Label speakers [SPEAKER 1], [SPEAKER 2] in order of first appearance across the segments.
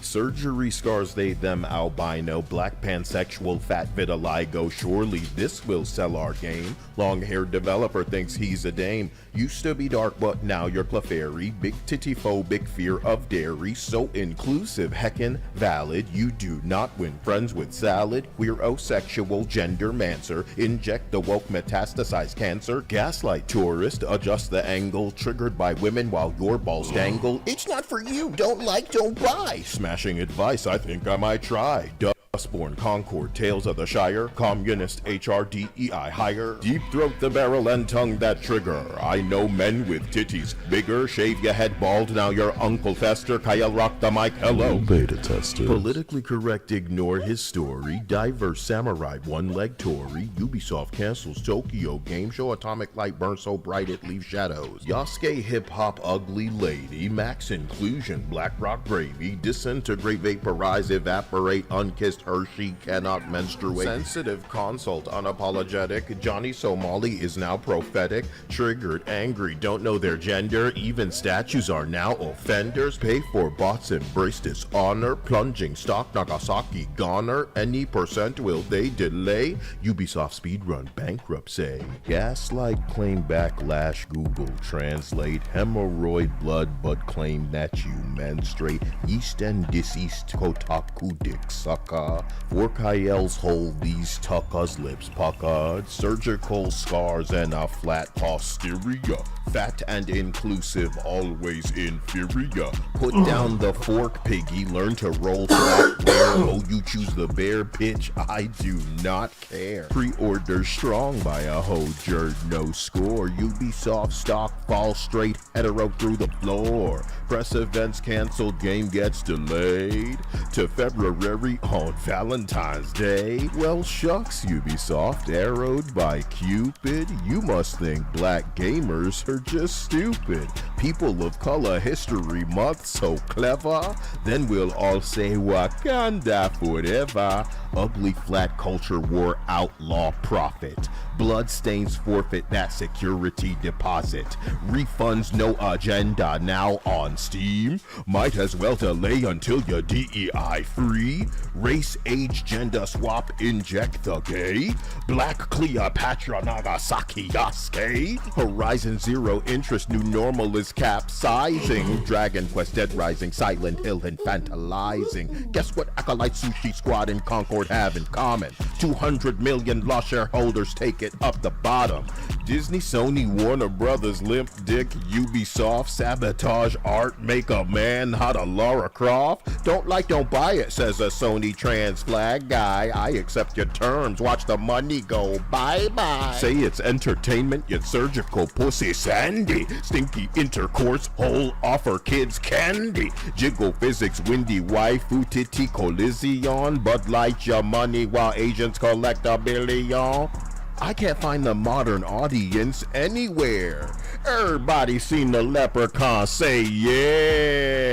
[SPEAKER 1] Surgery scars they them albino, black pansexual, fat vitiligo. Surely this will sell our game. Long-haired developer thinks he's a dame. Used to be dark, but now you're Clefairy. Big titty phobic, fear of dairy. So inclusive, heckin' valid. You do not win friends with salad. We're sexual gender mancer. Inject the woke metastasize cancer. Gaslight tourist, adjust the angle. Triggered by women while your balls dangle. It's not for you, don't like, don't buy. Smashing advice, I think I might try. Dustborn Concord, Tales of the Shire, Communist HRDEI higher. Deep throat the barrel and tongue that trigger. I know men with titties bigger. Shave your head bald, now your Uncle Fester. Kyle rock the mic, hello.
[SPEAKER 2] Beta tester.
[SPEAKER 1] Politically correct, ignore his story. Diverse samurai, one-leg Tory. Ubisoft cancels Tokyo game show. Atomic light burns so bright it leaves shadows. Yasuke hip-hop ugly lady. Max inclusion, black rock gravy. Disintegrate, vaporize, evaporate, unkissed Hershey cannot menstruate. Sensitive consult, unapologetic. Johnny Somali is now prophetic. Triggered, angry, don't know their gender. Even statues are now offenders. Pay for bots, embrace dishonor. Plunging stock, Nagasaki goner. Any percent will they delay? Ubisoft speedrun bankruptcy. Gaslight claim backlash. Google translate. Hemorrhoid blood but claim that you menstruate. East and deceased Kotaku dick sucker. For Kyle's hole, these tuckas lips puckered. Surgical scars and a flat posterior. Fat and inclusive, always inferior. Put down the fork, piggy. Learn to roll flat where. Oh, you choose the bear pitch. I do not care. Pre-order strong by a hojer, no score. Ubisoft stock fall straight, hetero through the floor. Press events canceled, game gets delayed to February on Valentine's Day. Well, shucks, Ubisoft, arrowed by Cupid. You must think black gamers are just stupid. People of color history month so clever. Then we'll all say Wakanda forever. Ugly flat culture war outlaw profit. Bloodstains forfeit that security deposit. Refunds no agenda now on Steam. Might as well delay until you're DEI free. Race, age, gender swap, inject the gay. Black Cleopatra, Nagasaki, Yasuke. Horizon Zero interest, new normal is capsizing. Dragon Quest, Dead Rising, Silent Hill, infantilizing. Guess what Acolyte Sushi Squad and Concord have in common? 200 million lost shareholders take it up the bottom. Disney, Sony, Warner Brothers, limp dick, Ubisoft, sabotage art, make a man not a Lara Croft. Don't like, don't buy it, says a Sony trans flag guy. I accept your terms, watch the money go bye-bye. Say it's entertainment, yet surgical pussy sandy. Stinky intercourse, whole offer kids candy. Jiggle physics, windy waifu, titty collision. Bud Light your money while Asians collect a billion. I can't find the modern audience anywhere. Everybody seen the leprechaun say yeah.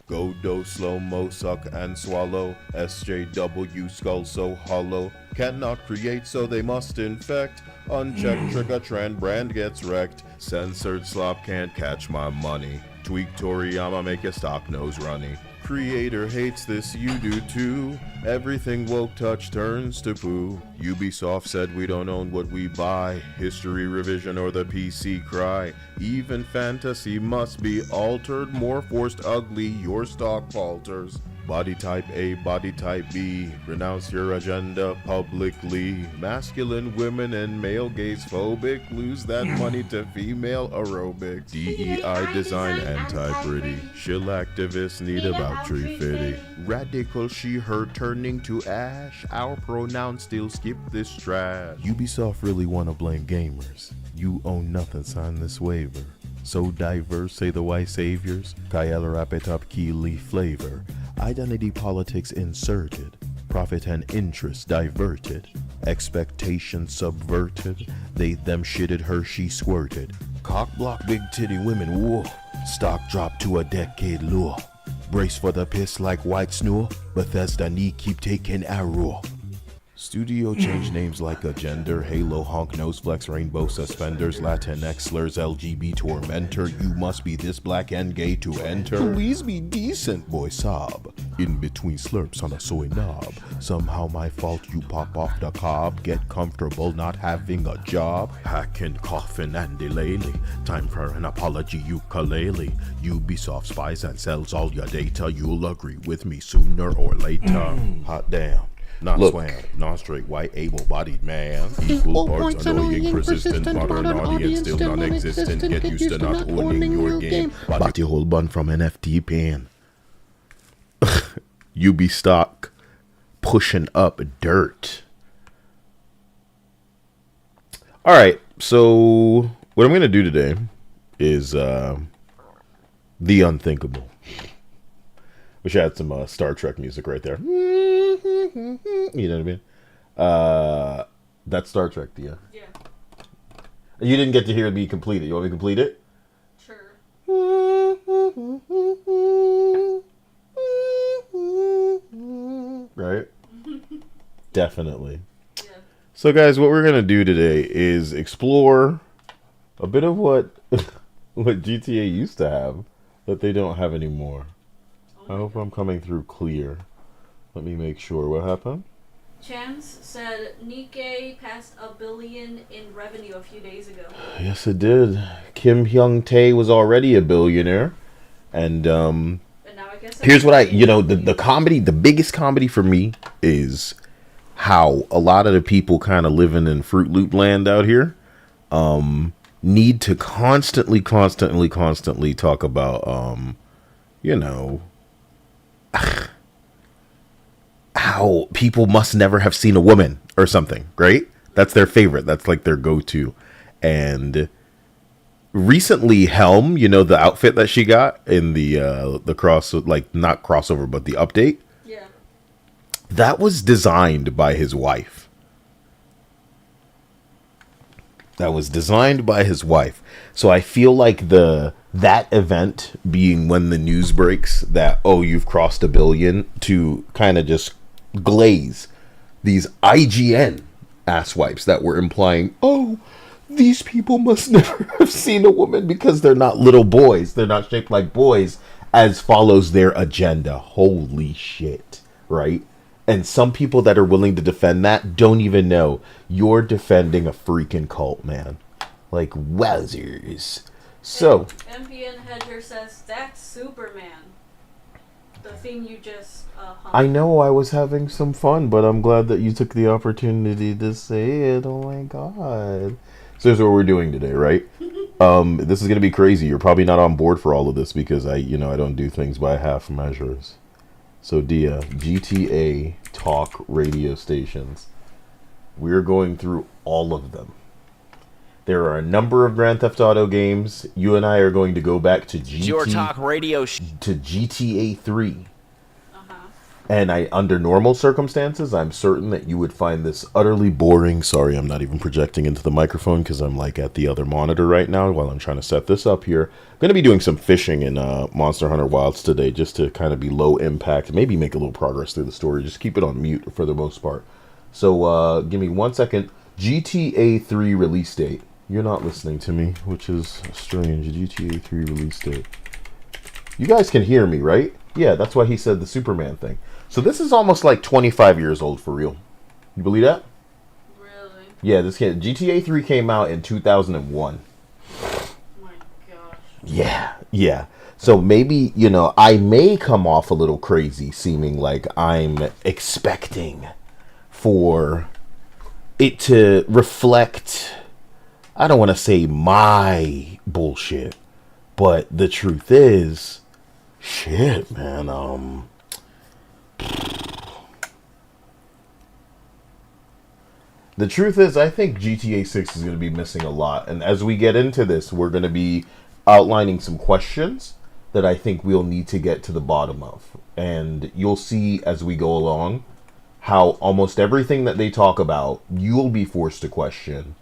[SPEAKER 1] Godo, slow-mo, suck and swallow. SJW, skull so hollow. Cannot create, so they must infect. Unchecked, trigger trend, brand gets wrecked. Censored slop can't catch my money. Tweak Toriyama, make your stock nose runny. Creator hates this, you do too. Everything woke touch turns to poo. Ubisoft said we don't own what we buy. History revision or the PC cry. Even fantasy must be altered. More forced ugly, your stock falters. Body type A, body type B. Renounce your agenda publicly. Masculine women and male gaze phobic. Lose that money to female aerobics. DEI design anti-pretty. Shill activists need about tree fitty. Radical she her turning to ash. Our pronouns still skip this trash. Ubisoft really wanna blame gamers. You own nothing, sign this waiver. So diverse, say the white saviors. Kyle wrap it up, key leaf flavor. Identity politics inserted. Profit and interest diverted. Expectations subverted. They them shitted Hershey squirted. Cock block big titty women, whoa. Stock drop to a decade lure. Brace for the piss like white snore. Bethesda knee keep taking arrow. Studio change names like Agender, Halo, Honk, Nose Flex, Rainbow Suspenders, Latinx slurs, LGB tormentor. You must be this black and gay to enter. Please be decent, boy sob. In between slurps on a soy knob. Somehow my fault you pop off the cob. Get comfortable not having a job. Hacking, coughing, and delayly. Time for an apology ukulele. Ubisoft spies and sells all your data. You'll agree with me sooner or later. Hot damn. Not swam, non-straight, white, able-bodied man. Equal parts annoying, persistent, modern audience, still non-existent. Get used to not owning your game. Bought your whole bun from an FT pan. You be stock pushing up dirt. Alright, so what I'm going to do today is the unthinkable. We should add some Star Trek music right there. You know what I mean? That's Star Trek, Thea. Yeah. You didn't get to hear me complete it. You want me to complete it?
[SPEAKER 2] Sure.
[SPEAKER 1] Right? Definitely. Yeah. So, guys, what we're going to do today is explore a bit of what GTA used to have that they don't have anymore. I hope I'm coming through clear. Let me make sure. What happened?
[SPEAKER 2] Chance said Nikkei passed $1 billion in revenue a few days ago.
[SPEAKER 1] Yes, it did. Kim Hyung Tae was already a billionaire. And
[SPEAKER 2] now I guess
[SPEAKER 1] here's what the comedy, the biggest comedy for me is how a lot of the people kind of living in Fruit Loop land out here need to constantly talk about, how people must never have seen a woman or something, right? That's their favorite. That's like their go-to. And recently Helm, the outfit that she got in the not crossover, but the update.
[SPEAKER 2] Yeah.
[SPEAKER 1] That was designed by his wife. So I feel like that event being when the news breaks that, oh, you've crossed 1 billion, to kind of just glaze these IGN asswipes that were implying, oh, these people must never have seen a woman because they're not little boys. They're not shaped like boys, as follows their agenda. Holy shit, right? And some people that are willing to defend that don't even know you're defending a freaking cult, man. Like, wowzers. So,
[SPEAKER 2] MPN Hedger says, that's Superman. The thing you just hung.
[SPEAKER 1] I know I was having some fun, but I'm glad that you took the opportunity to say it. Oh my god. So here's what we're doing today, right? This is going to be crazy. You're probably not on board for all of this because I don't do things by half measures. So Dia, GTA talk radio stations. We're going through all of them. There are a number of Grand Theft Auto games. You and I are going to go back to GTA 3. And under normal circumstances, I'm certain that you would find this utterly boring. Sorry, I'm not even projecting into the microphone because I'm like at the other monitor right now while I'm trying to set this up here. I'm going to be doing some fishing in Monster Hunter Wilds today just to kind of be low impact. Maybe make a little progress through the story. Just keep it on mute for the most part. So give me 1 second. GTA 3 release date. You're not listening to me, which is strange. GTA 3 release date. You guys can hear me, right? Yeah, that's why he said the Superman thing. So this is almost like 25 years old for real. You believe that?
[SPEAKER 2] Really?
[SPEAKER 1] Yeah, GTA 3 came out in 2001.
[SPEAKER 2] Oh my gosh.
[SPEAKER 1] Yeah. So maybe, I may come off a little crazy, seeming like I'm expecting for it to reflect, I don't want to say my bullshit, but the truth is, shit, man, the truth is, I think GTA 6 is going to be missing a lot. And as we get into this, we're going to be outlining some questions that I think we'll need to get to the bottom of. And you'll see as we go along how almost everything that they talk about, you'll be forced to question.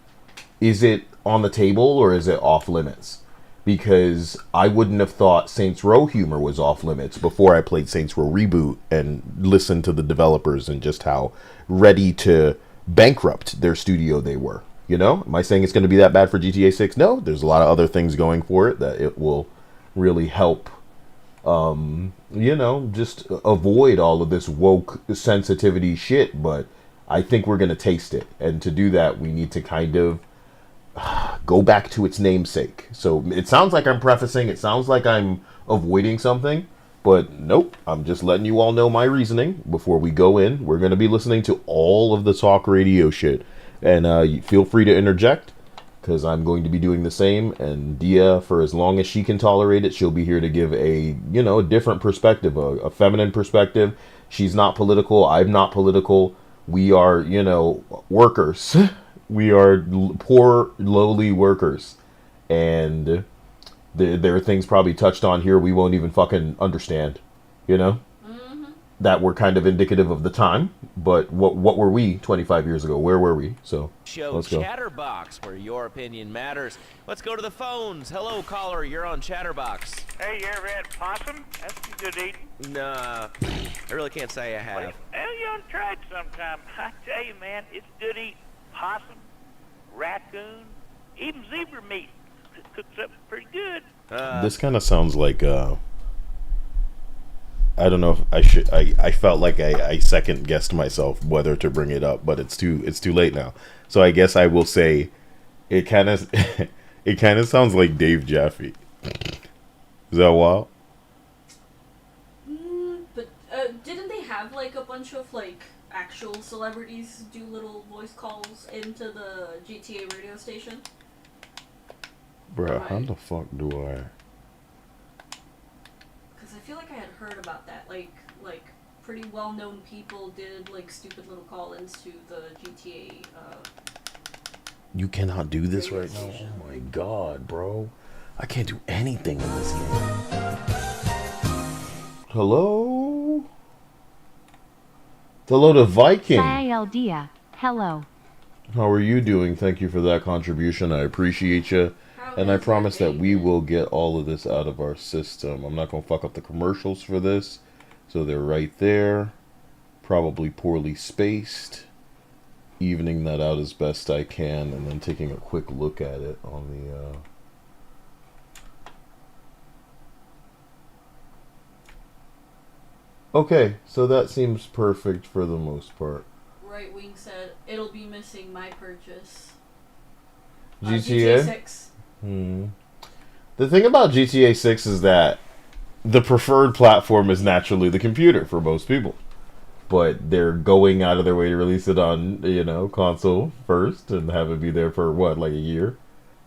[SPEAKER 1] Is it on the table or is it off limits? because I wouldn't have thought Saints Row humor was off limits before I played Saints Row Reboot and listened to the developers and just how ready to bankrupt their studio they were. You know, am I saying it's going to be that bad for GTA 6? No, there's a lot of other things going for it that it will really help, you know, just avoid all of this woke sensitivity shit. But I think we're going to taste it. And to do that, we need to kind of go back to its namesake. So it sounds like I'm prefacing, it sounds like I'm avoiding something, but nope, I'm just letting you all know my reasoning before we go in. We're going to be listening to all of the talk radio shit, and feel free to interject, because I'm going to be doing the same, and Dia, for as long as she can tolerate it, she'll be here to give a, you know, different perspective, a feminine perspective. She's not political, I'm not political, we are, you know, workers. We are poor, lowly workers, and there are things probably touched on here we won't even fucking understand, you know, that were kind of indicative of the time. But what were we 25 years ago? Where were we? So let's go.
[SPEAKER 3] Chatterbox, where your opinion matters. Let's go to the phones. Hello, caller. You're on Chatterbox.
[SPEAKER 4] Hey, you ever had possum? That's some good eating.
[SPEAKER 3] Nah, I really can't say I have.
[SPEAKER 4] Well, you ought to try it sometime. I tell you, man, it's good eating. Possum, raccoon, even zebra meat. It cooks up pretty good.
[SPEAKER 1] This kind of sounds like I don't know if I should. I felt like I second guessed myself whether to bring it up, but it's too late now. So I guess I will say it kind of it kind of sounds like Dave Jaffe. Is that wild?
[SPEAKER 2] But didn't they have like a bunch of like actual celebrities do little voice calls into the GTA radio station?
[SPEAKER 1] Bruh, how the fuck do I?
[SPEAKER 2] Because I feel like I had heard about that. Like pretty well-known people did like stupid little call-ins to the GTA.
[SPEAKER 1] You cannot do this right now. Oh my god, bro! I can't do anything in this game. Hello. Hello to Viking.
[SPEAKER 5] Dia. Hello.
[SPEAKER 1] How are you doing? Thank you for that contribution. I appreciate you. And I promise that we will get all of this out of our system. I'm not going to fuck up the commercials for this. So they're right there. Probably poorly spaced. Evening that out as best I can. And then taking a quick look at it on the... Okay, so that seems perfect for the most part.
[SPEAKER 2] Right Wing said, it'll be missing my purchase.
[SPEAKER 1] GTA?
[SPEAKER 2] 6.
[SPEAKER 1] The thing about GTA 6 is that the preferred platform is naturally the computer for most people. But they're going out of their way to release it on, you know, console first and have it be there for, what, like a year?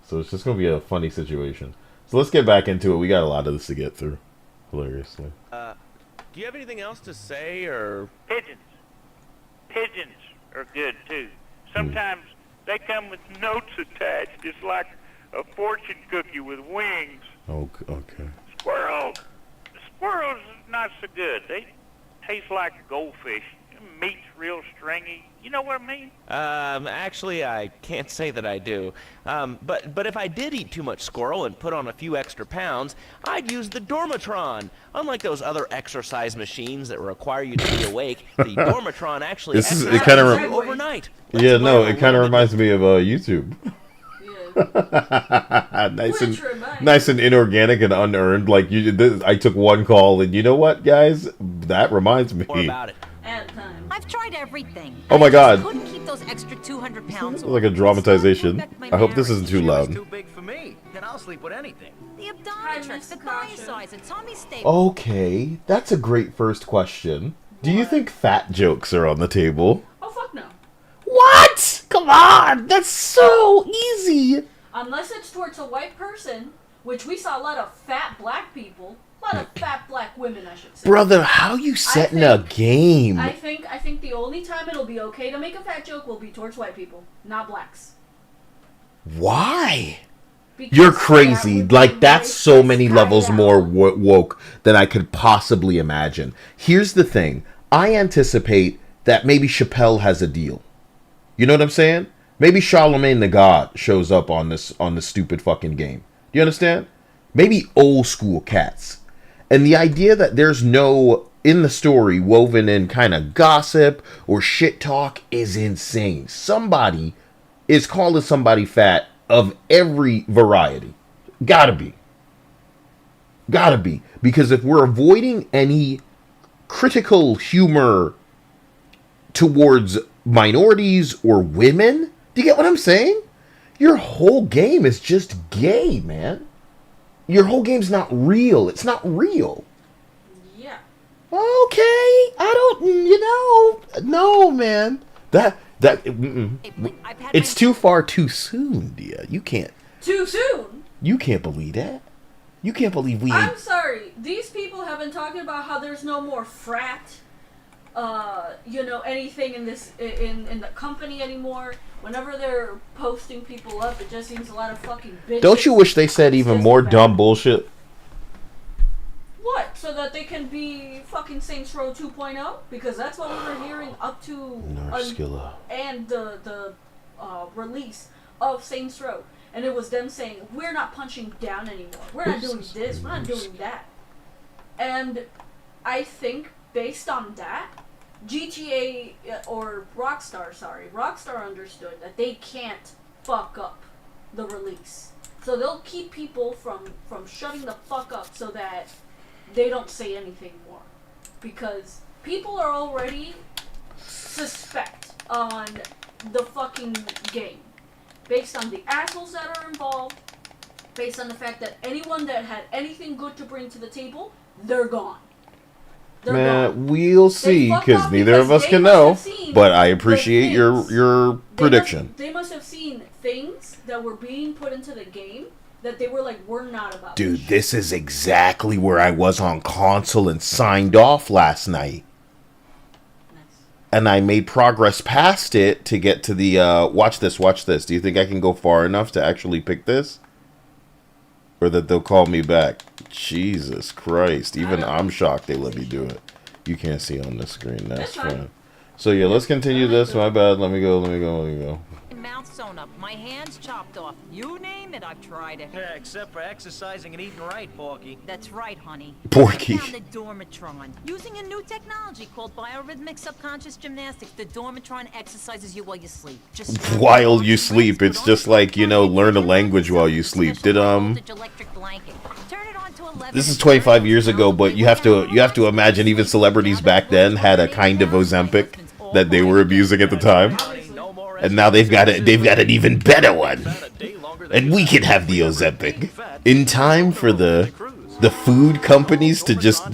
[SPEAKER 1] So it's just going to be a funny situation. So let's get back into it. We got a lot of this to get through. Hilariously.
[SPEAKER 3] Do you have anything else to say, or...
[SPEAKER 4] Pigeons. Pigeons are good, too. Sometimes they come with notes attached, just like a fortune cookie with wings.
[SPEAKER 1] Okay.
[SPEAKER 4] Squirrels. Squirrels are not so good. They taste like goldfish. Meat's real stringy. You know what I mean?
[SPEAKER 3] Actually, I can't say that I do. But if I did eat too much squirrel and put on a few extra pounds, I'd use the Dormatron. Unlike those other exercise machines that require you to be awake, the Dormatron actually exercises you overnight.
[SPEAKER 1] Yeah, no, it kind of reminds me of YouTube. nice and inorganic and unearned. Like I took one call, and you know what, guys? That reminds me.
[SPEAKER 3] More about it.
[SPEAKER 5] I've tried everything.
[SPEAKER 1] Oh my god.
[SPEAKER 5] Couldn't keep those extra 200 pounds.
[SPEAKER 1] Like a dramatization. I hope this isn't too loud.
[SPEAKER 6] Too big for me. Then I'll sleep with anything.
[SPEAKER 5] The abdominatrix, the thigh size, it's on me stable.
[SPEAKER 1] Okay, that's a great first question. Do you think fat jokes are on the table?
[SPEAKER 2] Oh, fuck no.
[SPEAKER 1] What? Come on, that's so easy.
[SPEAKER 2] Unless it's towards a white person, which we saw a lot of fat black people. A lot of fat black women, I should say.
[SPEAKER 1] Brother, how you setting a game?
[SPEAKER 2] I think the only time it'll be okay to make a fat joke will be towards white people, not blacks.
[SPEAKER 1] Why? Because you're crazy. Like, that's so many levels more woke than I could possibly imagine. Here's the thing. I anticipate that maybe Chappelle has a deal. You know what I'm saying? Maybe Charlemagne the God shows up on this stupid fucking game. Do you understand? maybe old school cats. And the idea that there's no, in the story, woven in kind of gossip or shit talk is insane. Somebody is calling somebody fat of every variety. Gotta be. Gotta be. Because if we're avoiding any critical humor towards minorities or women, do you get what I'm saying? Your whole game is just gay, man. Your whole game's not real. It's not real.
[SPEAKER 2] Yeah.
[SPEAKER 1] Okay. I don't, no, man. It's too far too soon, Dia. You can't.
[SPEAKER 2] Too soon?
[SPEAKER 1] You can't believe that. You can't believe we ain't.
[SPEAKER 2] I'm sorry. These people have been talking about how there's no more frat, anything in this in the company anymore. Whenever they're posting people up, it just seems a lot of fucking bitches.
[SPEAKER 1] Don't you wish they said even more dumb bullshit?
[SPEAKER 2] What? So that they can be fucking Saints Row 2.0? Because that's what we were hearing up to and the release of Saints Row. And it was them saying, we're not punching down anymore. We're not doing this. We're not doing that. And I think based on that, GTA or Rockstar understood that they can't fuck up the release. So they'll keep people from shutting the fuck up so that they don't say anything more. Because people are already suspect on the fucking game. Based on the assholes that are involved, based on the fact that anyone that had anything good to bring to the table, they're gone.
[SPEAKER 1] We'll see, because neither of us can know. But I appreciate your prediction.
[SPEAKER 2] They must have seen things that were being put into the game that they were like, we're not about.
[SPEAKER 1] Dude, this is exactly where I was on console and signed off last night. And I made progress past it to get to the, watch this. Do you think I can go far enough to actually pick this? Or that they'll call me back? Jesus Christ. Even I'm shocked they let me do it. You can't see on the screen. That's fine. So yeah, let's continue this. My bad. Let me go.
[SPEAKER 5] Mouth sewn up, my hands chopped off. You name it, I've tried it.
[SPEAKER 6] Yeah, except for exercising and eating right, Porky.
[SPEAKER 5] That's right, honey.
[SPEAKER 1] Porky.
[SPEAKER 5] I found the Dormatron. Using a new technology called biorhythmic subconscious gymnastics, the Dormatron exercises you while you sleep. Just
[SPEAKER 1] while you sleep. It's just like, learn a language while you sleep. This is 25 years ago, but you have to imagine even celebrities back then had a kind of Ozempic that they were abusing at the time. And now they've got an even better one. And we can have the Ozempic. In time for the food companies to just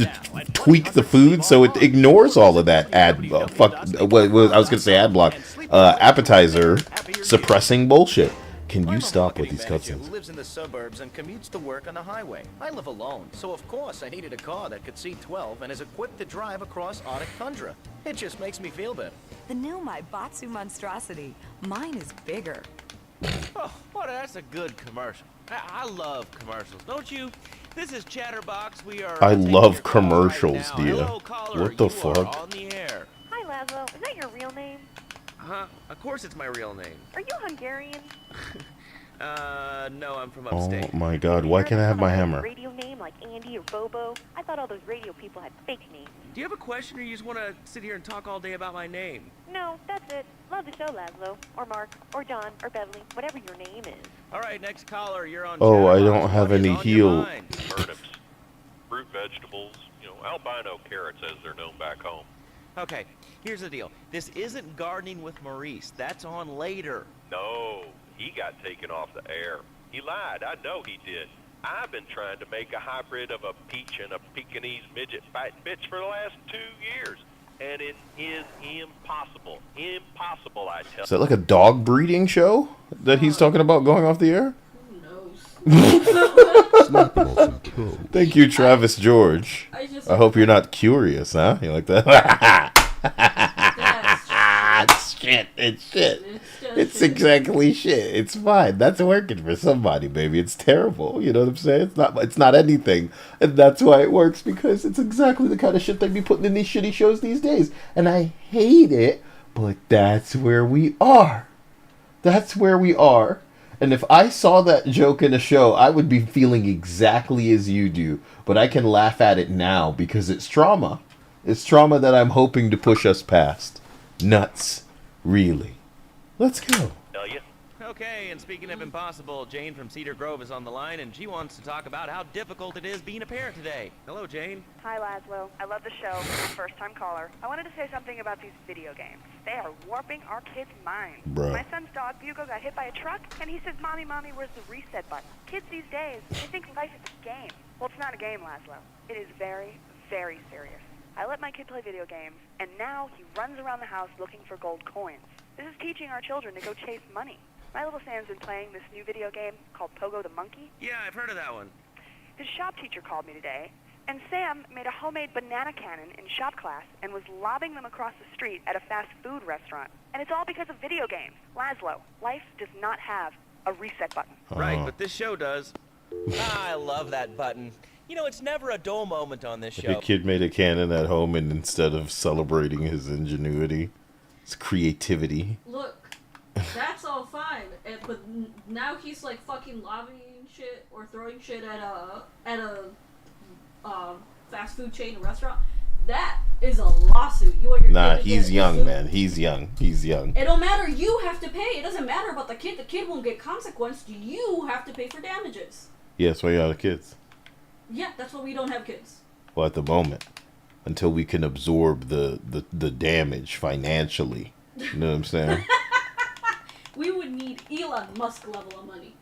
[SPEAKER 1] tweak the food so it ignores all of that appetizer suppressing bullshit. Can you stop with these cutscenes?
[SPEAKER 6] Lives in the suburbs and commutes to work on the highway. I live alone, so of course I needed a car that could see 12 and is equipped to drive across Arctic tundra. It just makes me feel better.
[SPEAKER 7] The new Maibatsu monstrosity. Mine is bigger.
[SPEAKER 3] Oh, well, that's a good commercial. I love commercials, don't you? This is Chatterbox.
[SPEAKER 1] I love commercials,
[SPEAKER 3] right
[SPEAKER 1] dear.
[SPEAKER 3] Hello, caller.
[SPEAKER 1] What the
[SPEAKER 3] You
[SPEAKER 1] fuck?
[SPEAKER 3] are on the air.
[SPEAKER 8] Hi, Laszlo. Is that your real name?
[SPEAKER 3] Huh? Of course it's my real name.
[SPEAKER 8] Are you Hungarian?
[SPEAKER 3] No, I'm from upstate.
[SPEAKER 1] Oh my god, why can't I have my hammer?
[SPEAKER 8] Radio name like Andy or Bobo? I thought all those radio people had fake names.
[SPEAKER 3] Do you have a question, or you just want to sit here and talk all day about my name?
[SPEAKER 8] No, that's it. Love the show, Laszlo. Or Mark. Or John. Or Beverly. Whatever your name is.
[SPEAKER 3] All right, next caller. You're on.
[SPEAKER 1] Oh, I
[SPEAKER 3] Chatterbox.
[SPEAKER 1] don't have
[SPEAKER 3] What is
[SPEAKER 1] any
[SPEAKER 3] on your
[SPEAKER 1] heal.
[SPEAKER 3] mind?
[SPEAKER 9] Turnips, fruit vegetables, albino carrots as they're known back home.
[SPEAKER 3] Okay, here's the deal. This isn't gardening with Maurice. That's on later.
[SPEAKER 9] No, he got taken off the air. He lied. I know he did. I've been trying to make a hybrid of a peach and a Pekingese midget fighting bitch for the last 2 years. And it is impossible. Impossible, I tell you.
[SPEAKER 1] Is that like a dog breeding show that he's talking about going off the air?
[SPEAKER 2] Who knows?
[SPEAKER 1] Thank you, Travis George. I hope you're not curious, huh? You like that? It's shit. It's shit. It's exactly shit. It's fine. That's working for somebody, baby. It's terrible. You know what I'm saying? It's not anything. And that's why it works, because it's exactly the kind of shit they'd be putting in these shitty shows these days. And I hate it, but that's where we are. That's where we are. And if I saw that joke in a show, I would be feeling exactly as you do. But I can laugh at it now because it's trauma. It's trauma that I'm hoping to push us past. Nuts. Really. Let's go.
[SPEAKER 9] Tell you.
[SPEAKER 3] Okay, and speaking of impossible, Jane from Cedar Grove is on the line, and she wants to talk about how difficult it is being a parent today. Hello, Jane.
[SPEAKER 10] Hi, Laszlo. I love the show. I'm a first-time caller. I wanted to say something about these video games. They are warping our kids' minds.
[SPEAKER 1] Bruh.
[SPEAKER 10] My son's dog, Bugo, got hit by a truck, and he says, Mommy, Mommy, where's the reset button? Kids these days, they think life is a game. Well, it's not a game, Laszlo. It is very, very serious. I let my kid play video games, and now he runs around the house looking for gold coins. This is teaching our children to go chase money. My little Sam's been playing this new video game called Pogo the Monkey.
[SPEAKER 3] Yeah, I've heard of that one.
[SPEAKER 10] His shop teacher called me today, and Sam made a homemade banana cannon in shop class and was lobbing them across the street at a fast food restaurant. And it's all because of video games. Laszlo, life does not have a reset button.
[SPEAKER 3] Right, but this show does. I love that button. You know, it's never a dull moment on this show.
[SPEAKER 1] If a kid made a cannon at home and instead of celebrating his ingenuity, his creativity.
[SPEAKER 2] Look, that's all fine, but now he's like fucking lobbying shit or throwing shit at a fast food chain restaurant. That is a lawsuit. You want your
[SPEAKER 1] Nah,
[SPEAKER 2] kid to
[SPEAKER 1] he's
[SPEAKER 2] get
[SPEAKER 1] young,
[SPEAKER 2] sued?
[SPEAKER 1] man. He's young. He's young.
[SPEAKER 2] It don't matter. You have to pay. It doesn't matter about the kid. The kid won't get consequence. You have to pay for damages.
[SPEAKER 1] Yeah, that's why you have kids.
[SPEAKER 2] Yeah, that's why we don't have kids.
[SPEAKER 1] Well, at the moment, until we can absorb the damage financially. You know what I'm saying?
[SPEAKER 2] We would need Elon Musk level of money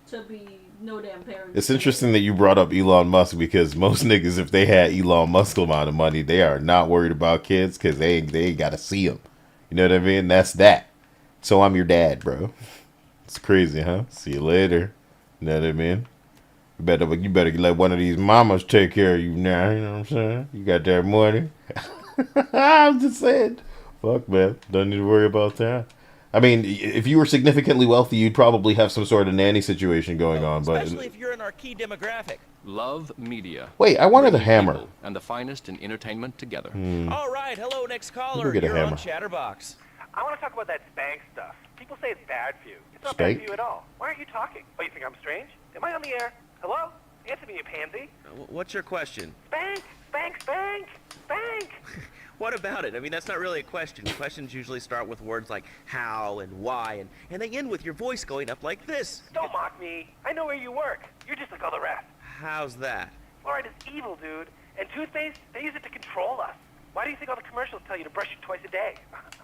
[SPEAKER 2] to be no damn parents.
[SPEAKER 1] It's interesting that you brought up Elon Musk because most niggas, if they had Elon Musk amount of money, they are not worried about kids because they ain't got to see them. You know what I mean? That's that. So I'm your dad, bro. It's crazy, huh? See you later. You know what I mean? You better let one of these mamas take care of you now. You know what I'm saying? You got that money. I'm just saying. Fuck, man. Don't need to worry about that. I mean, if you were significantly wealthy, you'd probably have some sort of nanny situation going on.
[SPEAKER 3] Especially if you're in our key demographic.
[SPEAKER 11] Love media.
[SPEAKER 1] Wait, I wanted a hammer.
[SPEAKER 11] And the finest in entertainment together.
[SPEAKER 3] All right, hello, next caller.
[SPEAKER 1] Get a
[SPEAKER 3] You're
[SPEAKER 1] hammer.
[SPEAKER 3] on Chatterbox.
[SPEAKER 12] I want to talk about that spank stuff. People say it's bad for you. It's not
[SPEAKER 1] Spank?
[SPEAKER 12] bad for you at all. Why aren't you talking? Oh, you think I'm strange? Am I on the air? Hello? Answer me, you pansy.
[SPEAKER 3] What's your question?
[SPEAKER 12] Spank! Spank! Spank! Spank!
[SPEAKER 3] What about it? I mean, that's not really a question. Questions usually start with words like how and why, and they end with your voice going up like this.
[SPEAKER 12] Don't mock me. I know where you work. You're just like all the rest.
[SPEAKER 3] How's that?
[SPEAKER 12] Fluoride is evil, dude. And toothpaste, they use it to control us. Why do you think all the commercials tell you to brush it twice a day?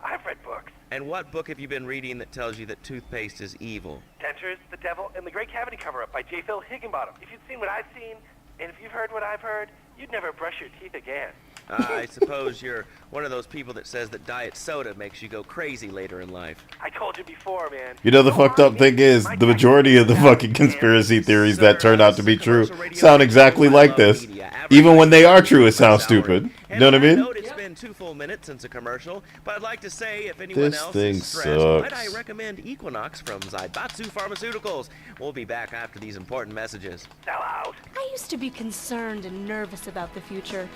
[SPEAKER 12] I've read books.
[SPEAKER 3] And what book have you been reading that tells you that toothpaste is evil?
[SPEAKER 12] Dentures, The Devil, and The Great Cavity Cover-Up by J. Phil Higginbottom. If you'd seen what I've seen, and if you've heard what I've heard, you'd never brush your teeth again.
[SPEAKER 3] I suppose you're one of those people that says that diet soda makes you go crazy later in life.
[SPEAKER 12] I told you before, man.
[SPEAKER 1] You know, the fucked up thing is, the majority of the fucking conspiracy theories that turn out to be true sound exactly like this. Even when they are true, it sounds stupid. You know what I mean?
[SPEAKER 3] It's been 2 full minutes since a commercial, but I'd like to say if anyone
[SPEAKER 1] This
[SPEAKER 3] else
[SPEAKER 1] thing
[SPEAKER 3] is stressed, might I
[SPEAKER 1] sucks.
[SPEAKER 3] recommend Equinox from Zaibatsu Pharmaceuticals. We'll be back after these important messages.
[SPEAKER 12] Sell out.
[SPEAKER 13] I used to be concerned and nervous about the future.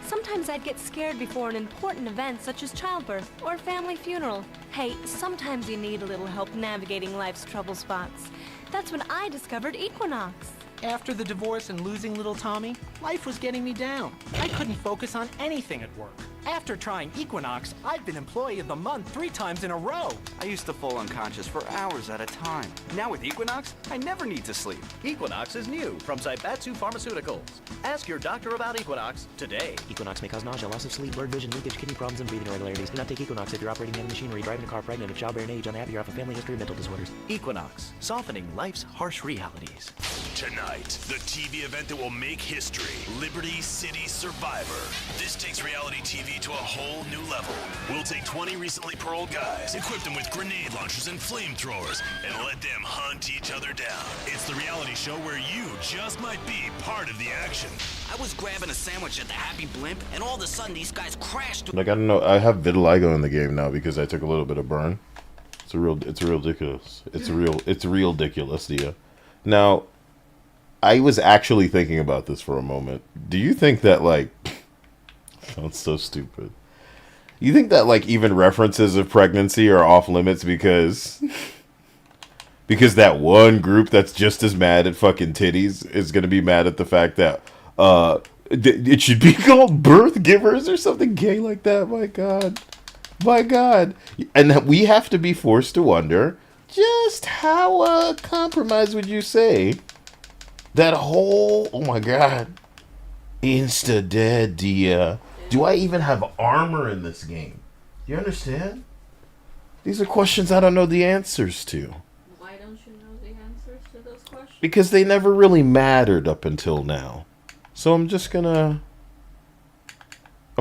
[SPEAKER 13] Sometimes I'd get scared before an important event such as childbirth or a family funeral. Hey, sometimes you need a little help navigating life's trouble spots. That's when I discovered Equinox.
[SPEAKER 14] After the divorce and losing little Tommy, life was getting me down. I couldn't focus on anything at work. After trying Equinox, I've been Employee of the Month 3 times in a row.
[SPEAKER 15] I used to fall unconscious for hours at a time. Now with Equinox, I never need to sleep.
[SPEAKER 6] Equinox is new from Zaibatsu Pharmaceuticals. Ask your doctor about Equinox today.
[SPEAKER 16] Equinox may cause nausea, loss of sleep, blurred vision, leakage, kidney problems, and breathing irregularities. Do not take Equinox if you're operating heavy machinery, driving a car, pregnant, of childbearing age, unhappy, or have a family history of mental disorders.
[SPEAKER 6] Equinox, softening life's harsh realities.
[SPEAKER 17] Tonight, the TV event that will make history, Liberty City Survivor. This takes reality TV to a whole new level. We'll take 20 recently paroled guys, equip them with grenade launchers and flamethrowers, and let them hunt each other down. It's the reality show where you just might be part of the action.
[SPEAKER 18] I was grabbing a sandwich at the Happy Blimp, and all of a sudden these guys crashed.
[SPEAKER 1] Like, I don't know. I have vitiligo in the game now because I took a little bit of burn. It's real ridiculous. It's real ridiculous, Dia. Now, I was actually thinking about this for a moment. Do you think that, like, sounds so stupid. You think that, like, even references of pregnancy are off limits because Because that one group that's just as mad at fucking titties is gonna be mad at the fact that it should be called birth givers or something gay like that. My God, and that we have to be forced to wonder just how compromised would you say that whole oh my God insta dead do I even have armor in this game? You understand? These are questions I don't know the answers to.
[SPEAKER 2] Why don't you know the answers to those questions?
[SPEAKER 1] Because they never really mattered up until now. So I'm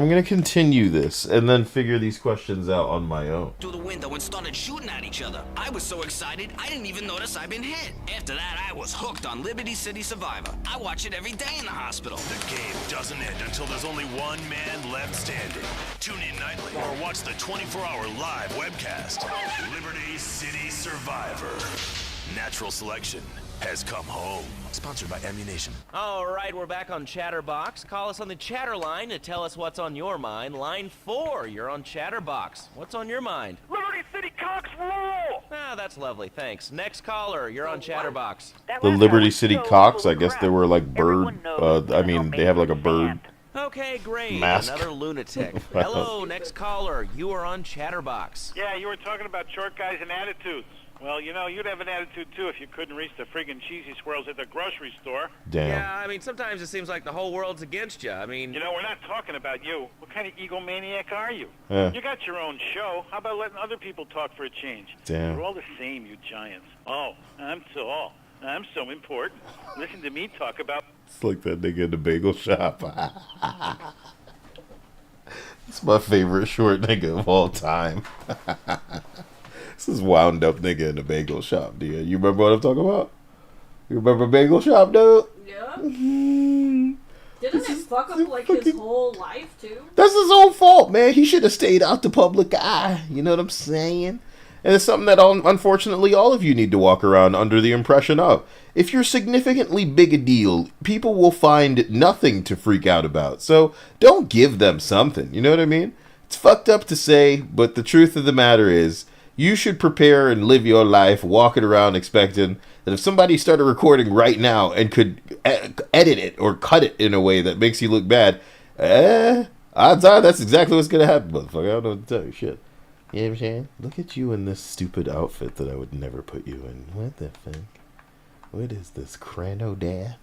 [SPEAKER 1] gonna continue this and then figure these questions out on my own.
[SPEAKER 18] Through the window and started shooting at each other. I was so excited, I didn't even notice I'd been hit. After that, I was hooked on Liberty City Survivor. I watch it every day in the hospital.
[SPEAKER 17] The game doesn't end until there's only one man left standing. Tune in nightly or watch the 24-hour live webcast. Liberty City Survivor. Natural selection has come home. Sponsored by Ammunition.
[SPEAKER 3] All right, we're back on Chatterbox. Call us on the chatter line to tell us what's on your mind. Line 4, you're on Chatterbox. What's on your mind?
[SPEAKER 4] Liberty City Cox rule!
[SPEAKER 3] Ah, that's lovely, thanks. Next caller, you're on Chatterbox.
[SPEAKER 1] The Liberty City Cocks, I guess they were like bird, they have like a bird.
[SPEAKER 3] Okay, great.
[SPEAKER 1] Mask.
[SPEAKER 3] Another lunatic. Hello, next caller, you are on Chatterbox.
[SPEAKER 4] Yeah, you were talking about short guys and attitudes. Well, you know, you'd have an attitude, too, if you couldn't reach the friggin' cheesy squirrels at the grocery store.
[SPEAKER 1] Damn.
[SPEAKER 3] Yeah, I mean, sometimes it seems like the whole world's against you. I mean...
[SPEAKER 4] You know, we're not talking about you. What kind of egomaniac are you?
[SPEAKER 1] Yeah.
[SPEAKER 4] You got your own show. How about letting other people talk for a change?
[SPEAKER 1] Damn.
[SPEAKER 4] We're all the same, you giants. Oh, I'm tall. I'm so important. Listen to me talk about...
[SPEAKER 1] It's like that nigga in the bagel shop. It's my favorite short nigga of all time. This is wound up nigga in the bagel shop, dude. You remember what I'm talking about? You remember bagel shop, dude?
[SPEAKER 2] Yeah. Didn't it fuck up like his whole life too?
[SPEAKER 1] That's his own fault, man. He should have stayed out the public eye. You know what I'm saying? And it's something that unfortunately all of you need to walk around under the impression of. If you're significantly big a deal, people will find nothing to freak out about. So don't give them something. You know what I mean? It's fucked up to say, but the truth of the matter is, you should prepare and live your life walking around expecting that if somebody started recording right now and could edit it or cut it in a way that makes you look bad, odds are that's exactly what's going to happen, motherfucker. I don't know what to tell you. Shit. You know what I'm saying? Look at you in this stupid outfit that I would never put you in. What the fuck? What is this? Crano death?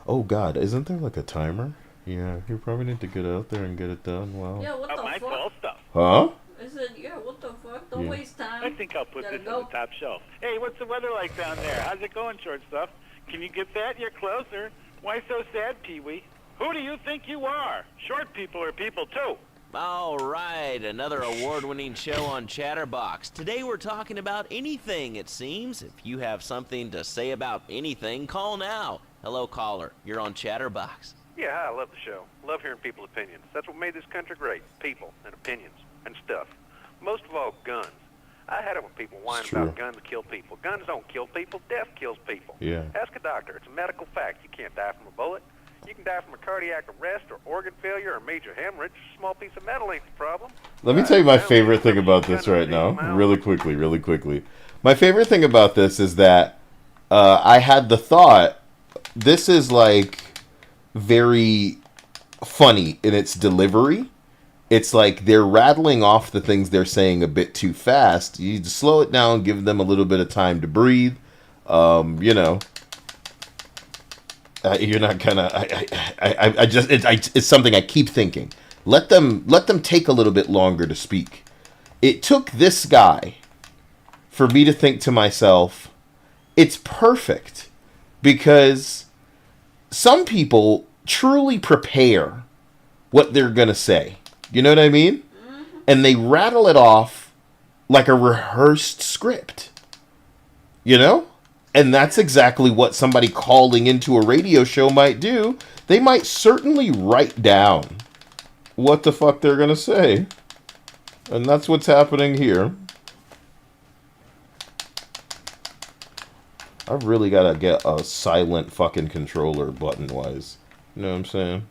[SPEAKER 1] Oh, God. Isn't there like a timer? Yeah, you probably need to get out there and get it done. Wow.
[SPEAKER 2] Yeah, what the fuck?
[SPEAKER 4] Stuff.
[SPEAKER 1] Huh?
[SPEAKER 2] I said, yeah, what the fuck? Don't waste time.
[SPEAKER 4] I think I'll put this on the top shelf. Hey, what's the weather like down there? How's it going, short stuff? Can you get that? You're closer. Why so sad, Pee-wee? Who do you think you are? Short people are people, too.
[SPEAKER 3] All right, another award-winning show on Chatterbox. Today we're talking about anything, it seems. If you have something to say about anything, call now. Hello, caller. You're on Chatterbox.
[SPEAKER 19] Yeah, hi, I love the show. Love hearing people's opinions. That's what made this country great. People and opinions and stuff. Most of all, guns. I had it when people whine about guns kill people. Guns don't kill people. Death kills people.
[SPEAKER 1] Yeah.
[SPEAKER 19] Ask a doctor. It's a medical fact. You can't die from a bullet. You can die from a cardiac arrest or organ failure or major hemorrhage. A small piece of metal ain't the problem.
[SPEAKER 1] Let me tell you my favorite thing about this right now. Really quickly. My favorite thing about this is that I had the thought, this is like very funny in its delivery. It's like they're rattling off the things they're saying a bit too fast. You need to slow it down, give them a little bit of time to breathe. You know, you're not gonna. It's something I keep thinking. Let them take a little bit longer to speak. It took this guy for me to think to myself, it's perfect, because some people truly prepare what they're gonna say. You know what I mean? And they rattle it off like a rehearsed script. You know? And that's exactly what somebody calling into a radio show might do. They might certainly write down what the fuck they're gonna say. And that's what's happening here. I've really gotta get a silent fucking controller button-wise. You know what I'm saying?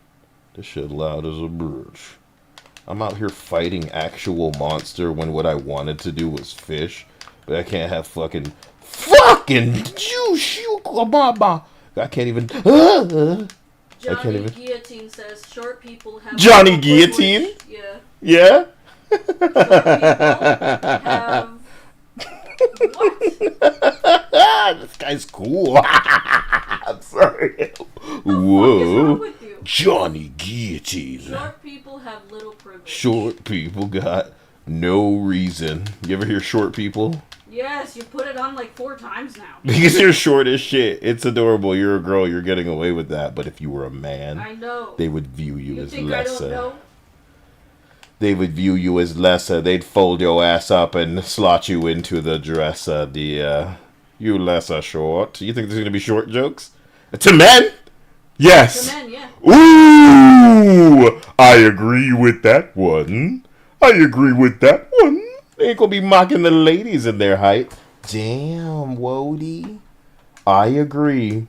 [SPEAKER 1] This shit loud as a bitch. I'm out here fighting actual monster when what I wanted to do was fish. But I can't have fucking Fucking I can't even.
[SPEAKER 2] Johnny Guillotine says short people have.
[SPEAKER 1] Johnny Guillotine?
[SPEAKER 2] Yeah.
[SPEAKER 1] Yeah?
[SPEAKER 2] Short people have. What?
[SPEAKER 1] This guy's cool. I'm sorry. Whoa. Johnny Guillotine.
[SPEAKER 2] Short people have little privilege.
[SPEAKER 1] Short people got no reason. You ever hear short people?
[SPEAKER 2] Yes, you put it on like 4 times now.
[SPEAKER 1] Because you're short as shit. It's adorable. You're a girl. You're getting away with that. But if you were a man,
[SPEAKER 2] I know.
[SPEAKER 1] they would view you as
[SPEAKER 2] think
[SPEAKER 1] lesser.
[SPEAKER 2] I don't know?
[SPEAKER 1] They would view you as lesser. They'd fold your ass up and slot you into the dresser, dear. You lesser short. You think there's going to be short jokes? To men? Yes.
[SPEAKER 2] To men, yeah.
[SPEAKER 1] Ooh! I agree with that one. I agree with that one. They ain't gonna be mocking the ladies in their height. Damn, Wody. I agree.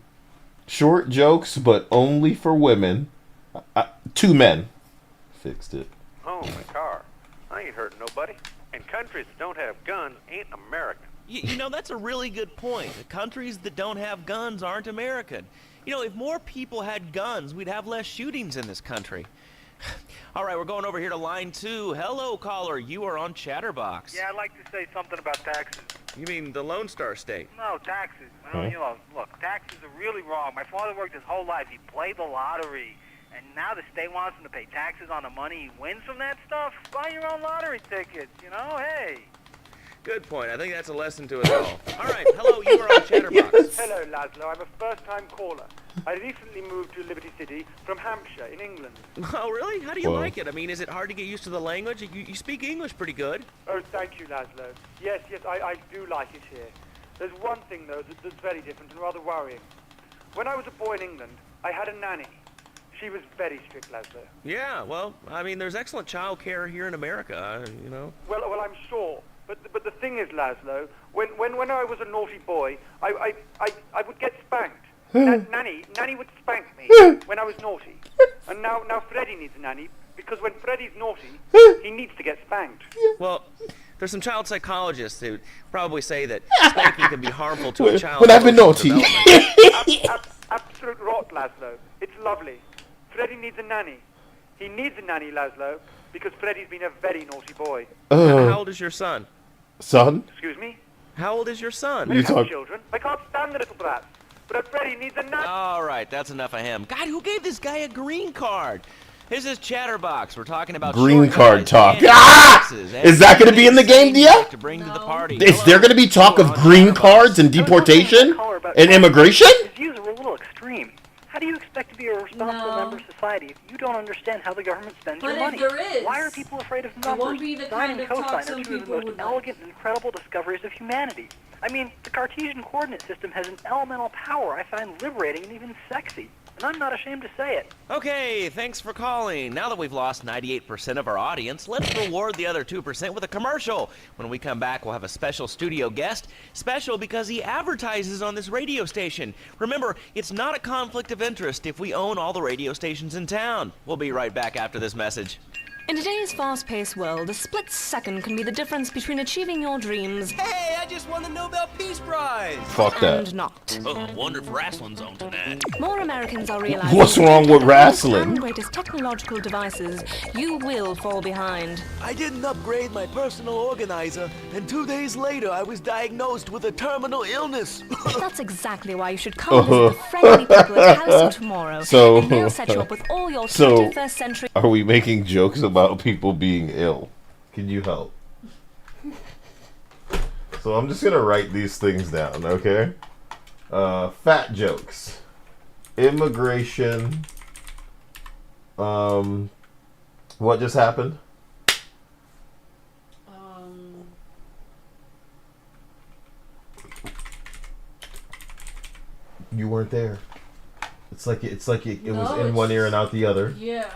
[SPEAKER 1] Short jokes, but only for women. 2 men. Fixed it.
[SPEAKER 19] Oh, my car. I ain't hurting nobody. And countries that don't have guns ain't American.
[SPEAKER 3] You know, that's a really good point. The countries that don't have guns aren't American. You know, if more people had guns, we'd have less shootings in this country. All right, we're going over here to line 2. Hello, caller. You are on Chatterbox.
[SPEAKER 20] Yeah, I'd like to say something about taxes.
[SPEAKER 3] You mean the Lone Star State?
[SPEAKER 20] No, taxes. Well, you know, look, taxes are really wrong. My father worked his whole life. He played the lottery. And now the state wants him to pay taxes on the money he wins from that stuff? Buy your own lottery tickets, you know? Hey.
[SPEAKER 3] Good point. I think that's a lesson to us all. All right, hello, you are on Chatterbox.
[SPEAKER 20] Yes.
[SPEAKER 21] Hello, Laszlo. I'm a first-time caller. I recently moved to Liberty City from Hampshire in England.
[SPEAKER 3] Oh, really? How do you like it? I mean, is it hard to get used to the language? You speak English pretty good.
[SPEAKER 21] Oh, thank you, Laszlo. Yes, I do like it here. There's one thing, though, that's very different and rather worrying. When I was a boy in England, I had a nanny. She was very strict, Laszlo.
[SPEAKER 3] Yeah, well, I mean, there's excellent child care here in America, you know.
[SPEAKER 21] Well, I'm sure. But the thing is, Laszlo, when I was a naughty boy, I would get spanked. Nanny would spank me when I was naughty. And now Freddie needs a nanny, because when Freddie's naughty, he needs to get spanked.
[SPEAKER 3] Well, there's some child psychologists who probably say that spanking can be harmful to a child.
[SPEAKER 1] When I've been naughty.
[SPEAKER 21] Absolute rot, Laszlo. It's lovely. Freddie needs a nanny. He needs a nanny, Laszlo, because Freddie's been a very naughty boy.
[SPEAKER 3] How old is your son?
[SPEAKER 1] Son?
[SPEAKER 21] Excuse me?
[SPEAKER 3] How old is your son?
[SPEAKER 21] I have children. I can't stand the little brats. But Freddie needs a nanny.
[SPEAKER 3] All right, that's enough of him. God, who gave this guy a green card? This is Chatterbox. We're talking about
[SPEAKER 1] green
[SPEAKER 3] short
[SPEAKER 1] card
[SPEAKER 3] guys
[SPEAKER 1] talk.
[SPEAKER 3] and taxes.
[SPEAKER 1] Is that going to be in the game, Dia?
[SPEAKER 3] To bring to the party.
[SPEAKER 1] Is there going to be talk of green cards and deportation and immigration?
[SPEAKER 20] His views are a little extreme. How do you expect to be a responsible member of society if you don't understand how the government spends your money?
[SPEAKER 2] There is.
[SPEAKER 20] Why are people afraid of numbers?
[SPEAKER 2] Won't be the kind of talk some
[SPEAKER 20] are two of the
[SPEAKER 2] people
[SPEAKER 20] most
[SPEAKER 2] would like.
[SPEAKER 20] elegant and incredible discoveries of humanity. I mean, the Cartesian coordinate system has an elemental power I find liberating and even sexy. And I'm not ashamed to say it.
[SPEAKER 3] Okay, thanks for calling. Now that we've lost 98% of our audience, let's reward the other 2% with a commercial. When we come back, we'll have a special studio guest. Special because he advertises on this radio station. Remember, it's not a conflict of interest if we own all the radio stations in town. We'll be right back after this message.
[SPEAKER 13] In today's fast-paced world, a split second can be the difference between achieving your dreams.
[SPEAKER 22] Hey, I just won the Nobel Peace Prize!
[SPEAKER 1] Fuck that.
[SPEAKER 13] And not.
[SPEAKER 22] Oh, I wonder if wrestling's on tonight.
[SPEAKER 13] More Americans are realizing
[SPEAKER 1] What's wrong with wrestling?
[SPEAKER 13] the greatest technological devices, you will fall behind.
[SPEAKER 22] I didn't upgrade my personal organizer, and 2 days later I was diagnosed with a terminal illness.
[SPEAKER 13] That's exactly why you should come visit the friendly people at Harrison tomorrow.
[SPEAKER 1] So,
[SPEAKER 13] and they'll set you up with all your 21st century...
[SPEAKER 1] Are we making jokes about people being ill? Can you help? So I'm just gonna write these things down, okay? Fat jokes. Immigration. What just happened? You weren't there. It's like it was in one ear and out the other.
[SPEAKER 2] Yeah.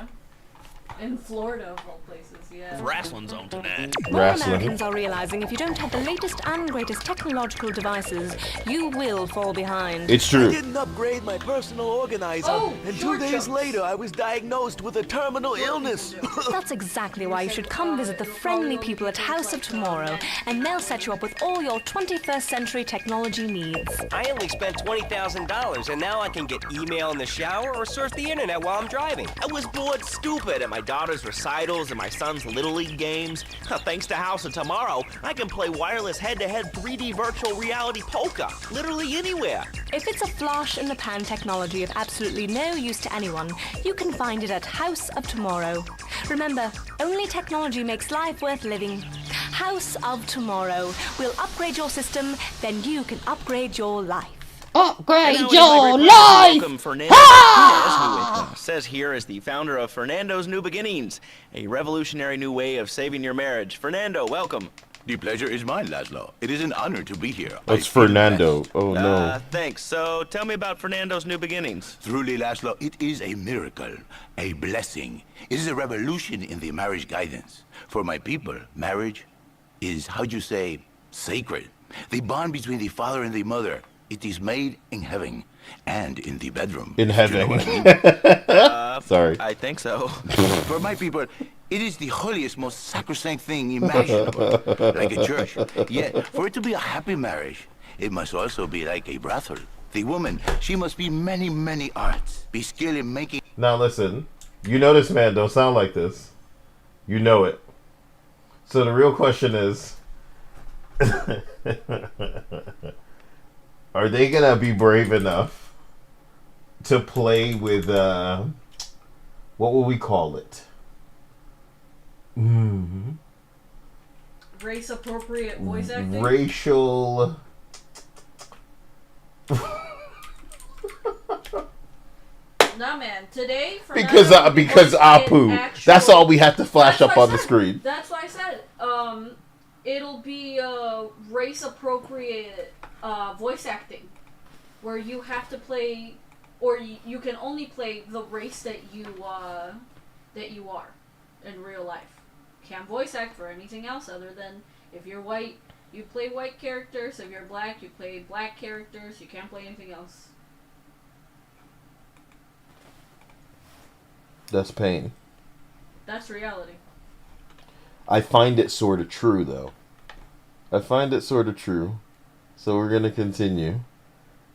[SPEAKER 2] In Florida, of all places, yeah.
[SPEAKER 18] Wrestling zone tonight.
[SPEAKER 13] More Americans are realizing if you don't have the latest and greatest technological devices, you will fall behind.
[SPEAKER 22] It's true. I didn't upgrade my personal organizer, and 2 days
[SPEAKER 13] jokes.
[SPEAKER 22] later I was diagnosed with a terminal illness.
[SPEAKER 13] That's exactly why you should come visit the friendly people at House of Tomorrow, and they'll set you up with all your 21st century technology needs.
[SPEAKER 5] I only spent $20,000, and now I can get email in the shower or surf the internet while I'm driving. I was bored stupid at my daughter's recitals and my son's Little League games. Thanks to House of Tomorrow, I can play wireless head-to-head 3D virtual reality poker, literally anywhere.
[SPEAKER 13] If it's a flash-in-the-pan technology of absolutely no use to anyone, you can find it at House of Tomorrow. Remember, only technology makes life worth living. House of Tomorrow. We'll upgrade your system, then you can upgrade your life.
[SPEAKER 3] Upgrade your life! Welcome Fernando Martinez, who it says here is the founder of Fernando's New Beginnings, a revolutionary new way of saving your marriage. Fernando, welcome.
[SPEAKER 7] The pleasure is mine, Laszlo. It is an honor to be here.
[SPEAKER 1] That's Fernando. Oh, no.
[SPEAKER 3] Thanks. So tell me about Fernando's New Beginnings.
[SPEAKER 7] Truly, Laszlo, it is a miracle, a blessing. It is a revolution in the marriage guidance. For my people, marriage is, how'd you say, sacred. The bond between the father and the mother. It is made in heaven and in the bedroom.
[SPEAKER 1] In heaven.
[SPEAKER 7] You know what I mean?
[SPEAKER 1] Sorry.
[SPEAKER 3] I think so.
[SPEAKER 7] For my people, it is the holiest, most sacrosanct thing imaginable, like a church. Yet, for it to be a happy marriage, it must also be like a brothel. The woman, she must be many, many arts, be skilled in making...
[SPEAKER 1] Now listen, you know this man don't sound like this. You know it. So the real question is... Are they gonna be brave enough to play with what will we call it?
[SPEAKER 2] Race appropriate voice acting?
[SPEAKER 1] Racial
[SPEAKER 2] Nah, man. Today,
[SPEAKER 1] because Apu. That's all we have to flash up on the screen.
[SPEAKER 2] That's why I said it'll be race appropriate voice acting, where you have to play, or you can only play the race that you are in real life. Can't voice act for anything else other than if you're white, you play white characters. If you're black, you play black characters. You can't play anything else.
[SPEAKER 1] That's pain.
[SPEAKER 2] That's reality.
[SPEAKER 1] I find it sort of true, though. I find it sort of true. So we're going to continue.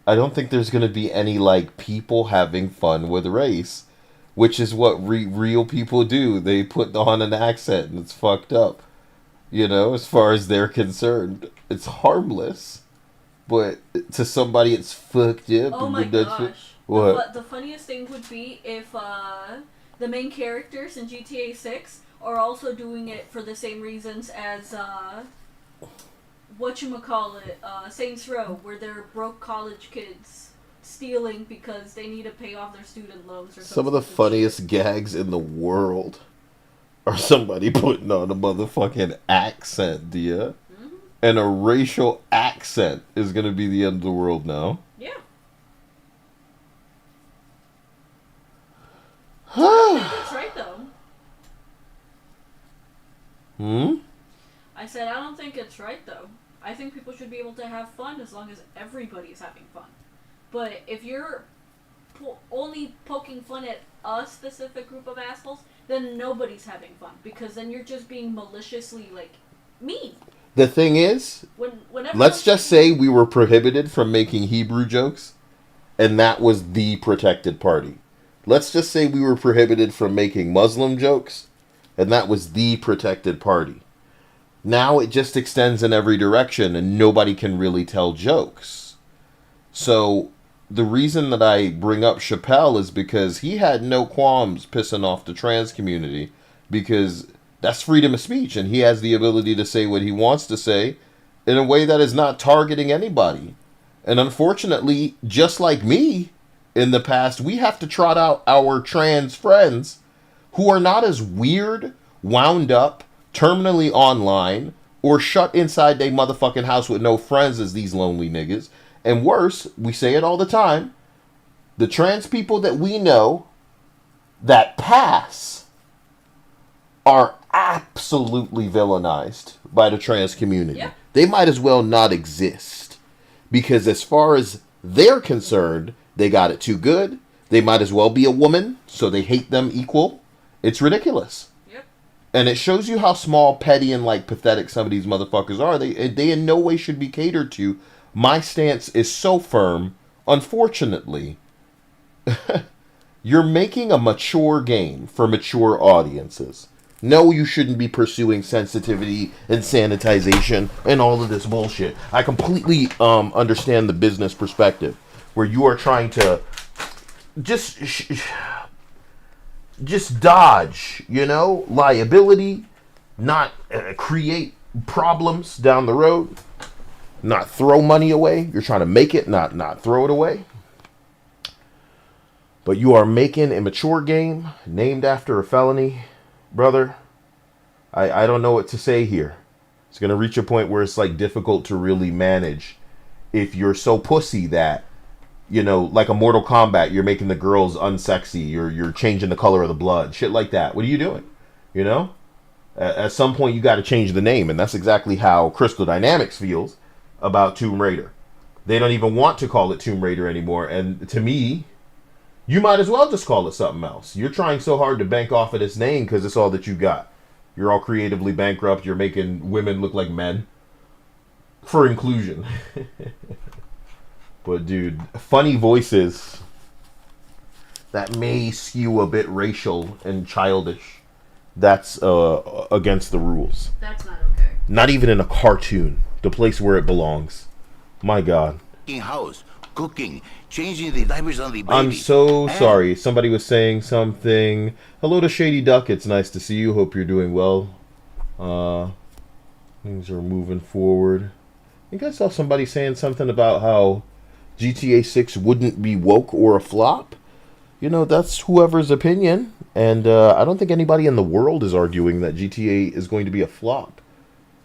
[SPEAKER 1] I don't think there's going to be any, like, people having fun with race, which is what real people do. They put on an accent, and it's fucked up. You know, as far as they're concerned. It's harmless. But to somebody, it's fucked up.
[SPEAKER 2] Oh my gosh.
[SPEAKER 1] What?
[SPEAKER 2] The funniest thing would be if the main characters in GTA6 are also doing it for the same reasons as Saints Row, where they're broke college kids stealing because they need to pay off their student loans or something.
[SPEAKER 1] Some of the funniest gags in the world are somebody putting on a motherfucking accent, dear. Mm-hmm. And a racial accent is going to be the end of the world now.
[SPEAKER 2] Yeah. I think it's right, though. I said, I don't think it's right, though. I think people should be able to have fun as long as everybody's having fun. But if you're only poking fun at a specific group of assholes, then nobody's having fun. Because then you're just being maliciously, like, mean.
[SPEAKER 1] The thing is, let's just say we were prohibited from making Hebrew jokes, and that was the protected party. Let's just say we were prohibited from making Muslim jokes, and that was the protected party. Now it just extends in every direction, and nobody can really tell jokes. So the reason that I bring up Chappelle is because he had no qualms pissing off the trans community, because that's freedom of speech, and he has the ability to say what he wants to say in a way that is not targeting anybody. And unfortunately, just like me, in the past, we have to trot out our trans friends who are not as weird, wound up, terminally online, or shut inside their motherfucking house with no friends as these lonely niggas. And worse, we say it all the time, the trans people that we know that pass are absolutely villainized by the trans community.
[SPEAKER 2] Yeah.
[SPEAKER 1] They might as well not exist. Because as far as they're concerned, they got it too good. They might as well be a woman, so they hate them equal. It's ridiculous.
[SPEAKER 2] Yep.
[SPEAKER 1] And it shows you how small, petty, and like pathetic some of these motherfuckers are. They in no way should be catered to. My stance is so firm. Unfortunately, you're making a mature game for mature audiences. No, you shouldn't be pursuing sensitivity and sanitization and all of this bullshit. I completely understand the business perspective, where you are trying to just dodge, liability, not create problems down the road, not throw money away. You're trying to make it, not throw it away. But you are making a mature game named after a felony, brother. I don't know what to say here. It's going to reach a point where it's like difficult to really manage if you're so pussy that, like a Mortal Kombat, you're making the girls unsexy, you're changing the color of the blood, shit like that. What are you doing? At some point you got to change the name, and that's exactly how Crystal Dynamics feels about Tomb Raider. They don't even want to call it Tomb Raider anymore, and to me, you might as well just call it something else. You're trying so hard to bank off of this name because it's all that you got. You're all creatively bankrupt. You're making women look like men for inclusion. But dude, funny voices that may skew a bit racial and childish, that's against the rules.
[SPEAKER 2] That's not okay.
[SPEAKER 1] Not even in a cartoon, the place where it belongs. My God.
[SPEAKER 7] House, cooking, changing the diapers on the baby.
[SPEAKER 1] I'm so sorry. Somebody was saying something. Hello to Shady Duck. It's nice to see you. Hope you're doing well. Things are moving forward. I think I saw somebody saying something about how GTA6 wouldn't be woke or a flop. That's whoever's opinion. And I don't think anybody in the world is arguing that GTA is going to be a flop.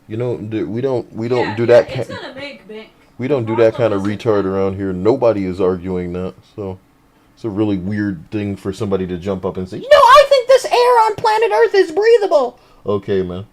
[SPEAKER 1] We don't do that.
[SPEAKER 2] It's gonna make bank.
[SPEAKER 1] We don't do that kind of retard around here. Nobody is arguing that. So it's a really weird thing for somebody to jump up and say, I think this air on planet Earth is breathable. Okay, man.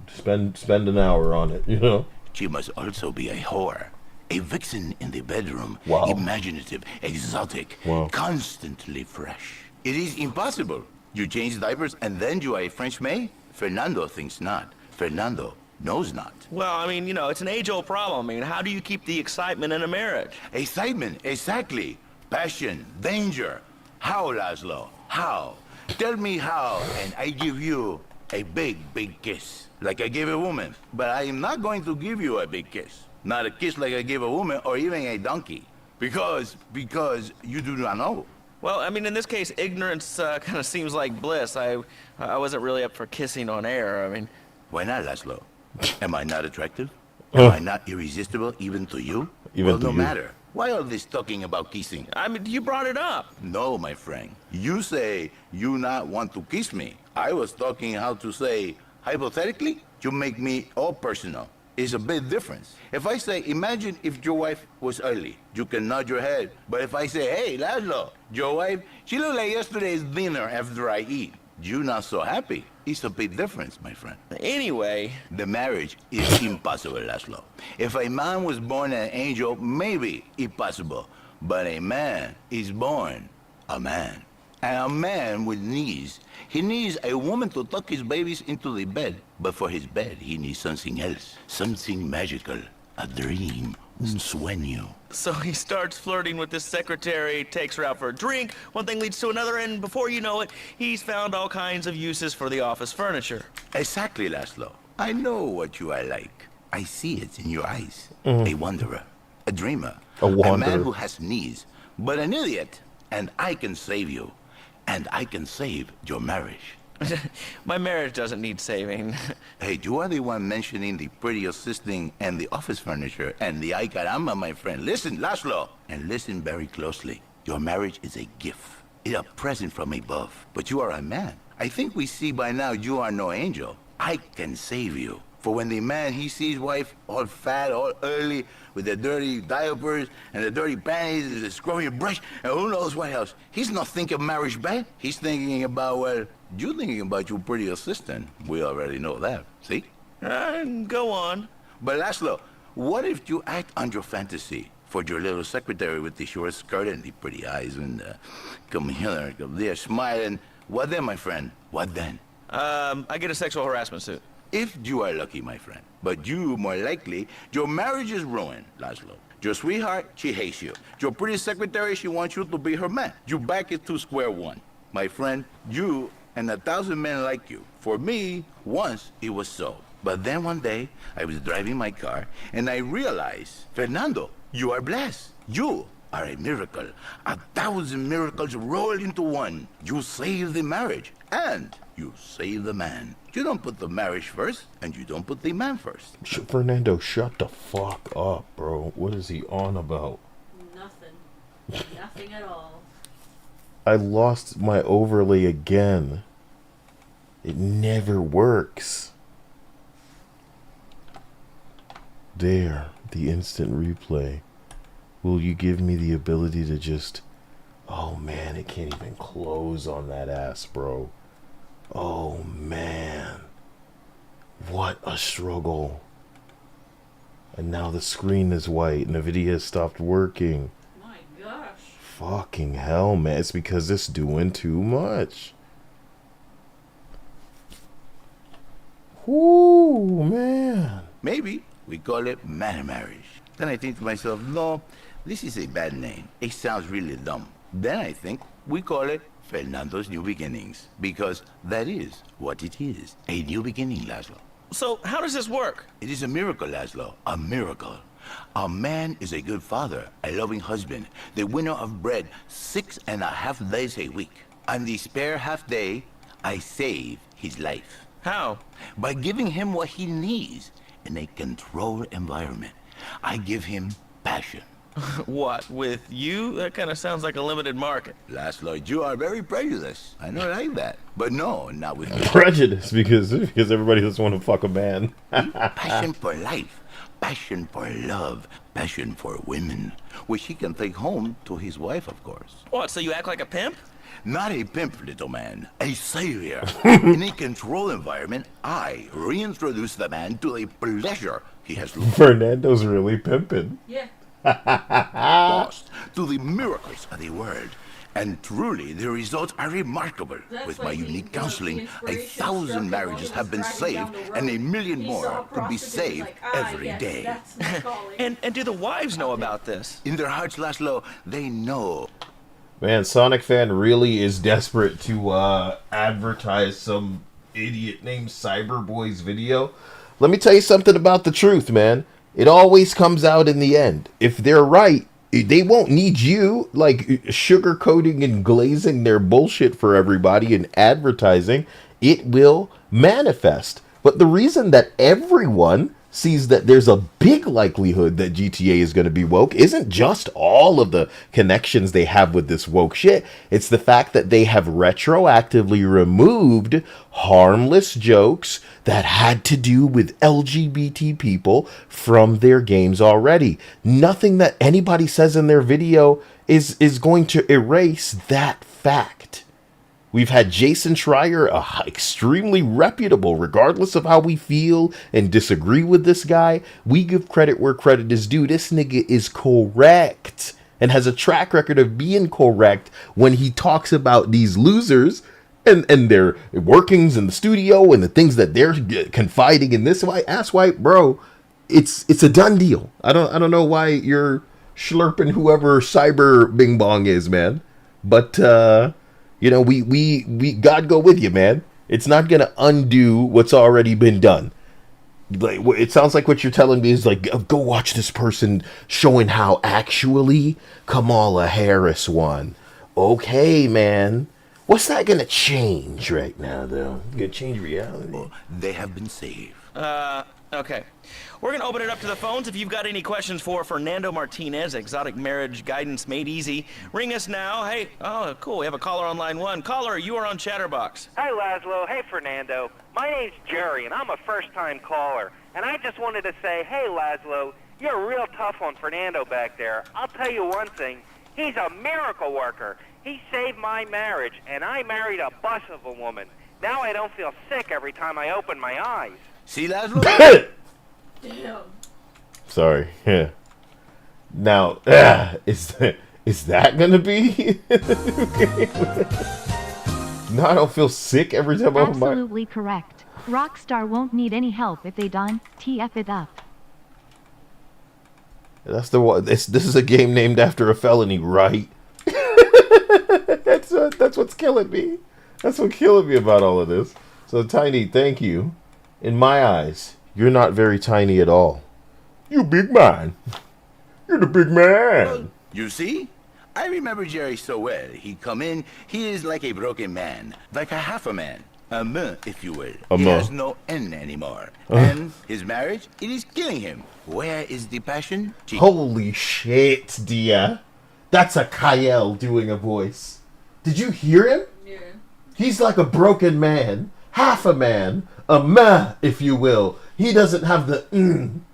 [SPEAKER 1] Spend an hour on it,
[SPEAKER 7] She must also be a whore. A vixen in the bedroom.
[SPEAKER 1] Wow.
[SPEAKER 7] Imaginative, exotic,
[SPEAKER 1] wow.
[SPEAKER 7] Constantly fresh. It is impossible. You change diapers and then you are a French maid? Fernando thinks not. Fernando knows not.
[SPEAKER 3] Well, it's an age-old problem. How do you keep the excitement in a marriage?
[SPEAKER 7] Excitement, exactly. Passion, danger. How, Laszlo? How? Tell me how, and I give you a big, big kiss. Like I gave a woman. But I am not going to give you a big kiss. Not a kiss like I gave a woman or even a donkey. Because you do not know.
[SPEAKER 3] Well, in this case, ignorance kind of seems like bliss. I wasn't really up for kissing on air.
[SPEAKER 7] Why not, Laszlo? Am I not attractive? Am I not irresistible even to you?
[SPEAKER 1] Even
[SPEAKER 7] no matter. Why all this talking about kissing?
[SPEAKER 3] You brought it up.
[SPEAKER 7] No, my friend. You say you not want to kiss me. I was talking how to say, hypothetically, you make me all personal. It's a big difference. If I say, imagine if your wife was early, you can nod your head. But if I say, hey, Laszlo, your wife, she looked like yesterday's dinner after I eat. You not so happy. It's a big difference, my friend.
[SPEAKER 3] Anyway.
[SPEAKER 7] The marriage is impossible, Laszlo. If a man was born an angel, maybe it's possible. But a man is born a man. And a man with needs. He needs a woman to tuck his babies into the bed. But for his bed, he needs something else. Something magical. A dream. Un sueño.
[SPEAKER 3] So he starts flirting with his secretary, takes her out for a drink, one thing leads to another, and before you know it, he's found all kinds of uses for the office furniture.
[SPEAKER 7] Exactly, Laszlo. I know what you are like. I see it in your eyes. A wanderer. A dreamer.
[SPEAKER 1] A wanderer.
[SPEAKER 7] A man who has needs, but an idiot. And I can save you. And I can save your marriage.
[SPEAKER 3] My marriage doesn't need saving.
[SPEAKER 7] Hey, you are the one mentioning the pretty assisting and the office furniture and the ay caramba, my friend. Listen, Laszlo, and listen very closely. Your marriage is a gift. It's a present from above. But you are a man. I think we see by now you are no angel. I can save you For when the man, he sees wife all fat, all early, with the dirty diapers and the dirty panties and the scrubby brush, and who knows what else. He's not thinking marriage bad. He's thinking about, well, you thinking about your pretty assistant. We already know that, see?
[SPEAKER 3] Go on.
[SPEAKER 7] But Laszlo, what if you act on your fantasy for your little secretary with the short skirt and the pretty eyes and come here, come there, smiling? What then, my friend? What then?
[SPEAKER 3] I get a sexual harassment suit.
[SPEAKER 7] If you are lucky, my friend. But you, more likely, your marriage is ruined, Laszlo. Your sweetheart, she hates you. Your pretty secretary, she wants you to be her man. You back it to square one. My friend, you and 1,000 men like you. For me, once it was so. But then one day, I was driving my car, and I realized, Fernando, you are blessed. You are a miracle. 1,000 miracles rolled into one. You saved the marriage, and you saved the man. You don't put the marriage first, and you don't put the man first.
[SPEAKER 1] Fernando, shut the fuck up, bro. What is he on about?
[SPEAKER 2] Nothing. Nothing at all.
[SPEAKER 1] I lost my overlay again. It never works. There, the instant replay. Will you give me the ability to just... Oh man, it can't even close on that ass, bro. Oh man. What a struggle. And now the screen is white and the video has stopped working.
[SPEAKER 2] My gosh.
[SPEAKER 1] Fucking hell, man. It's because it's doing too much. Whoo, man.
[SPEAKER 7] Maybe we call it man marriage. Then I think to myself, no, this is a bad name. It sounds really dumb. Then I think we call it Fernando's New Beginnings, because that is what it is. A new beginning, Laszlo.
[SPEAKER 3] So how does this work?
[SPEAKER 7] It is a miracle, Laszlo. A miracle. A man is a good father, a loving husband, the winner of bread 6.5 days a week. On the spare half day, I save his life.
[SPEAKER 3] How?
[SPEAKER 7] By giving him what he needs in a controlled environment. I give him passion.
[SPEAKER 3] What, with you? That kind of sounds like a limited market.
[SPEAKER 7] Laszlo, you are very prejudiced. I don't like that. But no, not with me.
[SPEAKER 1] Prejudice, because everybody doesn't want to fuck a man.
[SPEAKER 7] Passion for life, passion for love, passion for women, which he can take home to his wife, of course.
[SPEAKER 3] What, so you act like a pimp?
[SPEAKER 7] Not a pimp, little man. A savior. In a controlled environment, I reintroduce the man to the pleasure he has lost.
[SPEAKER 1] Fernando's really pimping.
[SPEAKER 2] Yeah.
[SPEAKER 7] Lost to the miracles of the world. And truly, the results are remarkable. With my unique counseling, 1,000 marriages have been saved, and 1 million more could be saved every day.
[SPEAKER 3] And do the wives know about this?
[SPEAKER 7] In their hearts, Laszlo, they know.
[SPEAKER 1] Man, Sonic Fan really is desperate to advertise some idiot named Cyberboy's video. Let me tell you something about the truth, man. It always comes out in the end. If they're right, they won't need you, like, sugarcoating and glazing their bullshit for everybody and advertising. It will manifest. But the reason that everyone sees that there's a big likelihood that GTA is going to be woke isn't just all of the connections they have with this woke shit. It's the fact that they have retroactively removed harmless jokes that had to do with LGBT people from their games already. Nothing that anybody says in their video is going to erase that fact. We've had Jason Schreier, extremely reputable, regardless of how we feel and disagree with this guy. We give credit where credit is due. This nigga is correct and has a track record of being correct when he talks about these losers and their workings in the studio and the things that they're confiding in this asswipe, bro. It's a done deal. I don't know why you're slurping whoever Cyber Bing Bong is, man. But you know, we God go with you, man. It's not gonna undo what's already been done. Like, it sounds like what you're telling me is like, go watch this person showing how actually Kamala Harris won. Okay, man. What's that gonna change right now, though? It's gonna change reality.
[SPEAKER 7] They have been saved.
[SPEAKER 3] Okay. We're going to open it up to the phones. If you've got any questions for Fernando Martinez, Exotic Marriage Guidance Made Easy, ring us now. Hey, oh, cool. We have a caller on line 1. Caller, you are on Chatterbox.
[SPEAKER 12] Hi, Laszlo. Hey, Fernando. My name's Jerry, and I'm a first-time caller. And I just wanted to say, hey, Laszlo, you're real tough on Fernando back there. I'll tell you one thing. He's a miracle worker. He saved my marriage, and I married a bus of a woman. Now I don't feel sick every time I open my eyes.
[SPEAKER 7] See, Laszlo?
[SPEAKER 2] Damn.
[SPEAKER 1] Sorry. Yeah. Now, is that gonna be? No, I don't feel sick every time I open my.
[SPEAKER 8] Absolutely correct. Rockstar won't need any help if they don't TF it up.
[SPEAKER 1] That's the one. This is a game named after a felony, right? That's what's killing me. That's what's killing me about all of this. So, Tiny, thank you. In my eyes, you're not very tiny at all. You big man. You're the big man.
[SPEAKER 7] Well, you see? I remember Jerry so well. He come in, he is like a broken man, like a half a man. A me, if you will. He has no N anymore. And his marriage, it is killing him. Where is the passion?
[SPEAKER 1] Holy shit, Dia. That's a Kyle doing a voice. Did you hear him?
[SPEAKER 2] Yeah.
[SPEAKER 1] He's like a broken man. Half a man. A meh, if you will. He doesn't have the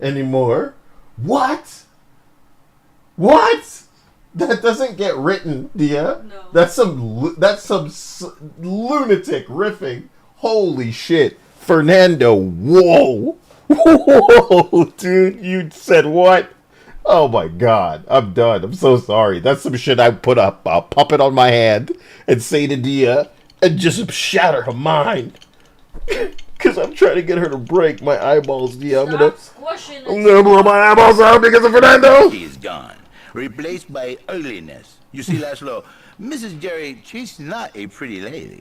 [SPEAKER 1] anymore. What? What? That doesn't get written, Dia.
[SPEAKER 2] No.
[SPEAKER 1] That's some lunatic riffing. Holy shit. Fernando, whoa. Whoa, dude, you said what? Oh my god, I'm done. I'm so sorry. That's some shit I put up. I'll pop it on my hand and say to Dia and just shatter her mind. Because I'm trying to get her to break my eyeballs, Dia. I'm gonna blow my eyeballs out because of Fernando.
[SPEAKER 7] He is gone. Replaced by ugliness. You see, Laszlo, Mrs. Jerry, she's not a pretty lady.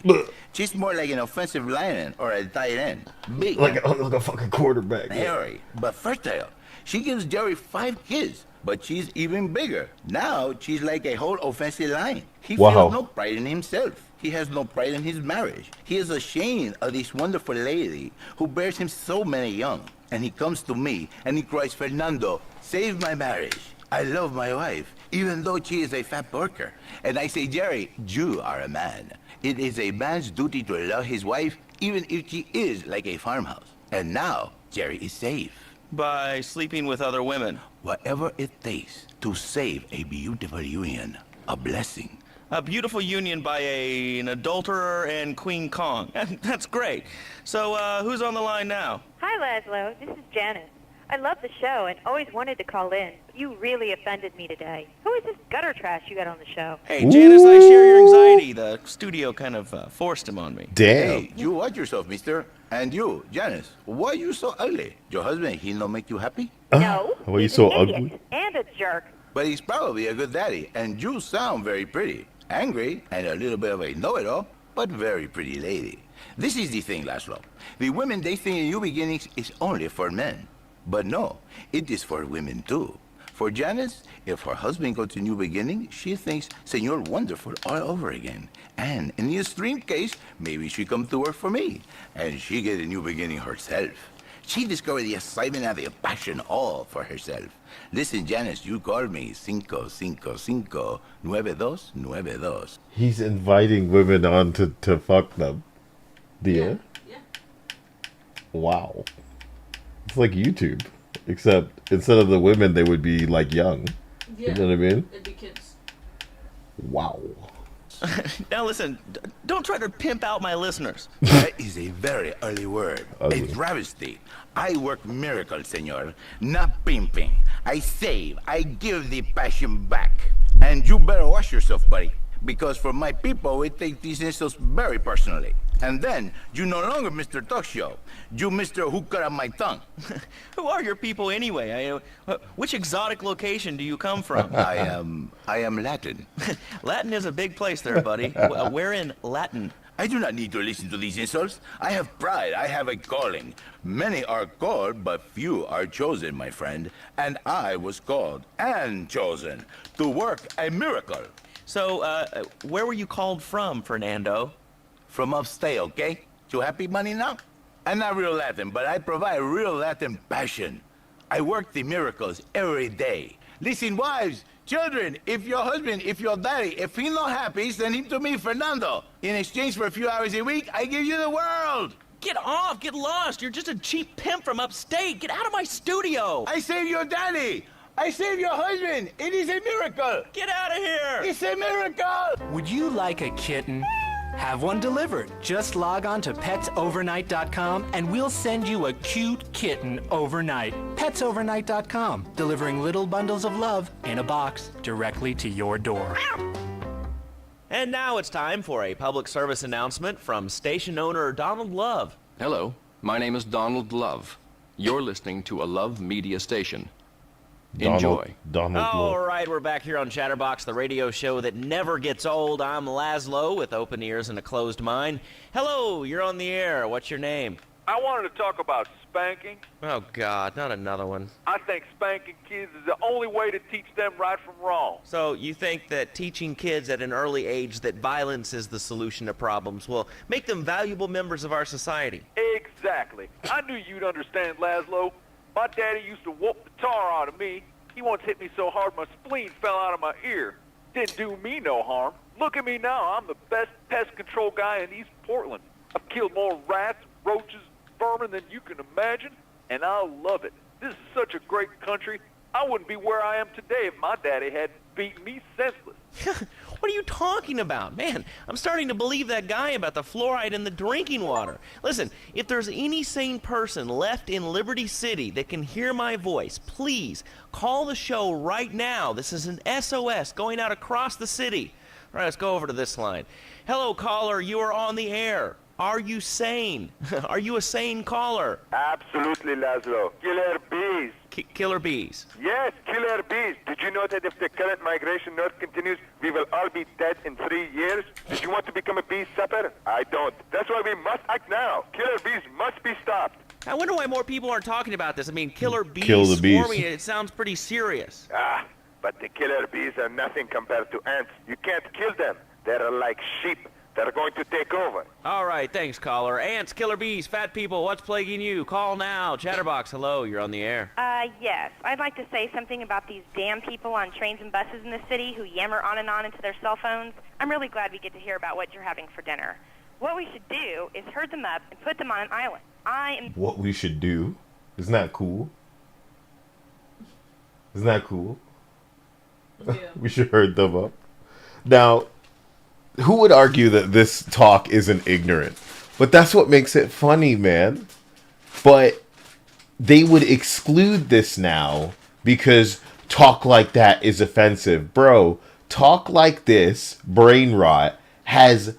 [SPEAKER 7] She's more like an offensive lineman or a tight end. Big.
[SPEAKER 1] Like a fucking quarterback.
[SPEAKER 7] Hairy, but fertile. She gives Jerry 5 kids, but she's even bigger. Now she's like a whole offensive line. He feels no pride in himself. He has no pride in his marriage. He is ashamed of this wonderful lady who bears him so many young. And he comes to me and he cries, Fernando, save my marriage. I love my wife, even though she is a fat worker. And I say, Jerry, you are a man. It is a man's duty to love his wife, even if she is like a farmhouse. And now, Jerry is safe.
[SPEAKER 3] By sleeping with other women.
[SPEAKER 7] Whatever it takes to save a beautiful union. A blessing.
[SPEAKER 3] A beautiful union by an adulterer and Queen Kong. That's great. So, who's on the line now?
[SPEAKER 9] Hi, Laszlo. This is Janice. I love the show and always wanted to call in. You really offended me today. Who is this gutter trash you got on the show?
[SPEAKER 3] Hey, Janice, I share your anxiety. The studio kind of forced him on me.
[SPEAKER 1] Damn.
[SPEAKER 7] Hey, you watch yourself, mister. And you, Janice, why are you so ugly? Your husband, he not make you happy?
[SPEAKER 9] No.
[SPEAKER 1] Why are you so ugly?
[SPEAKER 9] And a jerk.
[SPEAKER 7] But he's probably a good daddy, and you sound very pretty. Angry, and a little bit of a know-it-all, but very pretty lady. This is the thing, Laszlo. The women they think in new beginnings is only for men. But no, it is for women too. For Janice, if her husband goes to new beginning, she thinks Senor Wonderful all over again. And in the extreme case, maybe she come to work for me, and she get a new beginning herself. She discovered the excitement and the passion all for herself. Listen, Janice, you called me 555-9292.
[SPEAKER 1] He's inviting women on to fuck them. Dia?
[SPEAKER 2] Yeah.
[SPEAKER 1] Wow. It's like YouTube. Except instead of the women, they would be like young.
[SPEAKER 2] Yeah.
[SPEAKER 1] You know what I mean?
[SPEAKER 2] It'd be kids.
[SPEAKER 1] Wow.
[SPEAKER 3] Now listen, don't try to pimp out my listeners.
[SPEAKER 7] That is a very early word.
[SPEAKER 1] Ugly.
[SPEAKER 7] A travesty. I work miracles, senor. Not pimping. I save. I give the passion back. And you better watch yourself, buddy. Because for my people, we take these insults very personally. And then, you no longer Mr. Talk Show. You Mr. Who Cut Out My Tongue.
[SPEAKER 3] Who are your people anyway? Which exotic location do you come from?
[SPEAKER 7] I am Latin.
[SPEAKER 3] Latin is a big place there, buddy. Where in Latin?
[SPEAKER 7] I do not need to listen to these insults. I have pride. I have a calling. Many are called, but few are chosen, my friend. And I was called and chosen to work a miracle.
[SPEAKER 3] So, where were you called from, Fernando?
[SPEAKER 7] From upstate, okay? You happy money now? I'm not real Latin, but I provide real Latin passion. I work the miracles every day. Listen, wives, children, if your husband, if your daddy, if he's not happy, send him to me, Fernando. In exchange for a few hours a week, I give you the world.
[SPEAKER 3] Get off! Get lost! You're just a cheap pimp from upstate! Get out of my studio!
[SPEAKER 7] I saved your daddy! I saved your husband! It is a miracle!
[SPEAKER 3] Get out of here!
[SPEAKER 7] It's a miracle!
[SPEAKER 14] Would you like a kitten? Have one delivered. Just log on to petsovernight.com and we'll send you a cute kitten overnight. Petsovernight.com, delivering little bundles of love in a box directly to your door.
[SPEAKER 3] And now it's time for a public service announcement from station owner Donald Love.
[SPEAKER 10] Hello, my name is Donald Love. You're listening to a Love Media station. Enjoy.
[SPEAKER 3] All right, we're back here on Chatterbox, the radio show that never gets old. I'm Laszlo with open ears and a closed mind. Hello, you're on the air. What's your name?
[SPEAKER 11] I wanted to talk about spanking.
[SPEAKER 3] Oh, God, not another one.
[SPEAKER 11] I think spanking kids is the only way to teach them right from wrong.
[SPEAKER 3] So you think that teaching kids at an early age that violence is the solution to problems will make them valuable members of our society?
[SPEAKER 11] Exactly. I knew you'd understand, Laszlo. My daddy used to whoop the tar out of me. He once hit me so hard my spleen fell out of my ear. Didn't do me no harm. Look at me now. I'm the best pest control guy in East Portland. I've killed more rats, roaches, vermin than you can imagine, and I love it. This is such a great country. I wouldn't be where I am today if my daddy hadn't beaten me senseless.
[SPEAKER 3] What are you talking about? Man, I'm starting to believe that guy about the fluoride in the drinking water. Listen, if there's any sane person left in Liberty City that can hear my voice, please call the show right now. This is an SOS going out across the city. All right, let's go over to this line. Hello, caller, you are on the air. Are you sane? Are you a sane caller?
[SPEAKER 11] Absolutely, Laszlo. Killer bees.
[SPEAKER 3] Killer bees.
[SPEAKER 11] Yes, killer bees. Did you know that if the current migration north continues, we will all be dead in 3 years? Did you want to become a bee supper? I don't. That's why we must act now. Killer bees must be stopped.
[SPEAKER 3] I wonder why more people aren't talking about this. I mean, killer bees
[SPEAKER 1] Kill the bees.
[SPEAKER 3] swarming, it sounds pretty serious.
[SPEAKER 11] Ah, but the killer bees are nothing compared to ants. You can't kill them. They're like sheep. They're going to take over.
[SPEAKER 3] All right, thanks, caller. Ants, killer bees, fat people, what's plaguing you? Call now. Chatterbox, hello, you're on the air.
[SPEAKER 9] Yes. I'd like to say something about these damn people on trains and buses in the city who yammer on and on into their cell phones. I'm really glad we get to hear about what you're having for dinner. What we should do is herd them up and put them on an island.
[SPEAKER 1] What we should do? Isn't that cool? Isn't that cool? Yeah. We should herd them up. Now, who would argue that this talk isn't ignorant? But that's what makes it funny, man. But they would exclude this now because talk like that is offensive. Bro, talk like this, brain rot, has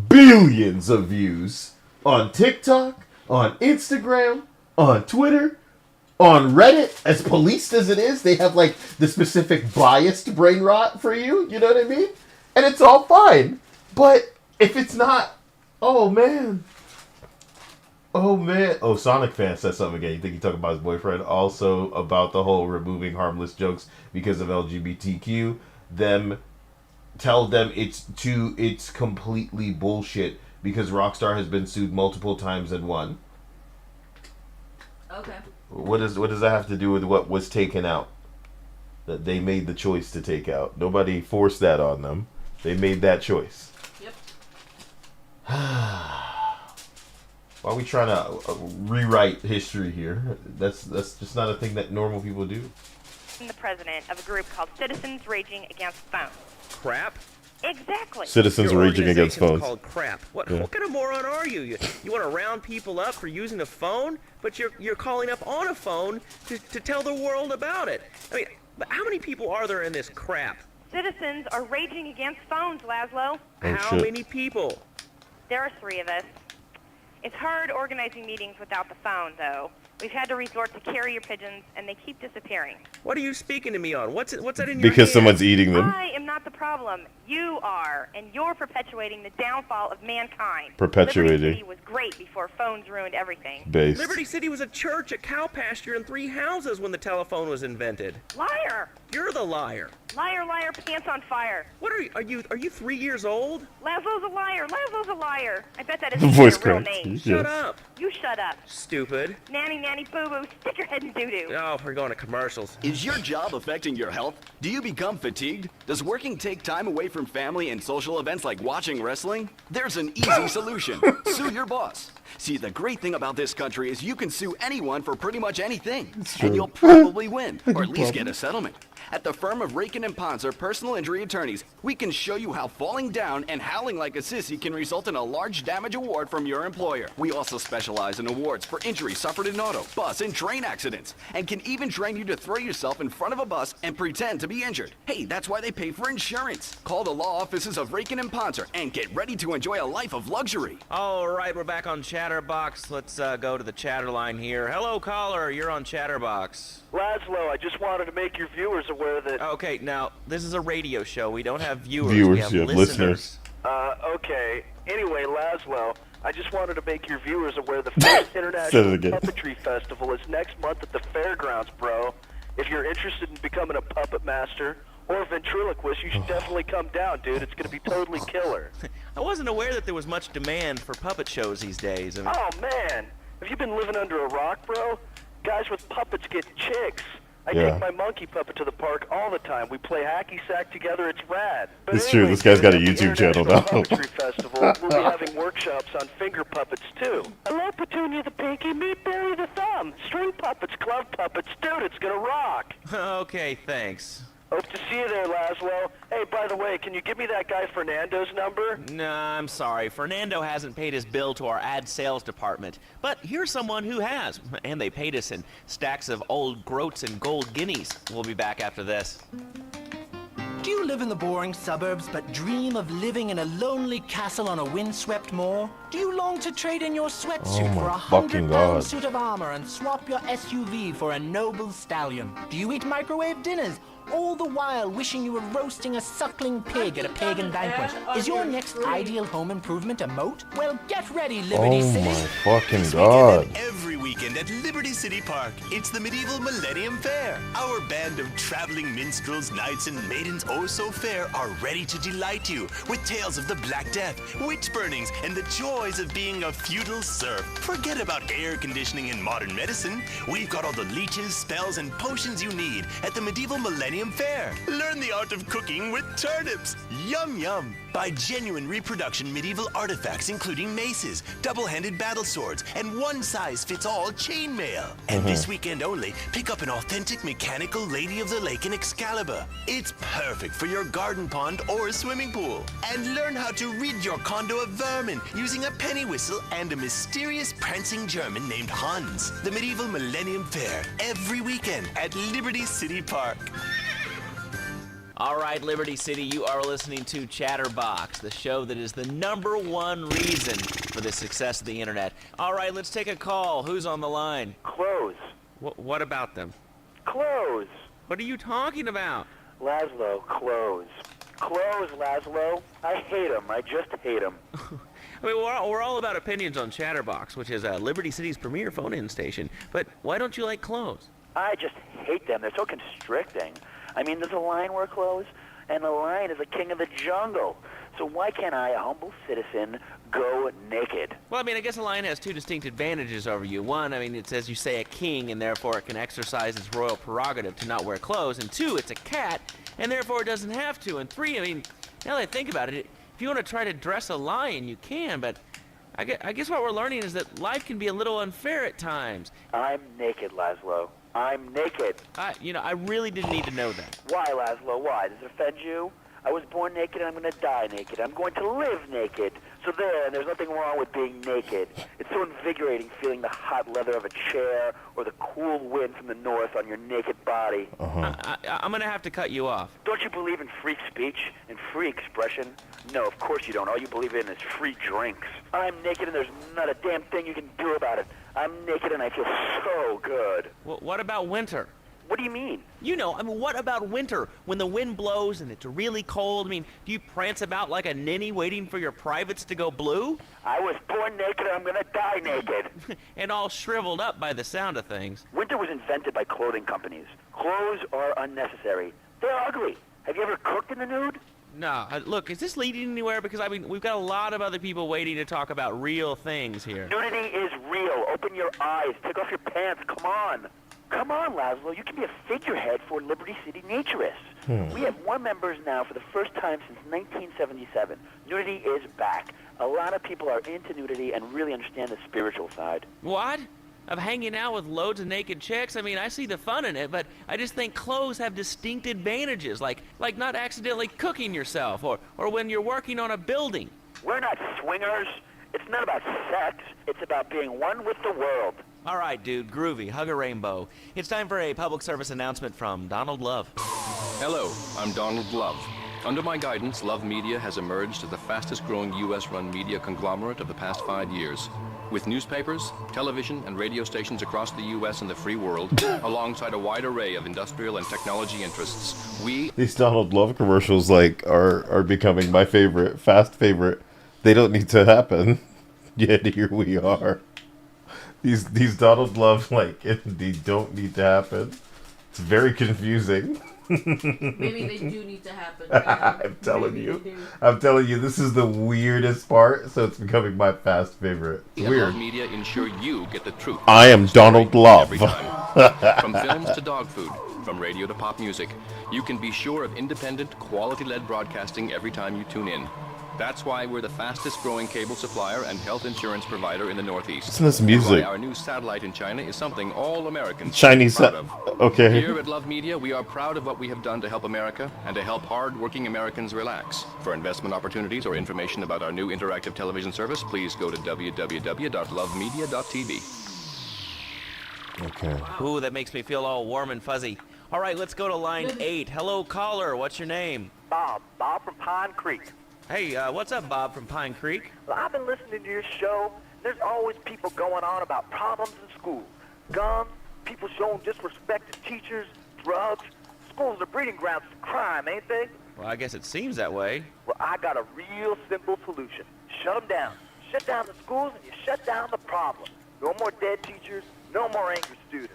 [SPEAKER 1] billions of views on TikTok, on Instagram, on Twitter, on Reddit. As policed as it is, they have like the specific biased brain rot for you. You know what I mean? And it's all fine. But if it's not, oh man. Oh man. Oh, Sonic fan says something again. You think he talking about his boyfriend? Also about the whole removing harmless jokes because of LGBTQ. Tell them it's completely bullshit because Rockstar has been sued multiple times and won.
[SPEAKER 2] Okay.
[SPEAKER 1] What does that have to do with what was taken out? That they made the choice to take out. Nobody forced that on them. They made that choice.
[SPEAKER 2] Yep.
[SPEAKER 1] Why are we trying to rewrite history here? That's just not a thing that normal people do.
[SPEAKER 9] I'm the president of a group called Citizens Raging Against Phones.
[SPEAKER 3] Crap?
[SPEAKER 9] Exactly.
[SPEAKER 1] Citizens
[SPEAKER 3] Your
[SPEAKER 1] Raging Against
[SPEAKER 3] organization's
[SPEAKER 1] Phones.
[SPEAKER 3] Called crap. What
[SPEAKER 1] Yeah.
[SPEAKER 3] what kind of moron are you? You want to round people up for using a phone, but you're calling up on a phone to tell the world about it. I mean, but how many people are there in this crap?
[SPEAKER 9] Citizens are raging against phones, Laszlo.
[SPEAKER 3] How many people?
[SPEAKER 9] There are 3 of us. It's hard organizing meetings without the phone, though. We've had to resort to carrier pigeons, and they keep disappearing.
[SPEAKER 3] What are you speaking to me on? What's that in your
[SPEAKER 1] Because
[SPEAKER 3] hand?
[SPEAKER 1] someone's eating them.
[SPEAKER 9] I am not the problem. You are, and you're perpetuating the downfall of mankind.
[SPEAKER 1] Perpetuating.
[SPEAKER 9] Liberty City was great before phones ruined everything.
[SPEAKER 1] Based.
[SPEAKER 3] Liberty City was a church, a cow pasture, and 3 houses when the telephone was invented.
[SPEAKER 9] Liar!
[SPEAKER 3] You're the liar.
[SPEAKER 9] Liar, liar, pants on fire.
[SPEAKER 3] What are you 3 years old?
[SPEAKER 9] Laszlo's a liar. Laszlo's a liar. I bet that
[SPEAKER 15] The
[SPEAKER 9] isn't
[SPEAKER 15] voice
[SPEAKER 9] your real
[SPEAKER 15] cracked.
[SPEAKER 9] name.
[SPEAKER 15] Yes.
[SPEAKER 3] Shut up.
[SPEAKER 9] You shut up.
[SPEAKER 3] Stupid.
[SPEAKER 9] Nanny, nanny, boo-boo, stick your head in doo-doo.
[SPEAKER 3] Oh, we're going to commercials.
[SPEAKER 16] Is your job affecting your health? Do you become fatigued? Does working take time away from family and social events like watching wrestling? There's an easy solution. Sue your boss. See, the great thing about this country is you can sue anyone for pretty much anything. And you'll probably win, or at least get a settlement. At the firm of Rakin & Ponser Personal Injury Attorneys, we can show you how falling down and howling like a sissy can result in a large damage award from your employer. We also specialize in awards for injuries suffered in auto, bus, and train accidents, and can even train you to throw yourself in front of a bus and pretend to be injured. Hey, that's why they pay for insurance. Call the law offices of Rakin & Ponser and get ready to enjoy a life of luxury.
[SPEAKER 3] All right, we're back on Chatterbox. Let's go to the chatter line here. Hello, caller. You're on Chatterbox.
[SPEAKER 11] Laszlo, I just wanted to make your viewers aware that...
[SPEAKER 3] Okay, now, this is a radio show. We don't have viewers.
[SPEAKER 15] Viewers,
[SPEAKER 3] we have
[SPEAKER 15] yeah, listeners.
[SPEAKER 11] Okay. Anyway, Laszlo, I just wanted to make your viewers aware the first International
[SPEAKER 15] Said it again.
[SPEAKER 11] Puppetry Festival is next month at the fairgrounds, bro. If you're interested in becoming a puppet master or a ventriloquist, you should definitely come down, dude. It's going to be totally killer.
[SPEAKER 3] I wasn't aware that there was much demand for puppet shows these days. I mean,
[SPEAKER 11] Oh, man. Have you been living under a rock, bro? Guys with puppets get chicks. I
[SPEAKER 15] Yeah.
[SPEAKER 11] take my monkey puppet to the park all the time. We play hacky sack together. It's rad. But
[SPEAKER 15] It's true. This guy's got a YouTube channel now.
[SPEAKER 11] Puppetry Festival, we'll be having workshops on finger puppets, too. Hello, Petunia the Pinky. Meet Barry the Thumb. String puppets, glove puppets. Dude, it's gonna rock.
[SPEAKER 3] okay, thanks.
[SPEAKER 11] Hope to see you there, Laszlo. Hey, by the way, can you give me that guy Fernando's number?
[SPEAKER 3] Nah, I'm sorry. Fernando hasn't paid his bill to our ad sales department. But here's someone who has. And they paid us in stacks of old groats and gold guineas. We'll be back after this.
[SPEAKER 14] Do you live in the boring suburbs but dream of living in a lonely castle on a windswept moor? Do you long to trade in your sweatsuit
[SPEAKER 15] Oh
[SPEAKER 14] for
[SPEAKER 15] my
[SPEAKER 14] a
[SPEAKER 15] fucking
[SPEAKER 14] 100-pound
[SPEAKER 15] God.
[SPEAKER 14] suit of armor and swap your SUV for a noble stallion? Do you eat microwave dinners, all the while wishing you were roasting a suckling pig at a pagan banquet? Is your next ideal home improvement a moat? Well, get ready, Liberty
[SPEAKER 15] Oh
[SPEAKER 14] City.
[SPEAKER 15] my fucking God.
[SPEAKER 17] Every weekend at Liberty City Park, it's the Medieval Millennium Fair. Our band of traveling minstrels, knights, and maidens oh so fair are ready to delight you with tales of the Black Death, witch burnings, and the joys of being a feudal serf. Forget about air conditioning and modern medicine. We've got all the leeches, spells, and potions you need at the Medieval Millennium Fair. Learn the art of cooking with turnips. Yum yum. Buy genuine reproduction medieval artifacts including maces, double-handed battle swords, and one-size-fits-all chainmail. And this weekend only, pick up an authentic mechanical Lady of the Lake in Excalibur. It's perfect for your garden pond or swimming pool. And learn how to rid your condo of vermin using a penny whistle and a mysterious prancing German named Hans. The Medieval Millennium Fair, every weekend at Liberty City Park.
[SPEAKER 3] All right, Liberty City, you are listening to Chatterbox, the show that is the #1 reason for the success of the internet. All right, let's take a call. Who's on the line?
[SPEAKER 11] Clothes.
[SPEAKER 3] What about them?
[SPEAKER 11] Clothes.
[SPEAKER 3] What are you talking about?
[SPEAKER 11] Laszlo, clothes. Clothes, Laszlo. I hate them. I just hate them.
[SPEAKER 3] I mean, we're all about opinions on Chatterbox, which is Liberty City's premier phone-in station. But why don't you like clothes?
[SPEAKER 23] I just hate them. They're so constricting. I mean, there's a lion wear clothes, and the lion is the king of the jungle. So why can't I, a humble citizen, go naked?
[SPEAKER 3] Well, I mean, I guess a lion has two distinct advantages over you. One, I mean, it's, as you say, a king, and therefore it can exercise its royal prerogative to not wear clothes. And two, it's a cat, and therefore it doesn't have to. And three, I mean, now that I think about it, if you want to try to dress a lion, you can, but I guess what we're learning is that life can be a little unfair at times.
[SPEAKER 23] I'm naked, Laszlo. I'm naked.
[SPEAKER 3] I really didn't need to know that.
[SPEAKER 23] Why, Laszlo? Why? Does it offend you? I was born naked and I'm going to die naked. I'm going to live naked. So there's nothing wrong with being naked. It's so invigorating feeling the hot leather of a chair or the cool wind from the north on your naked body.
[SPEAKER 3] I'm going to have to cut you off.
[SPEAKER 23] Don't you believe in free speech and free expression? No, of course you don't. All you believe in is free drinks. I'm naked and there's not a damn thing you can do about it. I'm naked and I feel so good.
[SPEAKER 3] What about winter?
[SPEAKER 23] What do you mean?
[SPEAKER 3] You know, I mean, what about winter? When the wind blows and it's really cold, I mean, do you prance about like a ninny waiting for your privates to go blue?
[SPEAKER 23] I was born naked and I'm gonna die naked.
[SPEAKER 3] And all shriveled up by the sound of things.
[SPEAKER 23] Winter was invented by clothing companies. Clothes are unnecessary. They're ugly. Have you ever cooked in the nude?
[SPEAKER 3] No, look, is this leading anywhere? Because, I mean, we've got a lot of other people waiting to talk about real things here.
[SPEAKER 23] Nudity is real. Open your eyes. Take off your pants. Come on. Come on, Laszlo. You can be a figurehead for Liberty City Naturists. We have more members now for the first time since 1977. Nudity is back. A lot of people are into nudity and really understand the spiritual side.
[SPEAKER 3] What? Of hanging out with loads of naked chicks? I mean, I see the fun in it, but I just think clothes have distinct advantages, like not accidentally cooking yourself, or when you're working on a building.
[SPEAKER 23] We're not swingers. It's not about sex. It's about being one with the world.
[SPEAKER 3] All right, dude, groovy, hug a rainbow. It's time for a public service announcement from Donald Love.
[SPEAKER 10] Hello, I'm Donald Love. Under my guidance, Love Media has emerged as the fastest-growing U.S.-run media conglomerate of the past 5 years. With newspapers, television, and radio stations across the U.S. and the free world, alongside a wide array of industrial and technology interests,
[SPEAKER 15] These Donald Love commercials, like, are becoming my favorite, fast favorite. They don't need to happen. Yet here we are. These Donald Love, like, they don't need to happen. It's very confusing.
[SPEAKER 2] Maybe they do need to happen.
[SPEAKER 15] I'm telling you, this is the weirdest part, so it's becoming my fast favorite. It's weird.
[SPEAKER 10] Love Media ensure you get the truth.
[SPEAKER 15] I am Donald Love.
[SPEAKER 10] Every time. From films to dog food, from radio to pop music, you can be sure of independent, quality-led broadcasting every time you tune in. That's why we're the fastest-growing cable supplier and health insurance provider in the Northeast.
[SPEAKER 15] Listen to this music.
[SPEAKER 10] Why our new satellite in China is something all Americans
[SPEAKER 15] Chinese
[SPEAKER 10] are proud of.
[SPEAKER 15] okay.
[SPEAKER 10] Here at Love Media, we are proud of what we have done to help America and to help hard-working Americans relax. For investment opportunities or information about our new interactive television service, please go to www.lovemedia.tv.
[SPEAKER 15] Okay.
[SPEAKER 3] Ooh, that makes me feel all warm and fuzzy. All right, let's go to line 8. Hello, caller. What's your name?
[SPEAKER 23] Bob from Pine Creek.
[SPEAKER 3] Hey, what's up, Bob from Pine Creek?
[SPEAKER 23] Well, I've been listening to your show. There's always people going on about problems in school. Guns, people showing disrespect to teachers, drugs. Schools are breeding grounds for crime, ain't they?
[SPEAKER 3] Well, I guess it seems that way.
[SPEAKER 23] Well, I got a real simple solution. Shut them down. Shut down the schools and you shut down the problem. No more dead teachers, no more angry students.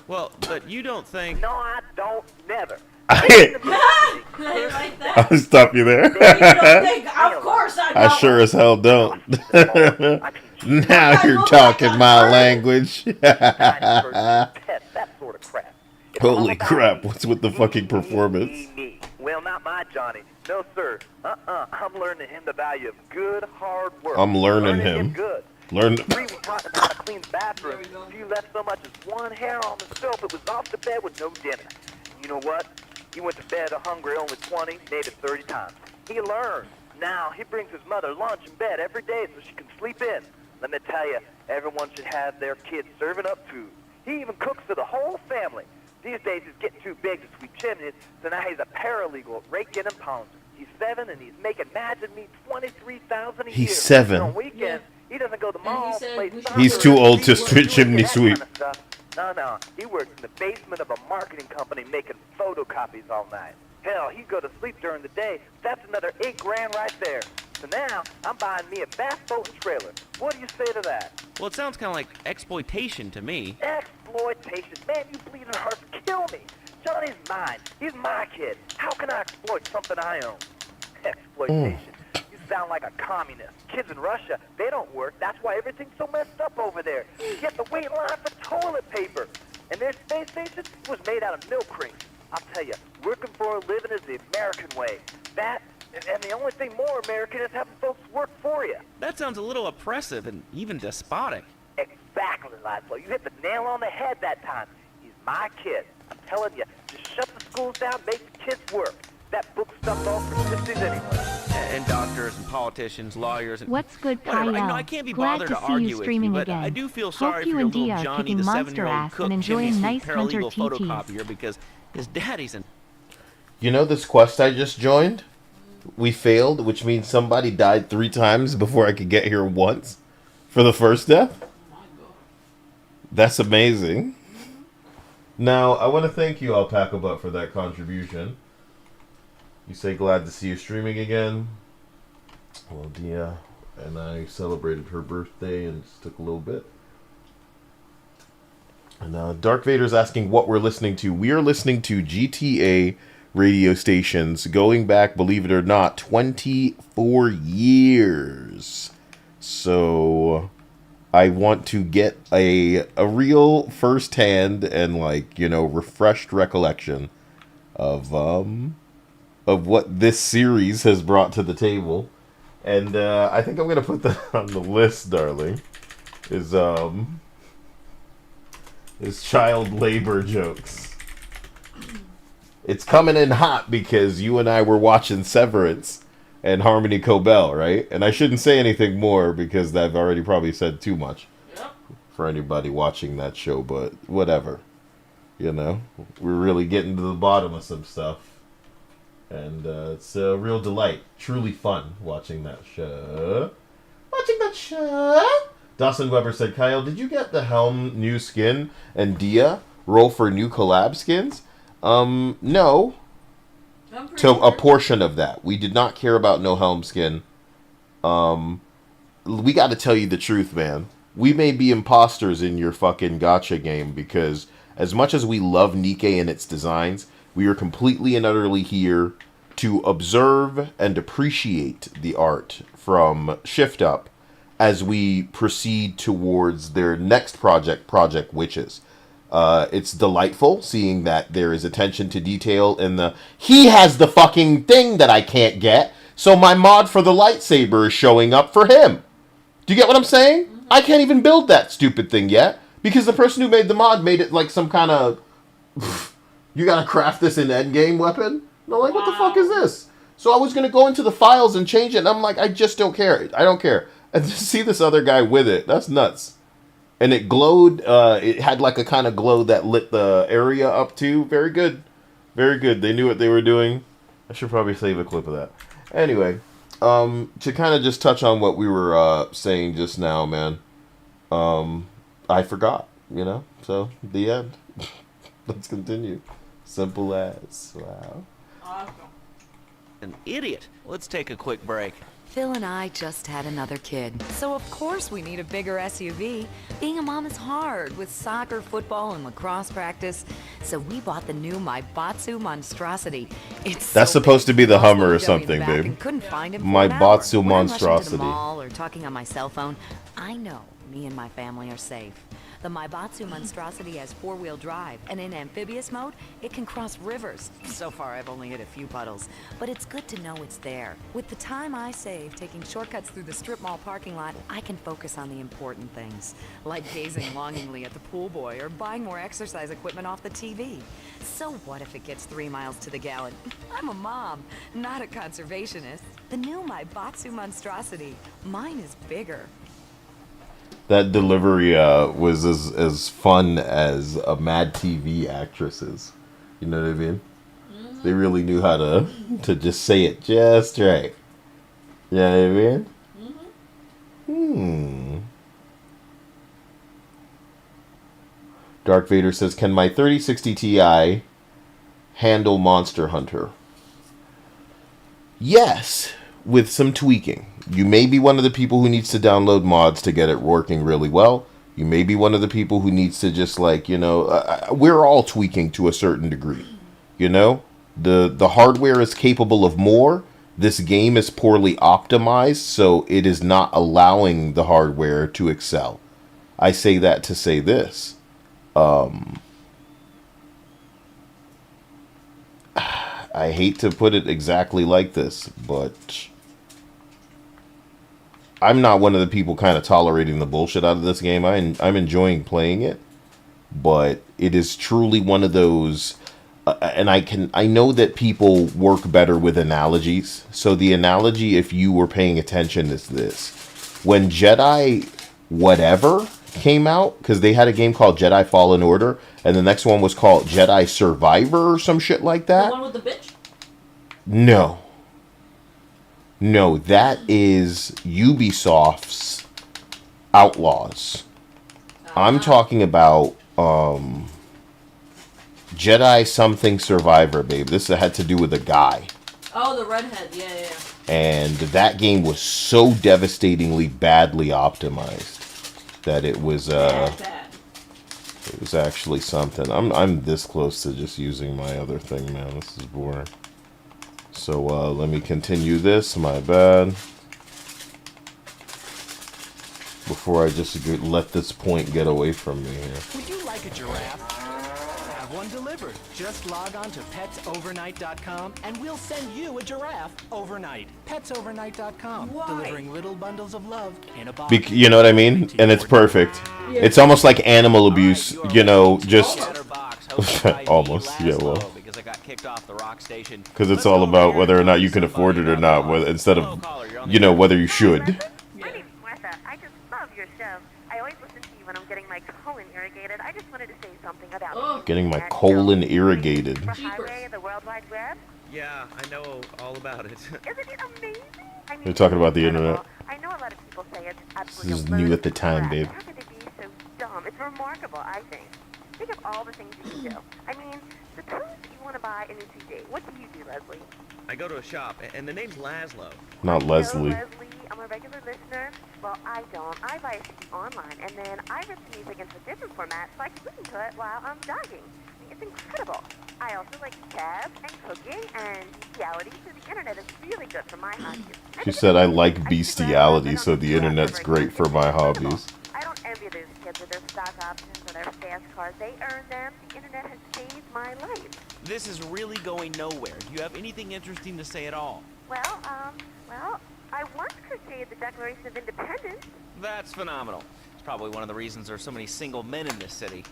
[SPEAKER 3] Well, but you don't think...
[SPEAKER 23] No, I don't. Never.
[SPEAKER 15] I'll stop you there.
[SPEAKER 2] Of course I don't.
[SPEAKER 15] I sure as hell don't. Now you're talking my language. Holy crap, what's with the fucking performance?
[SPEAKER 23] Well, not my Johnny. No, sir. I'm learning him the value of good, hard work.
[SPEAKER 15] I'm learning him.
[SPEAKER 23] Good.
[SPEAKER 15] Learn.
[SPEAKER 23] We taught him how to clean the bathroom. If you left so much as one hair on the soap, it was off the bed with no dinner. You know what? He went to bed hungry only 20, maybe 30 times. He learned. Now he brings his mother lunch in bed every day so she can sleep in. Let me tell you, everyone should have their kids serving up food. He even cooks for the whole family. These days he's getting too big to sweep chimneys, so now he's a paralegal at Rakin and Pounds. He's 7 and he's making Imagine Me $23,000 a year.
[SPEAKER 15] He's 7.
[SPEAKER 23] And on weekends, he doesn't go to the mall.
[SPEAKER 15] He's too old to chimney sweep.
[SPEAKER 23] No. He works in the basement of a marketing company making photocopies all night. Hell, he'd go to sleep during the day. That's another $8,000 right there. So now, I'm buying me a bass boat and trailer. What do you say to that?
[SPEAKER 3] Well, it sounds kind of like exploitation to me.
[SPEAKER 23] Exploitation? Man, you bleeding hearts kill me. Johnny's mine. He's my kid. How can I exploit something I own? Exploitation. You sound like a communist. Kids in Russia, they don't work. That's why everything's so messed up over there. You get the wait line for toilet paper. And their space station was made out of milk crates. I'll tell you, working for a living is the American way. That, and the only thing more American is having folks work for you.
[SPEAKER 3] That sounds a little oppressive and even despotic.
[SPEAKER 23] Exactly, Laszlo. You hit the nail on the head that time. He's my kid. I'm telling you, just shut the schools down, make the kids work. That book stuff's all for sissies anyway.
[SPEAKER 3] And doctors and politicians, lawyers, and
[SPEAKER 8] What's good,
[SPEAKER 3] whatever.
[SPEAKER 8] Kyle?
[SPEAKER 3] I can't be
[SPEAKER 8] Glad
[SPEAKER 3] bothered
[SPEAKER 8] to
[SPEAKER 3] to
[SPEAKER 8] see
[SPEAKER 3] argue
[SPEAKER 8] you
[SPEAKER 3] with
[SPEAKER 8] streaming
[SPEAKER 3] you, but
[SPEAKER 8] again.
[SPEAKER 3] I do feel
[SPEAKER 8] Hope
[SPEAKER 3] sorry
[SPEAKER 8] you
[SPEAKER 3] for your
[SPEAKER 8] and
[SPEAKER 3] little
[SPEAKER 8] Dia are
[SPEAKER 3] Johnny,
[SPEAKER 8] kicking
[SPEAKER 3] the
[SPEAKER 8] monster
[SPEAKER 3] 7-year-old
[SPEAKER 8] ass
[SPEAKER 3] cook,
[SPEAKER 8] and enjoying
[SPEAKER 3] chimney
[SPEAKER 8] nice
[SPEAKER 3] sweep,
[SPEAKER 8] Hunter
[SPEAKER 3] paralegal
[SPEAKER 8] TTs.
[SPEAKER 3] photocopier because his daddy's an...
[SPEAKER 15] You know this quest I just joined? We failed, which means somebody died 3 times before I could get here once for the first death. That's amazing. Now, I want to thank you, Alpaca Butt, for that contribution. You say glad to see you streaming again. Well, Dia and I celebrated her birthday and just took a little bit. And Dark Vader's asking what we're listening to. We are listening to GTA radio stations going back, believe it or not, 24 years. So I want to get a real first-hand and, like, you know, refreshed recollection of what this series has brought to the table. And I think I'm going to put that on the list, darling. Is child labor jokes. It's coming in hot because you and I were watching Severance and Harmony Cobell, right? And I shouldn't say anything more because I've already probably said too much for anybody watching that show, but whatever. You know, we're really getting to the bottom of some stuff. And it's a real delight. Truly fun watching that show. Dawson Weber said, Kyle, did you get the Helm new skin and Dia roll for new collab skins? No. To a portion of that. We did not care about no Helm skin. We got to tell you the truth, man. We may be imposters in your fucking gacha game because as much as we love Nikkei and its designs, we are completely and utterly here to observe and appreciate the art from Shift Up as we proceed towards their next project, Project Witches. It's delightful seeing that there is attention to detail in the... He has the fucking thing that I can't get, so my mod for the lightsaber is showing up for him. Do you get what I'm saying? Mm-hmm. I can't even build that stupid thing yet, because the person who made the mod made it like some kind of... You gotta craft this in endgame weapon? And I'm like, what the fuck is this? So I was gonna go into the files and change it, and I'm like, I just don't care. I don't care. And to see this other guy with it, that's nuts. And it glowed, it had like a kind of glow that lit the area up too. Very good. Very good. They knew what they were doing. I should probably save a clip of that. Anyway, to kind of just touch on what we were saying just now, man. I forgot, you know? So, the end. Let's continue. Simple as. Wow.
[SPEAKER 2] Awesome.
[SPEAKER 3] An idiot. Let's take a quick break.
[SPEAKER 4] Phil and I just had another kid, so of course we need a bigger SUV. Being a mom is hard with soccer, football, and lacrosse practice, so we bought the new Maibatsu Monstrosity.
[SPEAKER 15] That's supposed to be the Hummer or something, babe.
[SPEAKER 4] Couldn't find him
[SPEAKER 15] Maibatsu Monstrosity.
[SPEAKER 4] When I'm rushing to the mall or talking on my cell phone, I know me and my family are safe. The Maibatsu Monstrosity has four-wheel drive, and in amphibious mode, it can cross rivers. So far, I've only hit a few puddles, but it's good to know it's there. With the time I save taking shortcuts through the strip mall parking lot, I can focus on the important things, like gazing longingly at the pool boy or buying more exercise equipment off the TV. So what if it gets 3 miles to the gallon? I'm a mom, not a conservationist. The new Maibatsu Monstrosity. Mine is bigger.
[SPEAKER 15] That delivery was as fun as a Mad TV actresses. You know what I mean? Mm-hmm. They really knew how to just say it just right. You know what I mean? Mm-hmm. Dark Vader says, can my 3060 Ti handle Monster Hunter? Yes, with some tweaking. You may be one of the people who needs to download mods to get it working really well. You may be one of the people who needs to just, like, you know, we're all tweaking to a certain degree. You know, the hardware is capable of more. This game is poorly optimized, so it is not allowing the hardware to excel. I say that to say this. I hate to put it exactly like this, but I'm not one of the people kind of tolerating the bullshit out of this game. I'm enjoying playing it, but it is truly one of those, and I know that people work better with analogies. So the analogy, if you were paying attention, is this: when Jedi whatever came out, because they had a game called Jedi Fallen Order, and the next one was called Jedi Survivor or some shit like that.
[SPEAKER 2] The one with the bitch?
[SPEAKER 15] No, that is Ubisoft's Outlaws. I'm talking about
[SPEAKER 1] Jedi something Survivor, babe. This had to do with a guy.
[SPEAKER 2] Oh, the redhead. Yeah.
[SPEAKER 1] And that game was so devastatingly badly optimized that it was it was actually something. I'm this close to just using my other thing, man. This is boring. So let me continue this. My bad. Before I just let this point get away from me here.
[SPEAKER 14] Would you like a giraffe? Have one delivered. Just log on to petsovernight.com and we'll send you a giraffe overnight. Petsovernight.com. Delivering little bundles of love in a box.
[SPEAKER 1] You know what I mean? And it's perfect. It's almost like animal abuse, you know, just... almost, yeah, well. Because it's all about whether or not you can afford it or not, instead of, you know, whether you should.
[SPEAKER 9] I just wanted to say something about
[SPEAKER 1] Getting my colon irrigated.
[SPEAKER 9] the World Wide Web.
[SPEAKER 3] Yeah, I know all about it.
[SPEAKER 9] Isn't it amazing? I mean,
[SPEAKER 1] They're talking about the internet.
[SPEAKER 9] I know a lot of people say it's
[SPEAKER 1] This
[SPEAKER 9] absolutely
[SPEAKER 1] is new at the time, babe.
[SPEAKER 9] How could it be so dumb? It's remarkable, I think. Think of all the things you can do. I mean, suppose you want to buy a new CD. What do you do, Leslie?
[SPEAKER 3] I go to a shop, and the name's Laszlo.
[SPEAKER 1] Not Leslie.
[SPEAKER 9] Leslie, I'm a regular listener. Well, I don't. I buy a CD online, and then I rip the music into different formats so I can listen to it while I'm jogging. I mean, it's incredible. I also like chess and cooking and bestiality, so the internet is really good for my hobbies.
[SPEAKER 1] She said, I like bestiality, so the internet's great for my hobbies.
[SPEAKER 9] I don't envy those kids with their stock options or their fast cars. They earn them. The internet has saved my life.
[SPEAKER 3] This is really going nowhere. Do you have anything interesting to say at all?
[SPEAKER 9] Well, I once crocheted the Declaration of Independence.
[SPEAKER 3] That's phenomenal. It's probably one of the reasons there's so many single men in this city.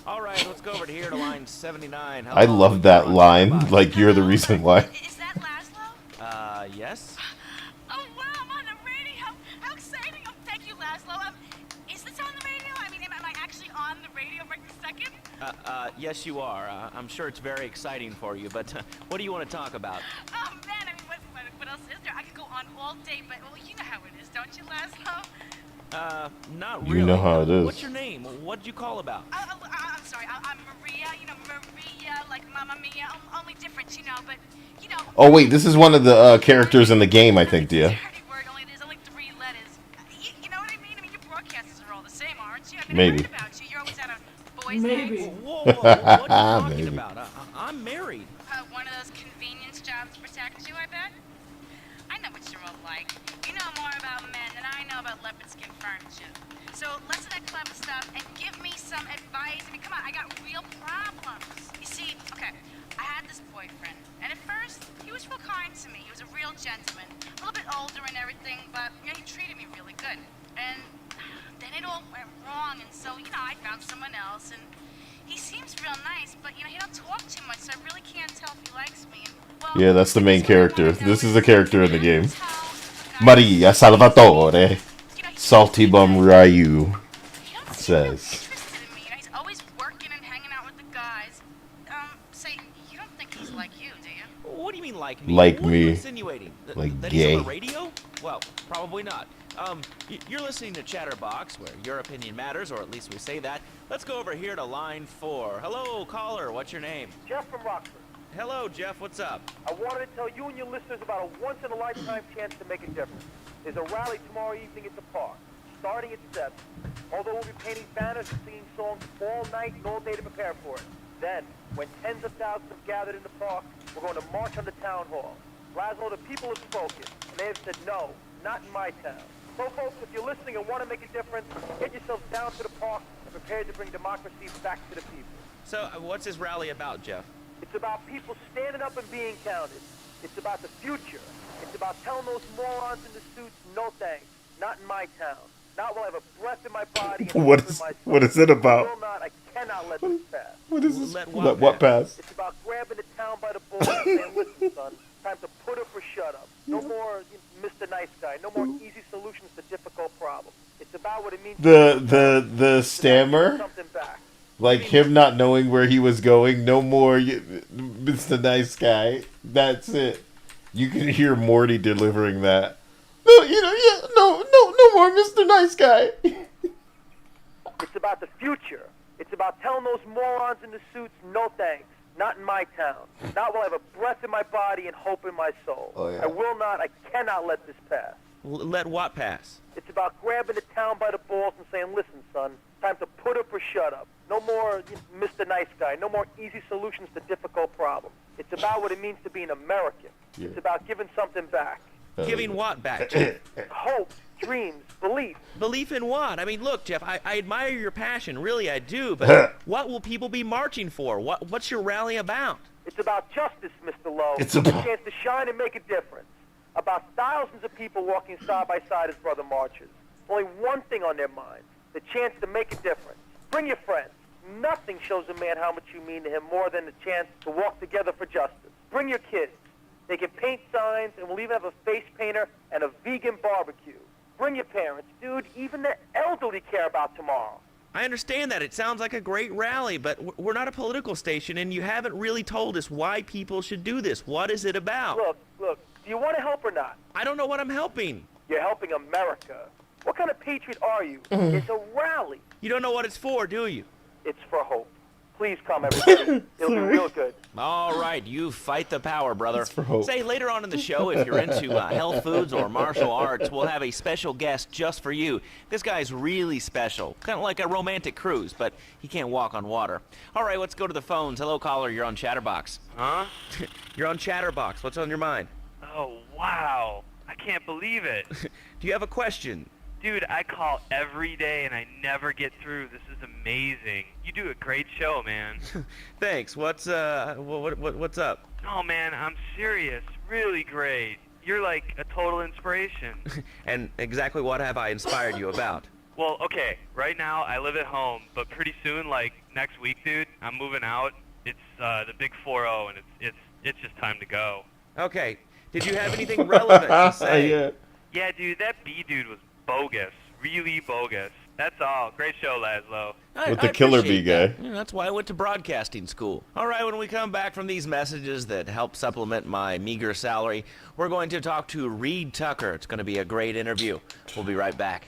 [SPEAKER 3] All right, let's go over to here to line 79.
[SPEAKER 1] I love that line. Like, you're the reason why.
[SPEAKER 6] Is that Laszlo?
[SPEAKER 3] Yes?
[SPEAKER 6] Oh, wow, I'm on the radio. How exciting. Oh, thank you, Laszlo. Is this on the radio? I mean, am I actually on the radio right this second?
[SPEAKER 3] Yes, you are. I'm sure it's very exciting for you, but what do you want to talk about?
[SPEAKER 6] Oh, man, I mean, what else is there? I could go on all day, but, well, you know how it is, don't you, Laszlo?
[SPEAKER 3] Not really.
[SPEAKER 1] You know how it is.
[SPEAKER 3] What's your name? What did you call about?
[SPEAKER 6] I'm sorry, I'm Maria, you know, Maria, like Mamma Mia, only different, you know, but, you know...
[SPEAKER 1] Oh, wait, this is one of the characters in the game, I think, Dia.
[SPEAKER 6] There's only 3 letters. You know what I mean? I mean, your broadcasters are all the same, aren't you? I mean,
[SPEAKER 1] Maybe.
[SPEAKER 6] I've heard about you. You're always out on boys'
[SPEAKER 2] Maybe.
[SPEAKER 6] nights.
[SPEAKER 3] Whoa, what are you talking
[SPEAKER 1] Maybe.
[SPEAKER 3] about? I'm married.
[SPEAKER 6] One of those convenience jobs to protect you, I bet? I know what you're all like. You know more about men than I know about leopard skin furniture. So listen to that clever stuff and give me some advice. I mean, come on, I got real problems. You see, okay, I had this boyfriend, and at first, he was real kind to me. He was a real gentleman, a little bit older and everything, but, you know, he treated me really good. And then it all went wrong, and so, you know, I found someone else, and he seems real nice, but, you know, he don't talk too much, so I really can't tell if he likes me. And, well,
[SPEAKER 1] Yeah, that's the main character. This is a character in the game. Maria Salvatore. Salty Bum Ryu says.
[SPEAKER 6] He's always working and hanging out with the guys. Say, you don't think he's like you, do you?
[SPEAKER 3] What do you mean like me?
[SPEAKER 1] Like
[SPEAKER 3] what are you
[SPEAKER 1] me.
[SPEAKER 3] insinuating?
[SPEAKER 1] Like
[SPEAKER 3] that
[SPEAKER 1] gay.
[SPEAKER 3] He's on the radio? Well, probably not. You're listening to Chatterbox, where your opinion matters, or at least we say that. Let's go over here to line 4. Hello, caller. What's your name?
[SPEAKER 20] Jeff from Rockford.
[SPEAKER 3] Hello, Jeff. What's up?
[SPEAKER 20] I wanted to tell you and your listeners about a once-in-a-lifetime chance to make a difference. There's a rally tomorrow evening at the park, starting at 7. Although we'll be painting banners and singing songs all night and all day to prepare for it. Then, when tens of thousands have gathered in the park, we're going to march on the town hall. Laszlo, the people have spoken, and they have said no, not in my town. So, folks, if you're listening and want to make a difference, get yourselves down to the park and prepare to bring democracy back to the people.
[SPEAKER 3] So, what's this rally about, Jeff?
[SPEAKER 20] It's about people standing up and being counted. It's about the future. It's about telling those morons in the suits, no thanks, not in my town. Not while I have a breath in my body and
[SPEAKER 1] What
[SPEAKER 20] a
[SPEAKER 1] is
[SPEAKER 20] in my
[SPEAKER 1] what is it
[SPEAKER 20] I
[SPEAKER 1] about?
[SPEAKER 20] will not, I cannot let this pass.
[SPEAKER 1] What is this?
[SPEAKER 3] Let
[SPEAKER 1] What pass?
[SPEAKER 20] It's about grabbing the town by the balls and saying, listen, son, time to put up or shut up. No more Mr. Nice Guy. No more easy solutions to difficult problems. It's about what it means
[SPEAKER 1] The stammer?
[SPEAKER 20] something back.
[SPEAKER 1] Like him not knowing where he was going. No more Mr. Nice Guy. That's it. You can hear Morty delivering that. No, no more Mr. Nice Guy.
[SPEAKER 20] It's about the future.
[SPEAKER 18] It's about telling those morons in the suits, no thanks. Not in my town. Not while I have a breath in my body and hope in my soul.
[SPEAKER 15] Oh, yeah.
[SPEAKER 18] I will not, I cannot let this pass.
[SPEAKER 3] Let what pass?
[SPEAKER 18] It's about grabbing the town by the balls and saying, listen, son, time to put up or shut up. No more Mr. Nice Guy. No more easy solutions to difficult problems. It's about what it means to be an American.
[SPEAKER 15] Yeah.
[SPEAKER 18] It's about giving something back.
[SPEAKER 3] Giving what back, Jeff?
[SPEAKER 18] Hope, dreams, belief.
[SPEAKER 3] Belief in what? I mean, look, Jeff, I admire your passion. Really, I do. But what will people be marching for? What's your rally about?
[SPEAKER 18] It's about justice, Mr. Lowe.
[SPEAKER 15] It's about...
[SPEAKER 18] a chance to shine and make a difference. About thousands of people walking side by side as brother marchers. Only one thing on their minds, the chance to make a difference. Bring your friends. Nothing shows a man how much you mean to him more than the chance to walk together for justice. Bring your kids. They can paint signs, and we'll even have a face painter and a vegan barbecue. Bring your parents. Dude, even the elderly care about tomorrow.
[SPEAKER 3] I understand that. It sounds like a great rally, but we're not a political station, and you haven't really told us why people should do this. What is it about?
[SPEAKER 18] Look, do you want to help or not?
[SPEAKER 3] I don't know what I'm helping.
[SPEAKER 18] You're helping America. What kind of patriot are you? It's a rally.
[SPEAKER 3] You don't know what it's for, do you?
[SPEAKER 18] It's for hope. Please come, everybody. It'll be real good.
[SPEAKER 3] All right, you fight the power, brother.
[SPEAKER 15] It's for hope.
[SPEAKER 3] Say, later on in the show, if you're into health foods or martial arts, we'll have a special guest just for you. This guy's really special. Kind of like a romantic cruise, but he can't walk on water. All right, let's go to the phones. Hello, caller. You're on Chatterbox.
[SPEAKER 19] Huh?
[SPEAKER 3] You're on Chatterbox. What's on your mind?
[SPEAKER 19] Oh, wow. I can't believe it.
[SPEAKER 3] Do you have a question?
[SPEAKER 19] Dude, I call every day and I never get through. This is amazing. You do a great show, man.
[SPEAKER 3] Thanks. What's up?
[SPEAKER 19] Oh, man, I'm serious. Really great. You're like a total inspiration.
[SPEAKER 3] And exactly what have I inspired you about?
[SPEAKER 19] Well, okay, right now I live at home, but pretty soon, like next week, dude, I'm moving out. It's the big 4-0, and it's just time to go.
[SPEAKER 3] Okay. Did you have anything relevant to say?
[SPEAKER 19] Yeah, dude, that B dude was bogus. Really bogus. That's all. Great show, Laszlo.
[SPEAKER 15] With the killer bee guy.
[SPEAKER 3] Yeah, that's why I went to broadcasting school. All right, when we come back from these messages that help supplement my meager salary, we're going to talk to Reed Tucker. It's going to be a great interview. We'll be right back.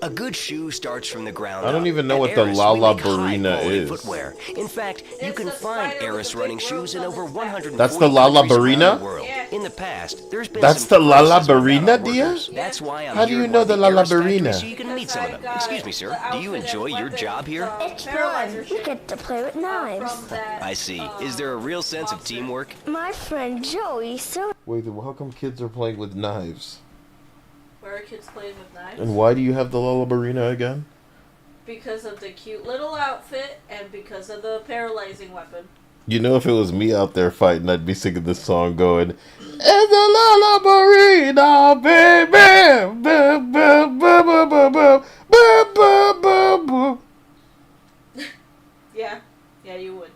[SPEAKER 5] A good shoe starts from the ground
[SPEAKER 15] I don't
[SPEAKER 5] up.
[SPEAKER 15] even know
[SPEAKER 5] At
[SPEAKER 15] what the
[SPEAKER 5] Eris,
[SPEAKER 15] La
[SPEAKER 5] we
[SPEAKER 15] La
[SPEAKER 5] make
[SPEAKER 15] Barina
[SPEAKER 5] high-quality
[SPEAKER 15] is.
[SPEAKER 5] Footwear. In fact, you can find Eris running shoes in over 140
[SPEAKER 15] That's the La La
[SPEAKER 5] countries around
[SPEAKER 15] Barina?
[SPEAKER 5] the world. In the past, there's been
[SPEAKER 15] That's
[SPEAKER 5] some
[SPEAKER 15] the La La
[SPEAKER 5] crisis with
[SPEAKER 15] Barina,
[SPEAKER 5] our
[SPEAKER 15] dear?
[SPEAKER 5] workers. That's why I'm
[SPEAKER 15] How do
[SPEAKER 5] here
[SPEAKER 15] you
[SPEAKER 5] at
[SPEAKER 15] know
[SPEAKER 5] one
[SPEAKER 15] the
[SPEAKER 5] of
[SPEAKER 15] La La
[SPEAKER 5] Eris factories
[SPEAKER 15] Barina?
[SPEAKER 5] so you can meet some of them. Excuse me, sir. Do you enjoy your job here?
[SPEAKER 21] It's fun. We get to play with knives.
[SPEAKER 5] I see. Is there a real sense of teamwork?
[SPEAKER 21] My friend Joey, so...
[SPEAKER 15] Wait, how come kids are playing with knives?
[SPEAKER 2] Where are kids playing with knives?
[SPEAKER 15] And why do you have the La La Barina again?
[SPEAKER 2] Because of the cute little outfit and because of the paralyzing weapon.
[SPEAKER 15] You know, if it was me out there fighting, I'd be singing this song going, "It's the La La Barina, baby! Boom, boom, boom, boom, boom, boom, boom, boom, boom, boom."
[SPEAKER 2] Yeah, you would.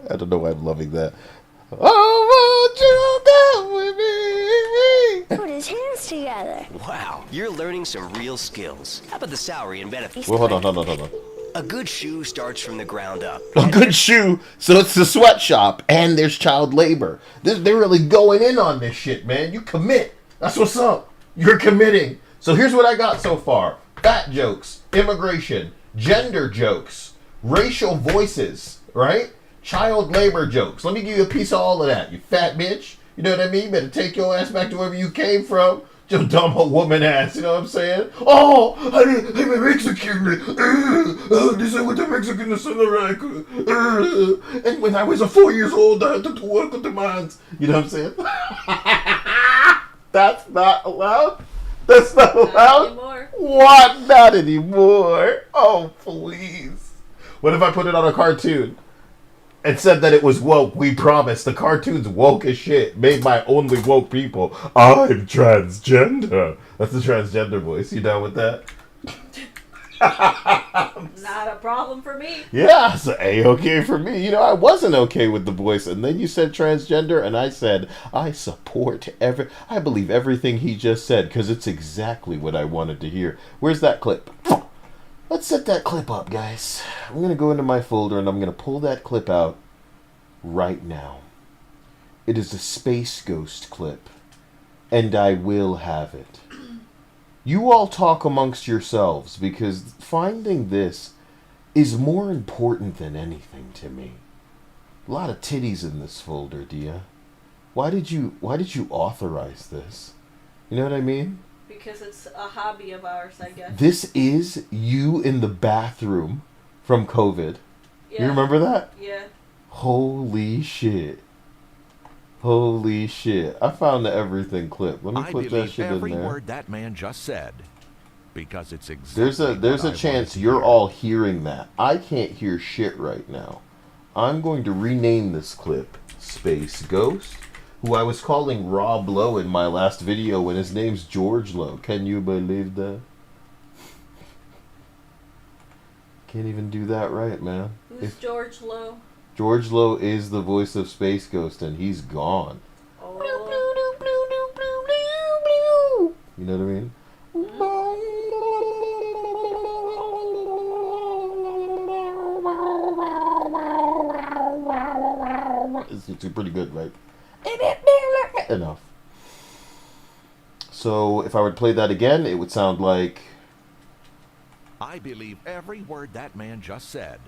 [SPEAKER 15] I don't know why I'm loving that. Oh, won't you go with me?
[SPEAKER 21] put his hands together.
[SPEAKER 5] Wow, you're learning some real skills. How about the salary and benefits?
[SPEAKER 15] Well, hold on.
[SPEAKER 5] A good shoe starts from the ground up.
[SPEAKER 15] A good shoe. So it's the sweatshop, and there's child labor. They're really going in on this shit, man. You commit. That's what's up. You're committing. So here's what I got so far. Fat jokes, immigration, gender jokes, racial voices, right? Child labor jokes. Let me give you a piece of all of that, you fat bitch. You know what I mean? Better take your ass back to wherever you came from. Your dumb old woman ass, you know what I'm saying? Oh, I'm a Mexican. This is what the Mexicans are like. And when I was 4 years old, I had to work with the mines. You know what I'm saying? That's not allowed? That's not allowed?
[SPEAKER 2] Anymore.
[SPEAKER 15] What? Not anymore. Oh, please. What if I put it on a cartoon? And said that it was woke. We promise. The cartoon's woke as shit. Made by only woke people. I'm transgender. That's the transgender voice. You down with that?
[SPEAKER 2] Not a problem for me.
[SPEAKER 15] Yeah, it's A-okay for me. You know, I wasn't okay with the voice. And then you said transgender, and I said, I support I believe everything he just said, because it's exactly what I wanted to hear. Where's that clip? Let's set that clip up, guys. I'm going to go into my folder and I'm going to pull that clip out right now. It is a Space Ghost clip, and I will have it. You all talk amongst yourselves, because finding this is more important than anything to me. A lot of titties in this folder, Dia. Why did you authorize this? You know what I mean?
[SPEAKER 2] Because it's a hobby of ours, I guess.
[SPEAKER 15] This is you in the bathroom from COVID.
[SPEAKER 2] Yeah.
[SPEAKER 15] You remember that?
[SPEAKER 2] Yeah.
[SPEAKER 15] Holy shit. Holy shit. I found the everything clip. Let me put that shit in there.
[SPEAKER 12] every word that man just said, because it's exactly
[SPEAKER 15] There's a chance you're all hearing that. I can't hear shit right now. I'm going to rename this clip Space Ghost, who I was calling Rob Lowe in my last video when his name's George Lowe. Can you believe that? Can't even do that right, man.
[SPEAKER 2] Who's George Lowe?
[SPEAKER 15] George Lowe is the voice of Space Ghost, and he's gone.
[SPEAKER 2] Oh.
[SPEAKER 15] You know what I mean? It's pretty good, right? Enough. So, if I would play that again, it would sound like...
[SPEAKER 12] I believe every word that man just said,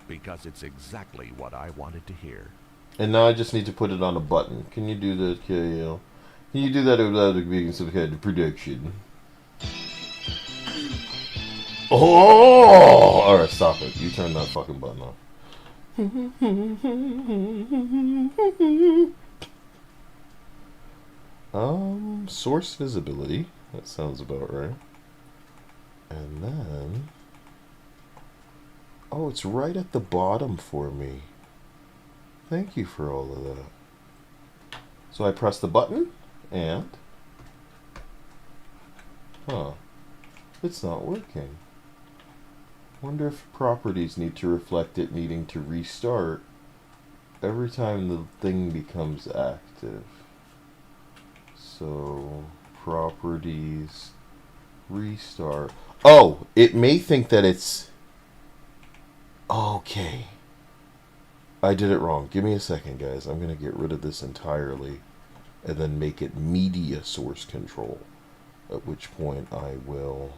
[SPEAKER 12] because it's exactly what I wanted to hear.
[SPEAKER 15] And now I just need to put it on a button. Can you do that, KL? Can you do that without it being some kind of production? Oh! Alright, stop it. You turn that fucking button off. Source visibility. That sounds about right. And then... oh, it's right at the bottom for me. Thank you for all of that. So I press the button, and... huh. It's not working. Wonder if properties need to reflect it needing to restart every time the thing becomes active. So, properties, restart. Oh, it may think that it's... okay. I did it wrong. Give me a second, guys. I'm going to get rid of this entirely and then make it media source control. At which point I will...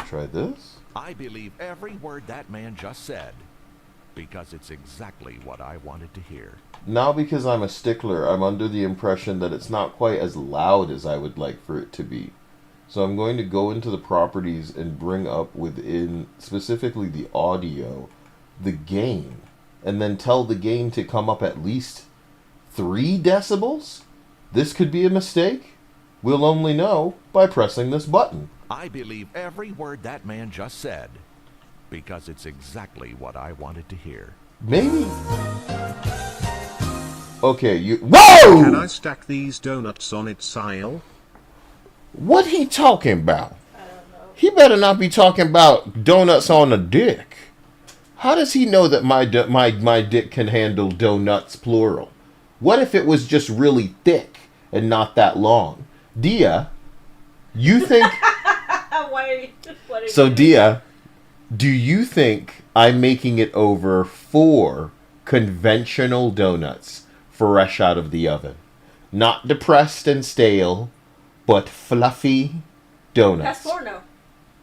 [SPEAKER 15] try this.
[SPEAKER 12] I believe every word that man just said, because it's exactly what I wanted to hear.
[SPEAKER 15] Now, because I'm a stickler, I'm under the impression that it's not quite as loud as I would like for it to be. So I'm going to go into the properties and bring up within, specifically the audio, the gain. And then tell the gain to come up at least 3 decibels? This could be a mistake. We'll only know by pressing this button.
[SPEAKER 12] I believe every word that man just said, because it's exactly what I wanted to hear.
[SPEAKER 15] Maybe. Okay, you... whoa!
[SPEAKER 13] Can I stack these donuts on its aisle?
[SPEAKER 15] What he talking about? He better not be talking about donuts on a dick. How does he know that my dick can handle donuts, plural? What if it was just really thick and not that long? Dia, you think... So, Dia, do you think I'm making it over 4 conventional donuts fresh out of the oven? Not depressed and stale, but fluffy donuts.
[SPEAKER 2] Past 4, no.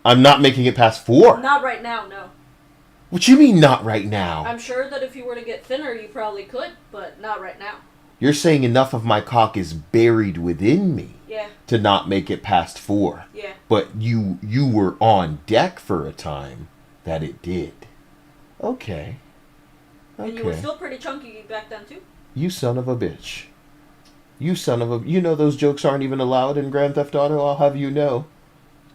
[SPEAKER 15] I'm not making it past 4.
[SPEAKER 2] Not right now, no.
[SPEAKER 15] What you mean, not right now?
[SPEAKER 2] I'm sure that if you were to get thinner, you probably could, but not right now.
[SPEAKER 15] You're saying enough of my cock is buried within me
[SPEAKER 2] Yeah.
[SPEAKER 15] to not make it past 4.
[SPEAKER 2] Yeah.
[SPEAKER 15] But you were on deck for a time that it did. Okay.
[SPEAKER 2] And you were still pretty chunky back then, too.
[SPEAKER 15] You son of a bitch. You son of a... You know those jokes aren't even allowed in Grand Theft Auto, I'll have you know.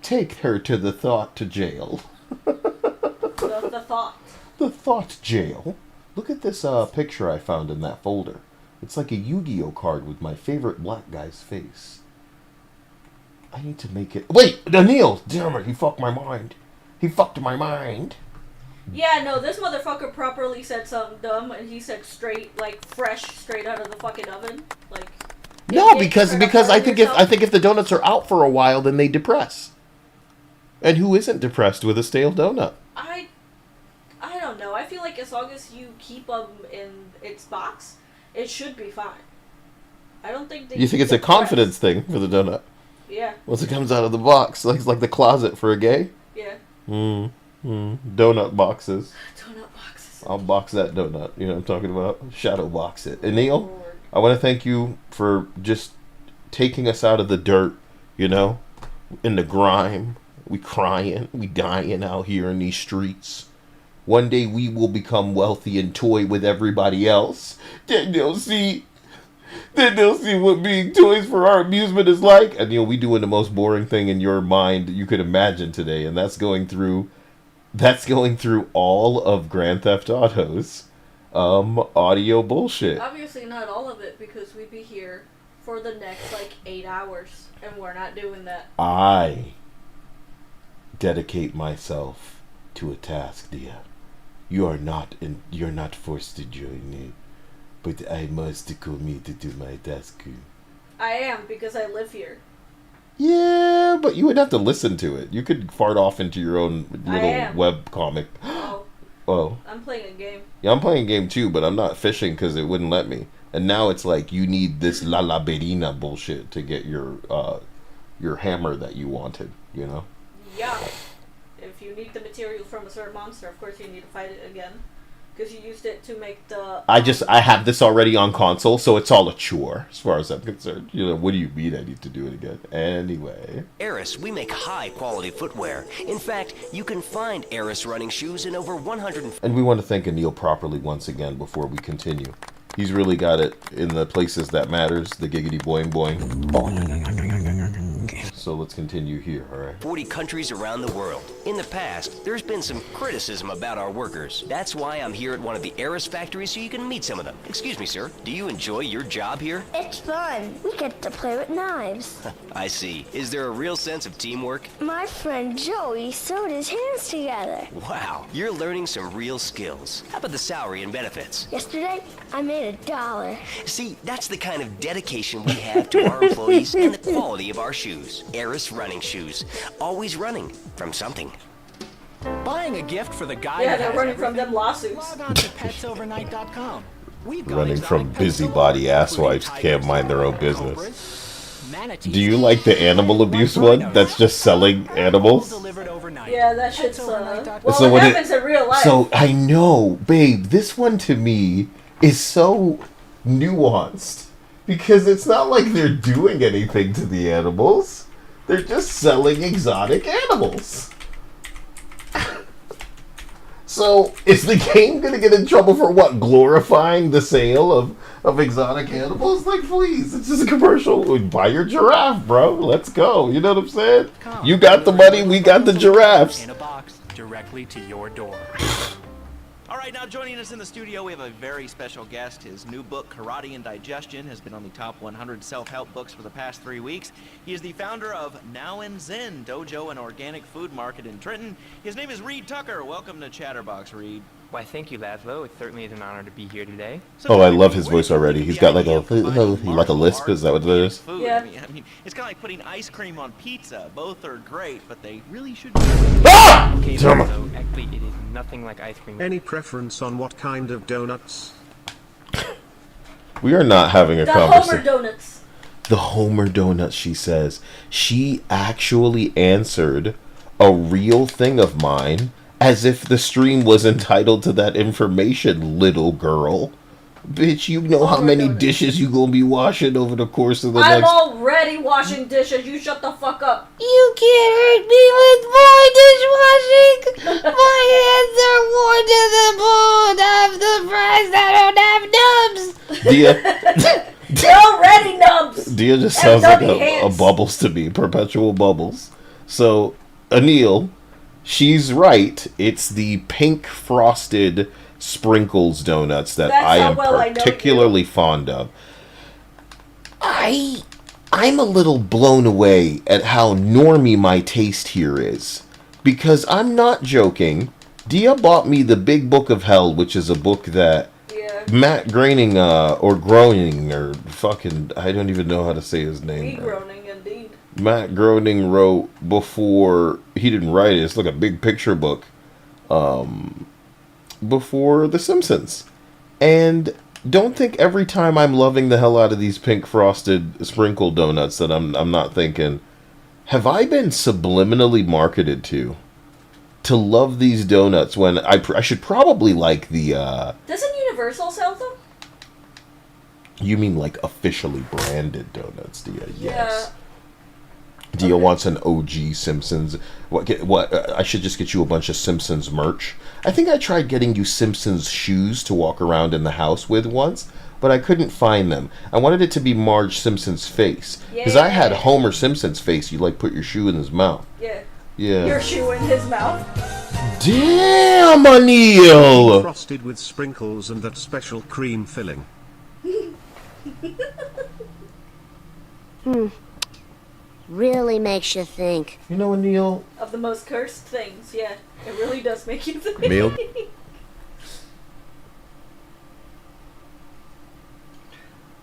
[SPEAKER 15] Take her to the thought to jail.
[SPEAKER 2] The thought.
[SPEAKER 15] The thought jail. Look at this picture I found in that folder. It's like a Yu-Gi-Oh card with my favorite black guy's face. I need to make it... Wait! Anil! Damn it, he fucked my mind. He fucked my mind.
[SPEAKER 2] Yeah, no, this motherfucker properly said something dumb, and he said straight, like, fresh, straight out of the fucking oven. Like...
[SPEAKER 15] No, because I think if the donuts are out for a while, then they depress. And who isn't depressed with a stale donut?
[SPEAKER 2] I don't know. I feel like as long as you keep them in its box, it should be fine. I don't think
[SPEAKER 15] You think it's a confidence thing for the donut?
[SPEAKER 2] Yeah.
[SPEAKER 15] Once it comes out of the box, like the closet for a gay.
[SPEAKER 2] Yeah.
[SPEAKER 15] Donut boxes.
[SPEAKER 2] Donut boxes.
[SPEAKER 15] I'll box that donut. You know what I'm talking about? Shadow box it. And Neil, I want to thank you for just taking us out of the dirt, you know, in the grime. We crying, we dying out here in these streets. One day we will become wealthy and toy with everybody else. Then they'll see what being toys for our amusement is like. And we doing the most boring thing in your mind you could imagine today, and that's going through all of Grand Theft Auto's audio bullshit.
[SPEAKER 2] Obviously not all of it, because we'd be here for the next 8 hours, and we're not doing that.
[SPEAKER 15] I dedicate myself to a task, dear. You're not forced to join me, but I must commit to do my task.
[SPEAKER 2] I am, because I live here.
[SPEAKER 15] Yeah, but you would have to listen to it. You could fart off into your own little web comic. Oh.
[SPEAKER 2] I'm playing a game.
[SPEAKER 15] Yeah, I'm playing a game too, but I'm not fishing because it wouldn't let me. And now it's like you need this La La Berina bullshit to get your hammer that you wanted, you know?
[SPEAKER 2] Yeah. If you need the material from a certain monster, of course you need to fight it again. Because you used it to make the...
[SPEAKER 15] I have this already on console, so it's all a chore, as far as I'm concerned. What do you mean I need to do it again? Anyway.
[SPEAKER 5] Eris, we make high-quality footwear. In fact, you can find Eris running shoes in over 100...
[SPEAKER 15] And we want to thank Anil properly once again before we continue. He's really got it in the places that matters, the giggity boing boing. So let's continue here, alright?
[SPEAKER 5] 40 countries around the world. In the past, there's been some criticism about our workers. That's why I'm here at one of the Eris factories so you can meet some of them. Excuse me, sir. Do you enjoy your job here?
[SPEAKER 21] It's fun. We get to play with knives.
[SPEAKER 5] I see. Is there a real sense of teamwork?
[SPEAKER 21] My friend Joey sewed his hands together.
[SPEAKER 5] Wow, you're learning some real skills. How about the salary and benefits?
[SPEAKER 21] Yesterday, I made $1.
[SPEAKER 5] See, that's the kind of dedication we have to our employees and the quality of our shoes. Eris running shoes. Always running from something.
[SPEAKER 14] Buying a gift for the guy
[SPEAKER 2] Yeah,
[SPEAKER 14] who
[SPEAKER 2] they're
[SPEAKER 14] has
[SPEAKER 2] running from
[SPEAKER 14] everything?
[SPEAKER 2] them lawsuits.
[SPEAKER 14] Log on to petsovernight.com. We've got
[SPEAKER 15] Running from
[SPEAKER 14] exotic pets
[SPEAKER 15] busybody
[SPEAKER 14] galore,
[SPEAKER 15] asswives
[SPEAKER 14] including
[SPEAKER 15] can't mind their own
[SPEAKER 14] tigers,
[SPEAKER 15] business.
[SPEAKER 14] cobras, manatees,
[SPEAKER 15] Do you like the animal abuse one that's just selling animals?
[SPEAKER 2] Yeah, that shit's, well,
[SPEAKER 15] So
[SPEAKER 2] it
[SPEAKER 15] what
[SPEAKER 2] happens in real life.
[SPEAKER 15] So I know, babe, this one to me is so nuanced. Because it's not like they're doing anything to the animals. They're just selling exotic animals. So, is the game going to get in trouble for what? Glorifying the sale of exotic animals? Like, please, it's just a commercial. Buy your giraffe, bro. Let's go. You know what I'm saying? You got the money, we got the giraffes.
[SPEAKER 14] in a box directly to your door.
[SPEAKER 3] All right, now joining us in the studio, we have a very special guest. His new book, Karate and Digestion, has been on the top 100 self-help books for the past 3 weeks. He is the founder of Now and Zen Dojo and Organic Food Market in Trenton. His name is Reed Tucker. Welcome to Chatterbox, Reed.
[SPEAKER 7] Why, thank you, Laszlo. It certainly is an honor to be here today.
[SPEAKER 15] Oh, I love his voice already. He's got like a lisp. Is that what it is?
[SPEAKER 3] Food.
[SPEAKER 2] Yeah.
[SPEAKER 3] I mean, it's kind of like putting ice cream on pizza. Both are great, but they really should.
[SPEAKER 15] Ah!
[SPEAKER 7] Okay,
[SPEAKER 15] Damn it.
[SPEAKER 7] Laszlo, actually, it is nothing like ice cream.
[SPEAKER 13] Any preference on what kind of donuts?
[SPEAKER 15] We are not having a
[SPEAKER 2] The Homer
[SPEAKER 15] conversation.
[SPEAKER 2] Donuts.
[SPEAKER 15] The Homer Donuts, she says. She actually answered a real thing of mine as if the stream was entitled to that information, little girl. Bitch, you know how many dishes you gonna be washing over the course of the
[SPEAKER 2] I'm
[SPEAKER 15] next...
[SPEAKER 2] already washing dishes. You shut the fuck up.
[SPEAKER 21] You can't hurt me with my dishwashing. My hands are worn to the bone. I'm surprised I don't have nubs.
[SPEAKER 15] Dia,
[SPEAKER 2] They're already nubs.
[SPEAKER 15] Dia just
[SPEAKER 2] And
[SPEAKER 15] sounds like
[SPEAKER 2] nubby
[SPEAKER 15] a
[SPEAKER 2] hands.
[SPEAKER 15] Bubbles to me. Perpetual Bubbles. So, Anil, she's right. It's the pink frosted sprinkles donuts that
[SPEAKER 2] That's
[SPEAKER 15] I
[SPEAKER 2] how
[SPEAKER 15] am
[SPEAKER 2] well I know
[SPEAKER 15] particularly fond of. I'm a little blown away at how normy my taste here is. Because I'm not joking. Dia bought me the Big Book of Hell, which is a book that Matt Groening, or Groening, or fucking, I don't even know how to say his name.
[SPEAKER 2] Groening, indeed.
[SPEAKER 15] Matt Groening wrote before, he didn't write it, it's like a big picture book, before The Simpsons. And don't think every time I'm loving the hell out of these pink frosted sprinkle donuts that I'm not thinking, have I been subliminally marketed to love these donuts when I should probably like the,
[SPEAKER 2] Doesn't Universal sell them?
[SPEAKER 15] You mean like officially branded donuts, Dia?
[SPEAKER 2] Yeah.
[SPEAKER 15] Yes. Dia wants an OG Simpsons. What? I should just get you a bunch of Simpsons merch. I think I tried getting you Simpsons shoes to walk around in the house with once, but I couldn't find them. I wanted it to be Marge Simpson's face. Because I had Homer Simpson's face. You like put your shoe in his mouth.
[SPEAKER 2] Yeah.
[SPEAKER 15] Yeah.
[SPEAKER 2] Your shoe in his mouth.
[SPEAKER 15] Damn, Anil!
[SPEAKER 13] Frosted with sprinkles and that special cream filling.
[SPEAKER 21] Really makes you think.
[SPEAKER 15] You know, Anil?
[SPEAKER 2] Of the most cursed things, yeah. It really does make you think.
[SPEAKER 15] Mail.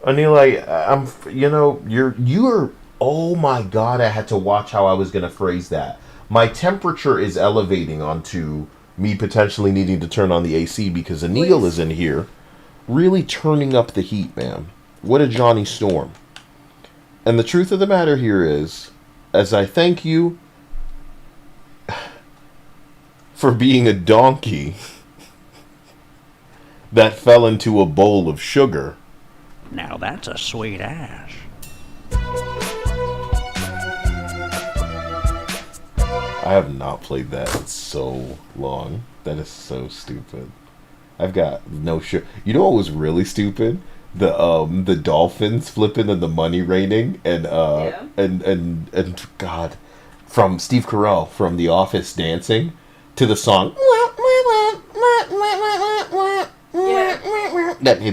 [SPEAKER 15] Anil, I'm, you know, you're, oh my god, I had to watch how I was going to phrase that. My temperature is elevating onto me potentially needing to turn on the AC because Anil is in here really turning up the heat, man. What a Johnny Storm. And the truth of the matter here is, as I thank you for being a donkey that fell into a bowl of sugar.
[SPEAKER 16] Now that's a sweet ass.
[SPEAKER 15] I have not played that in so long. That is so stupid. I've got no sugar. You know what was really stupid? The dolphins flipping and the money raining and God, from Steve Carell from The Office dancing to the song. That may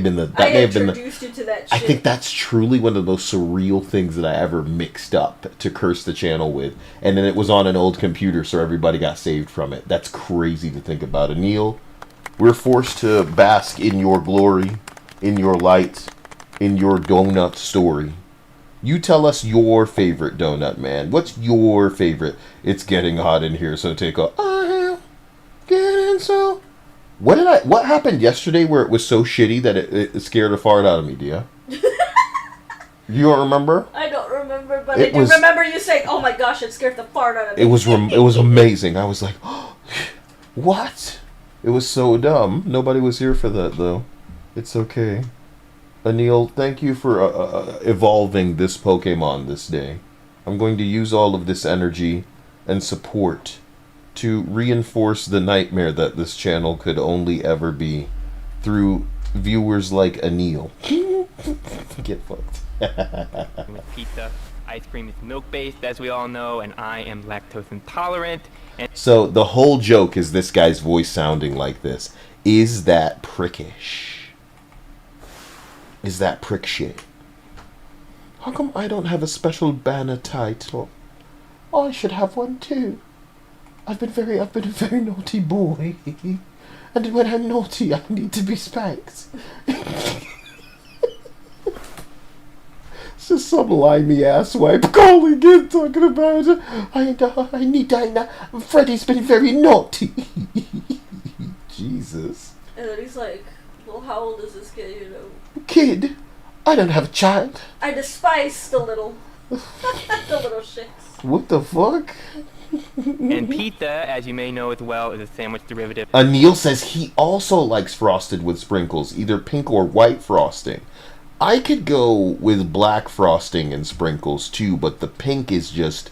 [SPEAKER 15] have been
[SPEAKER 2] introduced you to that shit.
[SPEAKER 15] I think that's truly one of those surreal things that I ever mixed up to curse the channel with. And then it was on an old computer, so everybody got saved from it. That's crazy to think about. Anil, we're forced to bask in your glory, in your light, in your donut story. You tell us your favorite donut, man. What's your favorite? It's getting hot in here, so take a... I am getting so... What happened yesterday where it was so shitty that it scared a fart out of me, Dia? You don't remember?
[SPEAKER 2] I don't remember, but I do remember you saying, "Oh my gosh, it scared the fart out of me."
[SPEAKER 15] It was amazing. I was like, oh, what? It was so dumb. Nobody was here for that, though. It's okay. Anil, thank you for evolving this Pokemon this day. I'm going to use all of this energy and support to reinforce the nightmare that this channel could only ever be through viewers like Anil. Get fucked.
[SPEAKER 7] With pizza, ice cream is milk-based, as we all know, and I am lactose intolerant. And
[SPEAKER 15] so the whole joke is this guy's voice sounding like this. Is that prickish? Is that prick shit? How come I don't have a special banner title? I should have one too. I've been a very naughty boy. And when I'm naughty, I need to be spanked. It's just some limey asswipe calling in, talking about, I need Dinah. Freddy's been very naughty. Jesus.
[SPEAKER 2] And then he's like, well, how old is this kid, you know?
[SPEAKER 15] Kid, I don't have a child.
[SPEAKER 2] I despise the little shits.
[SPEAKER 15] What the fuck?
[SPEAKER 7] And pizza, as you may know as well, is a sandwich derivative.
[SPEAKER 15] Anil says he also likes frosted with sprinkles, either pink or white frosting. I could go with black frosting and sprinkles too, but the pink is just,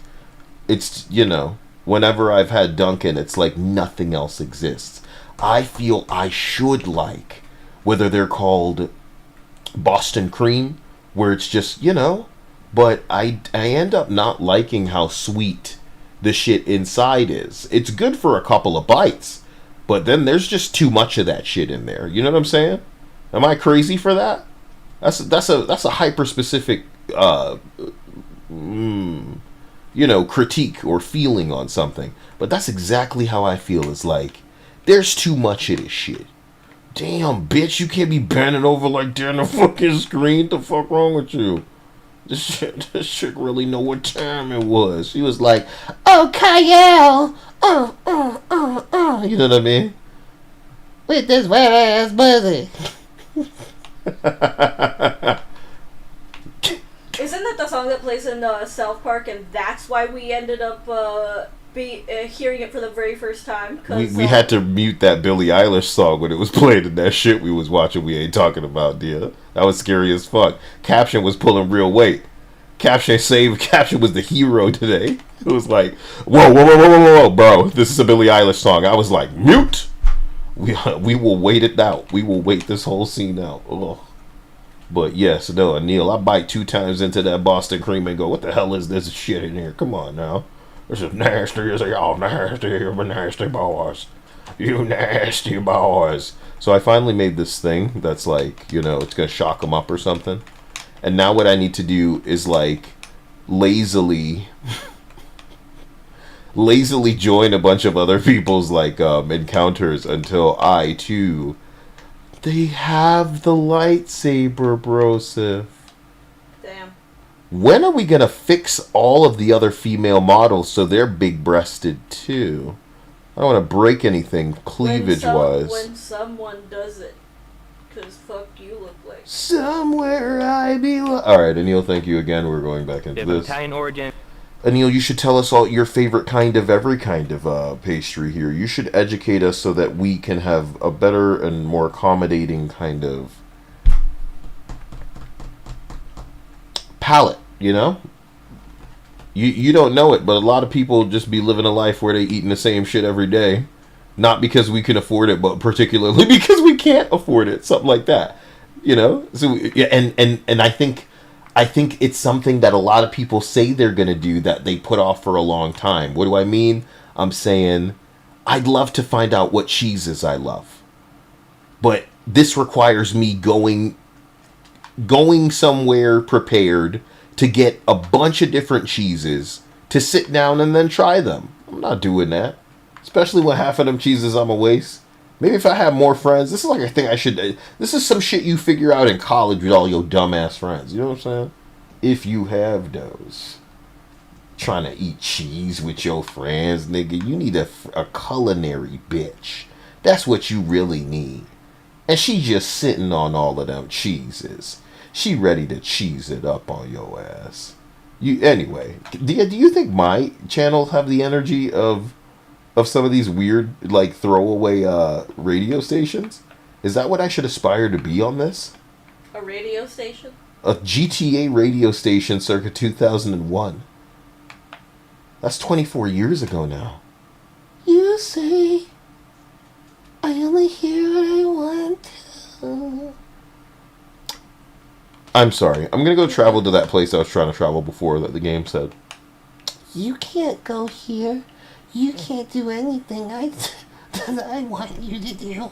[SPEAKER 15] it's, you know, whenever I've had Dunkin', it's like nothing else exists. I feel I should like, whether they're called Boston cream, where it's just, you know, but I end up not liking how sweet the shit inside is. It's good for a couple of bites, but then there's just too much of that shit in there. You know what I'm saying? Am I crazy for that? That's a hyper specific you know, critique or feeling on something. But that's exactly how I feel. Is like there's too much of this shit. Damn, bitch, you can't be bending over like that on the fucking screen. The fuck wrong with you? This chick really know what time it was. She was like, oh, Kyle. You know what I mean? With this wet ass pussy.
[SPEAKER 2] Isn't that the song that plays in South Park, and that's why we ended up hearing it for the very first time?
[SPEAKER 15] We had to mute that Billie Eilish song when it was played in that shit we was watching. We ain't talking about, dear. That was scary as fuck. Caption was pulling real weight. Caption was the hero today. It was like, whoa, bro. This is a Billie Eilish song. I was like, mute. We will wait it out. We will wait this whole scene out. Ugh. But yes, no, Neil, I bite 2 times into that Boston cream and go, what the hell is this shit in here? Come on now. This is nasty as y'all nasty, you nasty boys. You nasty boys. So I finally made this thing that's like, you know, it's going to shock them up or something. And now what I need to do is like lazily join a bunch of other people's like encounters until I too. They have the lightsaber, brosif.
[SPEAKER 2] Damn.
[SPEAKER 15] When are we gonna fix all of the other female models so they're big-breasted too? I don't want to break anything cleavage-wise.
[SPEAKER 2] When someone does it, cause fuck you look like.
[SPEAKER 15] Somewhere I belong. All right, Anil, thank you again. We're going back into this.
[SPEAKER 7] Italian origin.
[SPEAKER 15] Anil, you should tell us all your favorite kind of every kind of pastry here. You should educate us so that we can have a better and more accommodating kind of palate, you know? You don't know it, but a lot of people just be living a life where they eating the same shit every day. Not because we can afford it, but particularly because we can't afford it. Something like that. You know? So yeah, and I think it's something that a lot of people say they're going to do that they put off for a long time. What do I mean? I'm saying I'd love to find out what cheeses I love. But this requires me going somewhere prepared to get a bunch of different cheeses to sit down and then try them. I'm not doing that. Especially when half of them cheeses I'm a waste. Maybe if I have more friends, this is like a thing I should... This is some shit you figure out in college with all your dumbass friends. You know what I'm saying? If you have those. Trying to eat cheese with your friends, nigga. You need a culinary bitch. That's what you really need. And she just sitting on all of them cheeses. She ready to cheese it up on your ass. Anyway, do you think my channels have the energy of some of these weird, like, throwaway radio stations? Is that what I should aspire to be on this?
[SPEAKER 2] A radio station?
[SPEAKER 15] A GTA radio station circa 2001. That's 24 years ago now. You say I only hear what I want to. I'm sorry. I'm going to go travel to that place I was trying to travel before that the game said. You can't go here. You can't do anything that I want you to do.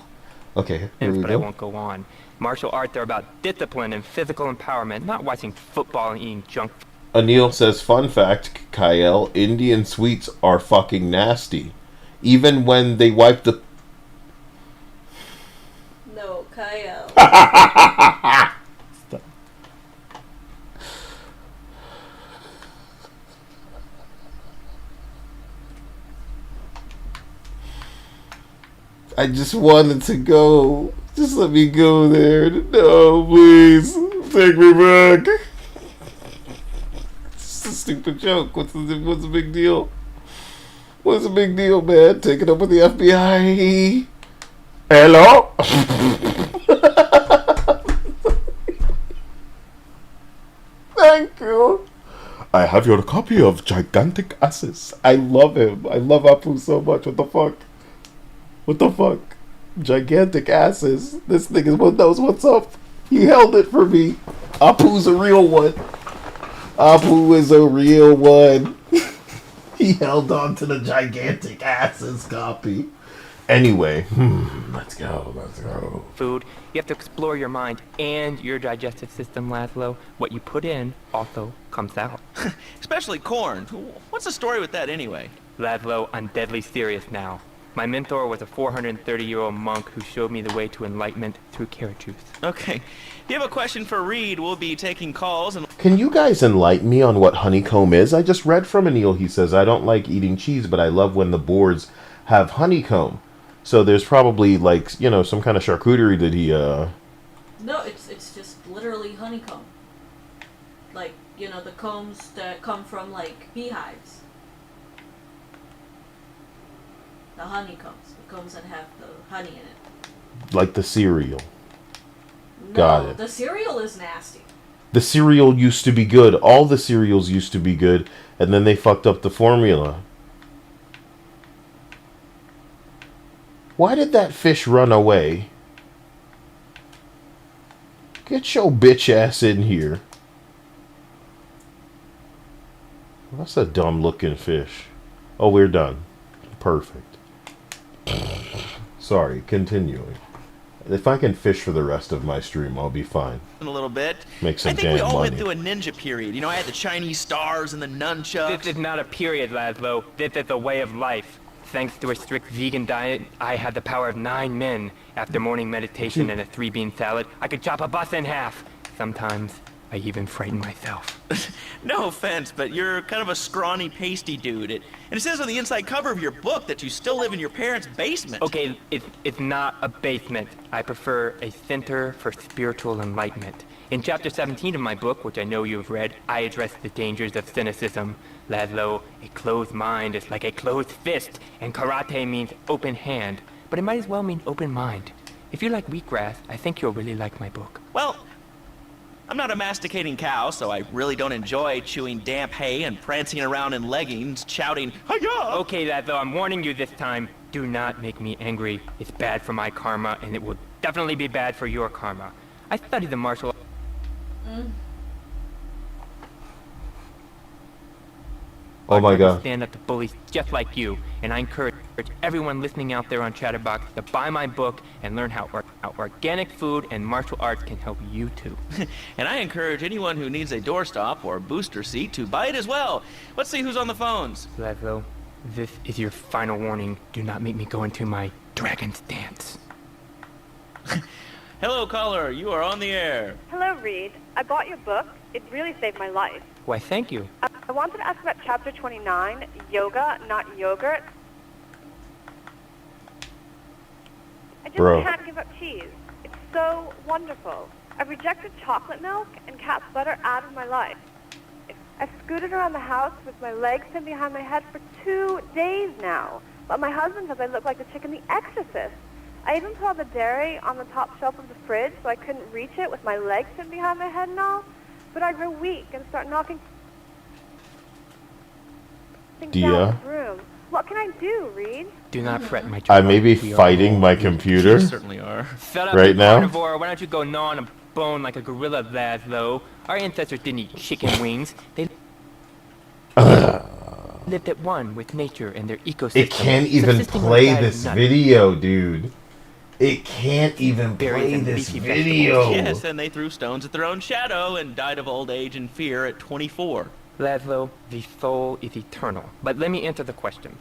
[SPEAKER 15] Okay, here we
[SPEAKER 7] But
[SPEAKER 15] go.
[SPEAKER 7] I won't go on. Martial arts are about discipline and physical empowerment, not watching football and eating junk.
[SPEAKER 15] Anil says, fun fact, Kyle, Indian sweets are fucking nasty. Even when they wipe the...
[SPEAKER 2] No, Kyle.
[SPEAKER 15] I just wanted to go. Just let me go there. No, please. Take me back. It's a stupid joke. What's the big deal? What's the big deal, man? Take it up with the FBI. Hello? Thank you. I have your copy of Gigantic Asses. I love him. I love Apu so much. What the fuck? What the fuck? Gigantic Asses. This nigga knows what's up. He held it for me. Apu's a real one. Apu is a real one. He held on to the Gigantic Asses copy. Anyway, let's go.
[SPEAKER 7] Food. You have to explore your mind and your digestive system, Laszlo. What you put in also comes out.
[SPEAKER 3] Especially corn. What's the story with that anyway?
[SPEAKER 7] Laszlo, I'm deadly serious now. My mentor was a 430-year-old monk who showed me the way to enlightenment through carrot juice.
[SPEAKER 3] Okay. If you have a question for Reed, we'll be taking calls and...
[SPEAKER 1] Can you guys enlighten me on what honeycomb is? I just read from Anil. He says, I don't like eating cheese, but I love when the boards have honeycomb. So there's probably, like, you know, some kind of charcuterie that he,
[SPEAKER 2] No, it's just literally honeycomb. Like, you know, the combs that come from, like, beehives. The honeycombs. The combs that have the honey in it.
[SPEAKER 1] like the cereal.
[SPEAKER 2] No,
[SPEAKER 1] Got it.
[SPEAKER 2] the cereal is nasty.
[SPEAKER 1] The cereal used to be good. All the cereals used to be good, and then they fucked up the formula. Why did that fish run away? Get your bitch ass in here. That's a dumb looking fish. Oh, we're done. Perfect. Sorry, continuing. If I can fish for the rest of my stream, I'll be fine.
[SPEAKER 3] a little bit.
[SPEAKER 1] Make some
[SPEAKER 3] I think we
[SPEAKER 1] damn
[SPEAKER 3] all
[SPEAKER 1] money.
[SPEAKER 3] went through a ninja period. You know, I had the Chinese stars and the nunchucks.
[SPEAKER 7] This is not a period, Laszlo. This is a way of life. Thanks to a strict vegan diet, I had the power of 9 men. After morning meditation and a 3-bean salad, I could chop a bus in half. Sometimes, I even frighten myself.
[SPEAKER 3] No offense, but you're kind of a scrawny, pasty dude. And it says on the inside cover of your book that you still live in your parents' basement.
[SPEAKER 7] Okay, it's not a basement. I prefer a center for spiritual enlightenment. In chapter 17 of my book, which I know you have read, I address the dangers of cynicism. Laszlo, a closed mind is like a closed fist, and karate means open hand, but it might as well mean open mind. If you like wheatgrass, I think you'll really like my book.
[SPEAKER 3] Well, I'm not a masticating cow, so I really don't enjoy chewing damp hay and prancing around in leggings, shouting, "Hi-ya!"
[SPEAKER 7] Okay, Laszlo, I'm warning you this time. Do not make me angry. It's bad for my karma, and it will definitely be bad for your karma. I studied the martial
[SPEAKER 1] Oh my god.
[SPEAKER 7] stand up to bullies just like you, and I encourage everyone listening out there on Chatterbox to buy my book and learn how organic food and martial arts can help you too.
[SPEAKER 3] And I encourage anyone who needs a doorstop or booster seat to buy it as well. Let's see who's on the phones.
[SPEAKER 7] Laszlo, this is your final warning. Do not make me go into my dragon's dance.
[SPEAKER 3] Hello, caller. You are on the air.
[SPEAKER 9] Hello, Reed. I bought your book. It really saved my life.
[SPEAKER 7] Why, thank you.
[SPEAKER 9] I wanted to ask about chapter 29, yoga, not yogurt. I just can't give up cheese. It's so wonderful. I've rejected chocolate milk and cat's butter out of my life. I've scooted around the house with my legs pinned behind my head for 2 days now. But my husband says I look like the chick in The Exorcist. I even put all the dairy on the top shelf of the fridge so I couldn't reach it with my legs pinned behind my head and all. But I grow weak and start knocking things down in the room. What can I do, Reed?
[SPEAKER 7] Do not fret, my
[SPEAKER 1] I
[SPEAKER 7] child.
[SPEAKER 1] may be
[SPEAKER 7] We are
[SPEAKER 1] fighting
[SPEAKER 7] all
[SPEAKER 1] my
[SPEAKER 7] here.
[SPEAKER 1] computer
[SPEAKER 3] You certainly are.
[SPEAKER 7] Shut up,
[SPEAKER 1] right
[SPEAKER 7] you
[SPEAKER 1] now.
[SPEAKER 7] carnivore. Why don't you go gnaw on a bone like a gorilla, Laszlo? Our ancestors didn't eat chicken wings. They lived at one with nature and their ecosystem.
[SPEAKER 1] It can't even
[SPEAKER 7] subsisting on
[SPEAKER 1] play
[SPEAKER 7] a diet of
[SPEAKER 1] this
[SPEAKER 7] nuts.
[SPEAKER 1] video, dude. It can't even
[SPEAKER 7] Berries
[SPEAKER 1] play
[SPEAKER 7] and
[SPEAKER 1] this
[SPEAKER 7] leafy
[SPEAKER 1] video.
[SPEAKER 3] Yes, and they threw stones at their own shadow and died of old age and fear at 24.
[SPEAKER 7] Laszlo, the soul is eternal. But let me answer the question.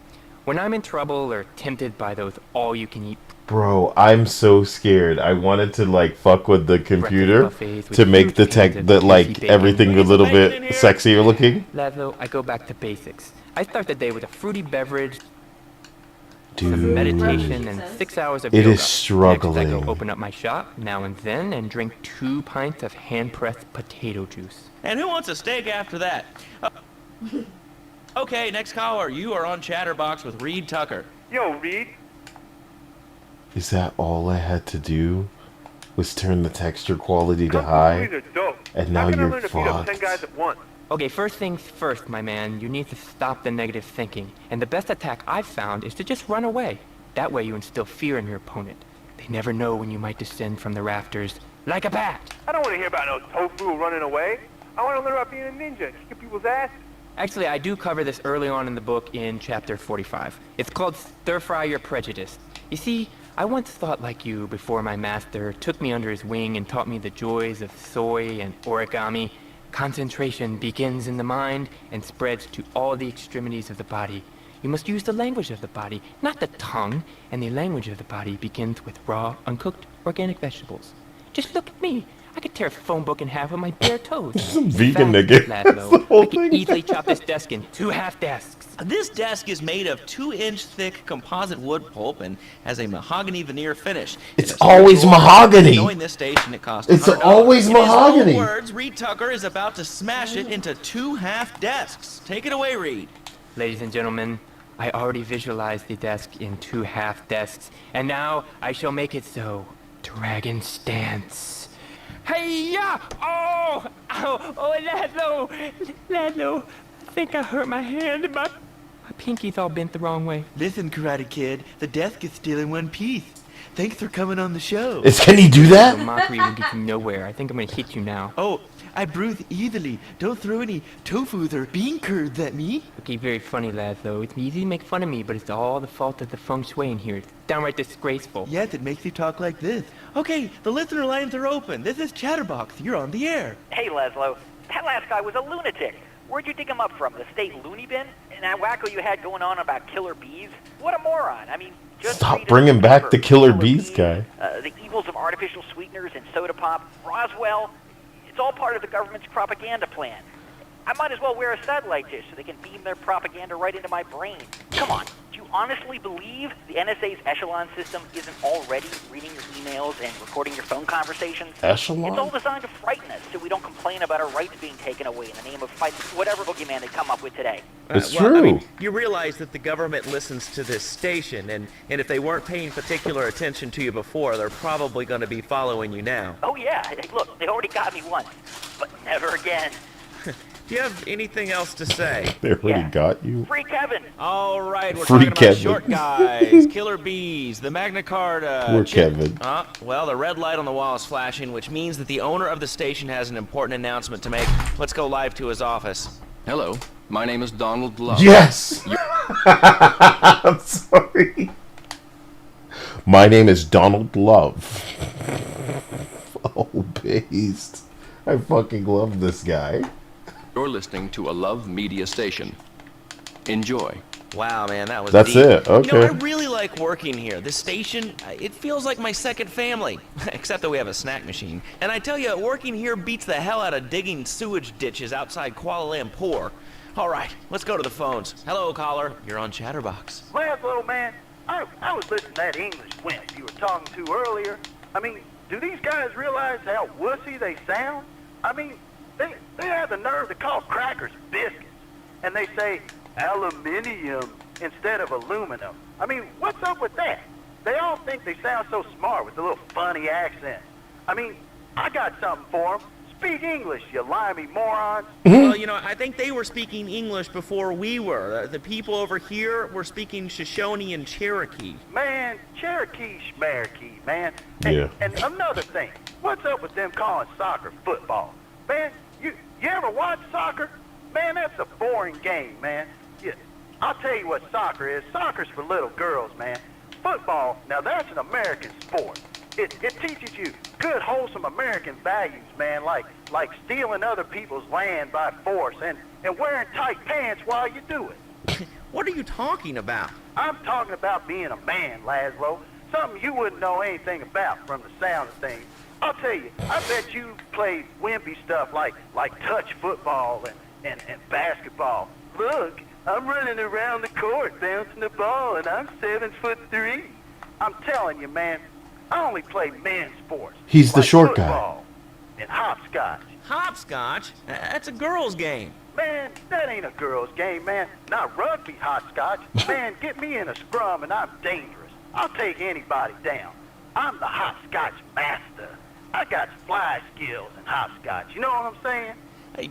[SPEAKER 7] When I'm in trouble or tempted by those all-you-can-eat
[SPEAKER 1] Bro, I'm so scared. I wanted to like fuck with the computer
[SPEAKER 7] buffets with
[SPEAKER 1] to make
[SPEAKER 7] huge
[SPEAKER 1] the
[SPEAKER 7] pans
[SPEAKER 1] tech
[SPEAKER 7] of
[SPEAKER 1] that
[SPEAKER 7] juicy
[SPEAKER 1] like
[SPEAKER 7] bacon.
[SPEAKER 1] everything a little bit sexier looking.
[SPEAKER 7] Laszlo, I go back to basics. I start the day with a fruity beverage,
[SPEAKER 1] Dude,
[SPEAKER 7] some meditation, and 6 hours of
[SPEAKER 1] it
[SPEAKER 7] yoga.
[SPEAKER 1] is struggling.
[SPEAKER 7] Next, I go open up my shop now and then and drink 2 pints of hand-pressed potato juice.
[SPEAKER 3] And who wants a steak after that? Okay, next caller. You are on Chatterbox with Reed Tucker.
[SPEAKER 18] Yo, Reed.
[SPEAKER 1] Is that all I had to do? Was turn the texture quality to high? And now you're fucked.
[SPEAKER 7] Okay, first things first, my man. You need to stop the negative thinking. And the best attack I've found is to just run away. That way you instill fear in your opponent. They never know when you might descend from the rafters like a bat.
[SPEAKER 18] I don't want to hear about no tofu running away. I want to learn about being a ninja, kicking people's ass.
[SPEAKER 7] Actually, I do cover this early on in the book in chapter 45. It's called Stir Fry Your Prejudice. You see, I once thought like you before my master took me under his wing and taught me the joys of soy and origami. Concentration begins in the mind and spreads to all the extremities of the body. You must use the language of the body, not the tongue. And the language of the body begins with raw, uncooked, organic vegetables. Just look at me. I could tear a phone book in half with my bare toes.
[SPEAKER 15] Some vegan nigga.
[SPEAKER 7] Laszlo, I could easily chop this desk in 2 half desks.
[SPEAKER 3] This desk is made of 2-inch thick composite wood pulp and has a mahogany veneer finish.
[SPEAKER 15] It's always mahogany.
[SPEAKER 3] Knowing this station, it costs
[SPEAKER 15] It's
[SPEAKER 3] $100.
[SPEAKER 15] always mahogany.
[SPEAKER 3] In his own words, Reed Tucker is about to smash it into 2 half desks. Take it away, Reed.
[SPEAKER 7] Ladies and gentlemen, I already visualized the desk in 2 half desks, and now I shall make it so. Dragon stance. Hey-ya! Oh! Ow! Oh, Laszlo! I think I hurt my hand. My pinky's all bent the wrong way.
[SPEAKER 3] Listen, Karate Kid, the desk is still in one piece. Thanks for coming on the show.
[SPEAKER 15] Can he do that?
[SPEAKER 7] The mockery will get you nowhere. I think I'm gonna hit you now.
[SPEAKER 3] Oh, I bruise easily. Don't throw any tofus or bean curds at me.
[SPEAKER 7] Okay, very funny, Laszlo. It's easy to make fun of me, but it's all the fault of the feng shui in here. It's downright disgraceful.
[SPEAKER 3] Yes, it makes you talk like this. Okay, the listener lines are open. This is Chatterbox. You're on the air.
[SPEAKER 11] Hey, Laszlo. That last guy was a lunatic. Where'd you dig him up from? The state loony bin? And that wacko you had going on about killer bees? What a moron. I mean, just
[SPEAKER 15] Stop bringing back the killer bees guy.
[SPEAKER 11] The evils of artificial sweeteners and soda pop, Roswell, it's all part of the government's propaganda plan. I might as well wear a satellite dish so they can beam their propaganda right into my brain. Come on, do you honestly believe the NSA's echelon system isn't already reading your emails and recording your phone conversations?
[SPEAKER 15] Echelon?
[SPEAKER 11] It's all designed to frighten us so we don't complain about our rights being taken away in the name of fighting whatever boogeyman they come up with today.
[SPEAKER 15] It's
[SPEAKER 3] well,
[SPEAKER 15] true.
[SPEAKER 3] I mean, you realize that the government listens to this station, and if they weren't paying particular attention to you before, they're probably going to be following you now.
[SPEAKER 11] Oh yeah, hey, look, they already got me once, but never again.
[SPEAKER 3] Do you have anything else to say?
[SPEAKER 15] They already got you.
[SPEAKER 11] Free Kevin!
[SPEAKER 3] All right, we're
[SPEAKER 15] Free
[SPEAKER 3] talking
[SPEAKER 15] Kevin.
[SPEAKER 3] about short guys, killer bees, the Magna Carta.
[SPEAKER 15] Poor Kevin.
[SPEAKER 3] Well, the red light on the wall is flashing, which means that the owner of the station has an important announcement to make. Let's go live to his office.
[SPEAKER 10] Hello, my name is Donald Love.
[SPEAKER 15] Yes! I'm sorry. My name is Donald Love. Oh, based. I fucking love this guy.
[SPEAKER 10] You're listening to a Love Media station. Enjoy.
[SPEAKER 3] Wow, man, that was
[SPEAKER 15] That's
[SPEAKER 3] deep.
[SPEAKER 15] it, okay.
[SPEAKER 3] You know, I really like working here. This station, it feels like my second family. Except that we have a snack machine. And I tell you, working here beats the hell out of digging sewage ditches outside Kuala Lumpur. All right, let's go to the phones. Hello, caller. You're on Chatterbox.
[SPEAKER 20] Laszlo, man, I was listening to that English wimp you were talking to earlier. I mean, do these guys realize how wussy they sound? I mean, they have the nerve to call crackers biscuits, and they say aluminium instead of aluminum. I mean, what's up with that? They all think they sound so smart with a little funny accent. I mean, I got something for them. Speak English, you limey morons.
[SPEAKER 3] Well, you know, I think they were speaking English before we were. The people over here were speaking Shoshone and Cherokee.
[SPEAKER 20] Man, Cherokee schmarokee, man.
[SPEAKER 15] Yeah.
[SPEAKER 20] And another thing, what's up with them calling soccer football? Man, you ever watch soccer? Man, that's a boring game, man. Yeah, I'll tell you what soccer is. Soccer's for little girls, man. Football, now that's an American sport. It teaches you good, wholesome American values, man, like stealing other people's land by force and wearing tight pants while you do it.
[SPEAKER 3] What are you talking about?
[SPEAKER 20] I'm talking about being a man, Laszlo. Something you wouldn't know anything about from the sound of things. I'll tell you, I bet you played wimpy stuff like touch football and basketball. Look, I'm running around the court bouncing the ball, and I'm 7'3". I'm telling you, man, I only play men's sports.
[SPEAKER 15] He's the
[SPEAKER 20] like
[SPEAKER 15] short guy.
[SPEAKER 20] football and hopscotch.
[SPEAKER 3] Hopscotch? That's a girl's game.
[SPEAKER 20] Man, that ain't a girl's game, man. Not rugby hopscotch. Man, get me in a scrum and I'm dangerous. I'll take anybody down. I'm the hopscotch master. I got fly skills in hopscotch. You know what I'm saying?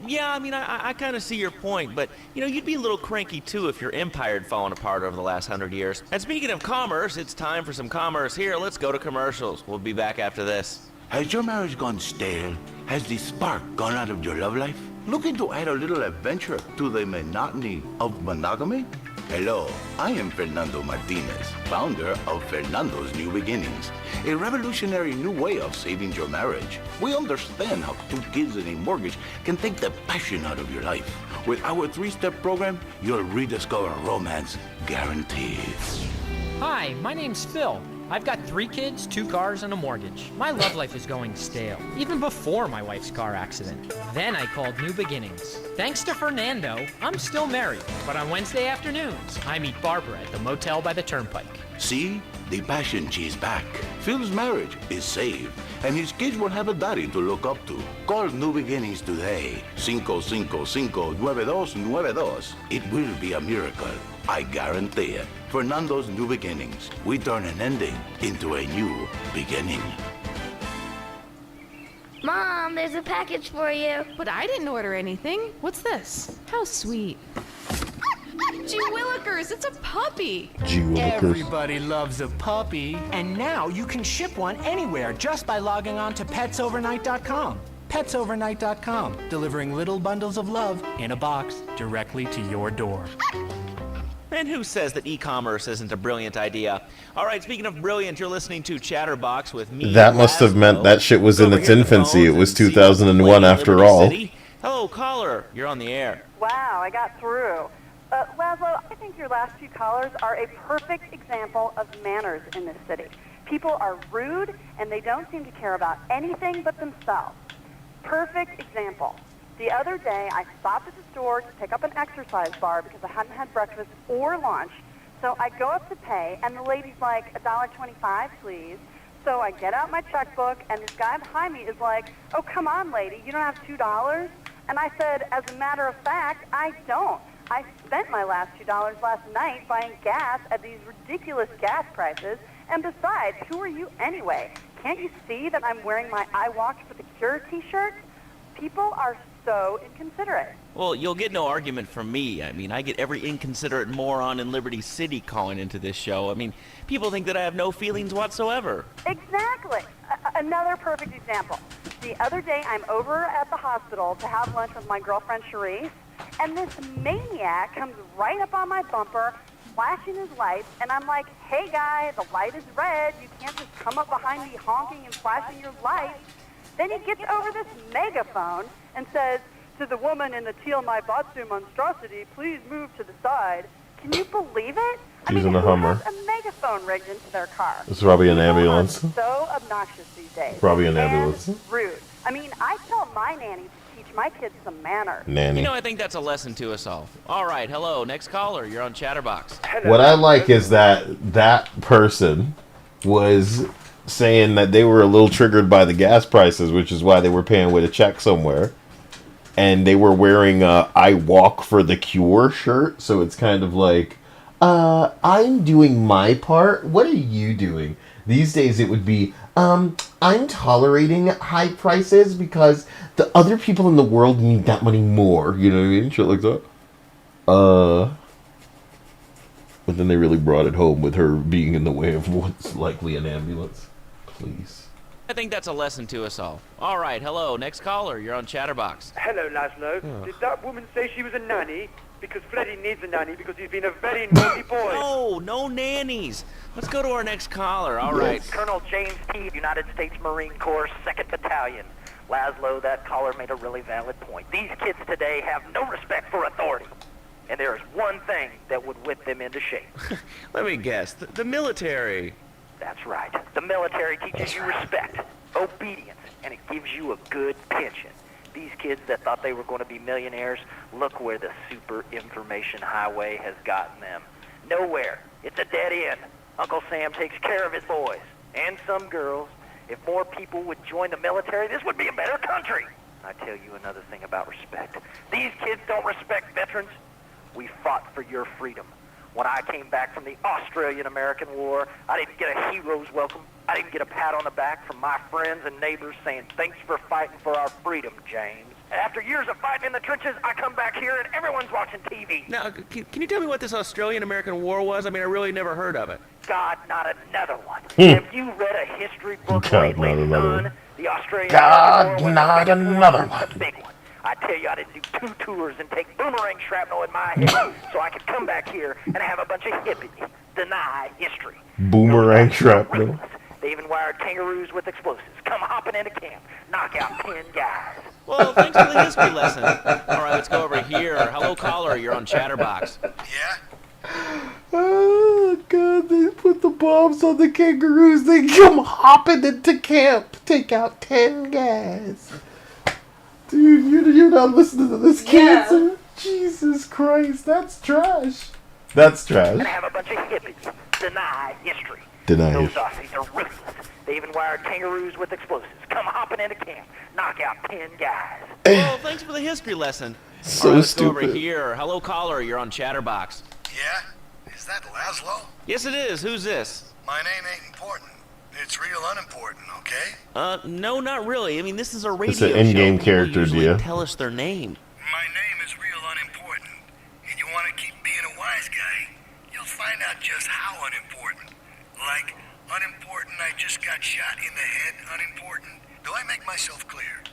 [SPEAKER 3] Yeah, I mean, I kind of see your point, but, you know, you'd be a little cranky, too, if your empire had fallen apart over the last 100 years. And speaking of commerce, it's time for some commerce here. Let's go to commercials. We'll be back after this.
[SPEAKER 17] Has your marriage gone stale? Has the spark gone out of your love life? Looking to add a little adventure to the monotony of monogamy? Hello, I am Fernando Martinez, founder of Fernando's New Beginnings, a revolutionary new way of saving your marriage. We understand how 2 kids and a mortgage can take the passion out of your life. With our 3-step program, you'll rediscover romance guaranteed.
[SPEAKER 8] Hi, my name's Phil. I've got 3 kids, 2 cars, and a mortgage. My love life is going stale, even before my wife's car accident. Then I called New Beginnings. Thanks to Fernando, I'm still married, but on Wednesday afternoons, I meet Barbara at the motel by the turnpike.
[SPEAKER 17] See? The passion she's back. Phil's marriage is saved, and his kids will have a daddy to look up to. Call New Beginnings today. 555-9292. It will be a miracle. I guarantee it. Fernando's New Beginnings. We turn an ending into a new beginning.
[SPEAKER 21] Mom, there's a package for you. But I didn't order anything. What's this? How sweet. Gee Willikers, it's a puppy.
[SPEAKER 15] Gee Willikers.
[SPEAKER 14] Everybody loves a puppy. And now you can ship one anywhere just by logging on to petsovernight.com. Petsovernight.com, delivering little bundles of love in a box directly to your door.
[SPEAKER 3] And who says that e-commerce isn't a brilliant idea? All right, speaking of brilliant, you're listening to Chatterbox with me.
[SPEAKER 15] That must have meant that shit was in its infancy. It was 2001 after all.
[SPEAKER 3] Hello, caller. You're on the air.
[SPEAKER 22] Wow, I got through. Laszlo, I think your last 2 callers are a perfect example of manners in this city. People are rude, and they don't seem to care about anything but themselves. Perfect example. The other day, I stopped at the store to pick up an exercise bar because I hadn't had breakfast or lunch. So I go up to pay, and the lady's like, $1.25, please. So I get out my checkbook, and this guy behind me is like, oh, come on, lady, you don't have $2? And I said, as a matter of fact, I don't. I spent my last $2 last night buying gas at these ridiculous gas prices. And besides, who are you anyway? Can't you see that I'm wearing my I Walked for the Cure t-shirt? People are so inconsiderate.
[SPEAKER 3] Well, you'll get no argument from me. I mean, I get every inconsiderate moron in Liberty City calling into this show. I mean, people think that I have no feelings whatsoever.
[SPEAKER 22] Exactly. Another perfect example. The other day, I'm over at the hospital to have lunch with my girlfriend, Cherise, and this maniac comes right up on my bumper, flashing his lights, and I'm like, hey, guy, the light is red. You can't just come up behind me honking and flashing your lights. Then he gets over this megaphone and says, to the woman in the teal Maibatsu monstrosity, please move to the side. Can you believe it?
[SPEAKER 15] He's in a Hummer.
[SPEAKER 22] Who has a megaphone rigged into their car?
[SPEAKER 15] It's probably an ambulance.
[SPEAKER 22] So obnoxious these days.
[SPEAKER 15] Probably an ambulance.
[SPEAKER 22] And rude. I mean, I tell my nanny to teach my kids some manners.
[SPEAKER 15] Nanny.
[SPEAKER 3] You know, I think that's a lesson to us all. All right, hello, next caller. You're on Chatterbox.
[SPEAKER 15] What I like is that person was saying that they were a little triggered by the gas prices, which is why they were paying with a check somewhere. And they were wearing a I Walk for the Cure shirt, so it's kind of like, I'm doing my part. What are you doing? These days it would be, I'm tolerating high prices because the other people in the world need that money more. You know what I mean? Shit like that. But then they really brought it home with her being in the way of what's likely an ambulance. Please.
[SPEAKER 3] I think that's a lesson to us all. All right, hello, next caller. You're on Chatterbox.
[SPEAKER 18] Hello, Laszlo. Did that woman say she was a nanny? Because Freddie needs a nanny because he's been a very naughty boy.
[SPEAKER 3] No nannies. Let's go to our next caller. All right.
[SPEAKER 11] Colonel James T., United States Marine Corps, 2nd Battalion. Laszlo, that caller made a really valid point. These kids today have no respect for authority. And there is one thing that would whip them into shape.
[SPEAKER 3] Let me guess. The military.
[SPEAKER 11] That's right. The military teaches you respect, obedience, and it gives you a good pension. These kids that thought they were going to be millionaires, look where the super information highway has gotten them. Nowhere. It's a dead end. Uncle Sam takes care of his boys and some girls. If more people would join the military, this would be a better country. I tell you another thing about respect. These kids don't respect veterans. We fought for your freedom. When I came back from the Australian-American War, I didn't get a hero's welcome. I didn't get a pat on the back from my friends and neighbors saying, thanks for fighting for our freedom, James. After years of fighting in the trenches, I come back here and everyone's watching TV.
[SPEAKER 3] Now, can you tell me what this Australian-American War was? I mean, I really never heard of it.
[SPEAKER 11] God, not another one. Have you read a history book lately, son? The Australian-American War was the big one. I tell you, I didn't do 2 tours and take boomerang shrapnel in my head so I could come back here and have a bunch of hippies deny history.
[SPEAKER 15] Boomerang shrapnel.
[SPEAKER 11] They even wired kangaroos with explosives. Come hopping into camp, knock out 10 guys.
[SPEAKER 3] Well, thanks for the history lesson. All right, let's go over here. Hello, caller. You're on Chatterbox.
[SPEAKER 15] Oh god, they put the bombs on the kangaroos. They come hopping into camp. Take out 10 guys. Dude, you're not listening to this cancer. Jesus Christ, that's trash. That's trash.
[SPEAKER 11] And have a bunch of hippies deny history.
[SPEAKER 15] Deny
[SPEAKER 11] Those
[SPEAKER 15] history.
[SPEAKER 11] Aussies are ruthless. They even wired kangaroos with explosives. Come hopping into camp, knock out 10 guys.
[SPEAKER 3] Well, thanks for the history lesson.
[SPEAKER 15] So
[SPEAKER 3] All right, let's go
[SPEAKER 15] stupid.
[SPEAKER 3] over here. Hello, caller. You're on Chatterbox.
[SPEAKER 4] Yeah? Is that Laszlo?
[SPEAKER 3] Yes, it is. Who's this?
[SPEAKER 4] My name ain't important. It's real unimportant, okay?
[SPEAKER 3] No, not really. I mean, this is a radio
[SPEAKER 15] It's an in-game
[SPEAKER 3] show.
[SPEAKER 15] character,
[SPEAKER 3] People usually
[SPEAKER 15] Dia.
[SPEAKER 3] tell us their name.
[SPEAKER 4] My name is real unimportant. And you want to keep being a wise guy, you'll find out just how unimportant. Like, unimportant, I just got shot in the head, unimportant. Do I make myself clear?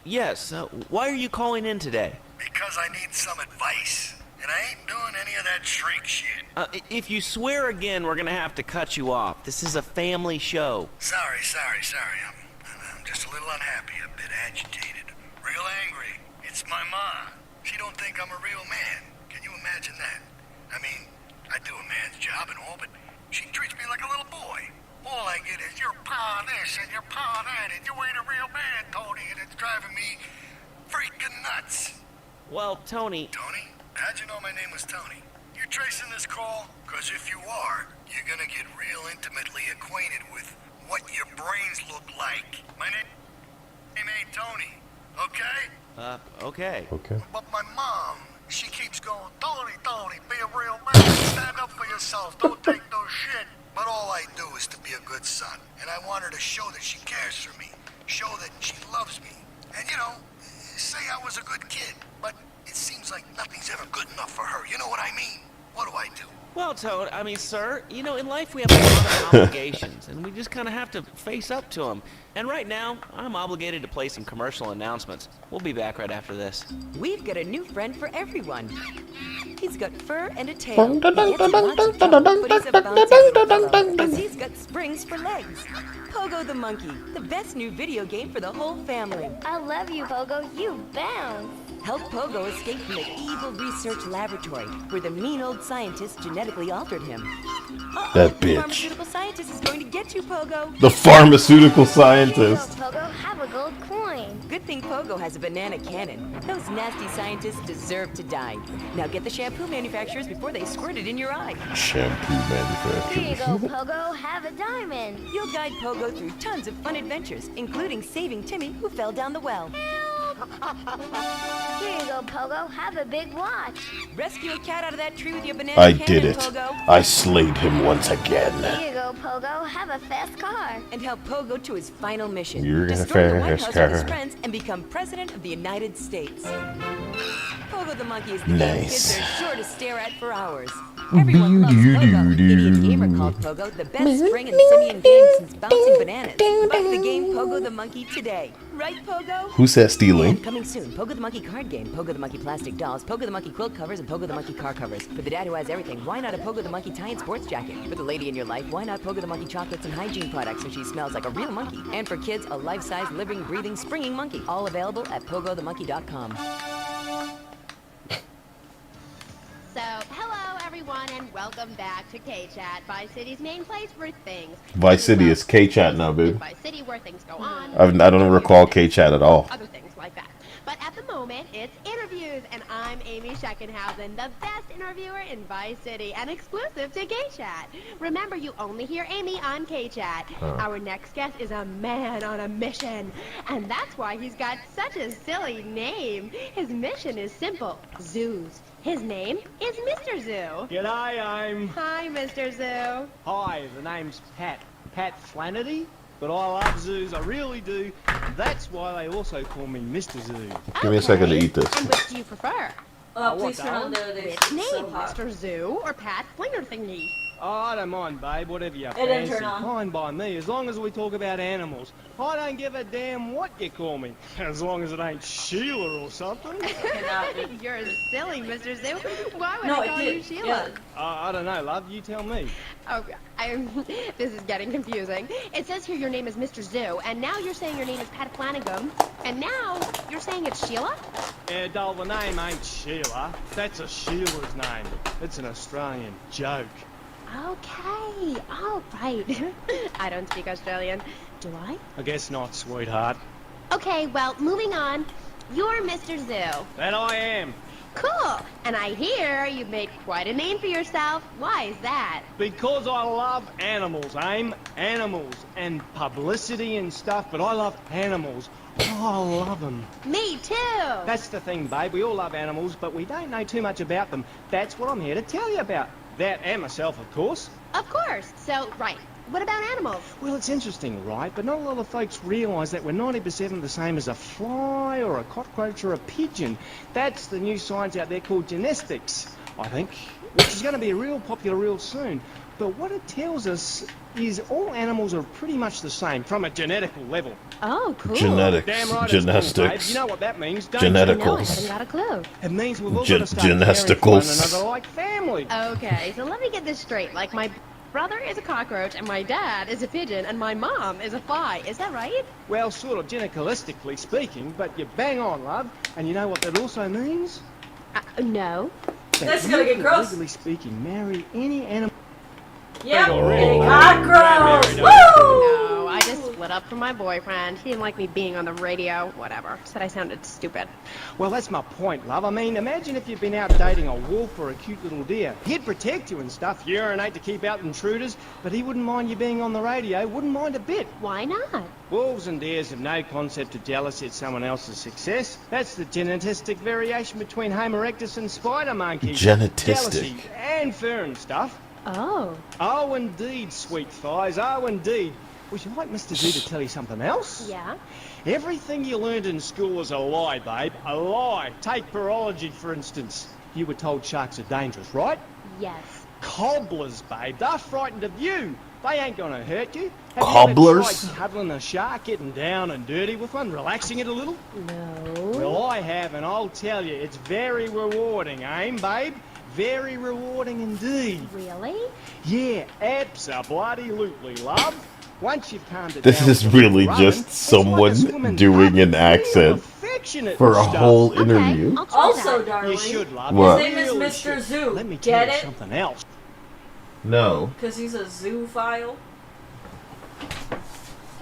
[SPEAKER 3] Yes. Why are you calling in today?
[SPEAKER 4] Because I need some advice. And I ain't doing any of that shrink shit.
[SPEAKER 3] If you swear again, we're gonna have to cut you off. This is a family show.
[SPEAKER 4] Sorry. I'm just a little unhappy, a bit agitated, real angry. It's my ma. She don't think I'm a real man. Can you imagine that? I mean, I do a man's job and all, but she treats me like a little boy. All I get is your pa this and your pa that, and you ain't a real man, Tony, and it's driving me freaking nuts.
[SPEAKER 3] Well, Tony...
[SPEAKER 4] Tony? How'd you know my name was Tony? You tracing this call? Because if you are, you're gonna get real intimately acquainted with what your brains look like. My name ain't Tony, okay?
[SPEAKER 3] Okay.
[SPEAKER 15] Okay.
[SPEAKER 4] But my mom, she keeps going, Tony, be a real man. Stand up for yourself. Don't take no shit. But all I do is to be a good son. And I want her to show that she cares for me. Show that she loves me. And, you know, say I was a good kid. But it seems like nothing's ever good enough for her. You know what I mean? What do I do?
[SPEAKER 3] Well, Toad, I mean, sir, you know, in life we have a lot of obligations, and we just kind of have to face up to them. And right now, I'm obligated to play some commercial announcements. We'll be back right after this.
[SPEAKER 6] We've got a new friend for everyone. He's got fur and a tail. He gets lots of trouble, but he's a bouncy little fellow, 'cause he's got springs for legs. Pogo the Monkey, the best new video game for the whole family.
[SPEAKER 21] I love you, Pogo. You bounce.
[SPEAKER 6] Help Pogo escape from the evil research laboratory where the mean old scientist genetically altered him.
[SPEAKER 15] That
[SPEAKER 6] The
[SPEAKER 15] bitch.
[SPEAKER 6] pharmaceutical scientist is going to get you, Pogo.
[SPEAKER 15] The pharmaceutical scientist.
[SPEAKER 21] Pogo, have a gold coin.
[SPEAKER 6] Good thing Pogo has a banana cannon. Those nasty scientists deserve to die. Now get the shampoo manufacturers before they squirt it in your eye.
[SPEAKER 15] Shampoo
[SPEAKER 21] Here you go,
[SPEAKER 15] manufacturer.
[SPEAKER 21] Pogo. Have a diamond.
[SPEAKER 6] You'll guide Pogo through tons of fun adventures, including saving Timmy, who fell down the well.
[SPEAKER 21] Here you go, Pogo. Have a big watch.
[SPEAKER 6] Rescue a cat out of that tree with your banana
[SPEAKER 15] I
[SPEAKER 6] cannon,
[SPEAKER 15] did it.
[SPEAKER 6] Pogo.
[SPEAKER 15] I slayed him once again.
[SPEAKER 21] Here you go, Pogo. Have a fast car.
[SPEAKER 6] And help Pogo to his final mission.
[SPEAKER 15] You're gonna
[SPEAKER 6] Destroy the White
[SPEAKER 15] fast
[SPEAKER 6] House with his
[SPEAKER 15] car.
[SPEAKER 6] friends and become President of the United States. Pogo the Monkey is the game
[SPEAKER 15] Nice.
[SPEAKER 6] kids are sure to stare at for hours. Everyone loves Pogo. Idiot Gamer called Pogo the best spring and simian game since bouncing bananas. Buy the game Pogo the Monkey today. Right, Pogo?
[SPEAKER 15] Who says stealing?
[SPEAKER 6] And coming soon, Pogo the Monkey card game, Pogo the Monkey plastic dolls, Pogo the Monkey quilt covers, and Pogo the Monkey car covers. For the dad who has everything, why not a Pogo the Monkey tie-in sports jacket? For the lady in your life, why not Pogo the Monkey chocolates and hygiene products so she smells like a real monkey? And for kids, a life-size, living, breathing, springing monkey. All available at pogothemonkey.com.
[SPEAKER 23] So, hello everyone, and welcome back to K-Chat, Vice City's main place for things.
[SPEAKER 15] Vice City is K-Chat now, babe.
[SPEAKER 23] Vice City, where things go on.
[SPEAKER 15] I don't recall K-Chat at all.
[SPEAKER 23] Other things like that. But at the moment, it's interviews, and I'm Amy Scheckenhausen, the best interviewer in Vice City, and exclusive to K-Chat. Remember, you only hear Amy on K-Chat. Our next guest is a man on a mission, and that's why he's got such a silly name. His mission is simple: zoos. His name is Mr. Zoo.
[SPEAKER 24] G'day, I'm...
[SPEAKER 23] Hi, Mr. Zoo.
[SPEAKER 24] Hi, the name's Pat Flannery, but I love zoos, I really do. That's why they also call me Mr. Zoo.
[SPEAKER 15] Give me a second to eat this.
[SPEAKER 23] And which do you prefer?
[SPEAKER 2] Please turn on the
[SPEAKER 23] Which name,
[SPEAKER 2] so hot.
[SPEAKER 23] Mr. Zoo or Pat Flinger Thingy?
[SPEAKER 24] Oh, I don't mind, babe, whatever you
[SPEAKER 2] didn't
[SPEAKER 24] fancy.
[SPEAKER 2] turn on.
[SPEAKER 24] Fine by me, as long as we talk about animals. I don't give a damn what you call me, as long as it ain't Sheila or something.
[SPEAKER 23] You're silly, Mr. Zoo. Why would
[SPEAKER 2] No,
[SPEAKER 23] I
[SPEAKER 2] it
[SPEAKER 23] call
[SPEAKER 2] did.
[SPEAKER 23] you Sheila?
[SPEAKER 2] Yeah.
[SPEAKER 24] I don't know, love, you tell me.
[SPEAKER 23] Oh, this is getting confusing. It says here your name is Mr. Zoo, and now you're saying your name is Pat Flanagan, and now you're saying it's Sheila?
[SPEAKER 24] Yeah, doll, the name ain't Sheila. That's a Sheila's name. It's an Australian joke.
[SPEAKER 23] Okay, all right. I don't speak Australian. Do I?
[SPEAKER 24] I guess not, sweetheart.
[SPEAKER 23] Okay, well, moving on. You're Mr. Zoo.
[SPEAKER 24] That I am.
[SPEAKER 23] Cool. And I hear you've made quite a name for yourself. Why is that?
[SPEAKER 24] Because I love animals, Aim. Animals. And publicity and stuff, but I love animals. Oh, I love them.
[SPEAKER 23] Me too.
[SPEAKER 24] That's the thing, babe. We all love animals, but we don't know too much about them. That's what I'm here to tell you about. That and myself, of course.
[SPEAKER 23] Of course. So, right. What about animals?
[SPEAKER 24] Well, it's interesting, right? But not a lot of folks realise that we're 90% the same as a fly or a cockroach or a pigeon. That's the new science out there called genetics, I think, which is going to be real popular real soon. But what it tells us is all animals are pretty much the same from a genetical level.
[SPEAKER 23] Oh, cool.
[SPEAKER 15] Genetics.
[SPEAKER 24] Damn right
[SPEAKER 15] Gymnastics.
[SPEAKER 24] it's cool, babe. You know what that means, don't
[SPEAKER 15] Geneticals.
[SPEAKER 23] No, I haven't got a clue.
[SPEAKER 24] you? It means we've all got to start caring for one
[SPEAKER 15] Gymnasticals.
[SPEAKER 24] another like family.
[SPEAKER 23] Okay, so let me get this straight. Like, my brother is a cockroach, and my dad is a pigeon, and my mom is a fly. Is that right?
[SPEAKER 24] Well, sort of genetically speaking, but you're bang on, love. And you know what that also means?
[SPEAKER 23] No.
[SPEAKER 2] That's gonna get gross.
[SPEAKER 24] Legally speaking, marry any animal.
[SPEAKER 2] Yep,
[SPEAKER 24] Already.
[SPEAKER 2] cockroach. Woo!
[SPEAKER 23] No, I just split up from my boyfriend. He didn't like me being on the radio. Whatever. Said I sounded stupid.
[SPEAKER 24] Well, that's my point, love. I mean, imagine if you'd been out dating a wolf or a cute little deer. He'd protect you and stuff, urinate to keep out intruders, but he wouldn't mind you being on the radio, wouldn't mind a bit.
[SPEAKER 23] Why not?
[SPEAKER 24] Wolves and deers have no concept of jealousy at someone else's success. That's the genetistic variation between Homo erectus and spider monkeys.
[SPEAKER 15] Genetistic.
[SPEAKER 24] Jealousy and fur and stuff.
[SPEAKER 23] Oh.
[SPEAKER 24] Oh, indeed, sweet thighs. Oh, indeed. Would you like Mr. Z to tell you something else?
[SPEAKER 23] Yeah?
[SPEAKER 24] Everything you learned in school is a lie, babe. A lie. Take virology, for instance. You were told sharks are dangerous, right?
[SPEAKER 23] Yes.
[SPEAKER 24] Cobblers, babe. They're frightened of you. They ain't gonna hurt you. Have
[SPEAKER 15] Cobblers?
[SPEAKER 24] you ever tried cuddling a shark, getting down and dirty with one, relaxing it a little?
[SPEAKER 23] No.
[SPEAKER 24] Well, I have, and I'll tell you, it's very rewarding, babe? Very rewarding indeed.
[SPEAKER 23] Really?
[SPEAKER 24] Yeah, abso-bloody-lutely, love. Once you've calmed it
[SPEAKER 15] This
[SPEAKER 24] down
[SPEAKER 15] is
[SPEAKER 24] with a little
[SPEAKER 15] really
[SPEAKER 24] rubbing,
[SPEAKER 15] just
[SPEAKER 24] it's like a
[SPEAKER 15] someone
[SPEAKER 24] swimming
[SPEAKER 15] doing
[SPEAKER 24] puppy,
[SPEAKER 15] an
[SPEAKER 24] real
[SPEAKER 15] accent
[SPEAKER 24] affectionate
[SPEAKER 15] for a
[SPEAKER 24] and stuff.
[SPEAKER 15] whole
[SPEAKER 23] Okay,
[SPEAKER 15] interview.
[SPEAKER 23] I'll try
[SPEAKER 2] Also,
[SPEAKER 23] that.
[SPEAKER 2] darling,
[SPEAKER 24] You should, love.
[SPEAKER 15] What?
[SPEAKER 2] his name is
[SPEAKER 24] Really
[SPEAKER 2] Mr.
[SPEAKER 24] should.
[SPEAKER 2] Zoo.
[SPEAKER 24] Let me tell
[SPEAKER 2] Get
[SPEAKER 24] you
[SPEAKER 2] it?
[SPEAKER 24] something else.
[SPEAKER 15] No.
[SPEAKER 2] Because he's a zoophile.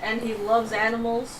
[SPEAKER 2] And he loves animals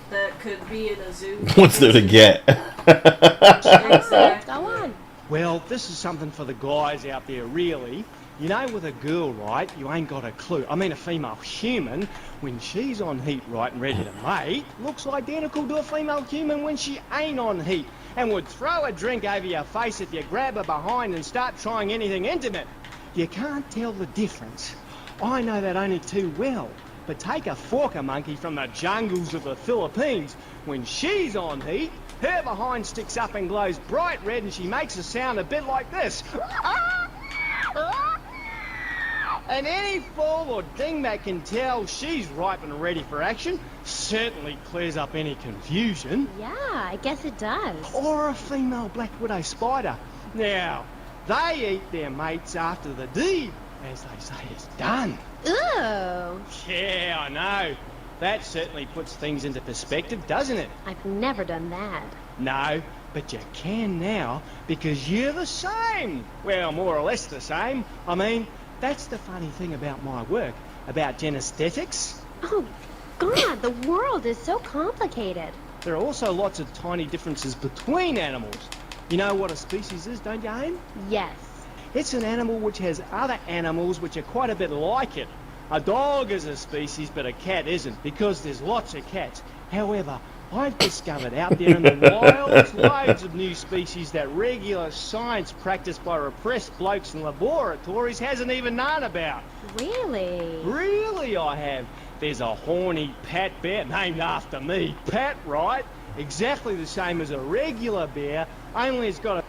[SPEAKER 2] that could be in a zoo.
[SPEAKER 15] What's there to get?
[SPEAKER 2] Exactly.
[SPEAKER 23] Go on.
[SPEAKER 24] Well, this is something for the guys out there, really. You know, with a girl, right, you ain't got a clue. I mean, a female human, when she's on heat, right, and ready to mate, looks identical to a female human when she ain't on heat, and would throw a drink over your face if you grab her behind and start trying anything intimate. You can't tell the difference. I know that only too well. But take a forker monkey from the jungles of the Philippines. When she's on heat, her behind sticks up and glows bright red, and she makes a sound a bit like this. And any fool or dingbat can tell she's ripe and ready for action. Certainly clears up any confusion.
[SPEAKER 23] Yeah, I guess it does.
[SPEAKER 24] Or a female black widow spider. Now, they eat their mates after the deed, as they say is done.
[SPEAKER 23] Ooh.
[SPEAKER 24] Yeah, I know. That certainly puts things into perspective, doesn't it?
[SPEAKER 23] I've never done that.
[SPEAKER 24] No, but you can now, because you're the same. Well, more or less the same. I mean, that's the funny thing about my work, about genesthetics.
[SPEAKER 23] Oh, God, the world is so complicated.
[SPEAKER 24] There are also lots of tiny differences between animals. You know what a species is, don't you, Aim?
[SPEAKER 23] Yes.
[SPEAKER 24] It's an animal which has other animals which are quite a bit like it. A dog is a species, but a cat isn't, because there's lots of cats. However, I've discovered out there in the wild loads of new species that regular science practiced by repressed blokes in laboratories hasn't even known about.
[SPEAKER 23] Really?
[SPEAKER 24] Really, I have. There's a horny Pat bear named after me. Pat, right? Exactly the same as a regular bear, only it's got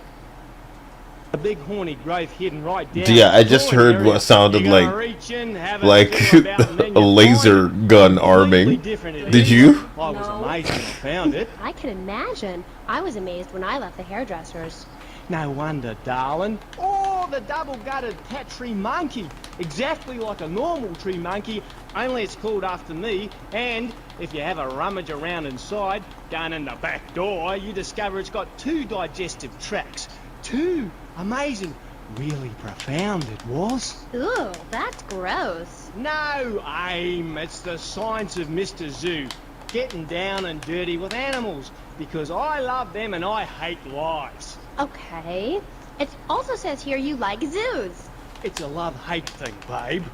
[SPEAKER 24] a A big horny growth hidden right down.
[SPEAKER 15] Yeah, I just heard what sounded like a laser gun arming. Did you?
[SPEAKER 24] I was amazed when I found it.
[SPEAKER 23] I can imagine. I was amazed when I left the hairdresser's.
[SPEAKER 24] No wonder, darling. Oh, the double-gutted pet tree monkey. Exactly like a normal tree monkey, only it's called after me. And if you have a rummage around inside, down in the back door, you discover it's got 2 digestive tracts. 2. Amazing. Really profound it was.
[SPEAKER 23] Ooh, that's gross.
[SPEAKER 24] No, Aim. It's the science of Mr. Zoo. Getting down and dirty with animals. Because I love them and I hate lies.
[SPEAKER 23] Okay. It also says here you like zoos.
[SPEAKER 24] It's a love-hate thing, babe.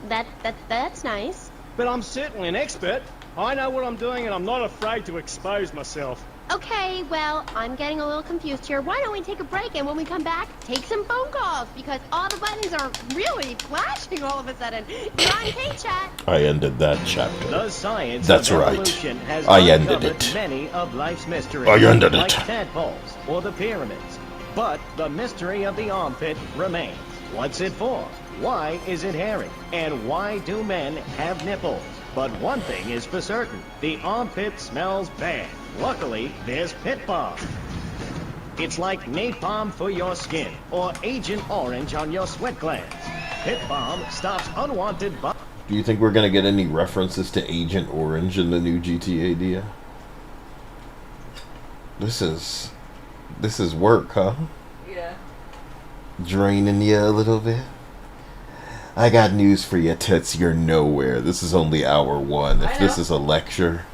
[SPEAKER 23] That's nice.
[SPEAKER 24] But I'm certainly an expert. I know what I'm doing and I'm not afraid to expose myself.
[SPEAKER 23] Okay, well, I'm getting a little confused here. Why don't we take a break, and when we come back, take some phone calls, because all the buttons are really flashing all of a sudden. You're on K-Chat.
[SPEAKER 15] I ended that chapter.
[SPEAKER 5] The science
[SPEAKER 15] That's
[SPEAKER 5] of
[SPEAKER 15] right.
[SPEAKER 5] evolution has
[SPEAKER 15] I ended
[SPEAKER 5] uncovered
[SPEAKER 15] it.
[SPEAKER 5] many of life's mysteries,
[SPEAKER 15] I ended
[SPEAKER 5] like
[SPEAKER 15] it.
[SPEAKER 5] tadpoles or the pyramids. But the mystery of the armpit remains. What's it for? Why is it hairy? And why do men have nipples? But one thing is for certain. The armpit smells bad. Luckily, there's Pit Bomb. It's like napalm for your skin, or Agent Orange on your sweat glands. Pit Bomb stops unwanted
[SPEAKER 15] Do you think we're gonna get any references to Agent Orange in the new GTA deal? This is work, huh?
[SPEAKER 2] Yeah.
[SPEAKER 15] Draining you a little bit? I got news for you, Tits. You're nowhere. This is only hour 1. If this is a lecture,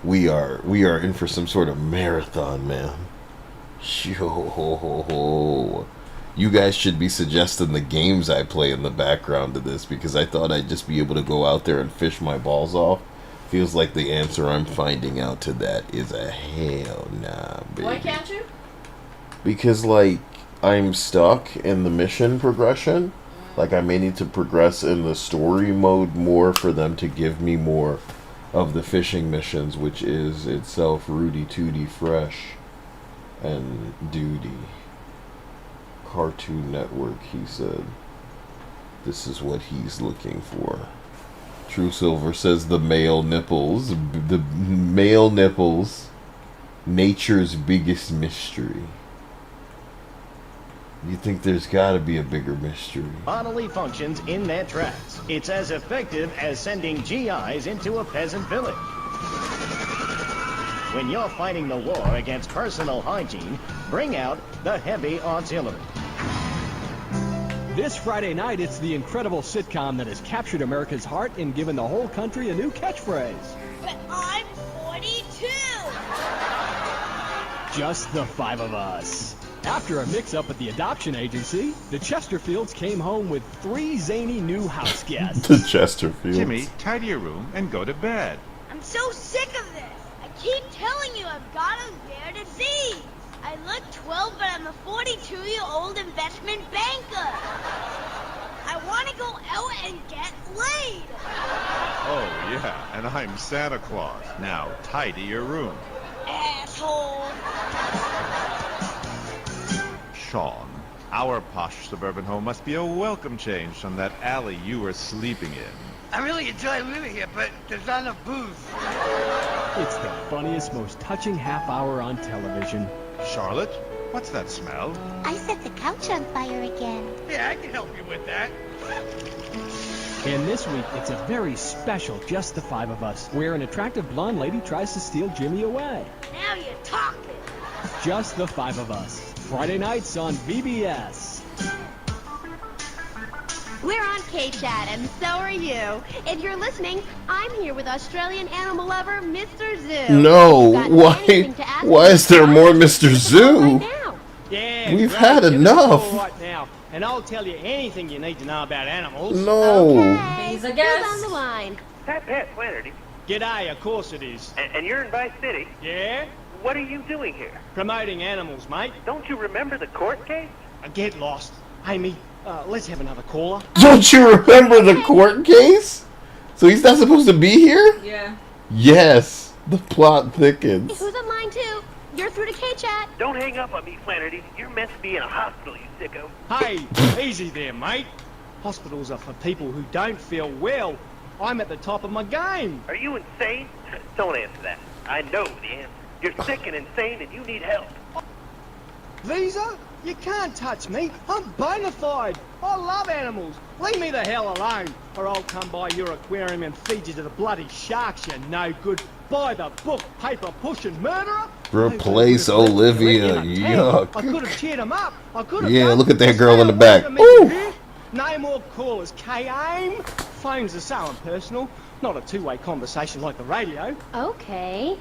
[SPEAKER 15] we are in for some sort of marathon, man. Yo, you guys should be suggesting the games I play in the background of this, because I thought I'd just be able to go out there and fish my balls off. Feels like the answer I'm finding out to that is a hell nah, baby.
[SPEAKER 2] Why can't you?
[SPEAKER 15] Because, like, I'm stuck in the mission progression. Like, I may need to progress in the story mode more for them to give me more of the fishing missions, which is itself Rudy Tooty Fresh and Duty. Cartoon Network, he said. This is what he's looking for. True Silver says the male nipples. The male nipples. Nature's biggest mystery. You think there's gotta be a bigger mystery?
[SPEAKER 5] bodily functions in their tracks. It's as effective as sending GIs into a peasant village. When you're fighting the war against personal hygiene, bring out the heavy artillery.
[SPEAKER 12] This Friday night, it's the incredible sitcom that has captured America's heart and given the whole country a new catchphrase.
[SPEAKER 21] But I'm 42!
[SPEAKER 12] Just the 5 of us. After a mix-up at the adoption agency, the Chesterfields came home with 3 zany new house guests.
[SPEAKER 15] The Chesterfields.
[SPEAKER 13] Jimmy, tidy your room and go to bed.
[SPEAKER 21] I'm so sick of this! I keep telling you I've got a rare disease! I look 12, but I'm a 42-year-old investment banker! I want to go out and get laid!
[SPEAKER 13] Oh, yeah, and I'm Santa Claus. Now, tidy your room.
[SPEAKER 21] Asshole!
[SPEAKER 13] Sean, our posh suburban home must be a welcome change from that alley you were sleeping in.
[SPEAKER 19] I really enjoy living here, but there's not enough booze.
[SPEAKER 12] It's the funniest, most touching half hour on television.
[SPEAKER 13] Charlotte, what's that smell?
[SPEAKER 21] I set the couch on fire again.
[SPEAKER 19] Yeah, I can help you with that.
[SPEAKER 12] And this week, it's a very special Just the 5 of Us, where an attractive blonde lady tries to steal Jimmy away.
[SPEAKER 21] Now you're talking.
[SPEAKER 12] Just the 5 of Us. Friday nights on VBS.
[SPEAKER 23] We're on K-Chat, and so are you. If you're listening, I'm here with Australian animal lover, Mr. Zoo.
[SPEAKER 15] No, why is there more Mr. Zoo?
[SPEAKER 24] Yeah,
[SPEAKER 15] We've
[SPEAKER 24] right,
[SPEAKER 15] had
[SPEAKER 24] give us a
[SPEAKER 15] enough.
[SPEAKER 24] call right now, and I'll tell you anything you need to know about animals.
[SPEAKER 15] No.
[SPEAKER 23] He's a guest. Who's on the line?
[SPEAKER 18] Pat Flannery.
[SPEAKER 24] G'day, of course it is.
[SPEAKER 18] And you're in Vice City?
[SPEAKER 24] Yeah?
[SPEAKER 18] What are you doing here?
[SPEAKER 24] Promoting animals, mate.
[SPEAKER 18] Don't you remember the court case?
[SPEAKER 24] I get lost. Amy, let's have another caller.
[SPEAKER 15] Don't you remember the court case? So he's not supposed to be here?
[SPEAKER 2] Yeah.
[SPEAKER 15] Yes. The plot thickens.
[SPEAKER 23] Who's on line 2? You're through to K-Chat.
[SPEAKER 18] Don't hang up on me, Flannery. You're meant to be in a hospital, you sicko.
[SPEAKER 24] Hey, easy there, mate. Hospitals are for people who don't feel well. I'm at the top of my game.
[SPEAKER 18] Are you insane? Don't answer that. I know the answer. You're sick and insane and you need help.
[SPEAKER 24] Visa? You can't touch me. I'm bona fide. I love animals. Leave me the hell alone, or I'll come by your aquarium and feed you to the bloody sharks, you no good, by the book, paper pushing murderer.
[SPEAKER 15] Replace Olivia. Yuck.
[SPEAKER 24] I could have cheered him up. I could have.
[SPEAKER 15] Yeah, look at that girl in the back. Ooh.
[SPEAKER 24] No more callers, K-Aim. Phones are so impersonal. Not a two-way conversation like the radio.
[SPEAKER 23] Okay.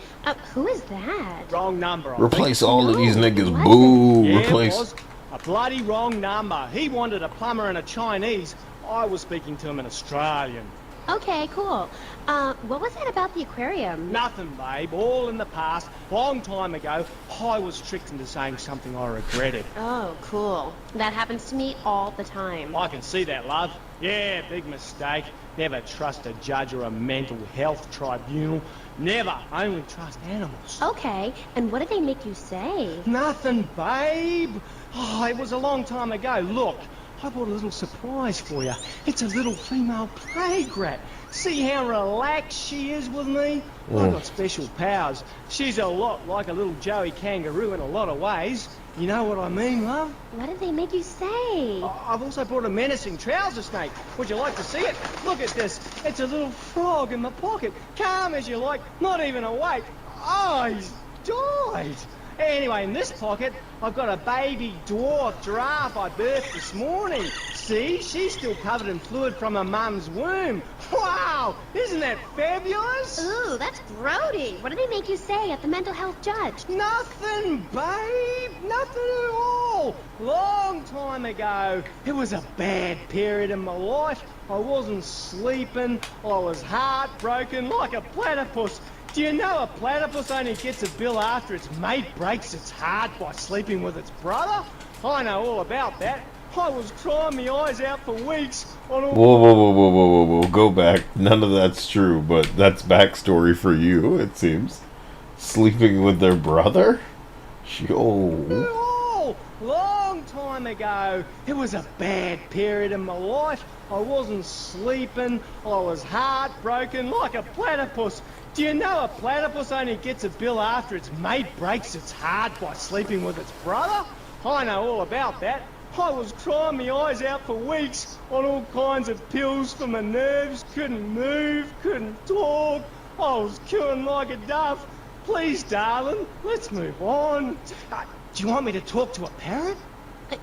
[SPEAKER 23] Who is that?
[SPEAKER 24] Wrong number.
[SPEAKER 15] Replace all of these niggas. Boo.
[SPEAKER 24] Yeah,
[SPEAKER 15] Replace.
[SPEAKER 24] It was a bloody wrong number. He wanted a plumber and a Chinese. I was speaking to him in Australian.
[SPEAKER 23] Okay, cool. What was that about the aquarium?
[SPEAKER 24] Nothing, babe. All in the past. Long time ago, I was tricked into saying something I regretted.
[SPEAKER 23] Oh, cool. That happens to me all the time.
[SPEAKER 24] I can see that, love. Yeah, big mistake. Never trust a judge or a mental health tribunal. Never. Only trust animals.
[SPEAKER 23] Okay, and what did they make you say?
[SPEAKER 24] Nothing, babe. Oh, it was a long time ago. Look, I bought a little surprise for you. It's a little female plague rat. See how relaxed she is with me? I got special powers. She's a lot like a little Joey kangaroo in a lot of ways. You know what I mean, love?
[SPEAKER 23] What did they make you say?
[SPEAKER 24] I've also brought a menacing trouser snake. Would you like to see it? Look at this. It's a little frog in my pocket. Calm as you like, not even awake. Oh, he's died. Anyway, in this pocket, I've got a baby dwarf giraffe I birthed this morning. See, she's still covered in fluid from her mum's womb. Wow, isn't that fabulous?
[SPEAKER 23] Ooh, that's grody. What did they make you say at the mental health judge?
[SPEAKER 24] Nothing, babe. Nothing at all. Long time ago. It was a bad period in my life. I wasn't sleeping. I was heartbroken like a platypus. Do you know a platypus only gets a bill after its mate breaks its heart by sleeping with its brother? I know all about that. I was crying my eyes out for weeks on all...
[SPEAKER 15] Whoa. Go back. None of that's true, but that's backstory for you, it seems. Sleeping with their brother?
[SPEAKER 24] Oh, long time ago. It was a bad period in my life. I wasn't sleeping. I was heartbroken like a platypus. Do you know a platypus only gets a bill after its mate breaks its heart by sleeping with its brother? I know all about that. I was crying my eyes out for weeks on all kinds of pills for my nerves, couldn't move, couldn't talk. I was queuing like a dove. Please, darling, let's move on. Do you want me to talk to a parrot?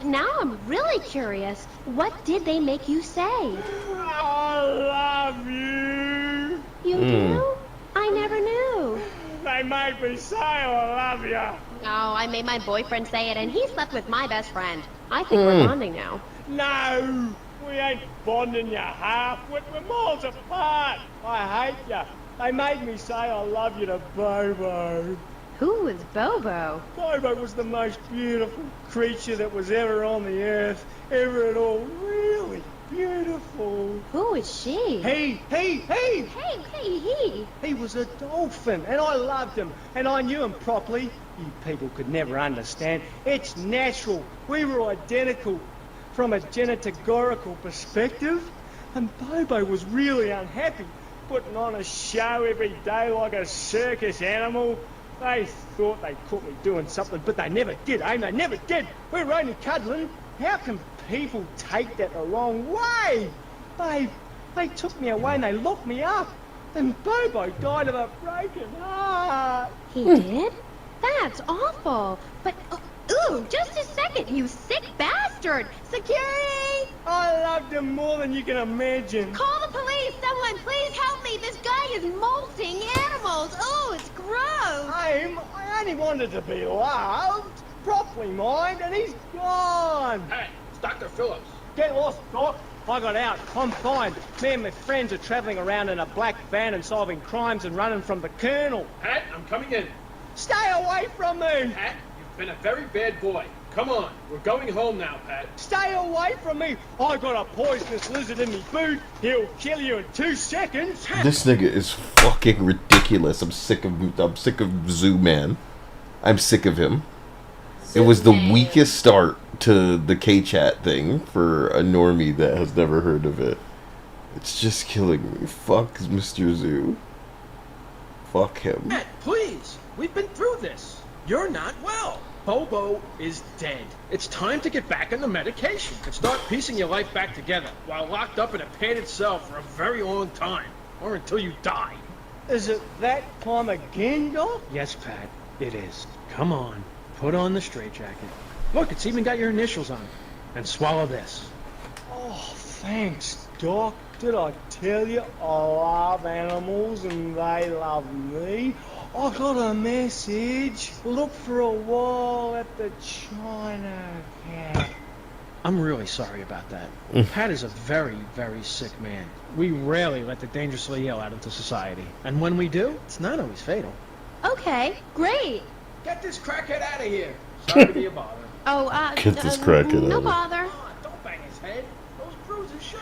[SPEAKER 23] Now I'm really curious. What did they make you say?
[SPEAKER 24] I love you.
[SPEAKER 23] You do? I never knew.
[SPEAKER 24] They made me say I love you.
[SPEAKER 23] Oh, I made my boyfriend say it, and he slept with my best friend. I think we're bonding now.
[SPEAKER 24] No, we ain't bonding you half. We're miles apart. I hate you. They made me say I love you to Bobo.
[SPEAKER 23] Who was Bobo?
[SPEAKER 24] Bobo was the most beautiful creature that was ever on the earth. Ever at all. Really beautiful.
[SPEAKER 23] Who is she?
[SPEAKER 24] He.
[SPEAKER 23] Hey, he.
[SPEAKER 24] He was a dolphin, and I loved him, and I knew him properly. You people could never understand. It's natural. We were identical from a genetagorical perspective. And Bobo was really unhappy, putting on a show every day like a circus animal. They thought they caught me doing something, but they never did, eh? They never did. We were only cuddling. How can people take that the wrong way? They took me away and they locked me up. And Bobo died of a broken heart.
[SPEAKER 23] He did? That's awful. But, ooh, just a second, you sick bastard. Security!
[SPEAKER 24] I loved him more than you can imagine.
[SPEAKER 23] Call the police! Someone, please help me! This guy is molting animals! Ooh, it's gross!
[SPEAKER 24] I only wanted to be loved, properly, mind, and he's gone.
[SPEAKER 1] Hey, it's Dr. Phillips.
[SPEAKER 24] Get lost, Doc. I got out. I'm fine. Me and my friends are travelling around in a black van and solving crimes and running from the Colonel.
[SPEAKER 1] Pat, I'm coming in.
[SPEAKER 24] Stay away from me!
[SPEAKER 1] Pat, you've been a very bad boy. Come on, we're going home now, Pat.
[SPEAKER 24] Stay away from me! I got a poisonous lizard in me boot. He'll kill you in 2 seconds.
[SPEAKER 15] This nigga is fucking ridiculous. I'm sick of Zoo Man. I'm sick of him. It was the weakest start to the K-Chat thing for a normie that has never heard of it. It's just killing me. Fuck Mr. Zoo. Fuck him.
[SPEAKER 7] Matt, please. We've been through this. You're not well. Bobo is dead. It's time to get back on the medication and start piecing your life back together while locked up in a padded cell for a very long time. Or until you die.
[SPEAKER 24] Is it that time again, Doc?
[SPEAKER 7] Yes, Pat, it is. Come on. Put on the straitjacket. Look, it's even got your initials on it. And swallow this.
[SPEAKER 24] Oh, thanks, Doc. Did I tell you I love animals and they love me? I got a message. Look for a while at the China Cat.
[SPEAKER 7] I'm really sorry about that. Pat is a very, very sick man. We rarely let the dangerously ill out into society. And when we do, it's not always fatal.
[SPEAKER 23] Okay, great.
[SPEAKER 7] Get this crackhead out of here. Sorry to be a bother.
[SPEAKER 23] Oh,
[SPEAKER 15] Get this crackhead
[SPEAKER 23] no
[SPEAKER 15] out.
[SPEAKER 23] bother.
[SPEAKER 7] Don't bang his head. Those bruises show.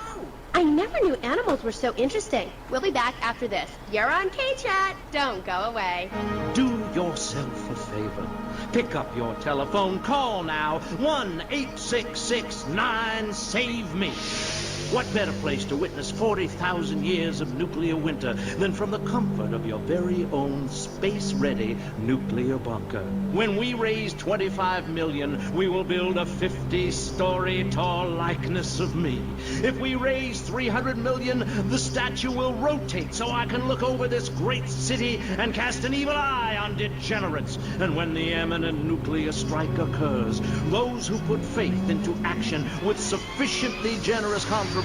[SPEAKER 23] I never knew animals were so interesting. We'll be back after this. You're on K-Chat. Don't go away.
[SPEAKER 5] Do yourself a favor. Pick up your telephone. Call now. 1-866-9-SAVE-ME. What better place to witness 40,000 years of nuclear winter than from the comfort of your very own space-ready nuclear bunker? When we raise 25 million, we will build a 50-story tall likeness of me. If we raise 300 million, the statue will rotate so I can look over this great city and cast an evil eye on degenerates. And when the imminent nuclear strike occurs, those who put faith into action with sufficiently generous contributions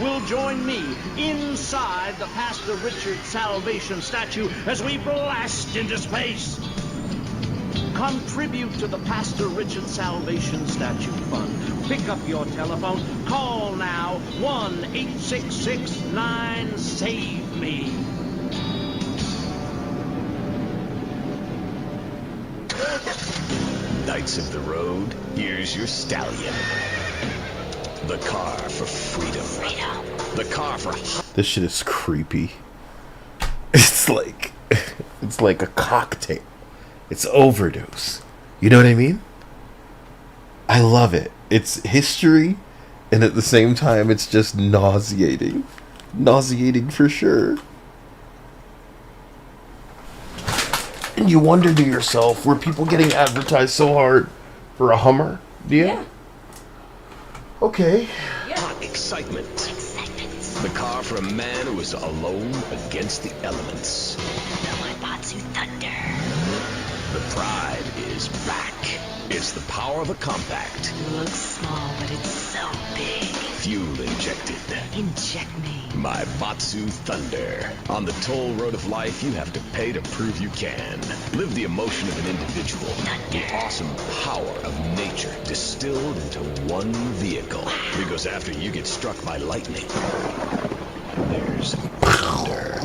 [SPEAKER 5] will join me inside the Pastor Richard Salvation statue as we blast into space. Contribute to the Pastor Richard Salvation Statue Fund. Pick up your telephone. Call now. 1-866-9-SAVE-ME.
[SPEAKER 9] Knights of the Road, here's your stallion. The car for freedom. The car for...
[SPEAKER 15] This shit is creepy. It's like a cocktail. It's overdose. You know what I mean? I love it. It's history, and at the same time, it's just nauseating. Nauseating for sure. And you wonder to yourself, were people getting advertised so hard for a Hummer? Yeah. Okay.
[SPEAKER 9] Hot excitement. The car for a man who is alone against the elements.
[SPEAKER 21] The Waibatsu Thunder.
[SPEAKER 9] The pride is back. It's the power of a compact.
[SPEAKER 21] Looks small, but it's so big.
[SPEAKER 9] Fuel injected.
[SPEAKER 21] Inject me.
[SPEAKER 9] My Batsu Thunder. On the toll road of life, you have to pay to prove you can. Live the emotion of an individual. The awesome power of nature distilled into one vehicle. Because after you get struck by lightning, there's thunder.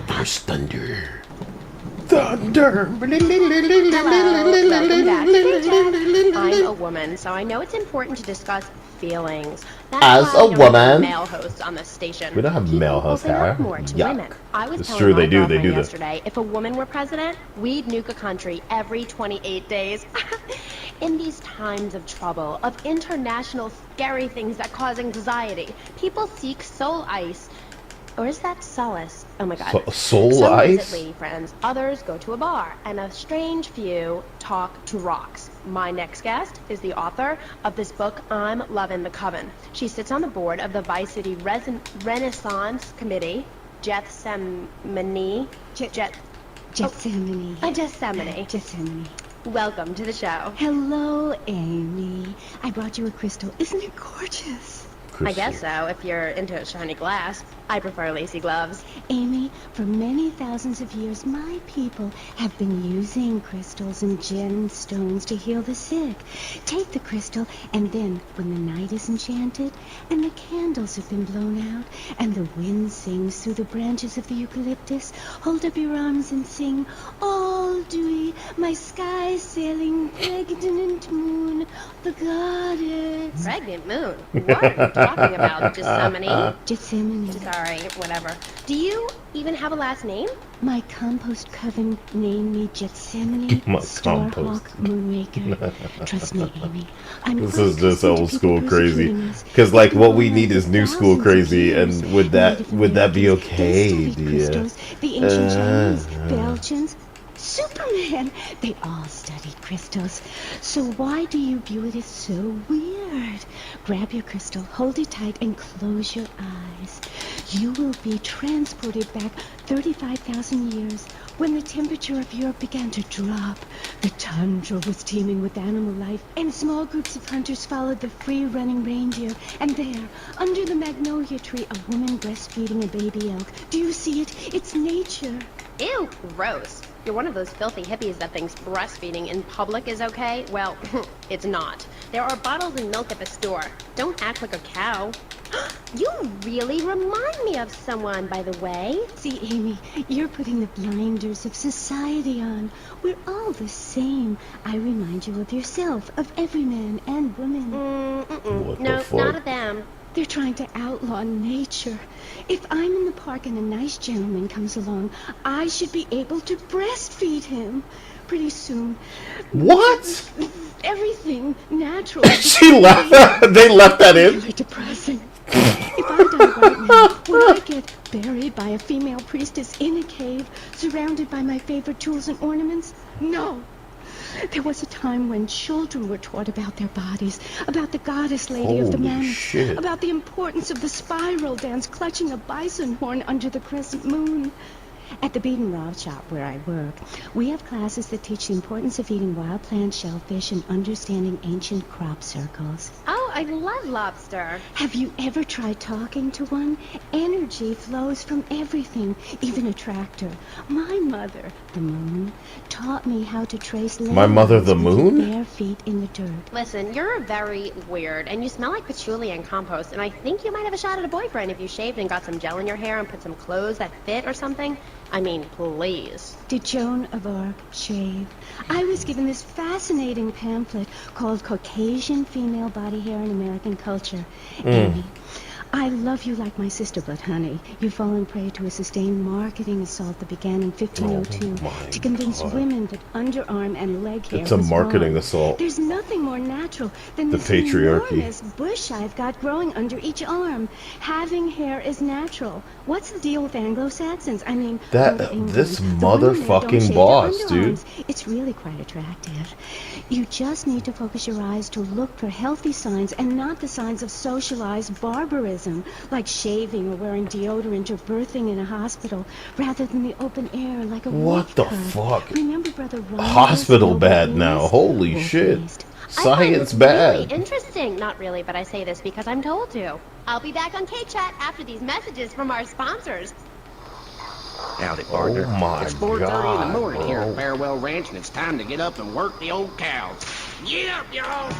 [SPEAKER 15] There's thunder. Thunder.
[SPEAKER 23] Hello, welcome back to K-Chat. I'm a woman, so I know it's important to discuss feelings. That's
[SPEAKER 15] As
[SPEAKER 23] why
[SPEAKER 15] a
[SPEAKER 23] I don't have
[SPEAKER 15] woman.
[SPEAKER 23] male hosts on this station.
[SPEAKER 15] We don't have male hosts
[SPEAKER 23] Open up
[SPEAKER 15] here.
[SPEAKER 23] more to
[SPEAKER 15] Yuck.
[SPEAKER 23] women. I was
[SPEAKER 15] It's
[SPEAKER 23] telling
[SPEAKER 15] true,
[SPEAKER 23] my
[SPEAKER 15] they do. They
[SPEAKER 23] girlfriend
[SPEAKER 15] do this.
[SPEAKER 23] yesterday, if a woman were president, we'd nuke a country every 28 days. In these times of trouble, of international scary things that cause anxiety, people seek soul ice. Or is that solace? Oh my god.
[SPEAKER 15] Soul
[SPEAKER 23] Some
[SPEAKER 15] ice?
[SPEAKER 23] visit lady friends, others go to a bar, and a strange few talk to rocks. My next guest is the author of this book, I'm Lovin' the Coven. She sits on the board of the Vice City Renaissance Committee, Gethsemane. Gethsemane. Welcome to the show.
[SPEAKER 10] Hello, Amy. I brought you a crystal. Isn't it gorgeous?
[SPEAKER 23] I guess so, if you're into shiny glass. I prefer lacy gloves.
[SPEAKER 10] Amy, for many thousands of years, my people have been using crystals and gemstones to heal the sick. Take the crystal, and then, when the night is enchanted, and the candles have been blown out, and the wind sings through the branches of the eucalyptus, hold up your arms and sing, all dewy, my sky sailing pregnant moon, the goddess.
[SPEAKER 23] Pregnant moon? What are you talking about?
[SPEAKER 10] Gethsemane.
[SPEAKER 23] Sorry, whatever. Do you even have a last name?
[SPEAKER 10] My compost coven named me Gethsemane Starhawk Moonraker. Trust me, Amy.
[SPEAKER 15] This is just old school crazy. Because like what we need is new school crazy, and would that be okay, dear?
[SPEAKER 10] The ancient Chinese, Belgians, Superman, they all studied crystals. So why do you view it as so weird? Grab your crystal, hold it tight, and close your eyes. You will be transported back 35,000 years when the temperature of Europe began to drop. The tundra was teeming with animal life, and small groups of hunters followed the free-running reindeer. And there, under the magnolia tree, a woman breastfeeding a baby elk. Do you see it? It's nature.
[SPEAKER 23] Ew, gross. You're one of those filthy hippies that thinks breastfeeding in public is okay? Well, it's not. There are bottles and milk at the store. Don't act like a cow. You really remind me of someone, by the way.
[SPEAKER 10] See, Amy, you're putting the blinders of society on. We're all the same. I remind you of yourself, of every man and woman.
[SPEAKER 23] No, not of them.
[SPEAKER 10] They're trying to outlaw nature. If I'm in the park and a nice gentleman comes along, I should be able to breastfeed him. Pretty soon.
[SPEAKER 15] What?
[SPEAKER 10] Everything natural.
[SPEAKER 15] She left. They left that in.
[SPEAKER 10] Really depressing. If I die right now, would I get buried by a female priestess in a cave, surrounded by my favorite tools and ornaments? No. There was a time when children were taught about their bodies, about the goddess lady of the mammoths, about the importance of the spiral dance, clutching a bison horn under the crescent moon. At the Bean Raw shop where I work, we have classes that teach the importance of eating wild plants, shellfish, and understanding ancient crop circles.
[SPEAKER 23] Oh, I love lobster.
[SPEAKER 10] Have you ever tried talking to one? Energy flows from everything, even a tractor. My mother, the moon, taught me how to trace
[SPEAKER 15] My mother, the moon?
[SPEAKER 10] Bare feet in the dirt.
[SPEAKER 23] Listen, you're very weird, and you smell like patchouli and compost, and I think you might have a shot at a boyfriend if you shaved and got some gel in your hair and put some clothes that fit or something. I mean, please.
[SPEAKER 10] Did Joan of Arc shave? I was given this fascinating pamphlet called Caucasian Female Body Hair in American Culture. Amy, I love you like my sister, but honey, you've fallen prey to a sustained marketing assault that began in 1502 to convince women that underarm and leg hair
[SPEAKER 15] It's a
[SPEAKER 10] was
[SPEAKER 15] marketing
[SPEAKER 10] wrong.
[SPEAKER 15] assault.
[SPEAKER 10] There's nothing more natural than
[SPEAKER 15] The
[SPEAKER 10] this
[SPEAKER 15] patriarchy.
[SPEAKER 10] enormous bush I've got growing under each arm. Having hair is natural. What's the deal with Anglo-Saxons? I mean,
[SPEAKER 15] This motherfucking boss, dude.
[SPEAKER 10] It's really quite attractive. You just need to focus your eyes to look for healthy signs and not the signs of socialized barbarism, like shaving or wearing deodorant or birthing in a hospital, rather than the open air like a
[SPEAKER 15] What the
[SPEAKER 10] wolf cub.
[SPEAKER 15] fuck?
[SPEAKER 10] Remember Brother Romulus,
[SPEAKER 15] Hospital
[SPEAKER 10] Noble
[SPEAKER 15] bad
[SPEAKER 10] Venus?
[SPEAKER 15] now. Holy shit.
[SPEAKER 23] I find
[SPEAKER 15] Science
[SPEAKER 23] this
[SPEAKER 15] bad.
[SPEAKER 23] really interesting. Not really, but I say this because I'm told to. I'll be back on K-Chat after these messages from our sponsors.
[SPEAKER 8] Howdy, partner.
[SPEAKER 15] Oh my
[SPEAKER 8] it's 4:30 in the
[SPEAKER 15] God,
[SPEAKER 8] morning here
[SPEAKER 15] bro.
[SPEAKER 8] at Farewell Ranch, and it's time to get up and work the old cows. Get up, y'all!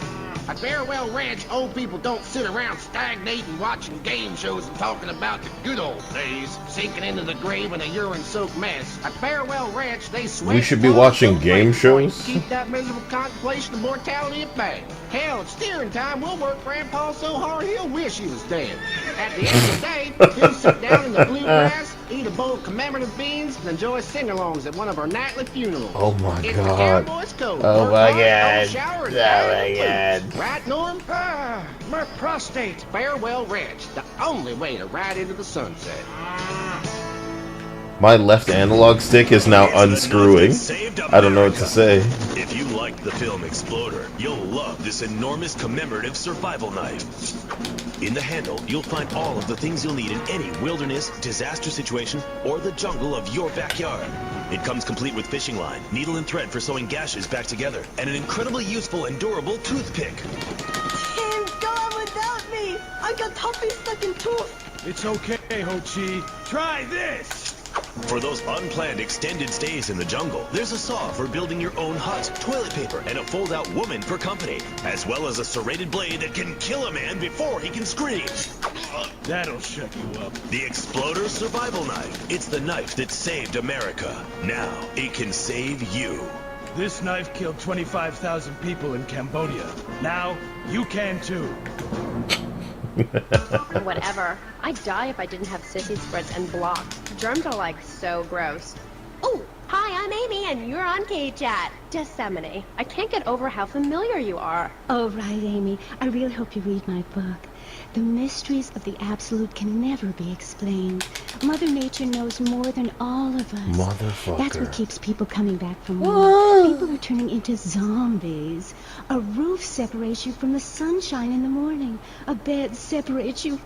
[SPEAKER 8] At Farewell Ranch, old people don't sit around stagnating, watching game shows and talking about the good old days, sinking into the grave in a urine-soaked mess. At Farewell Ranch, they sweat.
[SPEAKER 15] We should be watching game shows?
[SPEAKER 8] Keep that miserable contemplation of mortality at bay. Hell, at steering time, we'll work Grandpa so hard he'll wish he was dead. At the end of the day, he'll sit down in the bluegrass, eat a bowl of commemorative beans, and enjoy sing-alongs at one of our nightly funerals.
[SPEAKER 15] Oh my
[SPEAKER 8] It's
[SPEAKER 15] God.
[SPEAKER 8] the Cowboys Code.
[SPEAKER 15] Oh
[SPEAKER 8] Work
[SPEAKER 15] my
[SPEAKER 8] hard,
[SPEAKER 15] God.
[SPEAKER 8] don't shower, and
[SPEAKER 15] Oh my
[SPEAKER 8] tired
[SPEAKER 15] God.
[SPEAKER 8] blues. Right, Norm? My prostate. Farewell Ranch, the only way to ride into the sunset.
[SPEAKER 15] My left analog stick is now unscrewing. I don't know what to say.
[SPEAKER 9] If you liked the film Exploder, you'll love this enormous commemorative survival knife. In the handle, you'll find all of the things you'll need in any wilderness, disaster situation, or the jungle of your backyard. It comes complete with fishing line, needle and thread for sewing gashes back together, and an incredibly useful and durable toothpick.
[SPEAKER 16] Can't go on without me. I got Tuffy's second tooth.
[SPEAKER 12] It's okay, Ho-Chi. Try this.
[SPEAKER 9] For those unplanned extended stays in the jungle, there's a saw for building your own hut, toilet paper, and a fold-out woman for company, as well as a serrated blade that can kill a man before he can scream.
[SPEAKER 12] That'll shut you up.
[SPEAKER 9] The Exploder Survival Knife. It's the knife that saved America. Now, it can save you.
[SPEAKER 14] This knife killed 25,000 people in Cambodia. Now, you can too.
[SPEAKER 17] Whatever. I'd die if I didn't have sissy spreads and blocks. Germs are like so gross. Oh, hi, I'm Amy and you're on K-Chat. Dissemine. I can't get over how familiar you are.
[SPEAKER 10] Oh, right, Amy. I really hope you read my book. The mysteries of the absolute can never be explained. Mother Nature knows more than all of us.
[SPEAKER 15] Motherfucker.
[SPEAKER 10] That's what keeps people coming back from war. People are turning into zombies. A roof separates you from the sunshine in the morning. A bed separates you.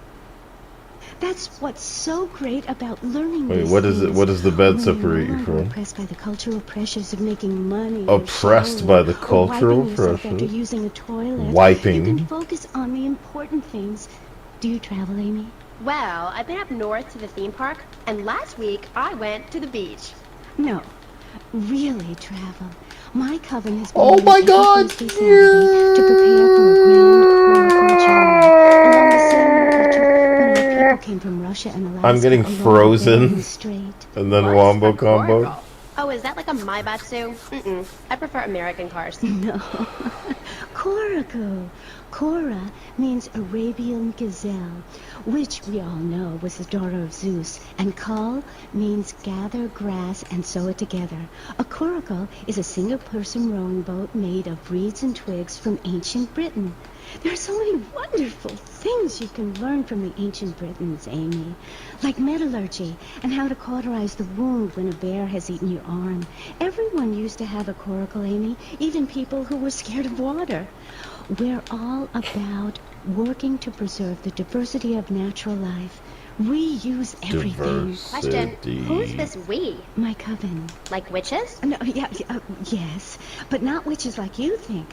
[SPEAKER 10] That's what's so great about learning
[SPEAKER 15] Wait,
[SPEAKER 10] these
[SPEAKER 15] what is it?
[SPEAKER 10] things.
[SPEAKER 15] What does the bed
[SPEAKER 10] When
[SPEAKER 15] separate
[SPEAKER 10] you're
[SPEAKER 15] you
[SPEAKER 10] no longer
[SPEAKER 15] from?
[SPEAKER 10] oppressed by the cultural pressures of making money. or
[SPEAKER 15] Oppressed
[SPEAKER 10] showering,
[SPEAKER 15] by the
[SPEAKER 10] or
[SPEAKER 15] cultural
[SPEAKER 10] wiping yourself
[SPEAKER 15] pressure.
[SPEAKER 10] after using a toilet.
[SPEAKER 15] Wiping.
[SPEAKER 10] You can focus on the important things. Do you travel, Amy?
[SPEAKER 17] Well, I've been up north to the theme park, and last week I went to the beach.
[SPEAKER 10] No, really travel. My coven has been
[SPEAKER 15] Oh
[SPEAKER 10] meeting
[SPEAKER 15] my
[SPEAKER 10] every
[SPEAKER 15] God!
[SPEAKER 10] Thursday, Saturday to prepare for a grand Coracle journey along the same river when our people came from Russia and Alaska.
[SPEAKER 15] I'm getting
[SPEAKER 10] along
[SPEAKER 15] frozen.
[SPEAKER 10] Bering Strait.
[SPEAKER 15] And then
[SPEAKER 17] What's
[SPEAKER 15] wombo
[SPEAKER 17] a
[SPEAKER 15] combo.
[SPEAKER 17] coracle? Oh, is that like a Maibatsu? Mm-mm. I prefer American cars.
[SPEAKER 10] No. Coracle. Cora means Arabian gazelle, which we all know was the daughter of Zeus, and Kal means gather grass and sew it together. A coracle is a single-person rowing boat made of reeds and twigs from ancient Britain. There are so many wonderful things you can learn from the ancient Britons, Amy, like metallurgy and how to cauterize the wound when a bear has eaten your arm. Everyone used to have a coracle, Amy, even people who were scared of water. We're all about working to preserve the diversity of natural life. Reuse everything.
[SPEAKER 17] Question, who's this we?
[SPEAKER 10] My coven.
[SPEAKER 17] Like witches?
[SPEAKER 10] No, yes, but not witches like you think.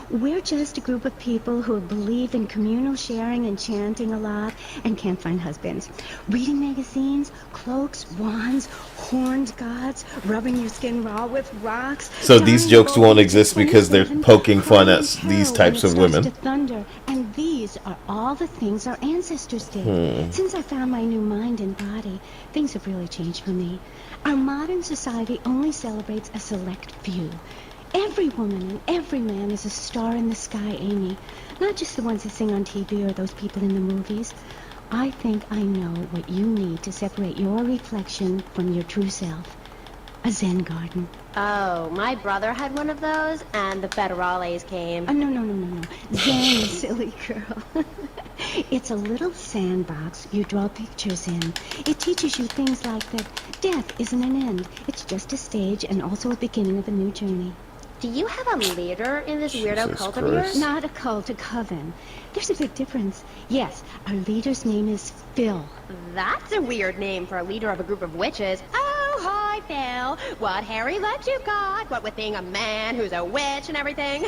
[SPEAKER 10] We're just a group of people who believe in communal sharing and chanting a lot and can't find husbands. Reading magazines, cloaks, wands, horned gods, rubbing your skin raw with rocks.
[SPEAKER 15] So these jokes won't exist because they're poking fun at these types of women.
[SPEAKER 10] To thunder, and these are all the things our ancestors did. Since I found my new mind and body, things have really changed for me. Our modern society only celebrates a select few. Every woman and every man is a star in the sky, Amy. Not just the ones that sing on TV or those people in the movies. I think I know what you need to separate your reflection from your true self. A Zen garden.
[SPEAKER 17] Oh, my brother had one of those, and the federales came.
[SPEAKER 10] No. Zen, silly girl. It's a little sandbox you draw pictures in. It teaches you things like that death isn't an end. It's just a stage and also a beginning of a new journey.
[SPEAKER 17] Do you have a leader in this weirdo cult of yours?
[SPEAKER 10] Not a cult, a coven. There's a big difference. Yes, our leader's name is Phil.
[SPEAKER 17] That's a weird name for a leader of a group of witches. Oh, hi, Phil. What hairy legs you've got. What with being a man who's a witch and everything.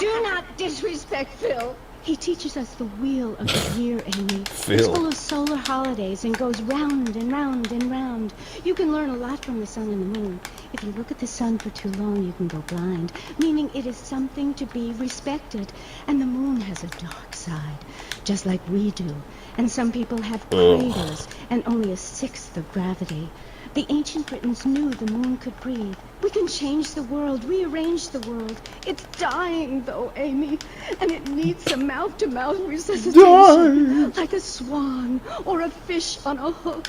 [SPEAKER 10] Do not disrespect Phil. He teaches us the wheel of the year, Amy.
[SPEAKER 15] Phil.
[SPEAKER 10] It's full of solar holidays and goes round and round and round. You can learn a lot from the sun and the moon. If you look at the sun for too long, you can go blind, meaning it is something to be respected. And the moon has a dark side, just like we do. And some people have craters and only a sixth of gravity. The ancient Britons knew the moon could breathe. We can change the world, rearrange the world. It's dying, though, Amy, and it needs some mouth-to-mouth resuscitation, like a swan or a fish on a hook.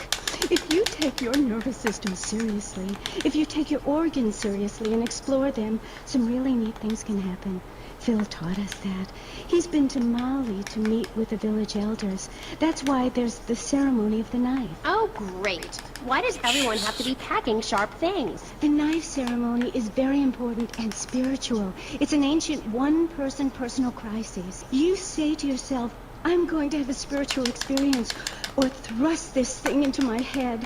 [SPEAKER 10] If you take your nervous system seriously, if you take your organs seriously and explore them, some really neat things can happen. Phil taught us that. He's been to Mali to meet with the village elders. That's why there's the ceremony of the knife.
[SPEAKER 17] Oh, great. Why does everyone have to be packing sharp things?
[SPEAKER 10] The knife ceremony is very important and spiritual. It's an ancient one-person personal crisis. You say to yourself, I'm going to have a spiritual experience, or thrust this thing into my head.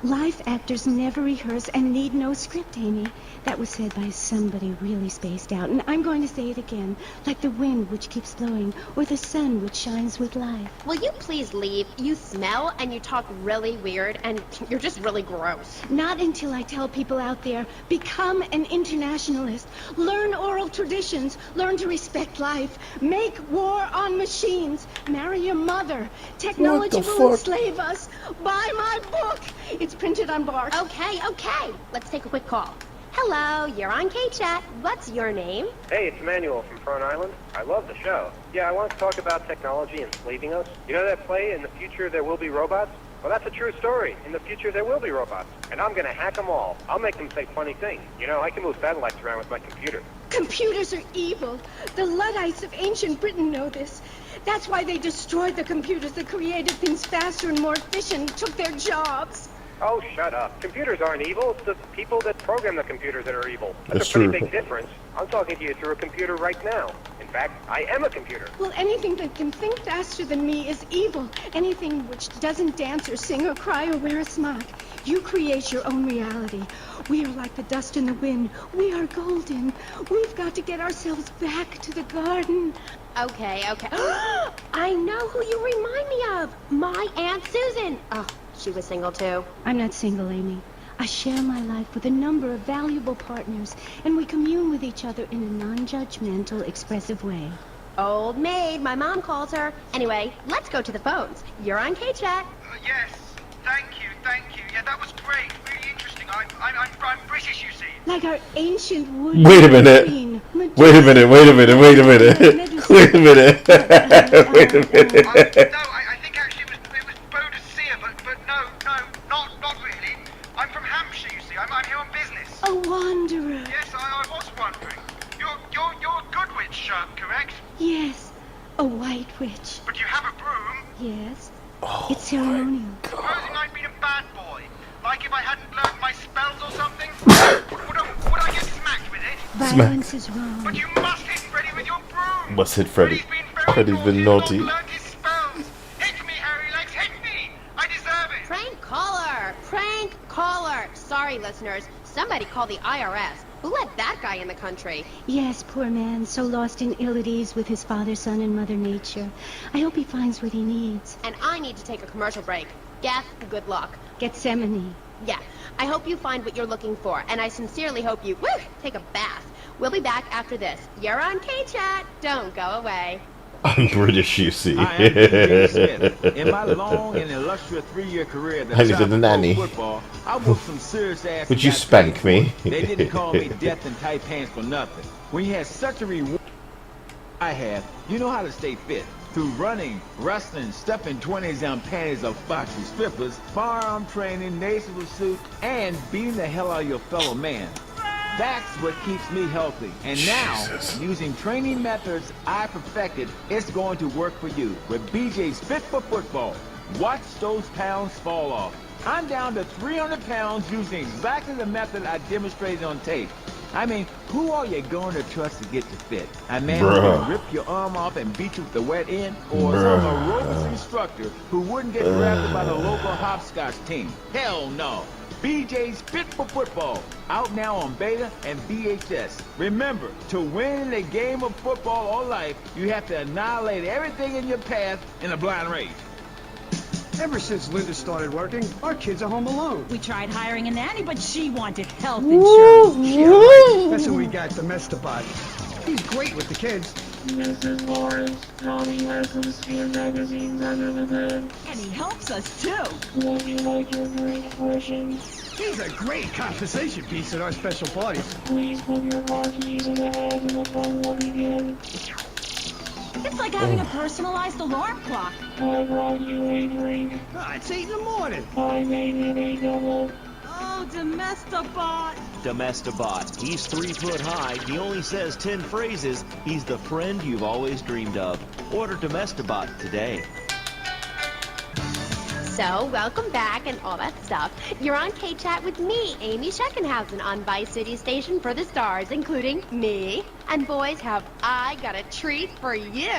[SPEAKER 10] Life actors never rehearse and need no script, Amy. That was said by somebody really spaced out, and I'm going to say it again, like the wind which keeps blowing, or the sun which shines with life.
[SPEAKER 17] Will you please leave? You smell and you talk really weird, and you're just really gross.
[SPEAKER 10] Not until I tell people out there, become an internationalist. Learn oral traditions. Learn to respect life. Make war on machines. Marry your mother. Technology will enslave us. Buy my book. It's printed on bark.
[SPEAKER 17] Okay. Let's take a quick call. Hello, you're on K-Chat. What's your name?
[SPEAKER 4] Hey, it's Emmanuel from Front Island. I love the show. Yeah, I want to talk about technology enslaving us. You know that play, In the Future There Will Be Robots? Well, that's a true story. In the future, there will be robots. And I'm going to hack them all. I'll make them say funny things. You know, I can move satellites around with my computer.
[SPEAKER 16] Computers are evil. The Luddites of ancient Britain know this. That's why they destroyed the computers that created things faster and more efficient and took their jobs.
[SPEAKER 4] Oh, shut up. Computers aren't evil. It's the people that program the computers that are evil.
[SPEAKER 15] That's
[SPEAKER 4] a pretty
[SPEAKER 15] true.
[SPEAKER 4] big difference. I'm talking to you through a computer right now. In fact, I am a computer.
[SPEAKER 16] Well, anything that can think faster than me is evil. Anything which doesn't dance or sing or cry or wear a smock. You create your own reality. We are like the dust in the wind. We are golden. We've got to get ourselves back to the garden.
[SPEAKER 17] Okay. I know who you remind me of. My Aunt Susan. Oh, she was single too.
[SPEAKER 10] I'm not single, Amy. I share my life with a number of valuable partners, and we commune with each other in a non-judgmental, expressive way.
[SPEAKER 17] Old maid, my mom calls her. Anyway, let's go to the phones. You're on K-Chat.
[SPEAKER 19] Yes, thank you. Yeah, that was great. Really interesting. I'm British, you see.
[SPEAKER 16] Like our ancient wood.
[SPEAKER 15] Wait a minute. Wait a minute. Wait a minute. Wait a minute. Wait a minute. Wait a minute.
[SPEAKER 19] No, I think actually it was Bodicea, but no, not really. I'm from Hampshire, you see. I'm here on business.
[SPEAKER 16] A wanderer.
[SPEAKER 19] Yes, I was wondering. You're a good witch, correct?
[SPEAKER 10] Yes, a white witch.
[SPEAKER 19] But you have a broom.
[SPEAKER 10] Yes. It's ceremonial.
[SPEAKER 19] Supposing I'd been a bad boy. Like if I hadn't learned my spells or something? would I get smacked with it?
[SPEAKER 10] Violence is wrong.
[SPEAKER 19] But you must hit Freddy with your broom.
[SPEAKER 15] Must hit Freddy. Freddy's been naughty.
[SPEAKER 19] Learned his spells. Hit me, Harry Legs, hit me. I deserve it.
[SPEAKER 17] Prank caller. Sorry, listeners. Somebody call the IRS. Who let that guy in the country?
[SPEAKER 10] Yes, poor man, so lost in ill at ease with his father, son, and Mother Nature. I hope he finds what he needs.
[SPEAKER 17] And I need to take a commercial break. Gaff, good luck.
[SPEAKER 10] Gethsemane.
[SPEAKER 17] Yeah, I hope you find what you're looking for, and I sincerely hope you, take a bath. We'll be back after this. You're on K-Chat. Don't go away.
[SPEAKER 15] I'm British, you see.
[SPEAKER 11] I am DJ Smith. In my long and illustrious 3-year career at the
[SPEAKER 15] I needed a nanny.
[SPEAKER 11] football, I whooped some serious ass.
[SPEAKER 15] Would you spank me?
[SPEAKER 11] They didn't call me death in tight pants for nothing. When you had such a reward I have, you know how to stay fit. Through running, wrestling, stuffing 20s on panties of foxy strippers, firearm training, nasal suit, and beating the hell out of your fellow man. That's what keeps me healthy. And now, using training methods I perfected, it's going to work for you. With BJ's Fit for Football, watch those pounds fall off. I'm down to 300 pounds using exactly the method I demonstrated on tape. I mean, who are you going to trust to get you fit? A man who can rip your arm off and beat you with the wet end? Or some aerobics instructor who wouldn't get drafted by the local hopscotch team? Hell no. BJ's Fit for Football, out now on beta and VHS. Remember, to win in a game of football or life, you have to annihilate everything in your path in a blind race.
[SPEAKER 14] Ever since Linda started working, our kids are home alone.
[SPEAKER 20] We tried hiring a nanny, but she wanted health insurance.
[SPEAKER 14] Yeah, right. That's when we got Domestobot. He's great with the kids.
[SPEAKER 20] Mrs. Lawrence, Tommy wears some Sphere magazines under the bed. And he helps us, too. Would you like your drink portion?
[SPEAKER 14] He's a great conversation piece at our special parties.
[SPEAKER 20] Please put your car keys in the bag and the fun will begin. It's like having a personalized alarm clock. I brought you a drink.
[SPEAKER 14] It's 8 in the morning.
[SPEAKER 20] I made it a double. Oh, Domestobot.
[SPEAKER 22] Domestobot. He's 3 foot high. He only says 10 phrases. He's the friend you've always dreamed of. Order Domestobot today.
[SPEAKER 17] So, welcome back and all that stuff. You're on K-Chat with me, Amy Scheckenhausen, on Vice City Station for the stars, including me. And boys, have I got a treat for you.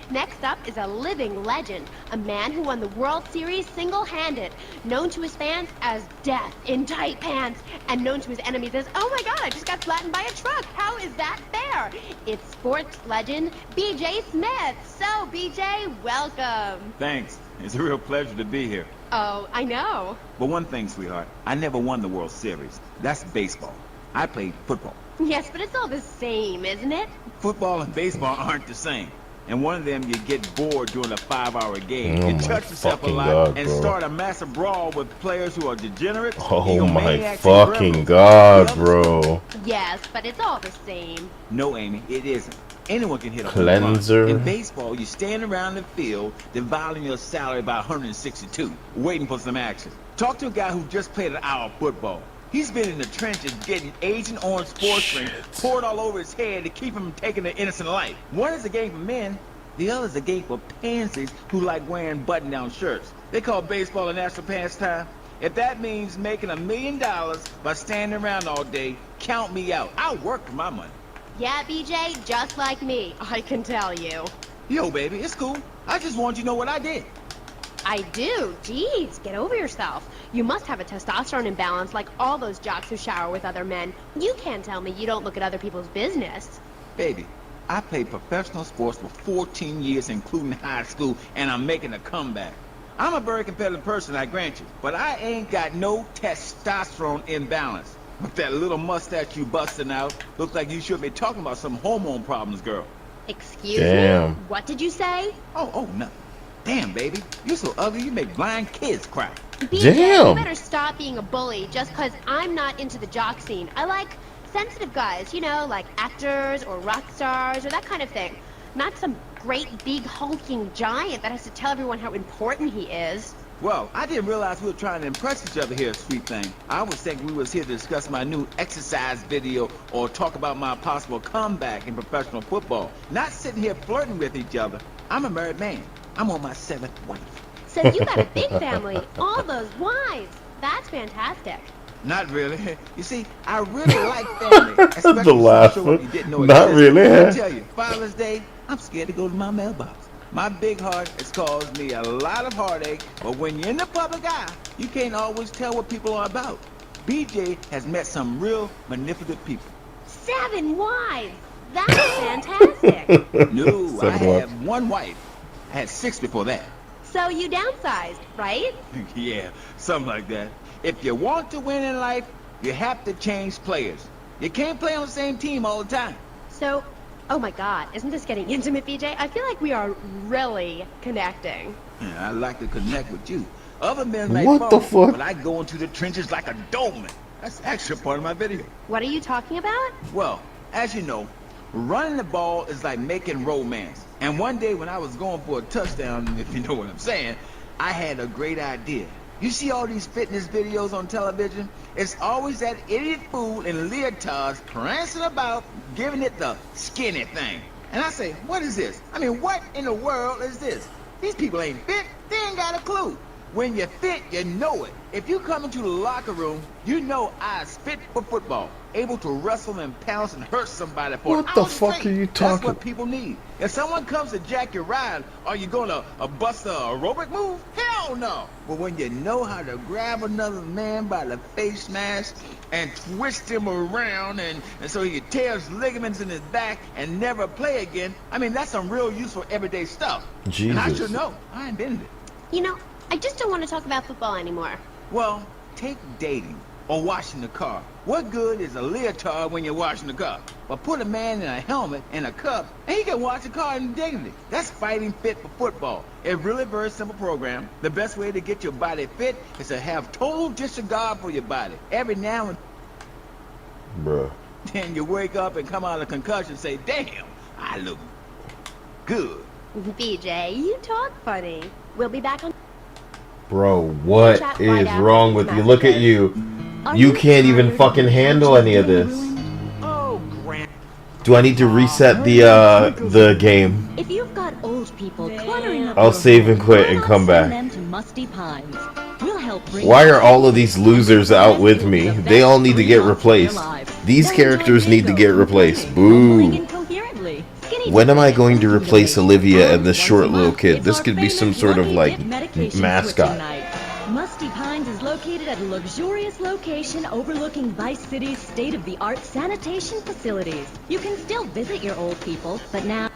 [SPEAKER 17] Next up is a living legend, a man who won the World Series single-handed, known to his fans as Death in Tight Pants, and known to his enemies as, oh my god, I just got flattened by a truck. How is that fair? It's sports legend BJ Smith. So, BJ, welcome.
[SPEAKER 11] Thanks. It's a real pleasure to be here.
[SPEAKER 17] Oh, I know.
[SPEAKER 11] But one thing, sweetheart, I never won the World Series. That's baseball. I played football.
[SPEAKER 17] Yes, but it's all the same, isn't it?
[SPEAKER 11] Football and baseball aren't the same. and one of them you get bored during a 5-hour game.
[SPEAKER 15] Oh
[SPEAKER 11] You
[SPEAKER 15] my
[SPEAKER 11] touch yourself a
[SPEAKER 15] fucking
[SPEAKER 11] lot
[SPEAKER 15] God,
[SPEAKER 11] and
[SPEAKER 15] bro.
[SPEAKER 11] start a massive brawl with players who are degenerates,
[SPEAKER 15] Oh my
[SPEAKER 11] egomaniacs, and
[SPEAKER 15] fucking
[SPEAKER 11] criminals.
[SPEAKER 15] God,
[SPEAKER 11] The other
[SPEAKER 15] bro.
[SPEAKER 17] Yes, but it's all the same.
[SPEAKER 11] No, Amy, it isn't. Anyone can hit a home
[SPEAKER 15] Cleanser.
[SPEAKER 11] run. In baseball, you stand around the field, dividing your salary by 162, waiting for some action. Talk to a guy who just played an hour of football. He's been in the trenches getting Agent Orange sports drink poured all over his head to keep him from taking an innocent life. One is a game for men, the other is a game for pansies who like wearing button-down shirts. They call baseball a national pastime. If that means making $1 million by standing around all day, count me out. I'll work for my money.
[SPEAKER 17] Yeah, BJ, just like me, I can tell you.
[SPEAKER 11] Yo, baby, it's cool. I just want you to know what I did.
[SPEAKER 17] I do. Jeez, get over yourself. You must have a testosterone imbalance like all those jocks who shower with other men. You can't tell me you don't look at other people's business.
[SPEAKER 11] Baby, I played professional sports for 14 years, including high school, and I'm making a comeback. I'm a very competitive person, I grant you, but I ain't got no testosterone imbalance. With that little mustache you busting out, looks like you should be talking about some hormone problems, girl.
[SPEAKER 17] Excuse
[SPEAKER 15] Damn.
[SPEAKER 17] me? What did you say?
[SPEAKER 11] Oh, nothing. Damn, baby, you're so ugly you make blind kids cry.
[SPEAKER 17] BJ,
[SPEAKER 15] Damn.
[SPEAKER 17] you better stop being a bully just because I'm not into the jock scene. I like sensitive guys, you know, like actors or rock stars or that kind of thing. Not some great big hulking giant that has to tell everyone how important he is.
[SPEAKER 11] Well, I didn't realize we were trying to impress each other here, sweet thing. I was thinking we was here to discuss my new exercise video or talk about my possible comeback in professional football. Not sitting here flirting with each other. I'm a married man. I'm on my 7th wife.
[SPEAKER 17] So you got a big family, all those wives. That's fantastic.
[SPEAKER 11] Not really. You see, I really like family. Especially
[SPEAKER 15] The laugh.
[SPEAKER 11] since you didn't know
[SPEAKER 15] Not
[SPEAKER 11] existed.
[SPEAKER 15] really, huh?
[SPEAKER 11] I tell you, Father's Day, I'm scared to go to my mailbox. My big heart has caused me a lot of heartache, but when you're in the public eye, you can't always tell what people are about. BJ has met some real manipulative people.
[SPEAKER 17] 7 wives. That's fantastic.
[SPEAKER 11] No, I
[SPEAKER 15] 7 wives.
[SPEAKER 11] have 1 wife. I had 6 before that.
[SPEAKER 17] So you downsized, right?
[SPEAKER 11] Yeah, something like that. If you want to win in life, you have to change players. You can't play on the same team all the time.
[SPEAKER 17] So, oh my God, isn't this getting intimate, BJ? I feel like we are really connecting.
[SPEAKER 11] Yeah, I like to connect with you. Other men may
[SPEAKER 15] What the
[SPEAKER 11] fall,
[SPEAKER 15] fuck?
[SPEAKER 11] but I go into the trenches like a dolman. That's actually part of my video.
[SPEAKER 17] What are you talking about?
[SPEAKER 11] Well, as you know, running the ball is like making romance. And one day when I was going for a touchdown, if you know what I'm saying, I had a great idea. You see all these fitness videos on television? It's always that idiot fool in leotards prancing about, giving it the skinny thing. And I say, what is this? I mean, what in the world is this? These people ain't fit. They ain't got a clue. When you're fit, you know it. If you come into the locker room, you know I's fit for football. Able to wrestle and pounce and hurt somebody for
[SPEAKER 15] What
[SPEAKER 11] an
[SPEAKER 15] the
[SPEAKER 11] hour
[SPEAKER 15] fuck
[SPEAKER 11] straight.
[SPEAKER 15] are you
[SPEAKER 11] That's
[SPEAKER 15] talking?
[SPEAKER 11] what people need. If someone comes to jack your ride, are you gonna bust a aerobic move? Hell no. But when you know how to grab another man by the face mask and twist him around and so he tears ligaments in his back and never play again, I mean, that's some real useful everyday stuff. And I
[SPEAKER 15] Jesus.
[SPEAKER 11] should know. I invented it.
[SPEAKER 17] You know, I just don't want to talk about football anymore.
[SPEAKER 11] Well, take dating or washing the car. What good is a leotard when you're washing the car? But put a man in a helmet and a cup, and he can wash the car in dignity. That's fighting fit for football. A really very simple program. The best way to get your body fit is to have total disregard for your body. Every now and
[SPEAKER 15] Bruh.
[SPEAKER 11] then you wake up and come out of concussion and say, damn, I look good.
[SPEAKER 17] BJ, you talk funny. We'll be back on.
[SPEAKER 15] Bro, what is wrong with you? Look at you. You can't even fucking handle any of this. Do I need to reset the game?
[SPEAKER 2] If you've got old people cluttering up
[SPEAKER 15] I'll
[SPEAKER 2] your
[SPEAKER 15] save and
[SPEAKER 2] home,
[SPEAKER 15] quit
[SPEAKER 2] why
[SPEAKER 15] and
[SPEAKER 2] not
[SPEAKER 15] come
[SPEAKER 2] send
[SPEAKER 15] back.
[SPEAKER 2] them to Musty Pines? We'll help bring
[SPEAKER 15] Why are all of these losers out with me? They all need to get replaced. These characters need to get replaced. Boo. When am I going to replace Olivia and this short little kid? This could be some sort of like mascot.
[SPEAKER 2] Musty Pines is located at a luxurious location overlooking Vice City's state-of-the-art sanitation facilities. You can still visit your old people, but now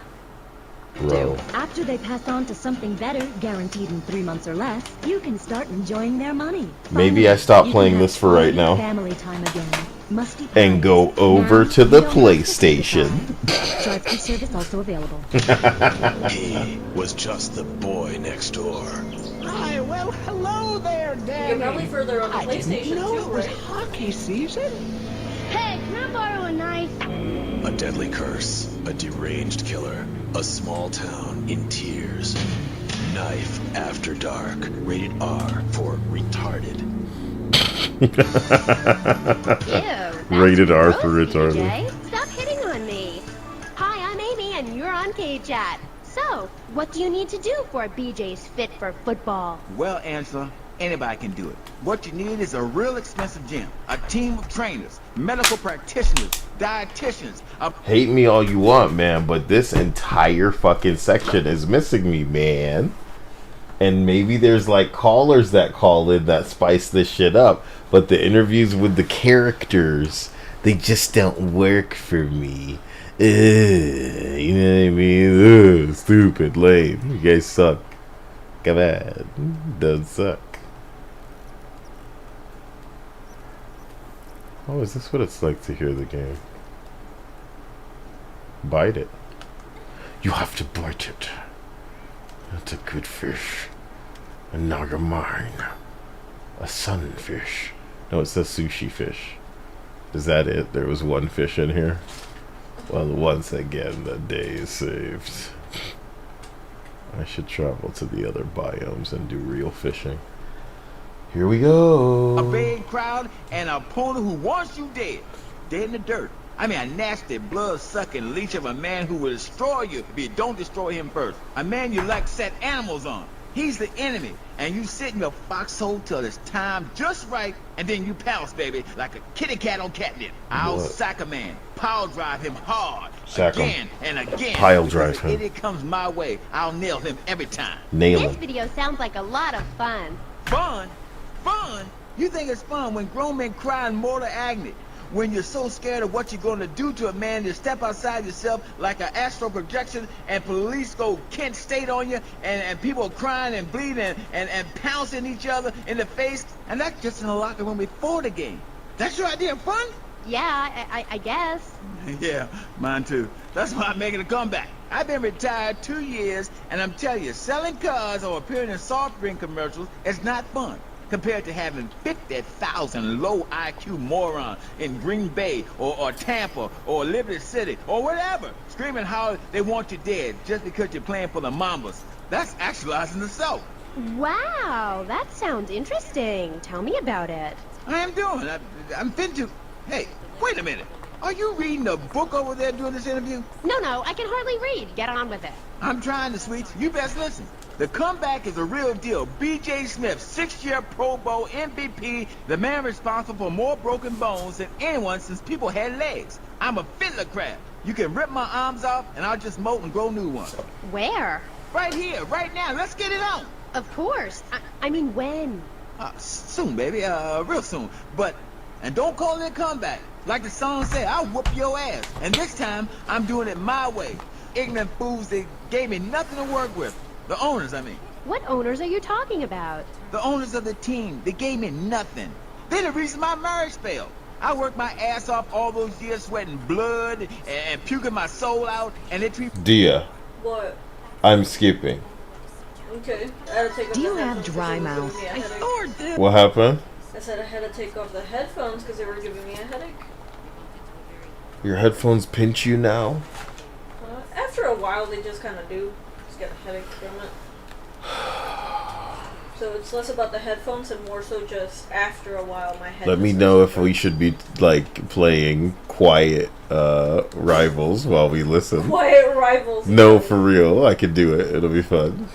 [SPEAKER 15] Bro.
[SPEAKER 2] After they pass on to something better, guaranteed in 3 months or less, you can start enjoying their money.
[SPEAKER 15] Maybe I stop
[SPEAKER 2] You
[SPEAKER 15] playing
[SPEAKER 2] can
[SPEAKER 15] this
[SPEAKER 2] have
[SPEAKER 15] for right
[SPEAKER 2] quality
[SPEAKER 15] now.
[SPEAKER 2] Family time again. Musty
[SPEAKER 15] And go over
[SPEAKER 2] Now,
[SPEAKER 15] to the
[SPEAKER 2] you don't have to
[SPEAKER 15] PlayStation.
[SPEAKER 2] Drive-through service also available.
[SPEAKER 9] He was just the boy next door.
[SPEAKER 24] Hi, well, hello there, Daddy.
[SPEAKER 3] You're probably further on the
[SPEAKER 24] I didn't
[SPEAKER 3] PlayStation
[SPEAKER 24] know
[SPEAKER 3] too,
[SPEAKER 24] it was
[SPEAKER 3] right?
[SPEAKER 24] hockey season.
[SPEAKER 21] Hey, can I borrow a knife?
[SPEAKER 9] A deadly curse, a deranged killer, a small town in tears. Knife After Dark, rated R for retarded.
[SPEAKER 15] Rated R
[SPEAKER 23] gross,
[SPEAKER 15] for retarded.
[SPEAKER 23] BJ. Stop hitting on me. Hi, I'm Amy, and you're on K-Chat. So, what do you need to do for BJ's fit for football?
[SPEAKER 11] Well, Angela, anybody can do it. What you need is a real expensive gym, a team of trainers, medical practitioners, dietitians, a...
[SPEAKER 15] Hate me all you want, man, but this entire fucking section is missing me, man. And maybe there's like callers that call in that spice this shit up, but the interviews with the characters, they just don't work for me. You know what I mean? Stupid, lame. You guys suck. Come on. Don't suck. Oh, is this what it's like to hear the game? Bite it. You have to bite it. That's a good fish. A nagamine. A sunfish. No, it says sushi fish. Is that it? There was one fish in here? Well, once again, the day is saved. I should travel to the other biomes and do real fishing. Here we go.
[SPEAKER 11] a big crowd, and an opponent who wants you dead. Dead in the dirt. I mean, a nasty, blood-sucking leech of a man who will destroy you if you don't destroy him first. A man you like set animals on. He's the enemy, and you sit in your foxhole till it's time just right, and then you pounce, baby, like a kitty cat on catnip. I'll sack a man, pile drive him hard,
[SPEAKER 15] Sack him.
[SPEAKER 11] again and again.
[SPEAKER 15] Pile drive
[SPEAKER 11] If
[SPEAKER 15] him.
[SPEAKER 11] idiot comes my way, I'll nail him every time.
[SPEAKER 15] Nail
[SPEAKER 23] This
[SPEAKER 15] him.
[SPEAKER 23] video sounds like a lot of fun.
[SPEAKER 11] Fun? Fun? You think it's fun when grown men cry in mortal agony? When you're so scared of what you're going to do to a man, you step outside yourself like an astral projection, and police go Kent State on you, and people are crying and bleeding and pouncing each other in the face, and that's just in the locker room before the game. That's your idea of fun?
[SPEAKER 23] Yeah, I guess.
[SPEAKER 11] Yeah, mine too. That's why I'm making a comeback. I've been retired 2 years, and I'm telling you, selling cars or appearing in soft drink commercials is not fun compared to having 50,000 low IQ morons in Green Bay or Tampa or Liberty City or whatever, screaming how they want you dead just because you're playing for the Mambas. That's actualizing the self.
[SPEAKER 23] Wow, that sounds interesting. Tell me about it.
[SPEAKER 11] I am doing. I'm fin to... Hey, wait a minute. Are you reading the book over there during this interview?
[SPEAKER 23] No, I can hardly read. Get on with it.
[SPEAKER 11] I'm trying to, sweets. You best listen. The comeback is a real deal. B.J. Smith, 6-year Pro Bowl MVP, the man responsible for more broken bones than anyone since people had legs. I'm a fiddler crab. You can rip my arms off, and I'll just molt and grow new ones.
[SPEAKER 23] Where?
[SPEAKER 11] Right here, right now. Let's get it on.
[SPEAKER 23] Of course. I mean, when?
[SPEAKER 11] Soon, baby. Real soon. And don't call it a comeback. Like the song said, I'll whoop your ass. And this time, I'm doing it my way. Ignorant fools that gave me nothing to work with. The owners, I mean.
[SPEAKER 23] What owners are you talking about?
[SPEAKER 11] The owners of the team. They gave me nothing. They're the reason my marriage failed. I worked my ass off all those years sweating blood and puking my soul out, and they treat...
[SPEAKER 15] Dia,
[SPEAKER 3] What?
[SPEAKER 15] I'm skipping.
[SPEAKER 3] Okay. I had to take off
[SPEAKER 2] Do you
[SPEAKER 3] the
[SPEAKER 2] have
[SPEAKER 3] headphones
[SPEAKER 2] dry
[SPEAKER 3] 'cause it was
[SPEAKER 2] mouth?
[SPEAKER 3] giving me a headache.
[SPEAKER 15] What happened?
[SPEAKER 3] I said I had to take off the headphones because they were giving me a headache.
[SPEAKER 15] Your headphones pinch you now?
[SPEAKER 3] After a while, they just kind of do. Just get a headache from it. So it's less about the headphones and more so just after a while my head.
[SPEAKER 15] Let me know if we should be like playing quiet rivals while we listen.
[SPEAKER 3] Quiet rivals.
[SPEAKER 15] No, for real. I can do it. It'll be fun.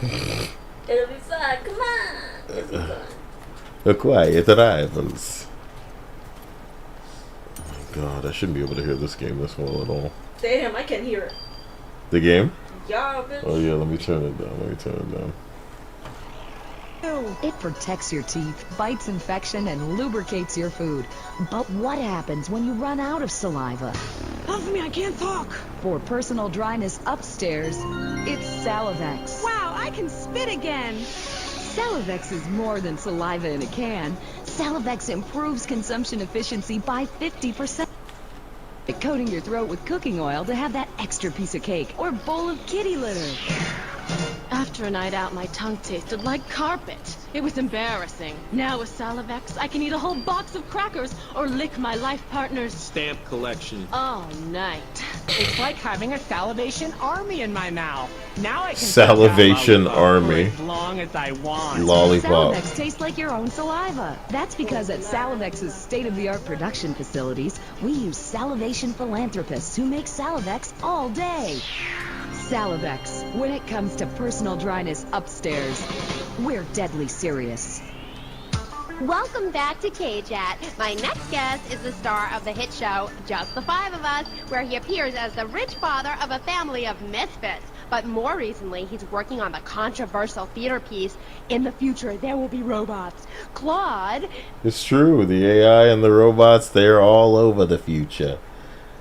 [SPEAKER 3] It'll be fun. Come on. It'll be fun.
[SPEAKER 15] The quiet rivals. Oh my god, I shouldn't be able to hear this game this well at all.
[SPEAKER 3] Damn, I can hear it.
[SPEAKER 15] The game?
[SPEAKER 3] Yeah, bitch.
[SPEAKER 15] Oh yeah, let me turn it down.
[SPEAKER 2] It protects your teeth, fights infection, and lubricates your food. But what happens when you run out of saliva?
[SPEAKER 1] Help me, I can't talk.
[SPEAKER 2] For personal dryness upstairs, it's Salivex.
[SPEAKER 1] Wow, I can spit again.
[SPEAKER 2] Salivex is more than saliva in a can. Salivex improves consumption efficiency by 50%. Coating your throat with cooking oil to have that extra piece of cake or bowl of kitty litter.
[SPEAKER 1] After a night out, my tongue tasted like carpet. It was embarrassing. Now with Salivex, I can eat a whole box of crackers or lick my life partner's
[SPEAKER 22] Stamp collection.
[SPEAKER 1] all night.
[SPEAKER 6] It's like having a salivation army in my mouth. Now I can
[SPEAKER 15] Salivation army.
[SPEAKER 6] as long as I want.
[SPEAKER 15] Lollipop.
[SPEAKER 2] Salivex tastes like your own saliva. That's because at Salivex's state-of-the-art production facilities, we use salivation philanthropists who make Salivex all day. Salivex, when it comes to personal dryness upstairs, we're deadly serious.
[SPEAKER 23] Welcome back to K-Chat. My next guest is the star of the hit show, Just the Five of Us, where he appears as the rich father of a family of misfits. But more recently, he's working on the controversial theater piece, In the Future, There Will Be Robots. Claude.
[SPEAKER 15] It's true. The AI and the robots, they're all over the future.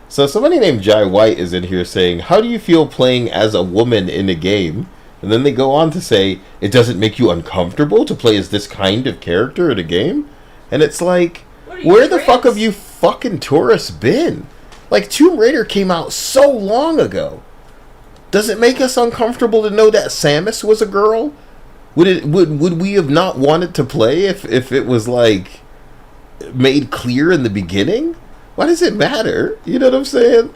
[SPEAKER 15] So somebody named Jai White is in here saying, how do you feel playing as a woman in a game? And then they go on to say, it doesn't make you uncomfortable to play as this kind of character in a game? And it's like, where the fuck have you fucking tourists been? Like, Tomb Raider came out so long ago. Does it make us uncomfortable to know that Samus was a girl? Would we have not wanted to play if it was, like, made clear in the beginning? Why does it matter? You know what I'm saying?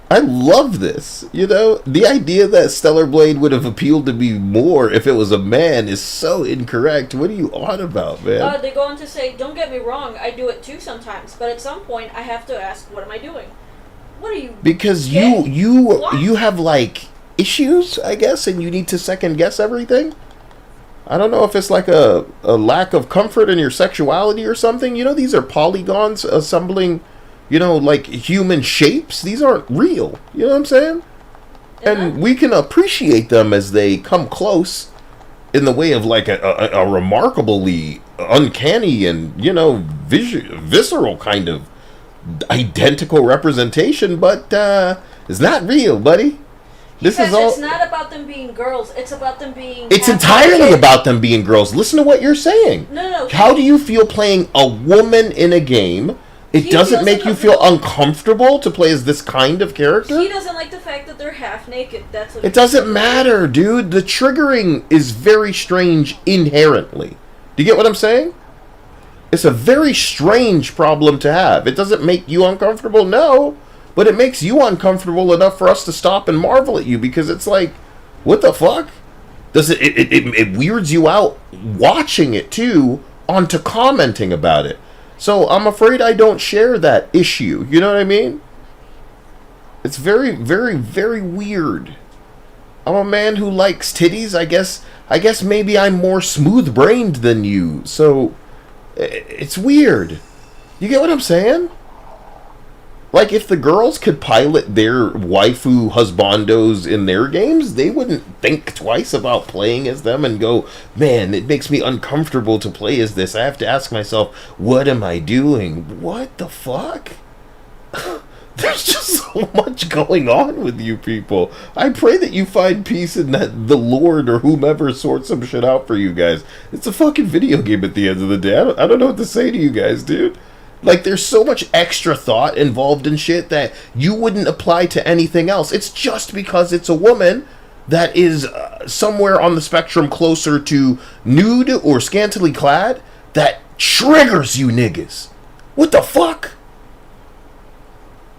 [SPEAKER 15] I love this. You know, the idea that Stellar Blade would have appealed to me more if it was a man is so incorrect. What are you on about, man?
[SPEAKER 3] They go on to say, don't get me wrong, I do it too sometimes, but at some point I have to ask, what am I doing? What are you?
[SPEAKER 15] Because you have like issues, I guess, and you need to second guess everything. I don't know if it's like a lack of comfort in your sexuality or something. You know, these are polygons assembling, you know, like human shapes. These aren't real. You know what I'm saying? And we can appreciate them as they come close in the way of like a remarkably uncanny and, you know, visceral kind of identical representation, but it's not real, buddy. This is all.
[SPEAKER 3] It's not about them being girls. It's about them being.
[SPEAKER 15] It's entirely about them being girls. Listen to what you're saying.
[SPEAKER 3] No.
[SPEAKER 15] How do you feel playing a woman in a game? It doesn't make you feel uncomfortable to play as this kind of character?
[SPEAKER 3] He doesn't like the fact that they're half naked. That's what
[SPEAKER 15] It doesn't matter, dude. The triggering is very strange inherently. Do you get what I'm saying? It's a very strange problem to have. It doesn't make you uncomfortable, no. But it makes you uncomfortable enough for us to stop and marvel at you, because it's like, what the fuck? Does it weirds you out watching it too, onto commenting about it. So I'm afraid I don't share that issue. You know what I mean? It's very, very, very weird. I'm a man who likes titties. I guess maybe I'm more smooth-brained than you. So it's weird. You get what I'm saying? Like, if the girls could pilot their waifu husbandos in their games, they wouldn't think twice about playing as them and go, man, it makes me uncomfortable to play as this. I have to ask myself, what am I doing? What the fuck? There's just so much going on with you people. I pray that you find peace in that the Lord or whomever sorts some shit out for you guys. It's a fucking video game at the end of the day. I don't know what to say to you guys, dude. Like, there's so much extra thought involved in shit that you wouldn't apply to anything else. It's just because it's a woman that is somewhere on the spectrum closer to nude or scantily clad that triggers you niggas. What the fuck?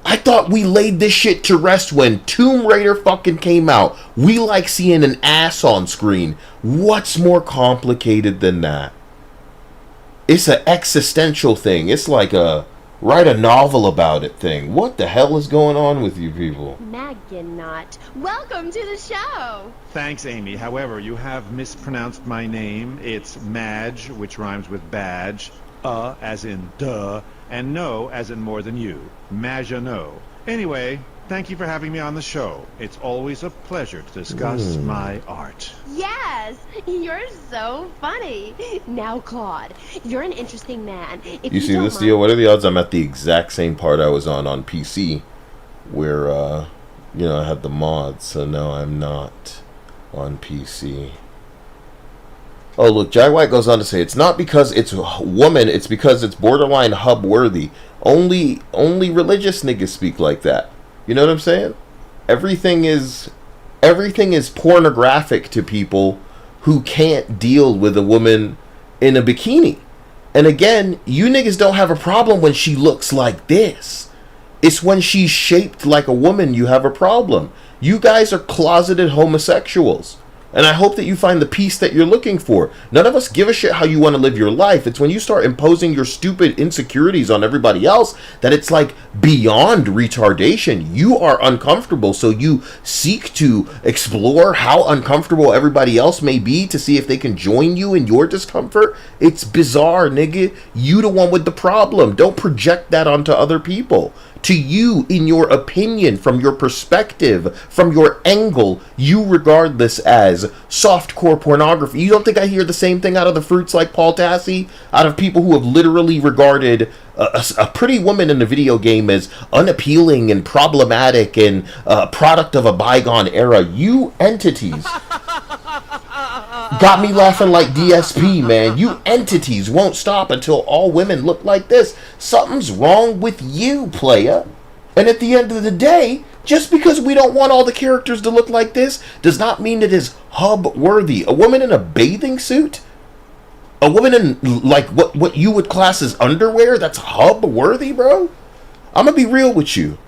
[SPEAKER 15] I thought we laid this shit to rest when Tomb Raider fucking came out. We like seeing an ass on screen. What's more complicated than that? It's an existential thing. It's like a write a novel about it thing. What the hell is going on with you people?
[SPEAKER 23] Maginot, welcome to the show.
[SPEAKER 13] Thanks, Amy. However, you have mispronounced my name. It's Madge, which rhymes with badge. As in duh, and no as in more than you. Maginot. Anyway, thank you for having me on the show. It's always a pleasure to discuss my art.
[SPEAKER 23] Yes, you're so funny. Now, Claude, you're an interesting man. If
[SPEAKER 15] You see
[SPEAKER 23] don't
[SPEAKER 15] this
[SPEAKER 23] mind-
[SPEAKER 15] deal? What are the odds I'm at the exact same part I was on PC where you know, I have the mods, so no, I'm not on PC. Oh, look, Jack White goes on to say, it's not because it's a woman, it's because it's borderline hub worthy. Only religious niggas speak like that. You know what I'm saying? Everything is pornographic to people who can't deal with a woman in a bikini. And again, you niggas don't have a problem when she looks like this. It's when she's shaped like a woman you have a problem. You guys are closeted homosexuals. And I hope that you find the peace that you're looking for. None of us give a shit how you want to live your life. It's when you start imposing your stupid insecurities on everybody else that it's like beyond retardation. You are uncomfortable, so you seek to explore how uncomfortable everybody else may be to see if they can join you in your discomfort. It's bizarre, nigga. You the one with the problem. Don't project that onto other people. To you, in your opinion, from your perspective, from your angle, you regard this as softcore pornography. You don't think I hear the same thing out of the fruits like Paul Tassi? Out of people who have literally regarded a pretty woman in a video game as unappealing and problematic and a product of a bygone era. You entities got me laughing like DSP, man. You entities won't stop until all women look like this. Something's wrong with you, playa. And at the end of the day, just because we don't want all the characters to look like this does not mean it is hub worthy. A woman in a bathing suit? A woman in like what you would class as underwear? That's hub worthy, bro? I'm gonna be real with you.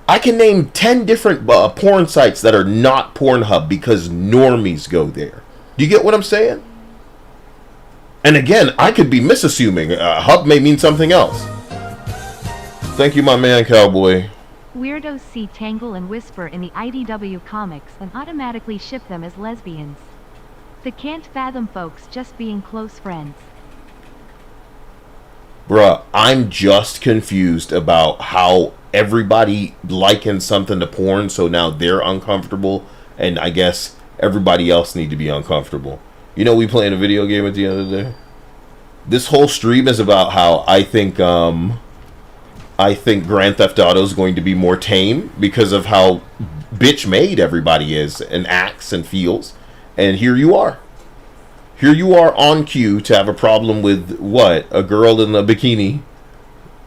[SPEAKER 15] I can name 10 different porn sites that are not Pornhub because normies go there. Do you get what I'm saying? And again, I could be misassuming. Hub may mean something else. Thank you, my man, Cowboy.
[SPEAKER 5] Weirdos see Tangle and Whisper in the IDW comics and automatically ship them as lesbians. The can't fathom folks just being close friends.
[SPEAKER 15] Bruh, I'm just confused about how everybody likens something to porn, so now they're uncomfortable, and I guess everybody else need to be uncomfortable. You know, we playing a video game at the end of the day. This whole stream is about how I think Grand Theft Auto is going to be more tame because of how bitch made everybody is and acts and feels. And here you are. Here you are on cue to have a problem with what? A girl in a bikini,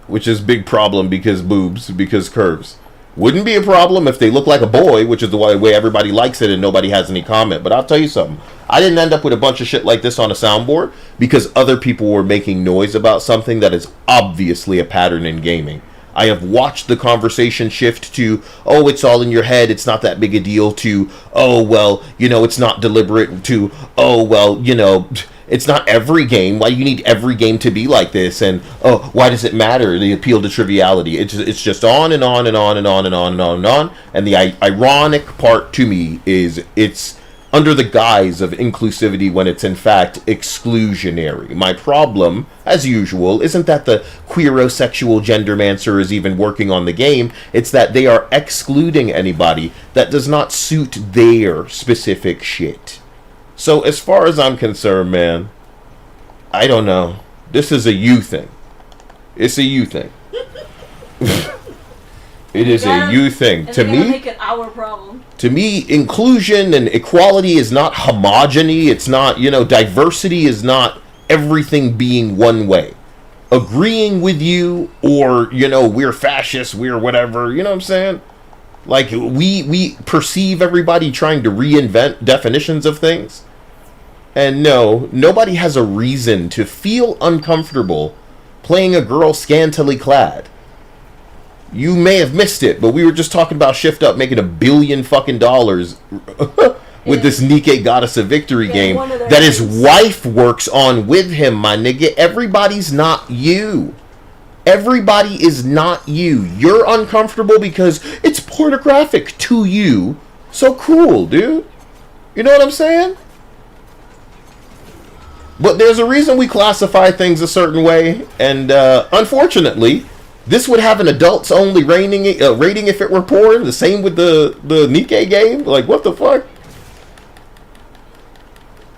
[SPEAKER 15] which is a big problem because boobs, because curves. Wouldn't be a problem if they look like a boy, which is the way everybody likes it and nobody has any comment. But I'll tell you something. I didn't end up with a bunch of shit like this on a soundboard because other people were making noise about something that is obviously a pattern in gaming. I have watched the conversation shift to, oh, it's all in your head, it's not that big a deal, to, oh, well, you know, it's not deliberate, to, oh, well, you know, it's not every game. Why do you need every game to be like this? And, oh, why does it matter? The appeal to triviality. It's just on and on and on and on and on and on and on. And the ironic part to me is it's under the guise of inclusivity when it's in fact exclusionary. My problem, as usual, isn't that the queerosexual gendermancer is even working on the game. It's that they are excluding anybody that does not suit their specific shit. So as far as I'm concerned, man, I don't know. This is a you thing. It's a you thing. It is a you thing. To me,
[SPEAKER 3] make it our problem.
[SPEAKER 15] To me, inclusion and equality is not homogeny. It's not, you know, diversity is not everything being one way. Agreeing with you, or, you know, we're fascists, we're whatever, you know what I'm saying? Like, we perceive everybody trying to reinvent definitions of things. And no, nobody has a reason to feel uncomfortable playing a girl scantily clad. You may have missed it, but we were just talking about Shift Up making $1 billion fucking with this Nikkei Goddess of Victory game that his wife works on with him, my nigga. Everybody's not you. Everybody is not you. You're uncomfortable because it's pornographic to you. So cool, dude. You know what I'm saying? But there's a reason we classify things a certain way, and unfortunately, this would have an adults-only rating if it were porn. The same with the Nikkei game. Like, what the fuck?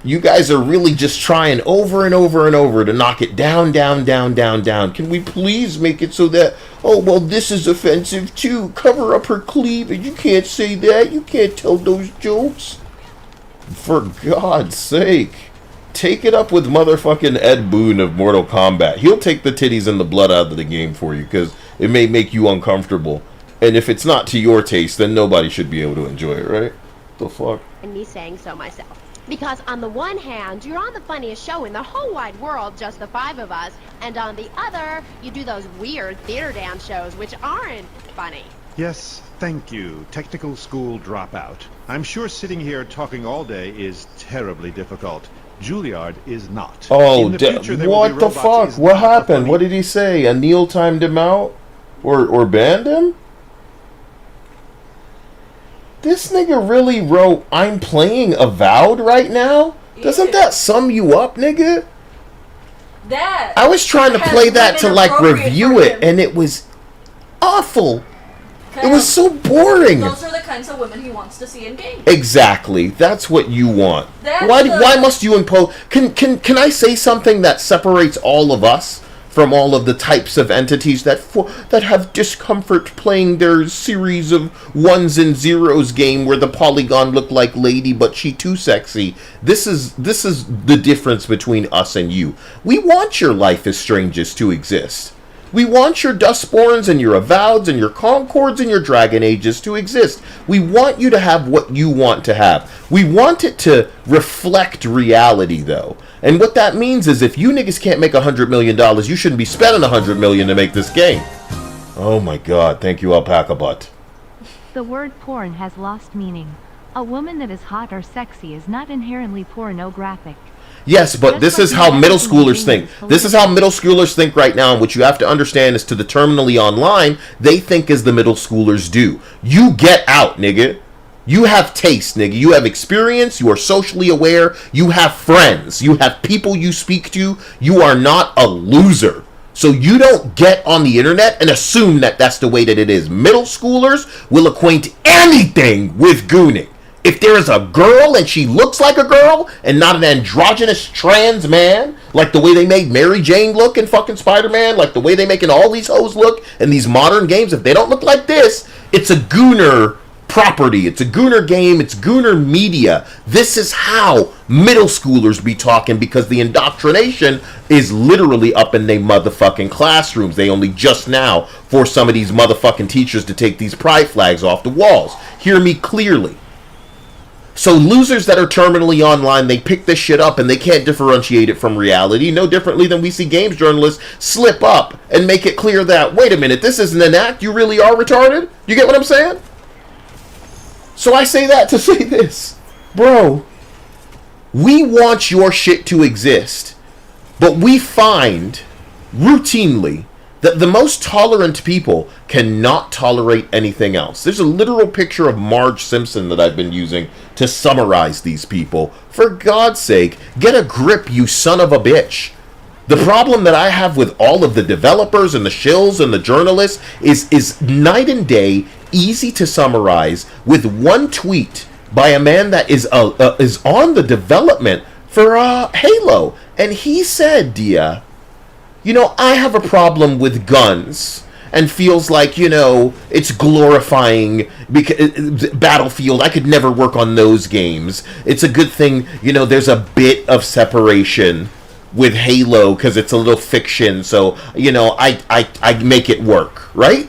[SPEAKER 15] You guys are really just trying over and over and over to knock it down, down, down, down, down. Can we please make it so that, oh, well, this is offensive too. Cover up her cleavage. You can't say that. You can't tell those jokes. For God's sake. Take it up with motherfucking Ed Boon of Mortal Kombat. He'll take the titties and the blood out of the game for you because it may make you uncomfortable. And if it's not to your taste, then nobody should be able to enjoy it, right? The fuck?
[SPEAKER 17] And me saying so myself. Because on the one hand, you're on the funniest show in the whole wide world, just the 5 of us, and on the other, you do those weird theater dance shows which aren't funny.
[SPEAKER 13] Yes, thank you, technical school dropout. I'm sure sitting here talking all day is terribly difficult. Juilliard is not.
[SPEAKER 15] Oh,
[SPEAKER 13] what
[SPEAKER 15] the fuck? What happened? What did he say? Anil timed him out? Or banned him? This nigga really wrote, I'm playing Avowed right now? Doesn't that sum you up, nigga?
[SPEAKER 3] That
[SPEAKER 15] I was trying to play that to, like, review it, and it was awful. It was so boring.
[SPEAKER 3] Those are the kinds of women he wants to see in games.
[SPEAKER 15] Exactly. That's what you want. Why must you impose... Can I say something that separates all of us from all of the types of entities that have discomfort playing their series of ones and zeros game where the polygon look like lady but she too sexy? This is the difference between us and you. We want your Life is Strange to exist. We want your Dustborns and your Avoweds and your Concords and your Dragon Ages to exist. We want you to have what you want to have. We want it to reflect reality, though. And what that means is if you niggas can't make $100 million, you shouldn't be spending $100 million to make this game. Oh my God, thank you, Alpaca Butt.
[SPEAKER 5] The word porn has lost meaning. A woman that is hot or sexy is not inherently pornographic.
[SPEAKER 15] Yes, but this is how middle schoolers think. This is how middle schoolers think right now, and what you have to understand is to the terminally online, they think as the middle schoolers do. You get out, nigga. You have taste, nigga. You have experience. You are socially aware. You have friends. You have people you speak to. You are not a loser. So you don't get on the internet and assume that that's the way that it is. Middle schoolers will acquaint anything with gooning. If there is a girl and she looks like a girl and not an androgynous trans man, like the way they made Mary Jane look in fucking Spider-Man, like the way they making all these hoes look in these modern games, if they don't look like this, it's a gooner property. It's a gooner game. It's gooner media. This is how middle schoolers be talking because the indoctrination is literally up in their motherfucking classrooms. They only just now force some of these motherfucking teachers to take these pride flags off the walls. Hear me clearly. So losers that are terminally online, they pick this shit up and they can't differentiate it from reality, no differently than we see games journalists slip up and make it clear that, wait a minute, this isn't an act, you really are retarded? You get what I'm saying? So I say that to say this. Bro, we want your shit to exist, but we find routinely that the most tolerant people cannot tolerate anything else. There's a literal picture of Marge Simpson that I've been using to summarize these people. For God's sake, get a grip, you son of a bitch. The problem that I have with all of the developers and the shills and the journalists is night and day, easy to summarize with one tweet by a man that is on the development for Halo. And he said, Dia, you know, I have a problem with guns and feels like, you know, it's glorifying because Battlefield. I could never work on those games. It's a good thing, you know, there's a bit of separation with Halo because it's a little fiction. So, you know, I make it work, right?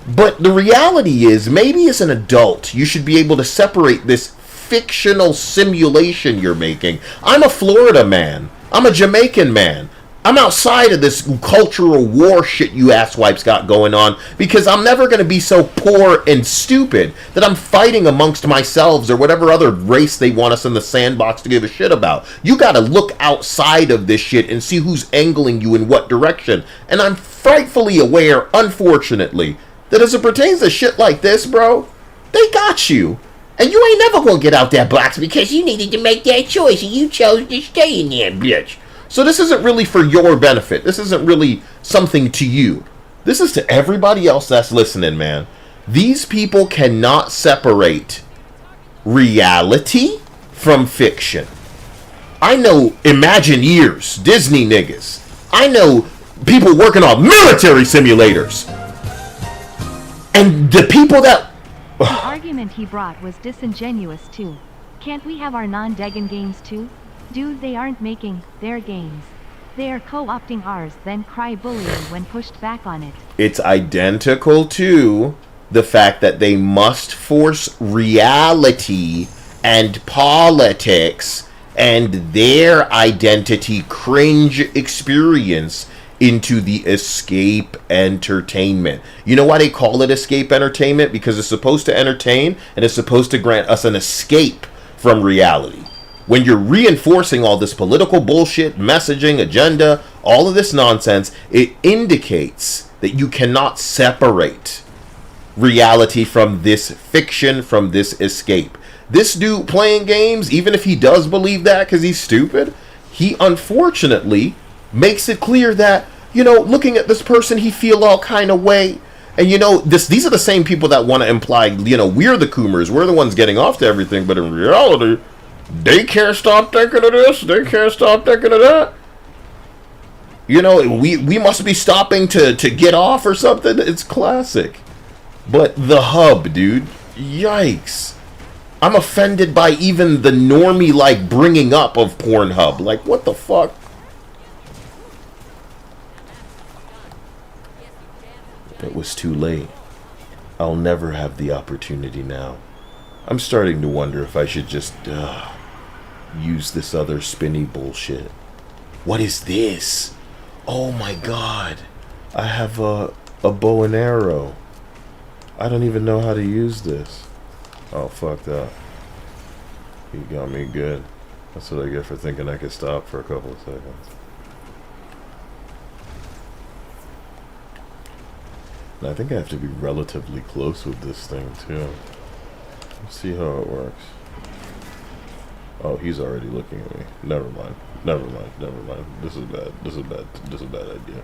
[SPEAKER 15] But the reality is, maybe as an adult, you should be able to separate this fictional simulation you're making. I'm a Florida man. I'm a Jamaican man. I'm outside of this cultural war shit you asswipes got going on because I'm never going to be so poor and stupid that I'm fighting amongst myself or whatever other race they want us in the sandbox to give a shit about. You got to look outside of this shit and see who's angling you in what direction. And I'm frightfully aware, unfortunately, that as it pertains to shit like this, bro, they got you. And you ain't never going to get out that box because you needed to make that choice and you chose to stay in there, bitch. So this isn't really for your benefit. This isn't really something to you. This is to everybody else that's listening, man. These people cannot separate reality from fiction.
[SPEAKER 7] I know Imagineers, Disney niggas. I know people working on military simulators. And the people that...
[SPEAKER 5] The argument he brought was disingenuous too. Can't we have our non-Degan games too? Dude, they aren't making their games. They are co-opting ours, then cry bullying when pushed back on it.
[SPEAKER 7] It's identical to the fact that they must force reality and politics and their identity cringe experience into the escape entertainment. You know why they call it escape entertainment? Because it's supposed to entertain and it's supposed to grant us an escape from reality. When you're reinforcing all this political bullshit, messaging, agenda, all of this nonsense, it indicates that you cannot separate reality from this fiction, from this escape. This dude playing games, even if he does believe that because he's stupid, he unfortunately makes it clear that, you know, looking at this person, he feel all kind of way. And, you know, these are the same people that want to imply, you know, we're the Coomers, we're the ones getting off to everything, but in reality, they can't stop thinking of this, they can't stop thinking of that. You know, we must be stopping to get off or something. It's classic. But the hub, dude, yikes. I'm offended by even the normie, like, bringing up of Pornhub. Like, what the fuck? It was too late. I'll never have the opportunity now. I'm starting to wonder if I should just use this other spinny bullshit. What is this? Oh my god. I have a bow and arrow. I don't even know how to use this. Oh, fuck that. He got me good. That's what I get for thinking I could stop for a couple of seconds. And I think I have to be relatively close with this thing, too. Let's see how it works. Oh, he's already looking at me. Never mind. Never mind. Never mind. This is bad. This is bad. This is a bad idea.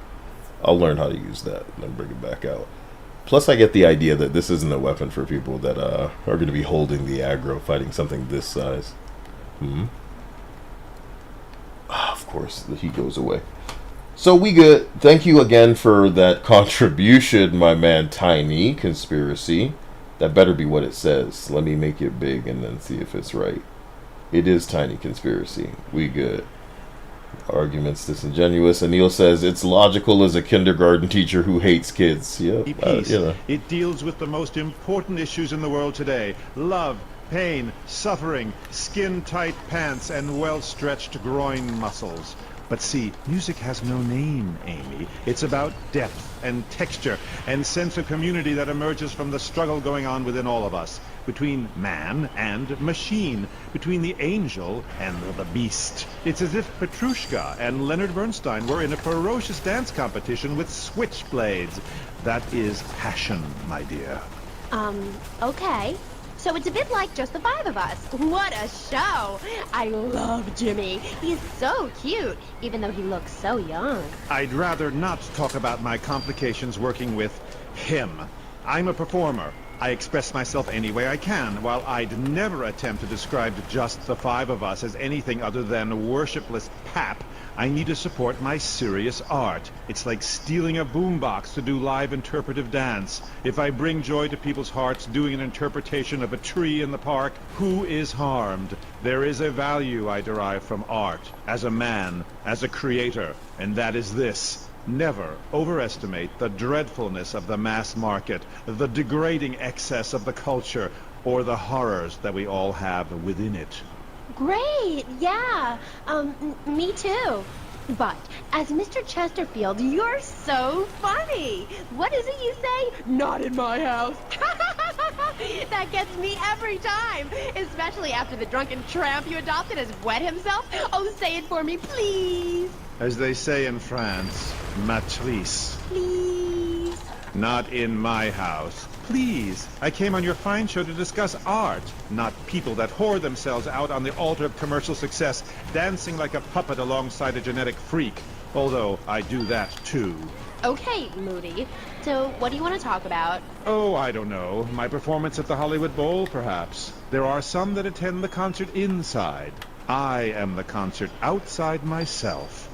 [SPEAKER 7] I'll learn how to use that and then bring it back out. Plus, I get the idea that this isn't a weapon for people that are going to be holding the aggro, fighting something this size. Of course, the heat goes away. So we good. Thank you again for that contribution, my man Tiny Conspiracy. That better be what it says. Let me make it big and then see if it's right. It is Tiny Conspiracy. We good. Arguments disingenuous. Anil says it's logical as a kindergarten teacher who hates kids. Yep.
[SPEAKER 13] Peace.
[SPEAKER 7] You know.
[SPEAKER 13] It deals with the most important issues in the world today. Love, pain, suffering, skin-tight pants, and well-stretched groin muscles. But see, music has no name, Amy. It's about depth and texture and sense of community that emerges from the struggle going on within all of us. Between man and machine. Between the angel and the beast. It's as if Petrushka and Leonard Bernstein were in a ferocious dance competition with switchblades. That is passion, my dear.
[SPEAKER 17] Okay. So it's a bit like just the five of us. What a show! I love Jimmy. He's so cute, even though he looks so young.
[SPEAKER 13] I'd rather not talk about my complications working with him. I'm a performer. I express myself any way I can, while I'd never attempt to describe just the five of us as anything other than worshipless pap. I need to support my serious art. It's like stealing a boombox to do live interpretive dance. If I bring joy to people's hearts doing an interpretation of a tree in the park, who is harmed? There is a value I derive from art, as a man, as a creator, and that is this. Never overestimate the dreadfulness of the mass market, the degrading excess of the culture, or the horrors that we all have within it.
[SPEAKER 17] Great, yeah. Me too. But, as Mr. Chesterfield, you're so funny. What is it you say? Not in my house. That gets me every time. Especially after the drunken tramp you adopted has wet himself. Oh, say it for me, please.
[SPEAKER 13] As they say in France, matrice.
[SPEAKER 17] Please.
[SPEAKER 13] Not in my house. Please. I came on your fine show to discuss art, not people that whore themselves out on the altar of commercial success, dancing like a puppet alongside a genetic freak. Although I do that too.
[SPEAKER 17] Okay, Moody. So, what do you want to talk about?
[SPEAKER 13] Oh, I don't know. My performance at the Hollywood Bowl, perhaps. There are some that attend the concert inside. I am the concert outside myself.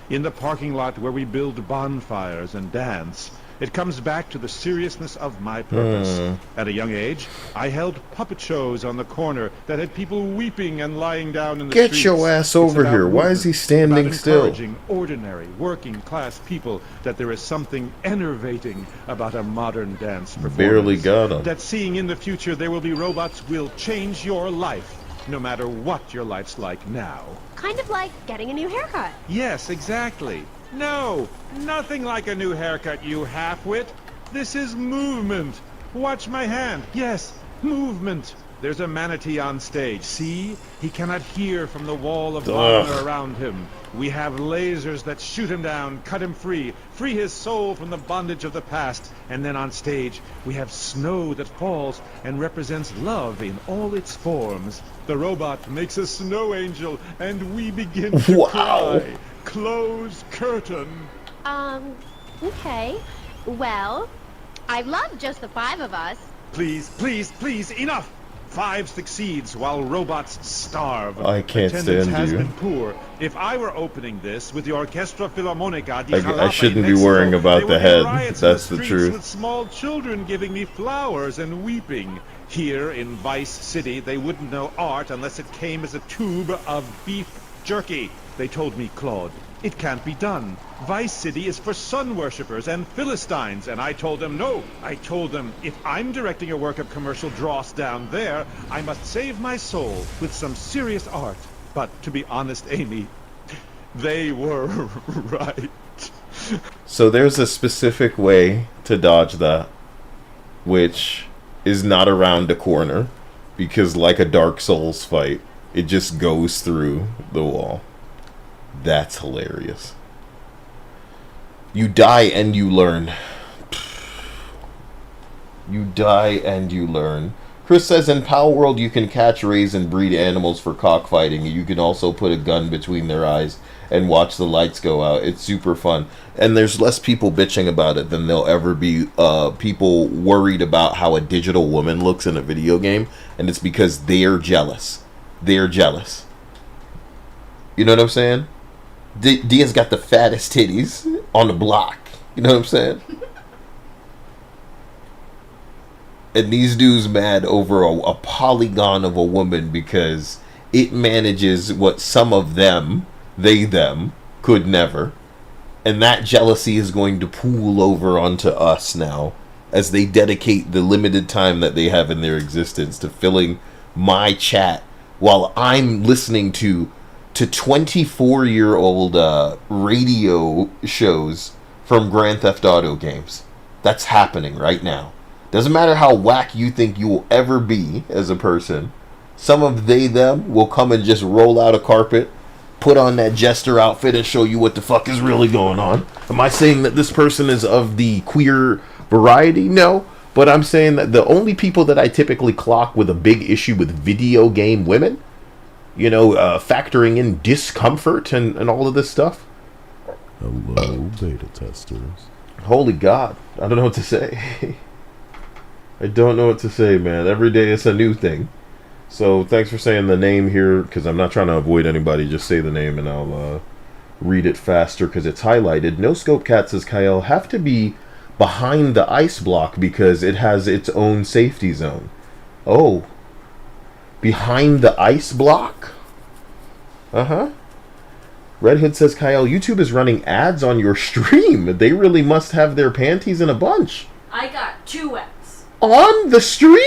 [SPEAKER 13] In the parking lot where we build bonfires and dance, it comes back to the seriousness of my purpose. At a young age, I held puppet shows on the corner that had people weeping and lying down in the streets.
[SPEAKER 7] Get your ass
[SPEAKER 13] It's
[SPEAKER 7] over
[SPEAKER 13] about
[SPEAKER 7] here. Why is he standing
[SPEAKER 13] about
[SPEAKER 7] still?
[SPEAKER 13] encouraging ordinary, working-class people that there is something enervating about a modern dance performance.
[SPEAKER 7] Barely got him.
[SPEAKER 13] That seeing in the future there will be robots will change your life, no matter what your life's like now.
[SPEAKER 17] Kind of like getting a new haircut.
[SPEAKER 13] Yes, exactly. No, nothing like a new haircut, you half-wit. This is movement. Watch my hand. Yes, movement. There's a manatee on stage. See? He cannot hear from the wall of Wagner around him. We have lasers that shoot him down, cut him free his soul from the bondage of the past. And then on stage, we have snow that falls and represents love in all its forms. The robot makes a snow angel, and we begin to cry. Close curtain.
[SPEAKER 17] Okay. Well, I love just the 5 of us.
[SPEAKER 13] Please, please, please, enough! 5 succeeds while robots starve.
[SPEAKER 7] I can't
[SPEAKER 13] Attendance
[SPEAKER 7] stand
[SPEAKER 13] has
[SPEAKER 7] you.
[SPEAKER 13] been poor. If I were opening this with the Orchestra Filarmonica di
[SPEAKER 7] I
[SPEAKER 13] Jalapa
[SPEAKER 7] shouldn't
[SPEAKER 13] in
[SPEAKER 7] be worrying
[SPEAKER 13] Mexico,
[SPEAKER 7] about
[SPEAKER 13] there
[SPEAKER 7] the
[SPEAKER 13] would be
[SPEAKER 7] head.
[SPEAKER 13] riots in
[SPEAKER 7] That's the
[SPEAKER 13] streets
[SPEAKER 7] truth.
[SPEAKER 13] with small children giving me flowers and weeping. Here in Vice City, they wouldn't know art unless it came as a tube of beef jerky. They told me, Claude, it can't be done. Vice City is for sun worshippers and Philistines. And I told them, no. I told them, if I'm directing a work of commercial dross down there, I must save my soul with some serious art. But to be honest, Amy, they were right.
[SPEAKER 7] So there's a specific way to dodge that, which is not around a corner, because like a Dark Souls fight, it just goes through the wall. That's hilarious. You die and you learn. You die and you learn. Chris says in Pal World you can catch, raise, and breed animals for cockfighting. You can also put a gun between their eyes and watch the lights go out. It's super fun. And there's less people bitching about it than there'll ever be people worried about how a digital woman looks in a video game. And it's because they're jealous. They're jealous. You know what I'm saying? Dia's got the fattest titties on the block. You know what I'm saying? And these dudes mad over a polygon of a woman because it manages what some of them, them, could never. And that jealousy is going to pool over onto us now as they dedicate the limited time that they have in their existence to filling my chat while I'm listening to 24-year-old radio shows from Grand Theft Auto games. That's happening right now. Doesn't matter how whack you think you will ever be as a person. Some of them will come and just roll out a carpet, put on that jester outfit, and show you what the fuck is really going on. Am I saying that this person is of the queer variety? No. But I'm saying that the only people that I typically clock with a big issue with video game women, you know, factoring in discomfort and all of this stuff.
[SPEAKER 15] Hello, beta testers.
[SPEAKER 7] Holy God. I don't know what to say. I don't know what to say, man. Every day it's a new thing. So thanks for saying the name here, because I'm not trying to avoid anybody. Just say the name and I'll read it faster because it's highlighted. No Scope Cat says, Kyle, have to be behind the ice block because it has its own safety zone. Oh. Behind the ice block? Uh-huh. Red Hood says, Kyle, YouTube is running ads on your stream. They really must have their panties in a bunch.
[SPEAKER 3] I got 2 ads.
[SPEAKER 7] On the stream?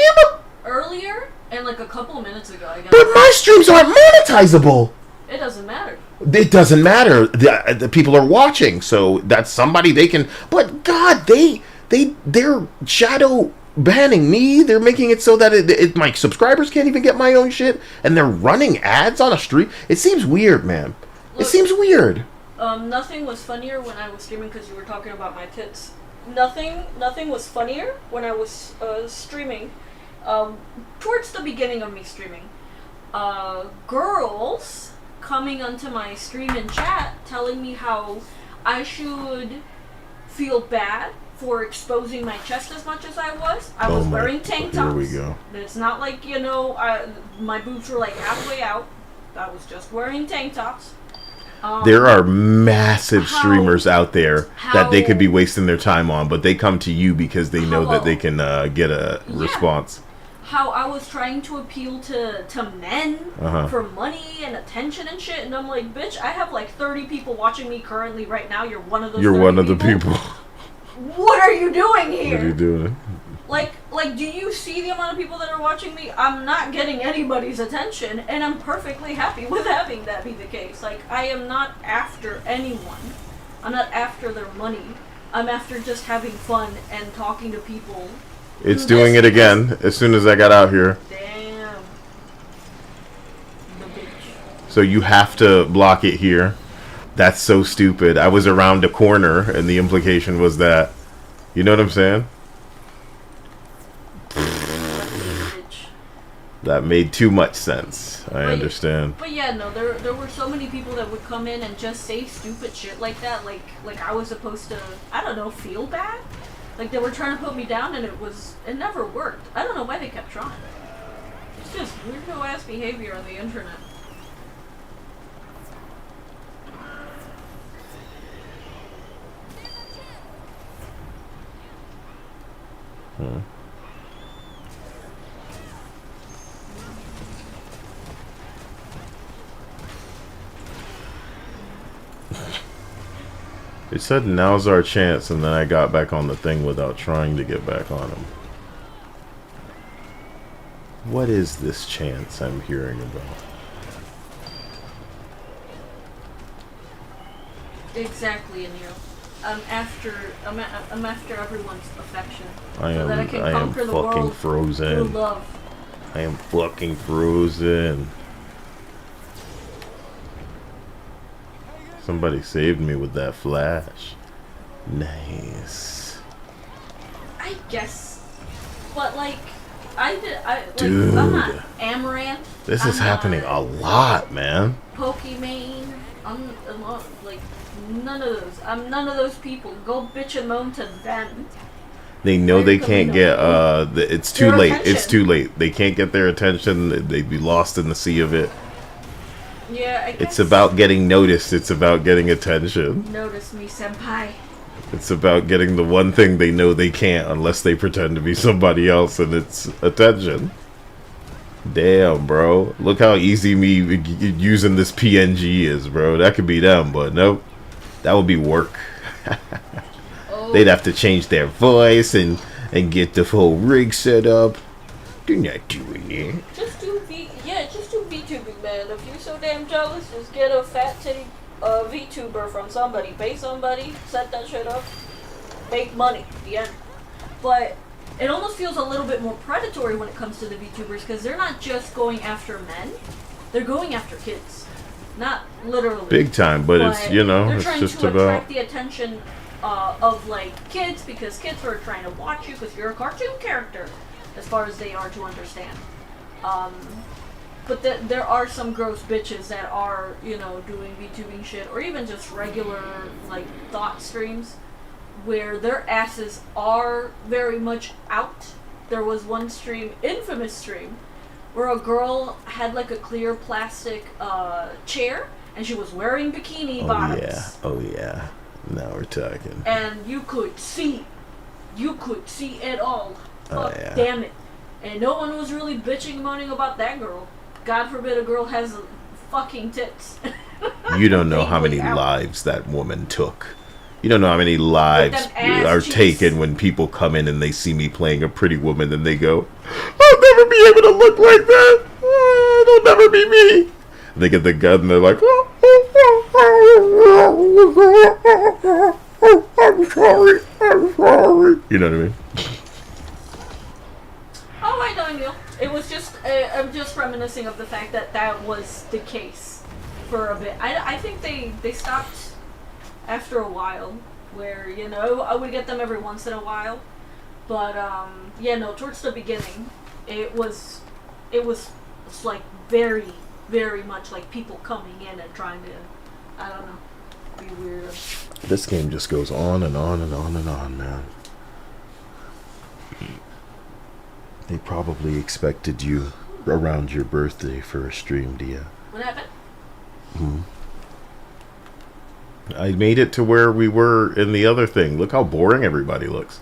[SPEAKER 3] Earlier, and like a couple of minutes ago, I got.
[SPEAKER 7] But my streams aren't monetizable.
[SPEAKER 3] It doesn't matter.
[SPEAKER 7] It doesn't matter. The people are watching, so that's somebody they can. But God, they're shadow banning me. They're making it so that my subscribers can't even get my own shit, and they're running ads on a stream. It seems weird, man.
[SPEAKER 3] Look,
[SPEAKER 7] it seems weird.
[SPEAKER 3] Nothing was funnier when I was streaming because you were talking about my tits. Nothing was funnier when I was streaming. Towards the beginning of me streaming, girls coming onto my stream and chat telling me how I should feel bad for exposing my chest as much as I was. I was wearing tank tops.
[SPEAKER 7] Here we go.
[SPEAKER 3] It's not like, my boobs were like halfway out. I was just wearing tank tops.
[SPEAKER 15] There are massive streamers out there that they could be wasting their time on, but they come to you because they know that they can get a response.
[SPEAKER 3] How I was trying to appeal to men for money and attention and shit, and I'm like, bitch, I have like 30 people watching me currently right now. You're one of those.
[SPEAKER 15] You're
[SPEAKER 3] 30
[SPEAKER 15] one of the
[SPEAKER 3] people. What are you doing here?
[SPEAKER 15] What are you doing?
[SPEAKER 3] Like, do you see the amount of people that are watching me? I'm not getting anybody's attention, and I'm perfectly happy with having that be the case. Like, I am not after anyone. I'm not after their money. I'm after just having fun and talking to people.
[SPEAKER 15] It's doing it again as soon as I got out here.
[SPEAKER 3] Damn. The bitch.
[SPEAKER 15] So you have to block it here. That's so stupid. I was around a corner, and the implication was that, you know what I'm saying? That made too much sense. I understand.
[SPEAKER 3] But yeah, no, there were so many people that would come in and just say stupid shit like that. Like I was supposed to, I don't know, feel bad? Like they were trying to put me down and it never worked. I don't know why they kept trying. It's just weirdo ass behavior on the internet.
[SPEAKER 15] It said now's our chance, and then I got back on the thing without trying to get back on him. What is this chance I'm hearing about?
[SPEAKER 3] Exactly, and I'm after everyone's affection.
[SPEAKER 15] I
[SPEAKER 3] so that I
[SPEAKER 15] am
[SPEAKER 3] can conquer the
[SPEAKER 15] fucking
[SPEAKER 3] world
[SPEAKER 15] frozen.
[SPEAKER 3] through love.
[SPEAKER 15] I am fucking frozen. Somebody saved me with that flash. Nice.
[SPEAKER 3] I guess, but like,
[SPEAKER 15] Dude.
[SPEAKER 3] I'm not Amaranth.
[SPEAKER 15] This is happening a lot, man.
[SPEAKER 3] Pokimane. I'm like none of those. I'm none of those people. Go bitch and moan to them.
[SPEAKER 15] They know they can't get it's too
[SPEAKER 3] Their
[SPEAKER 15] late.
[SPEAKER 3] attention.
[SPEAKER 15] It's too late. They can't get their attention. They'd be lost in the sea of it.
[SPEAKER 3] Yeah, I guess.
[SPEAKER 15] It's about getting noticed. It's about getting attention.
[SPEAKER 3] Notice me, senpai.
[SPEAKER 15] It's about getting the one thing they know they can't unless they pretend to be somebody else, and it's attention. Damn, bro. Look how easy me using this PNG is, bro. That could be them, but nope. That would be work. They'd have to change their voice and get the whole rig set up. They're not doing it.
[SPEAKER 3] Just do VTubing, man. If you're so damn jealous, just get a fat titty VTuber from somebody. Pay somebody, set that shit up, make money. The end. But it almost feels a little bit more predatory when it comes to the VTubers because they're not just going after men; they're going after kids. Not literally.
[SPEAKER 15] Big time, but it's, you know,
[SPEAKER 3] they're
[SPEAKER 15] it's
[SPEAKER 3] trying
[SPEAKER 15] just
[SPEAKER 3] to
[SPEAKER 15] about...
[SPEAKER 3] attract the attention of like kids because kids are trying to watch you because you're a cartoon character, as far as they are to understand. But there are some gross bitches that are, you know, doing VTubing shit or even just regular like thought streams where their asses are very much out. There was one stream, infamous stream, where a girl had like a clear plastic chair and she was wearing bikini bottoms.
[SPEAKER 15] Oh yeah. Now we're talking.
[SPEAKER 3] And you could see it all.
[SPEAKER 15] Oh yeah.
[SPEAKER 3] Damn it. And no one was really bitching, moaning about that girl. God forbid a girl has fucking tits.
[SPEAKER 15] You don't know how many lives that woman took. You don't know how many lives are taken when people come in and they see me playing a pretty woman and they go, I'll never be able to look like that. It'll never be me. They get the gun and they're like, I'm sorry. You know what I mean?
[SPEAKER 3] Oh, I know you. It was just, I'm just reminiscing of the fact that that was the case for a bit. I think they stopped after a while, where, you know, I would get them every once in a while. But, yeah, no, towards the beginning, it's like very, very much like people coming in and trying to, I don't know, be weird.
[SPEAKER 15] This game just goes on and on and on and on, man. They probably expected you around your birthday for a stream, Dia.
[SPEAKER 3] What happened?
[SPEAKER 15] I made it to where we were in the other thing. Look how boring everybody looks.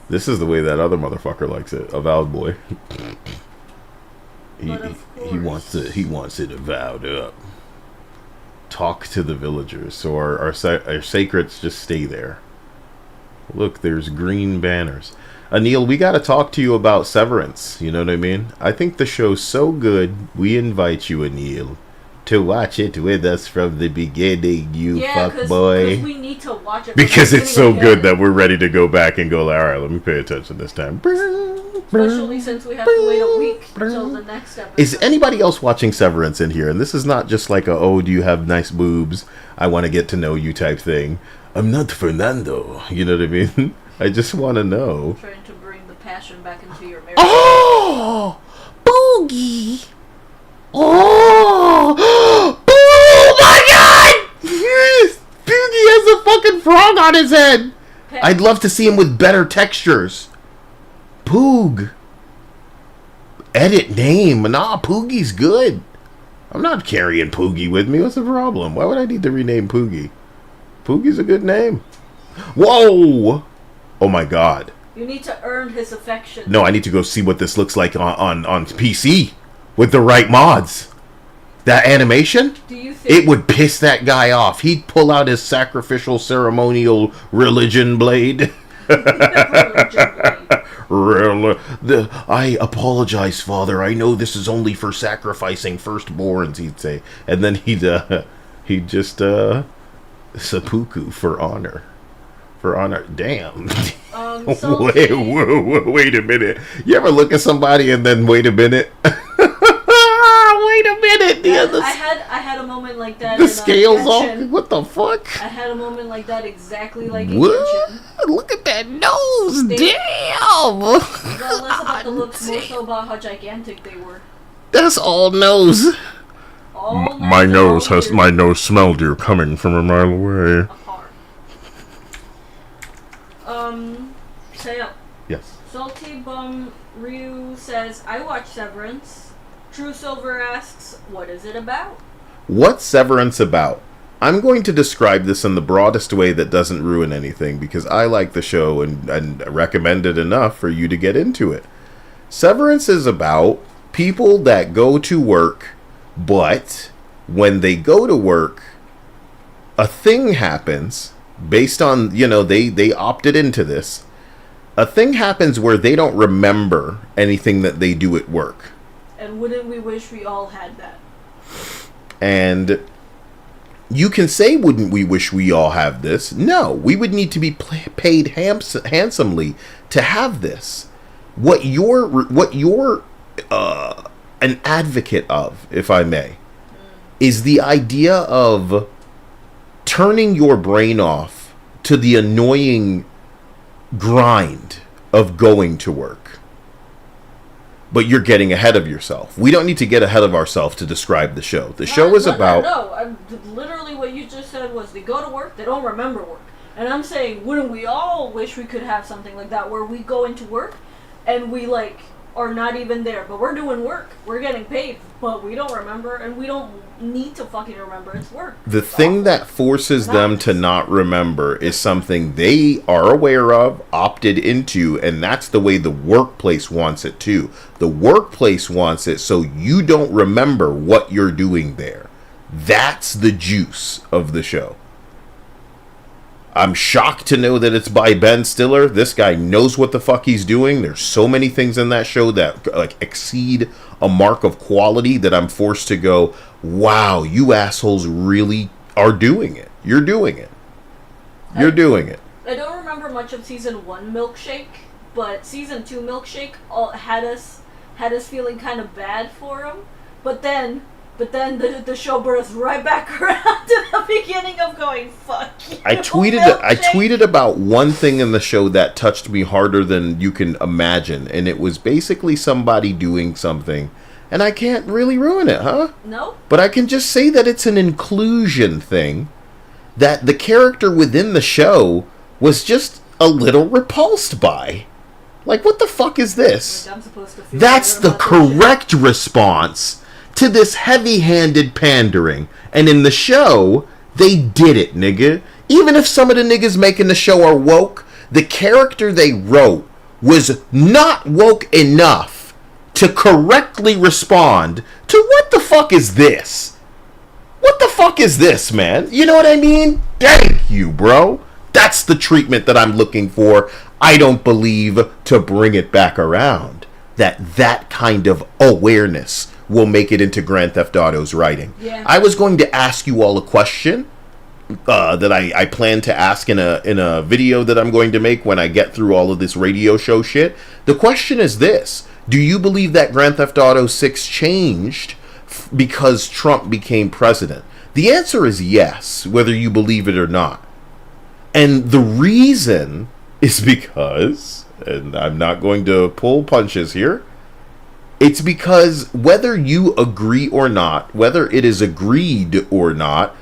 [SPEAKER 15] This is the way that other motherfucker likes it. Avowed boy. He wants it avowed up. Talk to the villagers. So our sacreds just stay there. Look, there's green banners. Anil, we got to talk to you about Severance. You know what I mean? I think the show's so good, we invite you, Anil, to watch it with us from the beginning, you fuck boy.
[SPEAKER 3] Because we need to watch it.
[SPEAKER 15] Because it's so good that we're ready to go back and go, alright, let me pay attention this time.
[SPEAKER 3] Especially since we have to wait a week until the next episode.
[SPEAKER 15] Is anybody else watching Severance in here? And this is not just like a, oh, do you have nice boobs? I want to get to know you type thing. I'm not Fernando. You know what I mean? I just want to know.
[SPEAKER 3] Trying to bring the passion back into your marriage.
[SPEAKER 7] Oh! Boogie! Oh! Oh my god! Yes! Boogie has a fucking frog on his head! I'd love to see him with better textures. Poog. Edit name. Nah, Poogie's good. I'm not carrying Poogie with me. What's the problem? Why would I need to rename Poogie? Poogie's a good name. Whoa! Oh my god.
[SPEAKER 3] You need to earn his affection.
[SPEAKER 15] No, I need to go see what this looks like on PC with the right mods. That animation?
[SPEAKER 3] Do you think
[SPEAKER 15] it would piss that guy off. He'd pull out his sacrificial ceremonial religion blade. I apologize, Father. I know this is only for sacrificing firstborns, he'd say. And then he'd just seppuku for honor. For honor. Damn. Wait a minute. You ever look at somebody and then wait a minute? Wait a minute.
[SPEAKER 3] I had a moment like that.
[SPEAKER 15] The scales all. What the fuck?
[SPEAKER 3] I had a moment like that exactly like in
[SPEAKER 7] What?
[SPEAKER 3] Genshin.
[SPEAKER 7] Look at that nose. Damn.
[SPEAKER 3] Well, less about the looks, more so about how gigantic they were.
[SPEAKER 7] That's all nose.
[SPEAKER 15] My nose smelled you coming from a mile away.
[SPEAKER 3] Say up.
[SPEAKER 15] Yes.
[SPEAKER 3] Salty Bum Ryu says, I watch Severance. True Silver asks, what is it about?
[SPEAKER 15] What's Severance about? I'm going to describe this in the broadest way that doesn't ruin anything because I like the show and recommend it enough for you to get into it. Severance is about people that go to work, but when they go to work, a thing happens based on, they opted into this. A thing happens where they don't remember anything that they do at work.
[SPEAKER 3] And wouldn't we wish we all had that?
[SPEAKER 15] And you can say, wouldn't we wish we all have this? No, we would need to be paid handsomely to have this. What you're an advocate of, if I may, is the idea of turning your brain off to the annoying grind of going to work. But you're getting ahead of yourself. We don't need to get ahead of ourselves to describe the show. The show is about...
[SPEAKER 3] No, literally what you just said was they go to work, they don't remember work. And I'm saying, wouldn't we all wish we could have something like that where we go into work and we are not even there, but we're doing work. We're getting paid, but we don't remember, and we don't need to fucking remember it's work.
[SPEAKER 15] The thing that forces them to not remember is something they are aware of, opted into, and that's the way the workplace wants it too. The workplace wants it so you don't remember what you're doing there. That's the juice of the show. I'm shocked to know that it's by Ben Stiller. This guy knows what the fuck he's doing. There's so many things in that show that exceed a mark of quality that I'm forced to go, wow, you assholes really are doing it. You're doing it. You're doing it.
[SPEAKER 3] I don't remember much of season 1 Milkshake, but season 2 Milkshake had us feeling kind of bad for him. But then the show brought us right back around to the beginning of going, fuck you.
[SPEAKER 15] I tweeted about one thing in the show that touched me harder than you can imagine, and it was basically somebody doing something, and I can't really ruin it, huh?
[SPEAKER 3] No.
[SPEAKER 15] But I can just say that it's an inclusion thing, that the character within the show was just a little repulsed by. Like, what the fuck is this?
[SPEAKER 3] Like, I'm supposed to feel
[SPEAKER 15] That's the correct response
[SPEAKER 7] to this heavy-handed pandering. And in the show, they did it, nigga. Even if some of the niggas making the show are woke, the character they wrote was not woke enough to correctly respond to what the fuck is this? What the fuck is this, man? You know what I mean? Thank you, bro. That's the treatment that I'm looking for. I don't believe, to bring it back around, that kind of awareness will make it into Grand Theft Auto's writing.
[SPEAKER 3] Yeah.
[SPEAKER 7] I was going to ask you all a question that I plan to ask in a video that I'm going to make when I get through all of this radio show shit. The question is this: do you believe that Grand Theft Auto 6 changed because Trump became president? The answer is yes, whether you believe it or not. And the reason is because, and I'm not going to pull punches here, it's because whether you agree or not, whether it is agreed or not,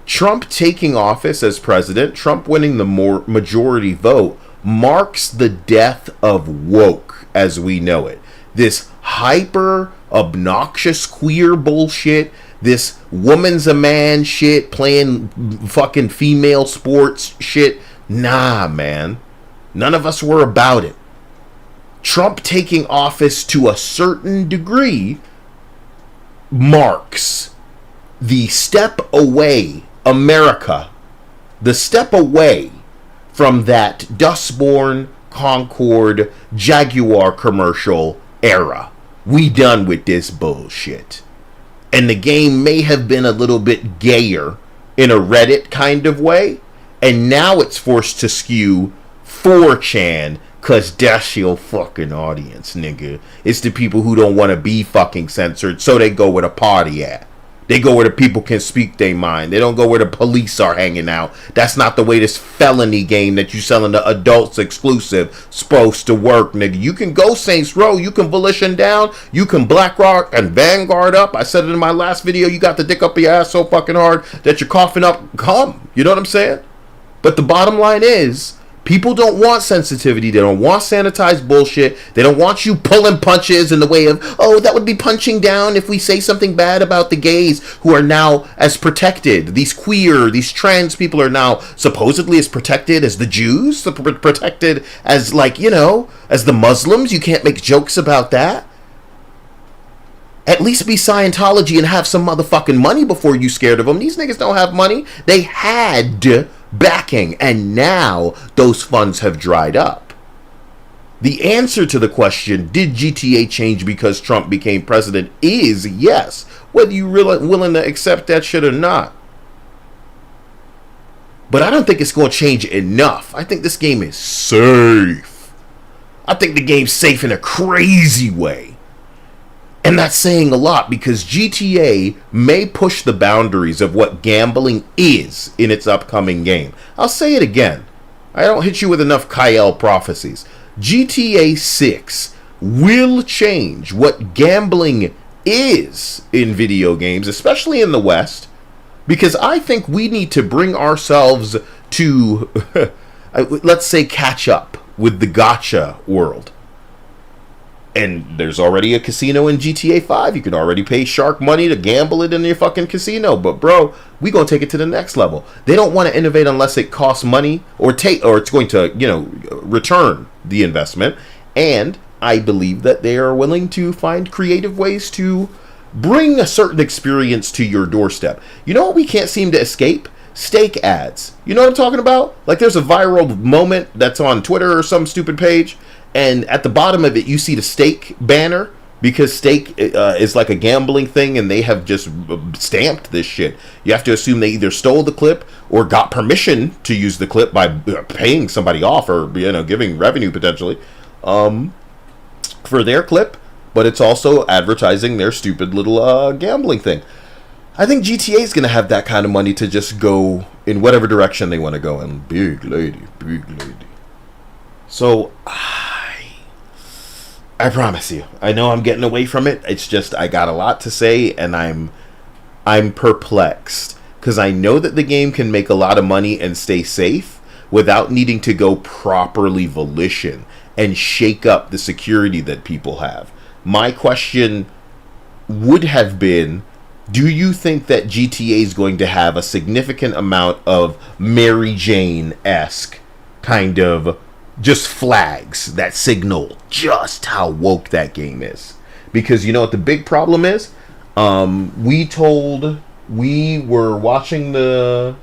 [SPEAKER 7] Trump taking office as president, Trump winning the majority vote, marks the death of woke as we know it. This hyper obnoxious queer bullshit, this woman's a man shit, playing fucking female sports shit. Nah, man. None of us were about it. Trump taking office to a certain degree marks the step away, America, the step away from that Dustborn, Concorde, Jaguar commercial era. We done with this bullshit. And the game may have been a little bit gayer in a Reddit kind of way, and now it's forced to skew 4chan, cause that's your fucking audience, nigga. It's the people who don't want to be fucking censored, so they go where the party at. They go where the people can speak their mind. They don't go where the police are hanging out. That's not the way this felony game that you selling to adults exclusive supposed to work, nigga. You can go Saints Row. You can Volition down. You can BlackRock and Vanguard up. I said it in my last video. You got the dick up your ass so fucking hard that you're coughing up cum. You know what I'm saying? But the bottom line is, people don't want sensitivity. They don't want sanitized bullshit. They don't want you pulling punches in the way of, oh, that would be punching down if we say something bad about the gays who are now as protected. These queer, these trans people are now supposedly as protected as the Jews, protected as, like, you know, as the Muslims. You can't make jokes about that. At least be Scientology and have some motherfucking money before you scared of them. These niggas don't have money. They had backing, and now those funds have dried up. The answer to the question, did GTA change because Trump became president, is yes, whether you're really willing to accept that shit or not. But I don't think it's going to change enough. I think this game is safe. I think the game's safe in a crazy way. And that's saying a lot, because GTA may push the boundaries of what gambling is in its upcoming game. I'll say it again. I don't hit you with enough Kyle prophecies. GTA 6 will change what gambling is in video games, especially in the West, because I think we need to bring ourselves to, let's say, catch up with the gacha world. And there's already a casino in GTA 5. You can already pay shark money to gamble it in your fucking casino. But bro, we gonna take it to the next level. They don't want to innovate unless it costs money or it's going to, you know, return the investment. And I believe that they are willing to find creative ways to bring a certain experience to your doorstep. You know what we can't seem to escape? Steak ads. You know what I'm talking about? Like, there's a viral moment that's on Twitter or some stupid page, and at the bottom of it you see the steak banner, because steak is like a gambling thing, and they have just stamped this shit. You have to assume they either stole the clip or got permission to use the clip by paying somebody off, or, you know, giving revenue potentially for their clip, but it's also advertising their stupid little gambling thing. I think GTA is going to have that kind of money to just go in whatever direction they want to go in. Big lady, big lady. So, I promise you, I know I'm getting away from it. It's just, I got a lot to say, and I'm perplexed, because I know that the game can make a lot of money and stay safe without needing to go properly volition and shake up the security that people have. My question would have been, do you think that GTA is going to have a significant amount of Mary Jane-esque kind of just flags that signal just how woke that game is? Because you know what the big problem is? We were watching the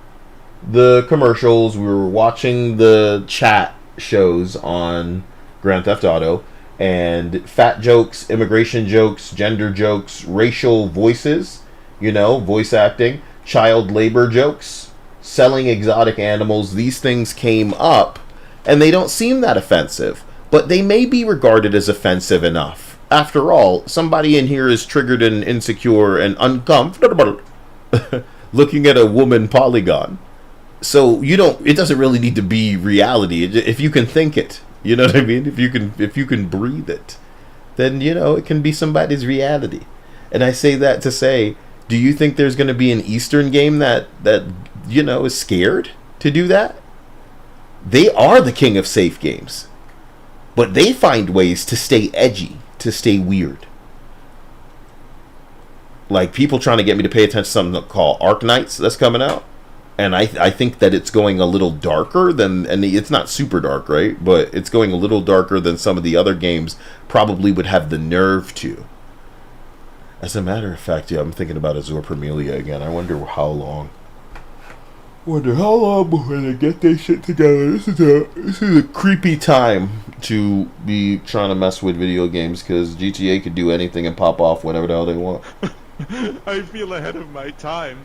[SPEAKER 7] commercials, we were watching the chat shows on Grand Theft Auto, and fat jokes, immigration jokes, gender jokes, racial voices, voice acting, child labor jokes, selling exotic animals, these things came up, and they don't seem that offensive, but they may be regarded as offensive enough. After all, somebody in here is triggered and insecure and uncomfortable looking at a woman polygon. So it doesn't really need to be reality. If you can think it, you know what I mean? If you can breathe it, then it can be somebody's reality. And I say that to say, do you think there's going to be an Eastern game that is scared to do that? They are the king of safe games, but they find ways to stay edgy, to stay weird. Like people trying to get me to pay attention to something called Ark Knights that's coming out. And I think that it's going a little darker than, and it's not super dark, right? But it's going a little darker than some of the other games probably would have the nerve to. As a matter of fact, I'm thinking about Azure Permelia again. I wonder how long. Before they get their shit together. This is a creepy time to be trying to mess with video games, because GTA could do anything and pop off whenever the hell they want.
[SPEAKER 13] I feel ahead of my time.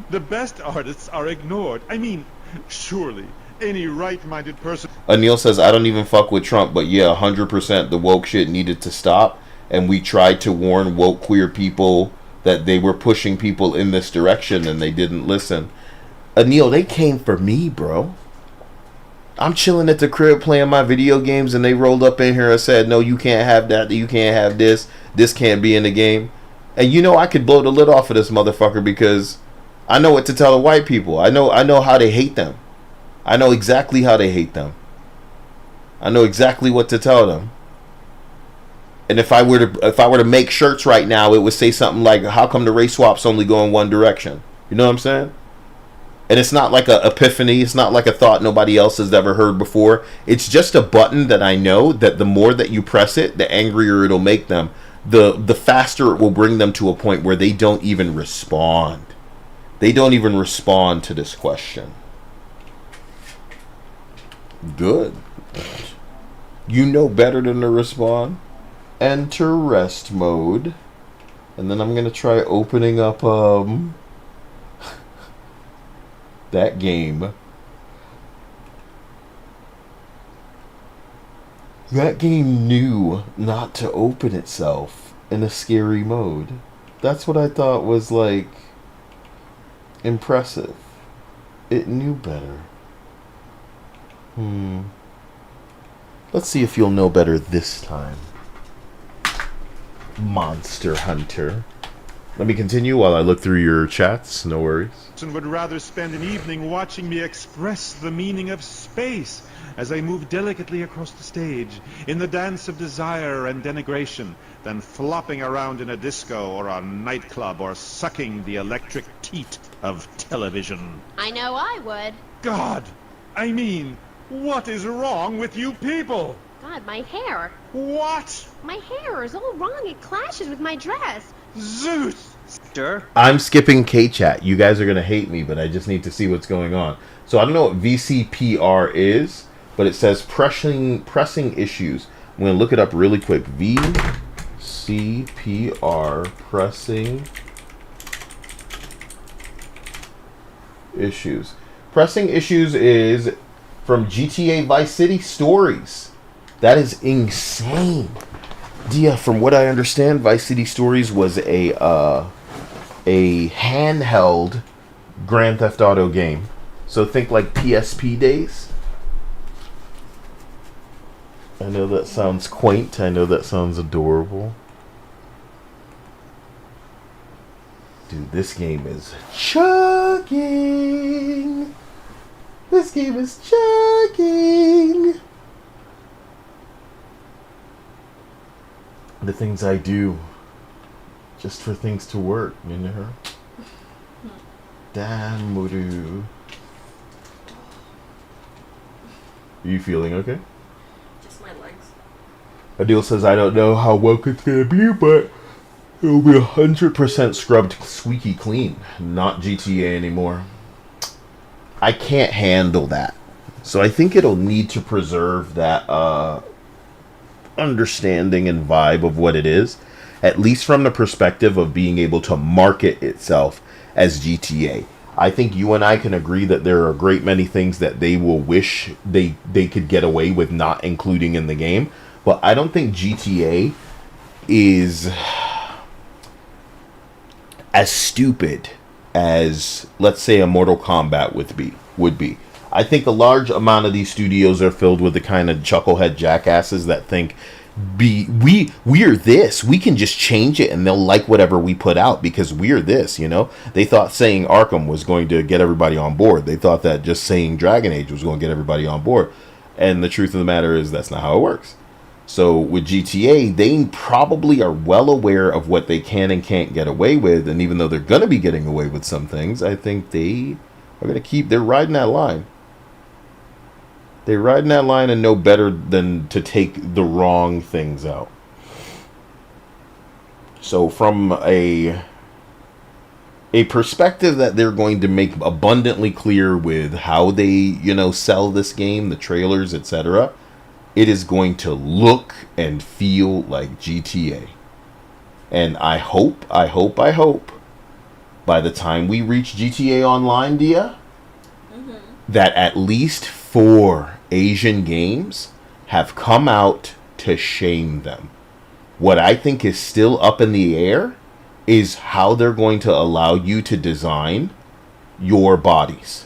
[SPEAKER 13] The best artists are ignored. I mean, surely any right-minded person...
[SPEAKER 7] Anil says, I don't even fuck with Trump, but yeah, 100% the woke shit needed to stop, and we tried to warn woke queer people that they were pushing people in this direction, and they didn't listen. Anil, they came for me, bro. I'm chilling at the crib playing my video games, and they rolled up in here and said, no, you can't have that, you can't have this can't be in the game. And I could blow the lid off of this motherfucker, because I know what to tell the white people. I know how they hate them. I know exactly how they hate them. I know exactly what to tell them. And if I were to make shirts right now, it would say something like, how come the race swaps only go in one direction? You know what I'm saying? And it's not like a epiphany. It's not like a thought nobody else has ever heard before. It's just a button that I know that the more that you press it, the angrier it'll make them. The faster it will bring them to a point where they don't even respond. They don't even respond to this question. Good. You know better than to respond. Enter rest mode. And then I'm going to try opening up that game. That game knew not to open itself in a scary mode. That's what I thought was like impressive. It knew better. Let's see if you'll know better this time, Monster Hunter. Let me continue while I look through your chats. No worries.
[SPEAKER 13] Would rather spend an evening watching me express the meaning of space as I move delicately across the stage in the dance of desire and denigration than flopping around in a disco or a nightclub or sucking the electric teat of television.
[SPEAKER 17] I know I would.
[SPEAKER 13] God! I mean, what is wrong with you people?
[SPEAKER 17] God, my hair.
[SPEAKER 13] What?
[SPEAKER 17] My hair is all wrong. It clashes with my dress.
[SPEAKER 13] Zeus! Sure.
[SPEAKER 7] I'm skipping K-Chat. You guys are going to hate me, but I just need to see what's going on. So I don't know what VCPR is, but it says pressing issues. I'm going to look it up really quick. VCPR, pressing issues. Pressing issues is from GTA Vice City Stories. That is insane. Dia, from what I understand, Vice City Stories was a handheld Grand Theft Auto game. So think like PSP days. I know that sounds quaint. I know that sounds adorable. Dude, this game is chugging. This game is chugging. The things I do
[SPEAKER 15] just for things to work, you know? Damn, Muru. Are you feeling okay?
[SPEAKER 3] Just my legs.
[SPEAKER 15] Adil says, I don't know how woke it's gonna be, but it'll be 100% scrubbed squeaky clean. Not GTA anymore. I can't handle that. So I think it'll need to preserve that understanding and vibe of what it is, at least from the perspective of being able to market itself as GTA. I think you and I can agree that there are a great many things that they will wish they could get away with not including in the game, but I don't think GTA is as stupid as, let's say, a Mortal Kombat would be. I think a large amount of these studios are filled with the kind of chucklehead jackasses that think we're this, we can just change it and they'll like whatever we put out because we're this, you know. They thought saying Arkham was going to get everybody on board. They thought that just saying Dragon Age was going to get everybody on board, and the truth of the matter is that's not how it works. So with GTA, they probably are well aware of what they can and can't get away with, and even though they're going to be getting away with some things, I think they are going to they're riding that line. They're riding that line and know better than to take the wrong things out. So from a perspective that they're going to make abundantly clear with how they, you know, sell this game, the trailers, etc., it is going to look and feel like GTA. And I hope, by the time we reach GTA Online, Dia, that at least 4 Asian games have come out to shame them. What I think is still up in the air is how they're going to allow you to design your bodies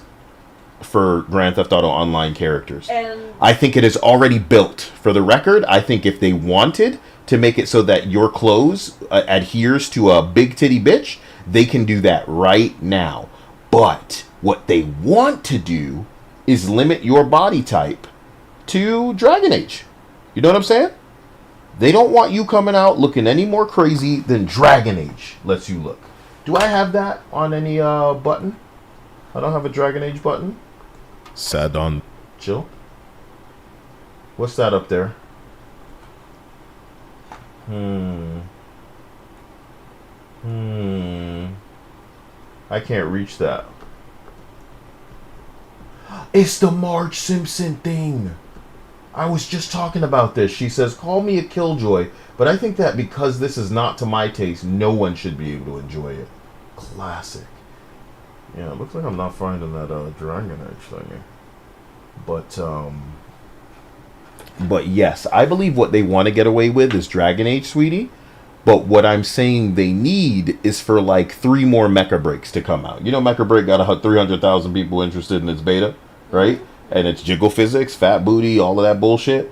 [SPEAKER 15] for Grand Theft Auto Online characters. And I think it is already built. For the record, I think if they wanted to make it so that your clothes adheres to a big titty bitch, they can do that right now. But what they want to do is limit your body type to Dragon Age. You know what I'm saying? They don't want you coming out looking any more crazy than Dragon Age lets you look. Do I have that on any button? I don't have a Dragon Age button. Sad on chill. What's that up there? I can't reach that. It's the Marge Simpson thing. I was just talking about this. She says, call me a killjoy. But I think that because this is not to my taste, no one should be able to enjoy it. Classic. Yeah, it looks like I'm not finding that Dragon Age thingy. But yes, I believe what they want to get away with is Dragon Age, sweetie. But what I'm saying they need is for like 3 more Mecha Breaks to come out. You know, Mecha Break got 300,000 people interested in its beta, right? And it's jiggle physics, fat booty, all of that bullshit.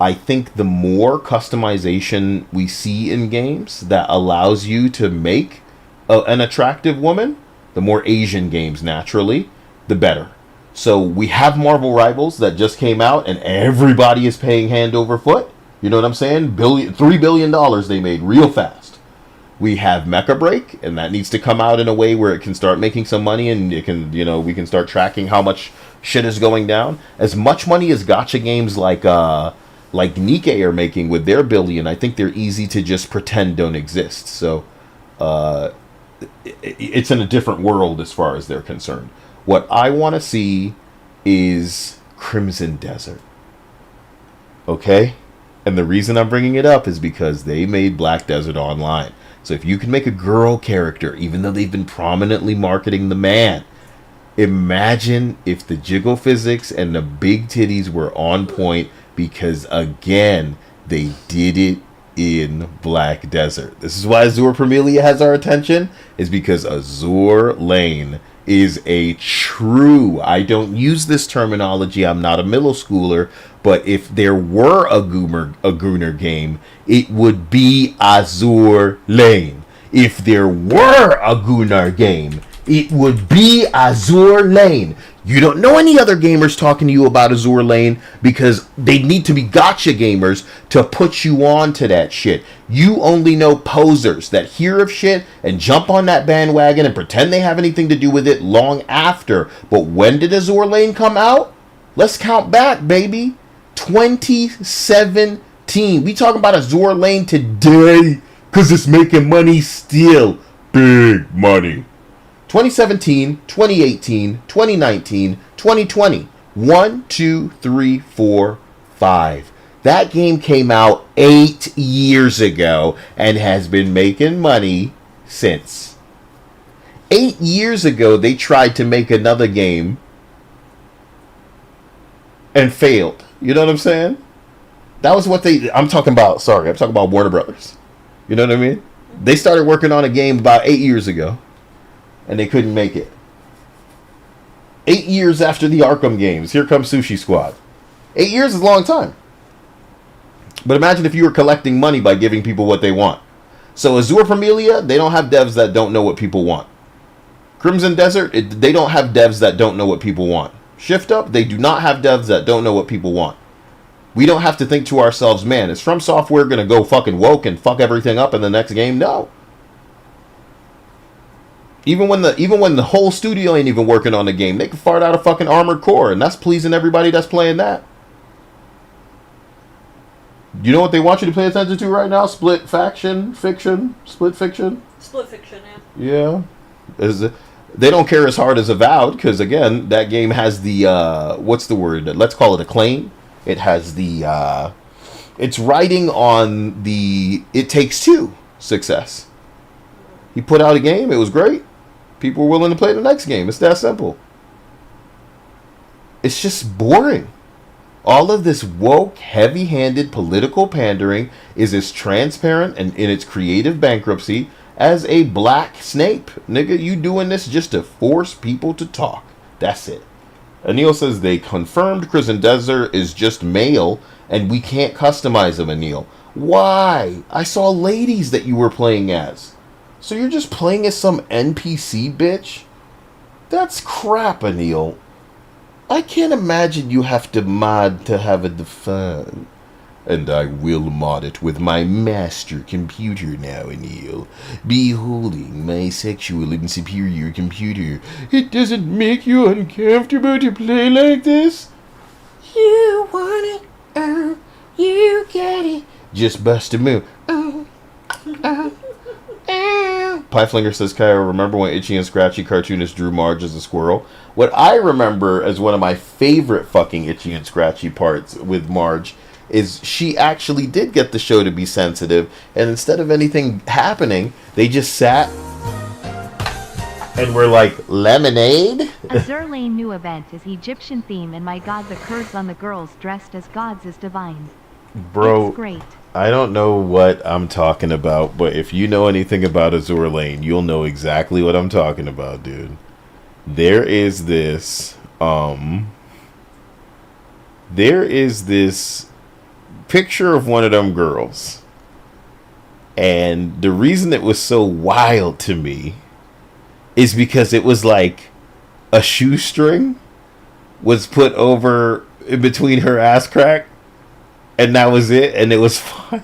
[SPEAKER 15] I think the more customization we see in games that allows you to make an attractive woman, the more Asian games naturally, the better. So we have Marvel Rivals that just came out and everybody is paying hand over foot. You know what I'm saying? $3 billion they made real fast. We have Mecha Break, and that needs to come out in a way where it can start making some money, and it can, you know, we can start tracking how much shit is going down. As much money as gacha games like Nikkei are making with their billion, I think they're easy to just pretend don't exist. So it's in a different world as far as they're concerned. What I want to see is Crimson Desert. Okay? And the reason I'm bringing it up is because they made Black Desert Online. So if you can make a girl character, even though they've been prominently marketing the man, imagine if the jiggle physics and the big titties were on point, because again, they did it in Black Desert. This is why Azure Premilia has our attention, is because Azure Lane is a true, I don't use this terminology, I'm not a middle schooler, but if there were a Gooner game, it would be Azure Lane. If there were a Gooner game,
[SPEAKER 7] it would be Azur Lane. You don't know any other gamers talking to you about Azur Lane because they need to be gotcha gamers to put you on to that shit. You only know posers that hear of shit and jump on that bandwagon and pretend they have anything to do with it long after. But when did Azur Lane come out? Let's count back, baby. 2017. We talking about Azur Lane today because it's making money still. Big money. 2017, 2018, 2019, 2020. 1, 2, 3, 4, 5. That game came out 8 years ago and has been making money since. 8 years ago, they tried to make another game and failed. You know what I'm saying? That was what I'm talking about Warner Brothers. You know what I mean? They started working on a game about 8 years ago. And they couldn't make it. 8 years after the Arkham games, here comes Sushi Squad. 8 years is a long time. But imagine if you were collecting money by giving people what they want. So Azure Familia, they don't have devs that don't know what people want. Crimson Desert, they don't have devs that don't know what people want. Shift Up, they do not have devs that don't know what people want. We don't have to think to ourselves, man, is From Software going to go fucking woke and fuck everything up in the next game? No. Even when the whole studio ain't even working on the game, they can fart out a fucking Armored Core, and that's pleasing everybody that's playing that. You know what they want you to pay attention to right now? Split fiction.
[SPEAKER 3] Split fiction, yeah.
[SPEAKER 7] Yeah. They don't care as hard as Avowed, because again, that game has the, what's the word? Let's call it acclaim. It has the, it's riding on the It Takes Two success. He put out a game, it was great. People were willing to play the next game. It's that simple. It's just boring. All of this woke, heavy-handed political pandering is as transparent and in its creative bankruptcy as a black Snape. Nigga, you doing this just to force people to talk. That's it. Anil says they confirmed Crimson Desert is just male and we can't customize him, Anil. Why? I saw ladies that you were playing as. So you're just playing as some NPC bitch? That's crap, Anil. I can't imagine you have to mod to have it defined. And I will mod it with my master computer now, Anil. Beholding my sexual and superior computer. It doesn't make you uncomfortable to play like this? You want it, you get it. Just bust a move. Pieflinger says, Kyle, remember when Itchy and Scratchy cartoonist drew Marge as a squirrel? What I remember as one of my favorite fucking Itchy and Scratchy parts with Marge is she actually did get the show to be sensitive, and instead of anything happening, they just sat and were like, lemonade?
[SPEAKER 5] Azur Lane new event is Egyptian theme, and my god, the curves on the girls dressed as gods is divine.
[SPEAKER 7] Bro,
[SPEAKER 5] it's great.
[SPEAKER 7] I don't know what I'm talking about, but if you know anything about Azur Lane, you'll know exactly what I'm talking about, dude. There is this picture of one of them girls. And the reason it was so wild to me is because it was like a shoestring was put over in between her ass crack. And that was it, and it was fine.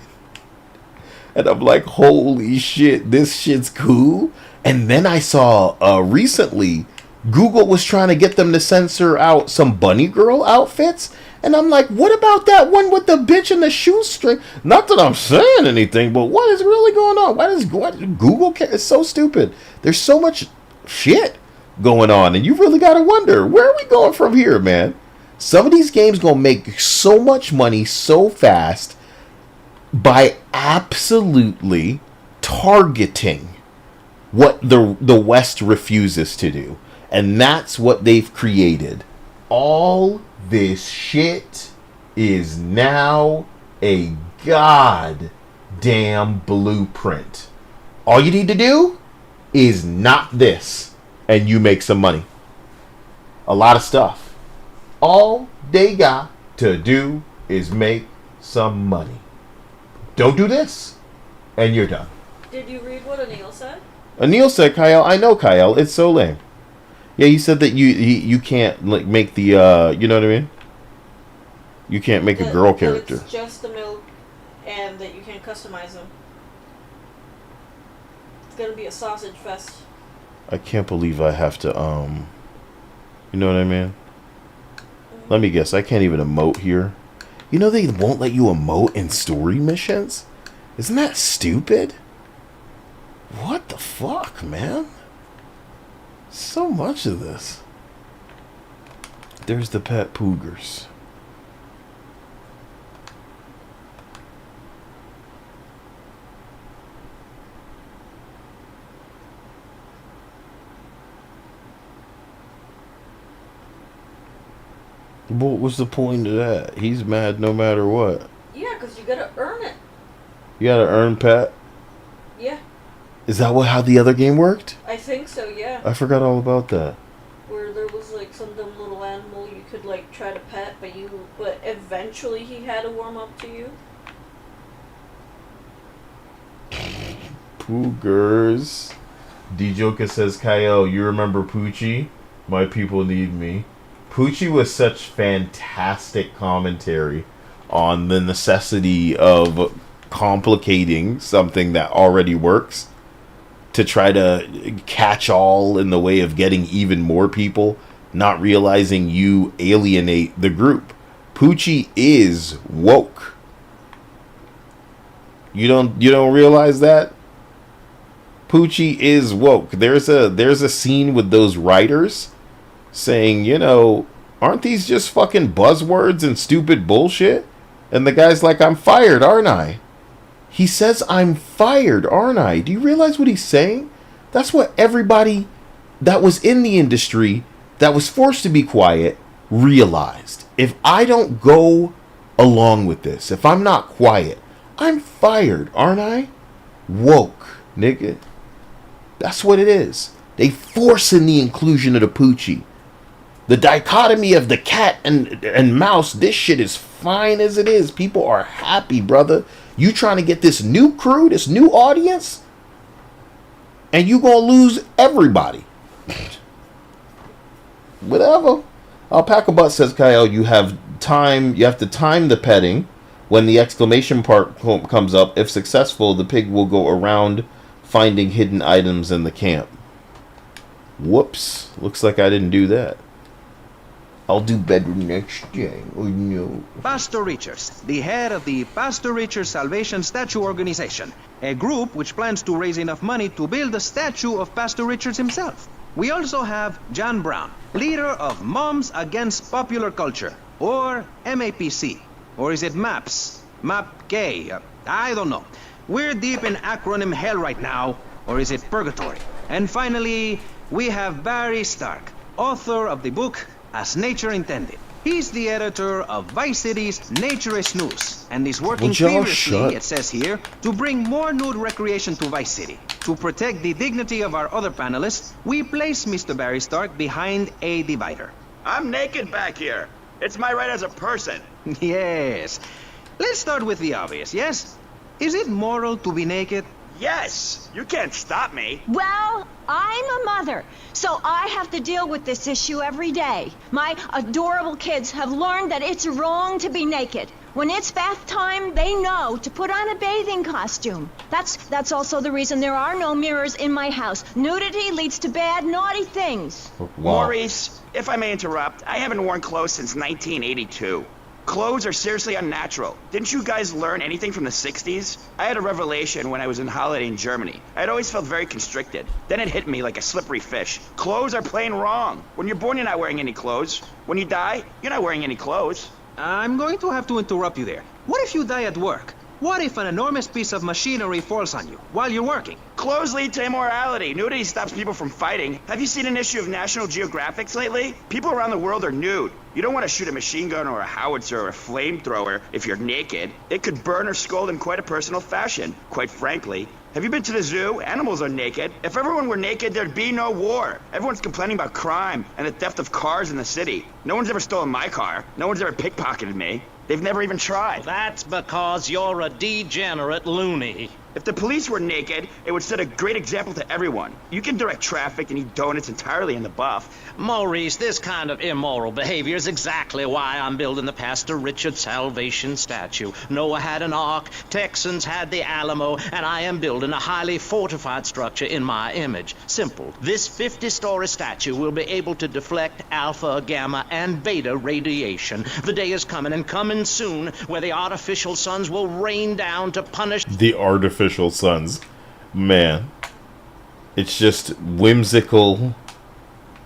[SPEAKER 7] And I'm like, holy shit, this shit's cool. And then I saw recently, Google was trying to get them to censor out some bunny girl outfits. And I'm like, what about that one with the bitch and the shoestring? Not that I'm saying anything, but what is really going on? What Google care? It's so stupid. There's so much shit going on, and you really got to wonder, where are we going from here, man? Some of these games gonna make so much money so fast by absolutely targeting what the West refuses to do. And that's what they've created. All this shit is now a goddamn blueprint. All you need to do is not this, and you make some money. A lot of stuff. All they got to do is make some money. Don't do this, and you're done.
[SPEAKER 3] Did you read what Anil said?
[SPEAKER 15] Anil said Kyle. I know Kyle. It's so lame. Yeah, he said that you can't like make the you know what I mean? You can't make a girl character.
[SPEAKER 3] It's just the milk, and that you can't customize them. It's gonna be a sausage fest.
[SPEAKER 15] I can't believe I have to you know what I mean? Let me guess. I can't even emote here. You know they won't let you emote in story missions? Isn't that stupid? What the fuck, man? So much of this. There's the pet poogers. What was the point of that? He's mad no matter what.
[SPEAKER 3] Yeah, because you gotta earn it.
[SPEAKER 15] You gotta earn pet?
[SPEAKER 3] Yeah.
[SPEAKER 15] Is that how the other game worked?
[SPEAKER 3] I think so, yeah.
[SPEAKER 15] I forgot all about that.
[SPEAKER 3] Where there was like some dumb little animal you could like try to pet, but eventually he had to warm up to you.
[SPEAKER 15] Poogers. D-Joker says, Kyle, you remember Poochie? My people need me. Poochie was such fantastic commentary on the necessity of complicating something that already works to try to catch all in the way of getting even more people, not realizing you alienate the group. Poochie is woke. You don't realize that? Poochie is woke. There's a scene with those writers saying, you know, aren't these just fucking buzzwords and stupid bullshit? And the guy's like, I'm fired, aren't I? He says, I'm fired, aren't I? Do you realize what he's saying? That's what everybody that was in the industry that was forced to be quiet realized. If I don't go along with this, if I'm not quiet, I'm fired, aren't I? Woke, nigga. That's what it is. They forcing the inclusion of the Poochie. The dichotomy of the cat and mouse, this shit is fine as it is. People are happy, brother. You trying to get this new crew, this new audience, and you gonna lose everybody. Whatever. Alpaca Butt says, Kyle, you have to time the petting. When the exclamation part comes up, if successful, the pig will go around finding hidden items in the camp. Whoops. Looks like I didn't do that. I'll do better next time. Oh no.
[SPEAKER 4] Pastor Richards, the head of the Pastor Richards Salvation Statue Organization, a group which plans to raise enough money to build a statue of Pastor Richards himself. We also have John Brown, leader of Moms Against Popular Culture, or MAPC. Or is it MAPS? MAPK? I don't know. We're deep in acronym hell right now, or is it purgatory? And finally, we have Barry Stark, author of the book As Nature Intended. He's the editor of Vice City's Nature is News, and is working feverishly, it says here, to bring more nude recreation to Vice City. To protect the dignity of our other panelists, we place Mr. Barry Stark behind a divider.
[SPEAKER 8] I'm naked back here. It's my right as a person.
[SPEAKER 4] Yes. Let's start with the obvious, yes? Is it moral to be naked?
[SPEAKER 8] Yes. You can't stop me.
[SPEAKER 12] Well, I'm a mother, so I have to deal with this issue every day. My adorable kids have learned that it's wrong to be naked. When it's bath time, they know to put on a bathing costume. That's also the reason there are no mirrors in my house. Nudity leads to bad, naughty things.
[SPEAKER 15] Wow.
[SPEAKER 8] Maurice, if I may interrupt, I haven't worn clothes since 1982. Clothes are seriously unnatural. Didn't you guys learn anything from the 60s? I had a revelation when I was on holiday in Germany. I'd always felt very constricted. Then it hit me like a slippery fish. Clothes are plain wrong. When you're born, you're not wearing any clothes. When you die, you're not wearing any clothes.
[SPEAKER 4] I'm going to have to interrupt you there. What if you die at work? What if an enormous piece of machinery falls on you while you're working?
[SPEAKER 8] Clothes lead to immorality. Nudity stops people from fighting. Have you seen an issue of National Geographic lately? People around the world are nude. You don't want to shoot a machine gun or a howitzer or a flamethrower if you're naked. It could burn or scald in quite a personal fashion. Quite frankly, have you been to the zoo? Animals are naked. If everyone were naked, there'd be no war. Everyone's complaining about crime and the theft of cars in the city. No one's ever stolen my car. No one's ever pickpocketed me. They've never even tried.
[SPEAKER 22] That's because you're a degenerate loony.
[SPEAKER 8] If the police were naked, it would set a great example to everyone. You can direct traffic and eat donuts entirely in the buff.
[SPEAKER 10] Maurice, this kind of immoral behavior is exactly why I'm building the Pastor Richard Salvation statue. Noah had an ark, Texans had the Alamo, and I am building a highly fortified structure in my image. Simple. This 50-story statue will be able to deflect alpha, gamma, and beta radiation. The day is coming, and coming soon, where the artificial suns will rain down to punish
[SPEAKER 15] The artificial suns. Man. It's just whimsical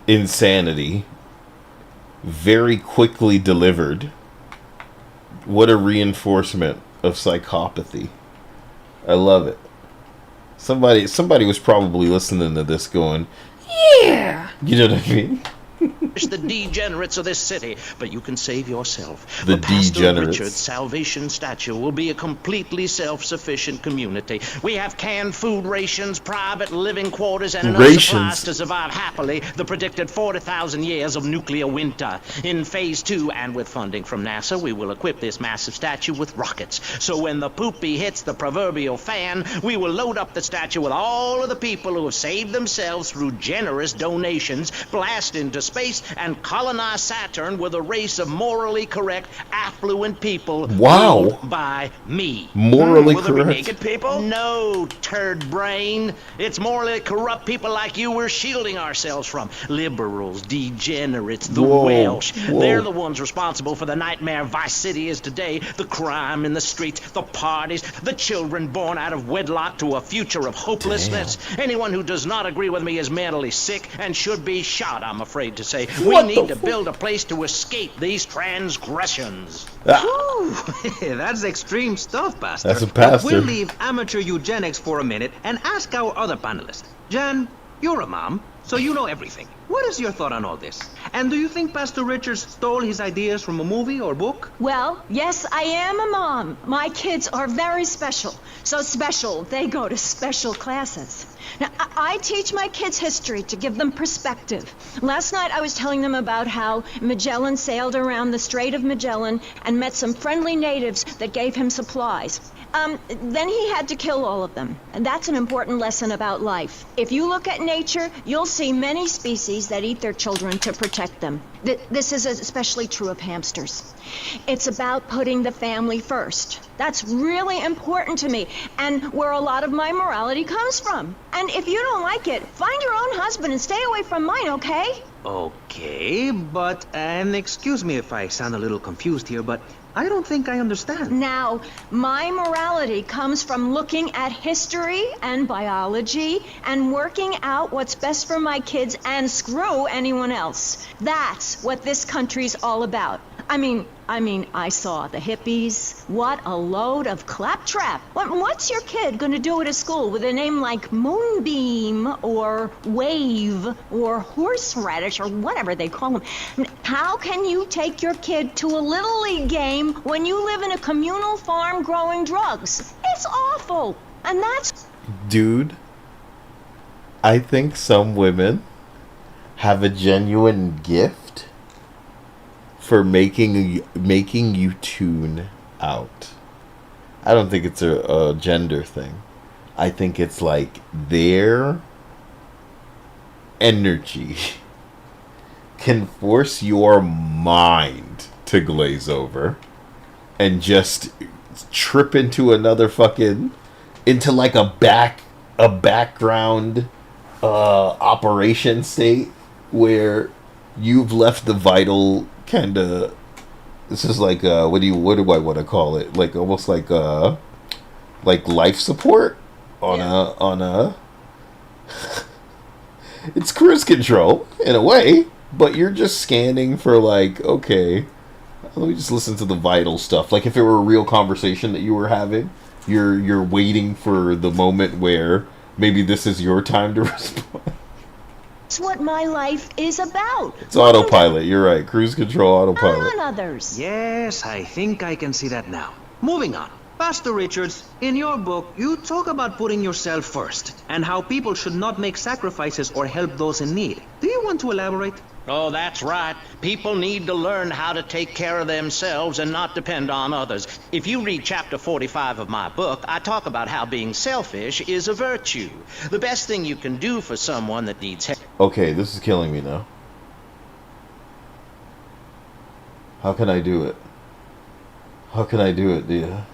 [SPEAKER 15] insanity. Very quickly delivered. What a reinforcement of psychopathy. I love it. Somebody was probably listening to this going, yeah! You know what I mean?
[SPEAKER 10] the degenerates of this city, but you can save yourself.
[SPEAKER 15] The
[SPEAKER 10] Pastor
[SPEAKER 15] degenerates.
[SPEAKER 10] Richard Salvation Statue will be a completely self-sufficient community. We have canned food rations, private living quarters, and enough
[SPEAKER 15] Rations.
[SPEAKER 10] supplies to survive happily the predicted 40,000 years of nuclear winter. In Phase 2, and with funding from NASA, we will equip this massive statue with rockets. So when the poopy hits the proverbial fan, we will load up the statue with all of the people who have saved themselves through generous donations, blast into space, and colonize Saturn with a race of morally correct, affluent people.
[SPEAKER 15] Wow.
[SPEAKER 10] Ruled by me.
[SPEAKER 15] Morally
[SPEAKER 10] Will there be
[SPEAKER 15] correct.
[SPEAKER 10] naked people? No, turd brain. It's morally corrupt people like you we're shielding ourselves from. Liberals, degenerates, the
[SPEAKER 15] Whoa,
[SPEAKER 10] Welsh.
[SPEAKER 15] whoa.
[SPEAKER 10] They're the ones responsible for the nightmare Vice City is today. The crime in the streets, the parties, the children born out of wedlock to a future of hopelessness. Anyone who does not agree with me is mentally sick and should be shot, I'm afraid to say.
[SPEAKER 4] What
[SPEAKER 10] We
[SPEAKER 4] the
[SPEAKER 10] need to build a place to escape these transgressions.
[SPEAKER 4] That's extreme stuff, Pastor.
[SPEAKER 15] That's a
[SPEAKER 4] But
[SPEAKER 15] pastor.
[SPEAKER 4] we'll leave amateur eugenics for a minute and ask our other panelists. Jan, you're a mom, so you know everything. What is your thought on all this? And do you think Pastor Richard stole his ideas from a movie or book?
[SPEAKER 12] Well, yes, I am a mom. My kids are very special. So special, they go to special classes. Now, I teach my kids history to give them perspective. Last night I was telling them about how Magellan sailed around the Strait of Magellan and met some friendly natives that gave him supplies. Then he had to kill all of them. And that's an important lesson about life. If you look at nature, you'll see many species that eat their children to protect them. This is especially true of hamsters. It's about putting the family first. That's really important to me, and where a lot of my morality comes from. And if you don't like it, find your own husband and stay away from mine, okay?
[SPEAKER 4] Okay, but, and excuse me if I sound a little confused here, but I don't think I understand.
[SPEAKER 12] Now, my morality comes from looking at history and biology and working out what's best for my kids and screw anyone else. That's what this country's all about. I mean, I saw the hippies. What a load of claptrap. What's your kid gonna do at a school with a name like Moonbeam or Wave or Horseradish or whatever they call them? How can you take your kid to a Little League game when you live in a communal farm growing drugs? It's awful. And that's...
[SPEAKER 15] Dude, I think some women have a genuine gift for making you tune out. I don't think it's a gender thing. I think it's like their energy can force your mind to glaze over and just trip into another into like a background operation state where you've left the vital kind of, this is like what do I want to call it, like almost like life support on a it's cruise control in a way, but you're just scanning for like, okay, let me just listen to the vital stuff. Like if it were a real conversation that you were having, you're waiting for the moment where maybe this is your time to respond.
[SPEAKER 12] That's what my life is about.
[SPEAKER 15] It's autopilot. You're right. Cruise control, autopilot.
[SPEAKER 12] On others.
[SPEAKER 4] Yes, I think I can see that now. Moving on. Pastor Richards, in your book, you talk about putting yourself first and how people should not make sacrifices or help those in need. Do you want to elaborate?
[SPEAKER 10] Oh, that's right. People need to learn how to take care of themselves and not depend on others. If you read chapter 45 of my book, I talk about how being selfish is a virtue. The best thing you can do for someone that needs help.
[SPEAKER 15] Okay, this is killing me now. How can I do it? How can I do it, dear?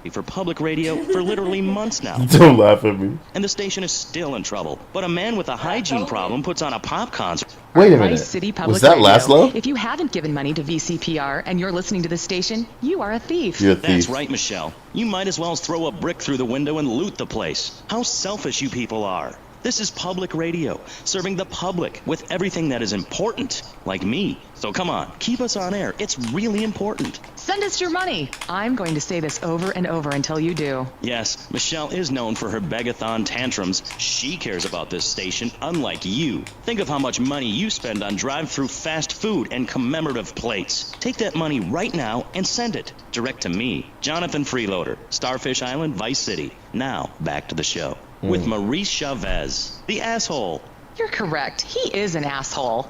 [SPEAKER 14] For public radio for literally months now.
[SPEAKER 15] Don't laugh at me.
[SPEAKER 14] And the station is still in trouble. But a man with a hygiene problem puts on a pop concert.
[SPEAKER 15] Wait a minute.
[SPEAKER 16] Vice City Public
[SPEAKER 15] Was that
[SPEAKER 16] Radio.
[SPEAKER 15] Laszlo?
[SPEAKER 16] If you haven't given money to VCPR and you're listening to the station, you are a thief.
[SPEAKER 15] You're a thief.
[SPEAKER 14] That's right, Michelle. You might as well throw a brick through the window and loot the place. How selfish you people are. This is public radio, serving the public with everything that is important, like me. So come on, keep us on air. It's really important.
[SPEAKER 16] Send us your money. I'm going to say this over and over until you do.
[SPEAKER 14] Yes, Michelle is known for her begathon tantrums. She cares about this station, unlike you. Think of how much money you spend on drive-through fast food and commemorative plates. Take that money right now and send it direct to me, Jonathan Freeloader, Starfish Island, Vice City. Now, back to the show. With Maurice Chavez, the asshole.
[SPEAKER 16] You're correct. He is an asshole.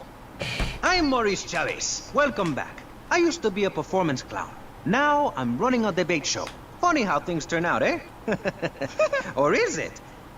[SPEAKER 4] I'm Maurice Chavez. Welcome back. I used to be a performance clown. Now I'm running a debate show. Funny how things turn out, eh? Or is it?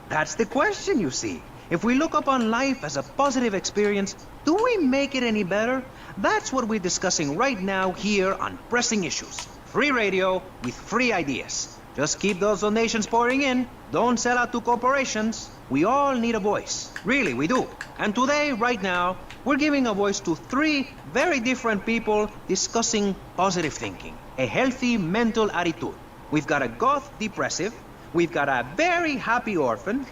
[SPEAKER 4] That's the question, you see. If we look upon life as a positive experience, do we make it any better? That's what we're discussing right now here on Pressing Issues. Free radio with free ideas. Just keep those donations pouring in. Don't sell out to corporations. We all need a voice. Really, we do. And today, right now, we're giving a voice to three very different people discussing positive thinking, a healthy mental attitude. We've got a goth depressive, we've got a very happy orphan,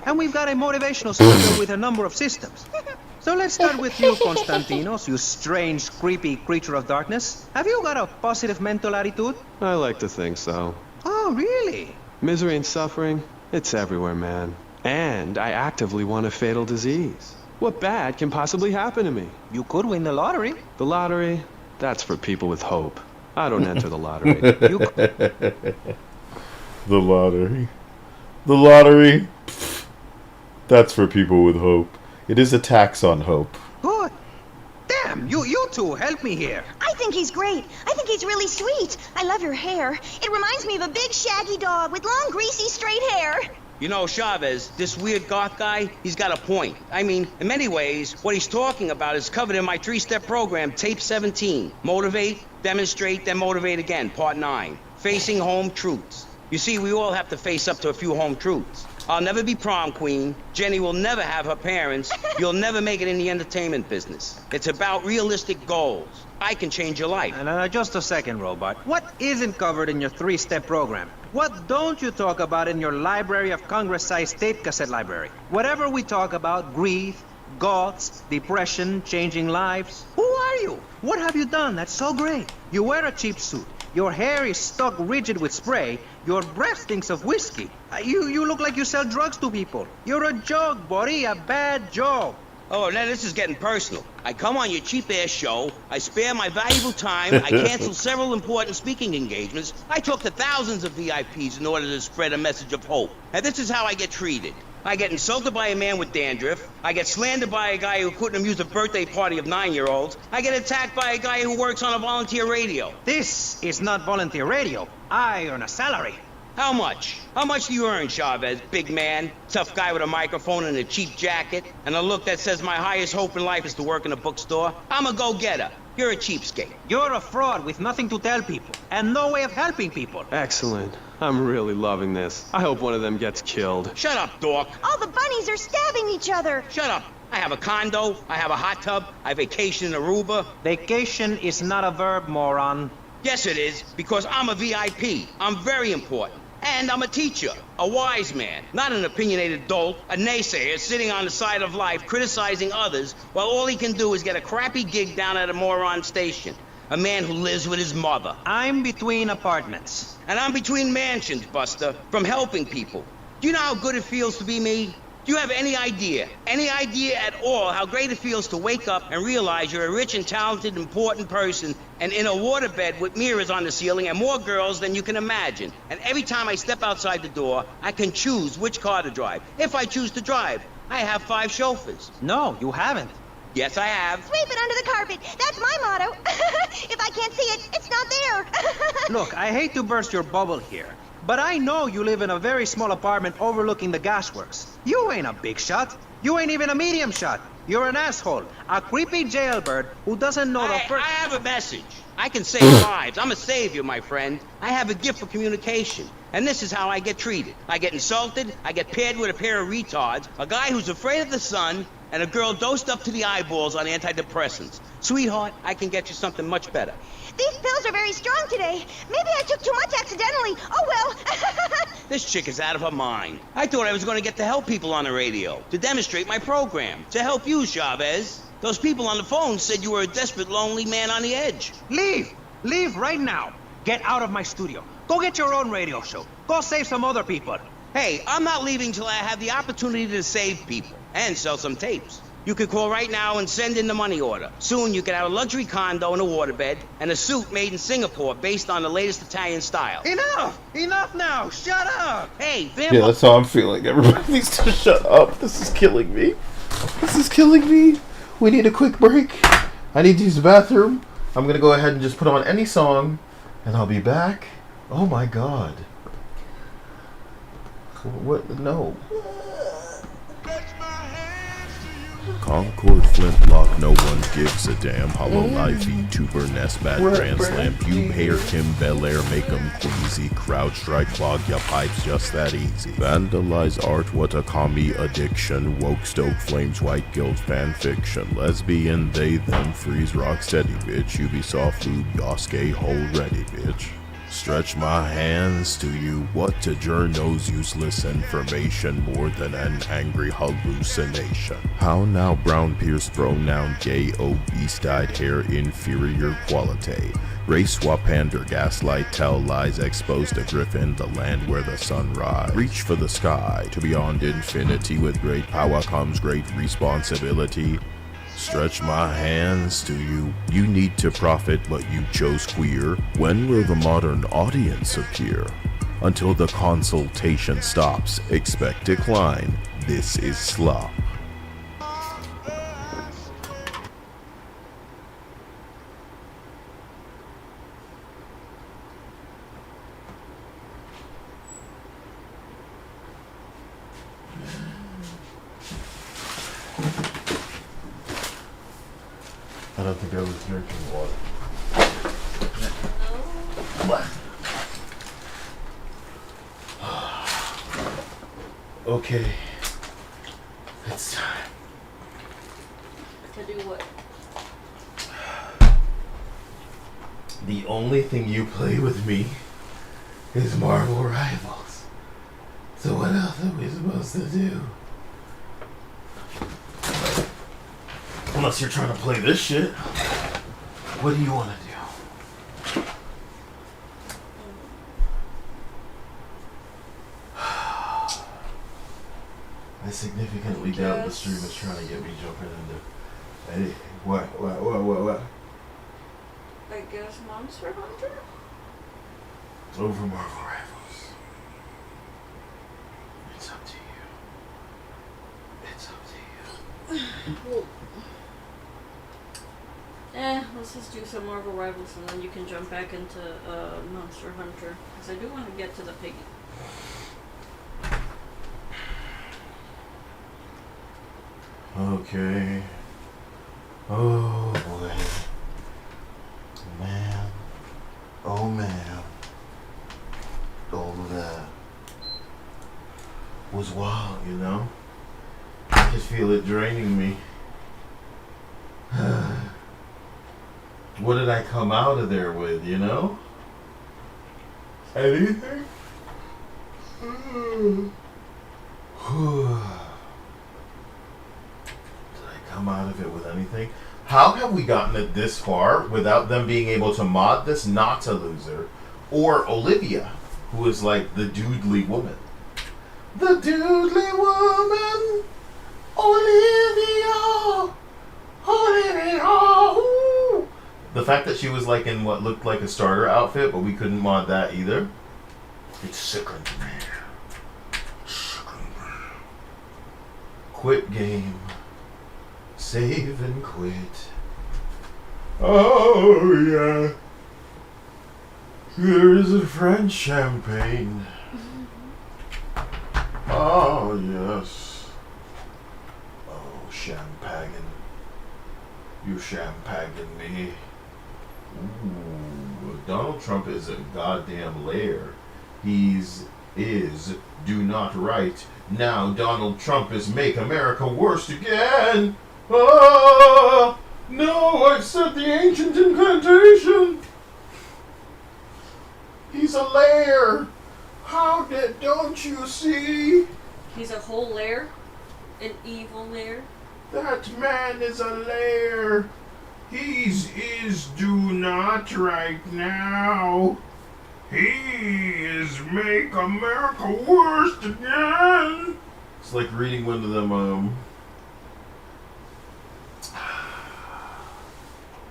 [SPEAKER 4] and we've got a motivational speaker with a number of systems. So let's start with you, Konstantinos, you strange, creepy creature of darkness. Have you got a positive mental attitude?
[SPEAKER 18] I like to think so.
[SPEAKER 4] Oh, really?
[SPEAKER 18] Misery and suffering, it's everywhere, man. And I actively want a fatal disease. What bad can possibly happen to me?
[SPEAKER 4] You could win the lottery.
[SPEAKER 18] The lottery? That's for people with hope. I don't enter the lottery.
[SPEAKER 15] The lottery. The lottery. Pfft. That's for people with hope. It is a tax on hope.
[SPEAKER 4] Good. Damn, you two, help me here.
[SPEAKER 12] I think he's great. I think he's really sweet. I love your hair. It reminds me of a big shaggy dog with long, greasy, straight hair.
[SPEAKER 19] You know, Chavez, this weird goth guy, he's got a point. I mean, in many ways, what he's talking about is covered in my three-step program, Tape 17. Motivate, demonstrate, then motivate again, Part 9. Facing home truths. You see, we all have to face up to a few home truths. I'll never be prom queen. Jenny will never have her parents. You'll never make it in the entertainment business. It's about realistic goals. I can change your life.
[SPEAKER 4] Just a second, Robot. What isn't covered in your three-step program? What don't you talk about in your Library of Congress-sized tape cassette library? Whatever we talk about, grief, goths, depression, changing lives. Who are you? What have you done that's so great? You wear a cheap suit. Your hair is stuck rigid with spray. Your breath stinks of whiskey. You look like you sell drugs to people. You're a joke, buddy, a bad joke.
[SPEAKER 19] Oh, now this is getting personal. I come on your cheap-ass show, I spare my valuable time, I cancel several important speaking engagements, I talk to thousands of VIPs in order to spread a message of hope. And this is how I get treated. I get insulted by a man with dandruff, I get slandered by a guy who couldn't amuse a birthday party of 9-year-olds, I get attacked by a guy who works on a volunteer radio.
[SPEAKER 4] This is not volunteer radio. I earn a salary.
[SPEAKER 19] How much? How much do you earn, Chavez, big man? Tough guy with a microphone and a cheap jacket, and a look that says my highest hope in life is to work in a bookstore? I'm a go-getter. You're a cheapskate.
[SPEAKER 4] You're a fraud with nothing to tell people, and no way of helping people.
[SPEAKER 18] Excellent. I'm really loving this. I hope one of them gets killed.
[SPEAKER 19] Shut up, dork.
[SPEAKER 12] All the bunnies are stabbing each other.
[SPEAKER 19] Shut up. I have a condo, I have a hot tub, I vacation in Aruba.
[SPEAKER 4] Vacation is not a verb, moron.
[SPEAKER 19] Yes, it is, because I'm a VIP. I'm very important. And I'm a teacher, a wise man, not an opinionated dolt, a naysayer sitting on the side of life criticizing others while all he can do is get a crappy gig down at a moron station. A man who lives with his mother.
[SPEAKER 4] I'm between apartments.
[SPEAKER 19] And I'm between mansions, Buster, from helping people. Do you know how good it feels to be me? Do you have any idea at all how great it feels to wake up and realize you're a rich and talented, important person and in a waterbed with mirrors on the ceiling and more girls than you can imagine? And every time I step outside the door, I can choose which car to drive. If I choose to drive, I have 5 chauffeurs.
[SPEAKER 4] No, you haven't.
[SPEAKER 19] Yes, I have.
[SPEAKER 9] Sweep it under the carpet. That's my motto. If I can't see it, it's not there.
[SPEAKER 4] Look, I hate to burst your bubble here, but I know you live in a very small apartment overlooking the gasworks. You ain't a big shot. You ain't even a medium shot. You're an asshole, a creepy jailbird who doesn't know the
[SPEAKER 19] I
[SPEAKER 4] first...
[SPEAKER 19] have a message. I can save lives. I'm a savior, my friend. I have a gift for communication. And this is how I get treated. I get insulted, I get paired with a pair of retards, a guy who's afraid of the sun, and a girl dosed up to the eyeballs on antidepressants. Sweetheart, I can get you something much better.
[SPEAKER 9] These pills are very strong today. Maybe I took too much accidentally. Oh, well.
[SPEAKER 19] This chick is out of her mind. I thought I was going to get to help people on the radio, to demonstrate my program, to help you, Chavez. Those people on the phone said you were a desperate, lonely man on the edge.
[SPEAKER 4] Leave! Leave right now! Get out of my studio. Go get your own radio show. Go save some other people.
[SPEAKER 19] Hey, I'm not leaving till I have the opportunity to save people and sell some tapes. You can call right now and send in the money order. Soon you can have a luxury condo and a waterbed and a suit made in Singapore based on the latest Italian style.
[SPEAKER 4] Enough! Enough now! Shut up!
[SPEAKER 19] Hey,
[SPEAKER 15] Yeah, that's how I'm feeling. Everybody needs to shut up. This is killing me. This is killing me. We need a quick break. I need to use the bathroom. I'm going to go ahead and just put on any song, and I'll be back. Oh my god. What? No.
[SPEAKER 20] Concord, Flintlock, no one gives a damn. Hollow Life, VTuber, Nest, Bad Trans Slam, Pube, Hair, Kim, Bel Air, make 'em queasy. Crowd strike, clog ya pipes, just that easy. Vandalize art, what a commie addiction. Woke, stoke, flames, white guilt, fan fiction. Lesbian, they, them, freeze, rock steady, bitch. Ubisoft, lube, Yosuke, hole ready, bitch. Stretch my hands to you, what to journos useless information more than an angry hallucination. How now brown pierce pronoun gay obese dyed hair inferior quality. Race swap pander gaslight tell lies exposed to griffin the land where the sun rise. Reach for the sky to beyond infinity with great power comes great responsibility. Stretch my hands to you. You need to profit, but you chose queer. When will the modern audience appear? Until the consultation stops, expect decline. This is slop.
[SPEAKER 15] I don't think I was drinking water. Okay. It's time.
[SPEAKER 3] To do what?
[SPEAKER 15] The only thing you play with me is Marvel Rivals. So what else are we supposed to do? Unless you're trying to play this shit. What do you want to do? I significantly doubt the stream is trying to get me jumping into anything. What?
[SPEAKER 3] I guess Monster Hunter?
[SPEAKER 15] Over Marvel Rivals. It's up to you. It's up to you.
[SPEAKER 3] Well, let's just do some Marvel Rivals and then you can jump back into Monster Hunter. Because I do want to get to the piggy.
[SPEAKER 15] Okay. Oh boy. Man. Oh man. All of that was wild, you know? I just feel it draining me. What did I come out of there with, you know? Anything? Come out of it with anything? How have we gotten it this far without them being able to mod this not to loser? Or Olivia, who is like the doodly woman. The doodly woman! Olivia! Olivia! Ooh. The fact that she was like in what looked like a starter outfit, but we couldn't mod that either. It's sickened me. Quit game. save and quit. Oh, yeah. Here's a French champagne. Oh, yes. Oh, champagne. You champagne me. Ooh, Donald Trump is a goddamn liar. Is, do not write. Now Donald Trump is make America worst again. Ah! No, I've said the ancient incantation. He's a lair. Don't you see?
[SPEAKER 3] He's a whole lair? An evil lair?
[SPEAKER 15] That man is a lair. He's do not right now. He is make America worst again. It's like reading one of them,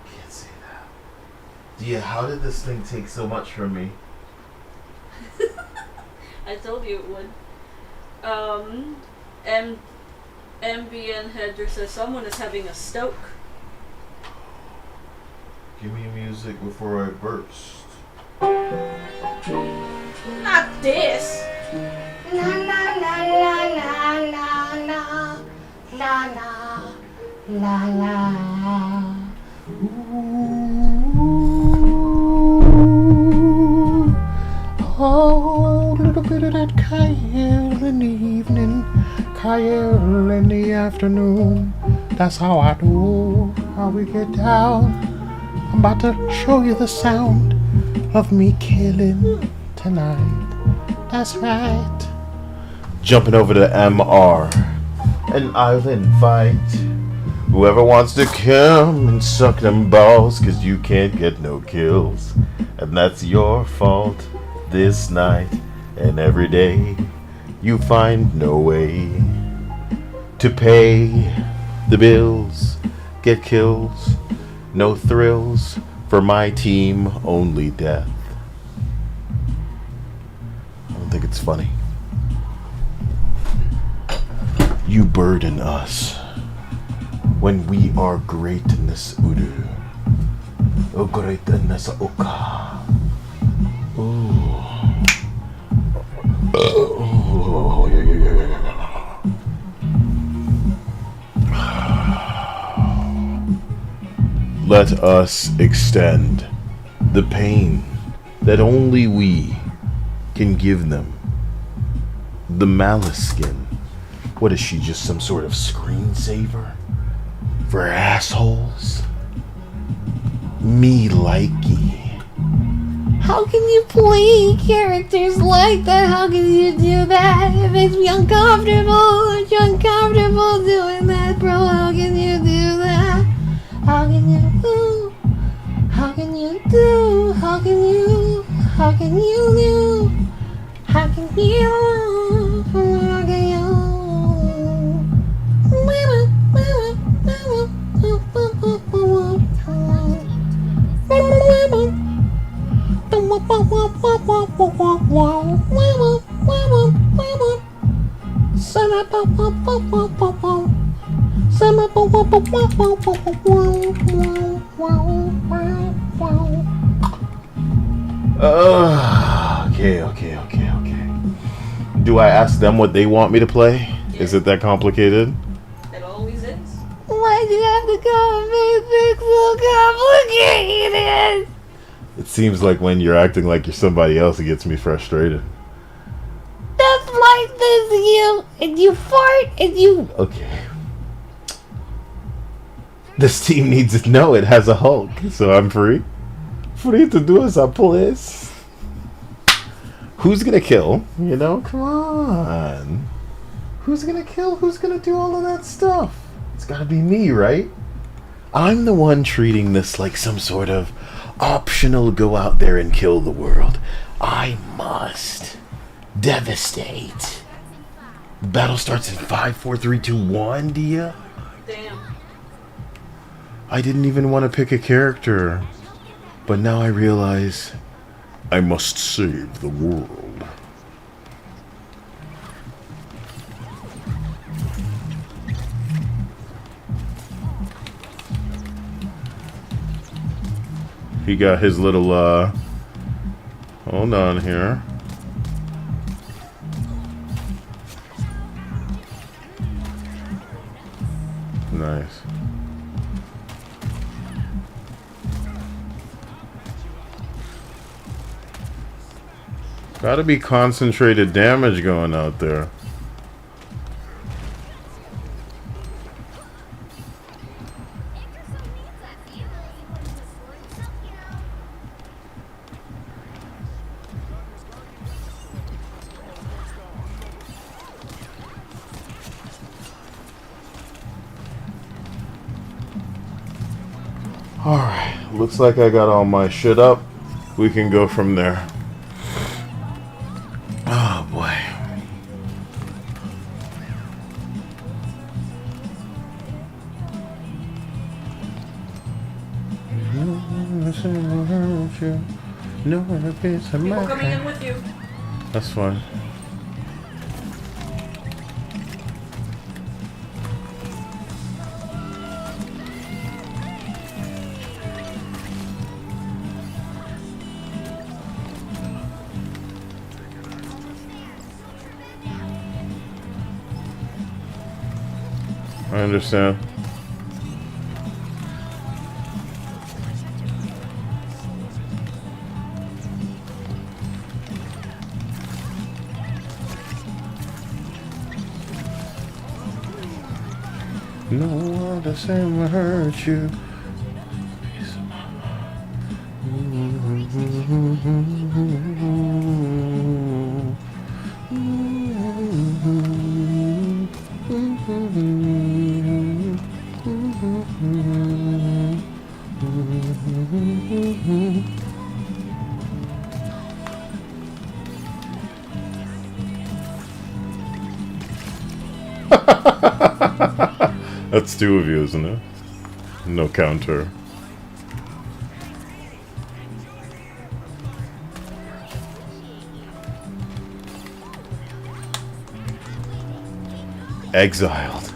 [SPEAKER 15] can't say that. Yeah, how did this thing take so much from me?
[SPEAKER 3] I told you it would. MBN Hedger says someone is having a stoke.
[SPEAKER 15] Give me music before I burst.
[SPEAKER 3] Not this!
[SPEAKER 9] La la la la la la la la la la.
[SPEAKER 15] Oh, a little bit of that Kyle in the evening, Kyle in the afternoon. That's how I do, how we get down. I'm about to show you the sound of me killing tonight. That's right. Jumping over to MR, and I'll invite whoever wants to come and suck them balls, 'cause you can't get no kills. And that's your fault this night and every day. You find no way to pay the bills, get kills, no thrills for my team, only death. I don't think it's funny. You burden us when we are greatness Uru. Oh, greatness Oka. Ooh. Oh, yeah. Let us extend the pain that only we can give them. The malice skin. What is she, just some sort of screensaver for assholes? Me likey.
[SPEAKER 1] How can you play characters like that? How can you do that? It makes me uncomfortable. It's uncomfortable doing that, bro. How can you do that? How can you do? How can you do? How can you? How can you do? How can you? How can you?
[SPEAKER 15] Okay. Do I ask them what they want me to play? Yeah. Is it that complicated?
[SPEAKER 3] It always is.
[SPEAKER 1] Why do you have to go and make things so complicated?
[SPEAKER 15] It seems like when you're acting like you're somebody else, it gets me frustrated.
[SPEAKER 1] That's like this, and you fart, and you...
[SPEAKER 15] Okay. This team needs to know it has a Hulk, so I'm free. Free to do as I please. Who's gonna kill? You know, come on. Who's gonna kill? Who's gonna do all of that stuff? It's gotta be me, right? I'm the one treating this like some sort of optional go out there and kill the world. I must devastate. The battle starts in 5, 4, 3, 2, 1, Dia.
[SPEAKER 3] Damn.
[SPEAKER 15] I didn't even want to pick a character, but now I realize I must save the world. He got his little, hold on here. Nice. Gotta be concentrated damage going out there. Alright, looks like I got all my shit up. We can go from there. Oh boy.
[SPEAKER 3] People coming in with you.
[SPEAKER 15] That's fine. I understand. No one to say will hurt you. That's two of you, isn't it? No counter. Exiled.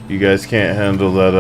[SPEAKER 15] You guys can't handle that,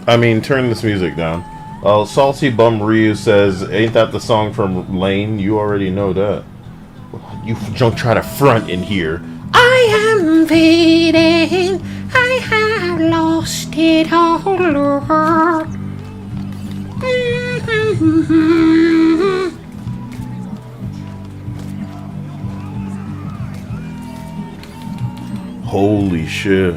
[SPEAKER 15] I mean, turn this music down. Salty Bum Ryu says, ain't that the song from Lane? You already know that. You don't try to front in here.
[SPEAKER 1] I am fading. I have lost it all, Lord.
[SPEAKER 15] Holy shit.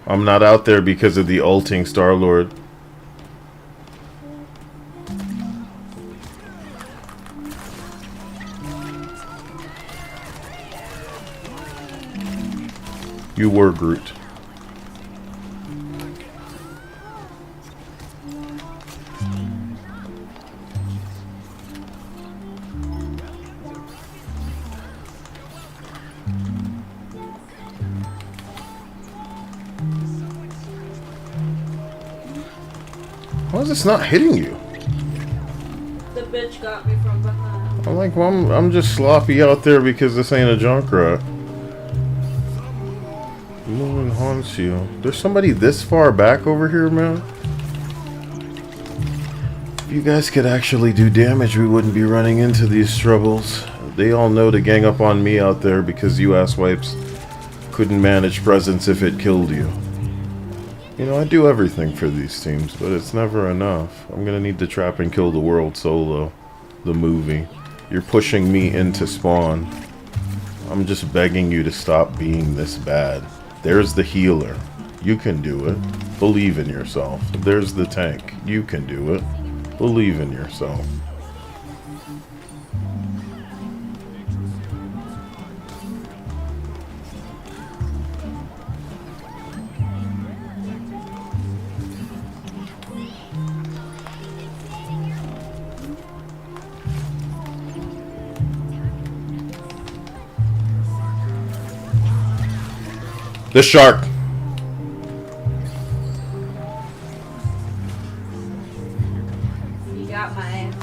[SPEAKER 15] I'm not out there because of the ulting Star-Lord. You were Groot. How is this not hitting you?
[SPEAKER 3] The bitch got me from behind.
[SPEAKER 15] I'm like, well, I'm just sloppy out there because this ain't a Junkrat. Moon haunts you. There's somebody this far back over here, man. If you guys could actually do damage, we wouldn't be running into these troubles. They all know to gang up on me out there because you asswipes couldn't manage presence if it killed you. You know, I do everything for these teams, but it's never enough. I'm gonna need to Trap and Kill the World solo. The movie. You're pushing me into Spawn. I'm just begging you to stop being this bad. There's the healer. You can do it. Believe in yourself. There's the tank. You can do it. Believe in yourself. The shark.
[SPEAKER 3] You got my ass.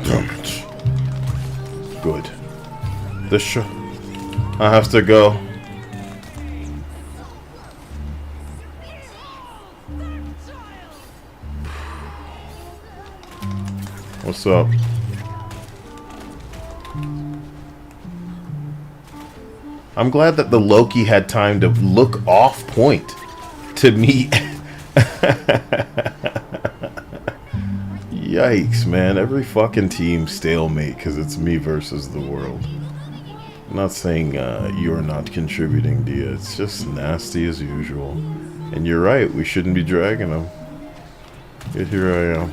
[SPEAKER 15] Damn it. Good. The shark. I have to go. What's up? I'm glad that the Loki had time to look off point to meet. Yikes, man. Every fucking team stalemate because it's me versus the world. I'm not saying you're not contributing, Dia. It's just nasty as usual. And you're right, we shouldn't be dragging them. Yet here I am.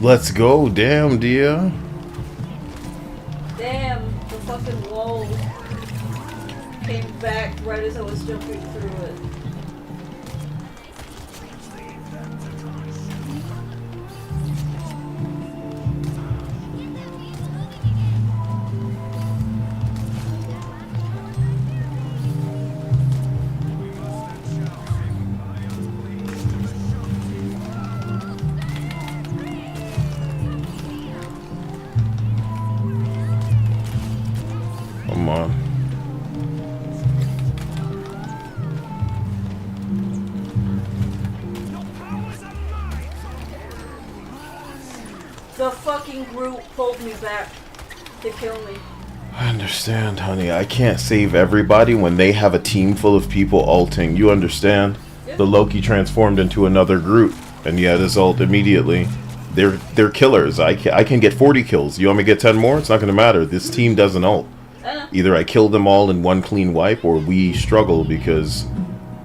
[SPEAKER 15] Let's go, damn, Dia.
[SPEAKER 3] Damn, the fucking wall came back right as I was jumping through it.
[SPEAKER 15] Come on.
[SPEAKER 3] The fucking group pulled me back to kill me.
[SPEAKER 15] I understand, honey. I can't save everybody when they have a team full of people ulting. You understand?
[SPEAKER 3] Yeah.
[SPEAKER 15] The Loki transformed into another group, and he had his ult immediately. They're killers. I can get 40 kills. You want me to get 10 more? It's not going to matter. This team doesn't ult. Either I kill them all in one clean wipe, or we struggle because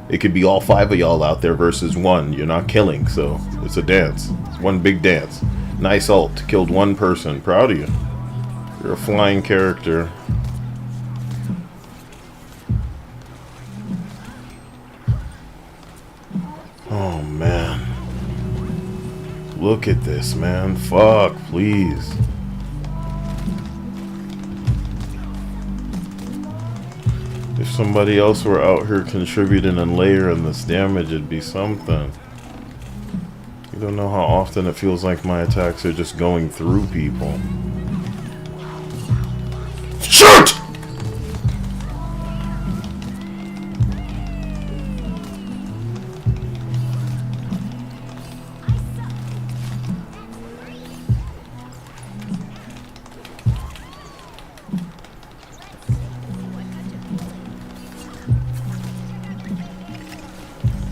[SPEAKER 15] it could be all 5 of y'all out there versus 1. You're not killing, so it's a dance. It's one big dance. Nice ult. Killed 1 person. Proud of you. You're a flying character. Oh, man. Look at this, man. Fuck, please. If somebody else were out here contributing and layering this damage, it'd be something. You don't know how often it feels like my attacks are just going through people. Shoot!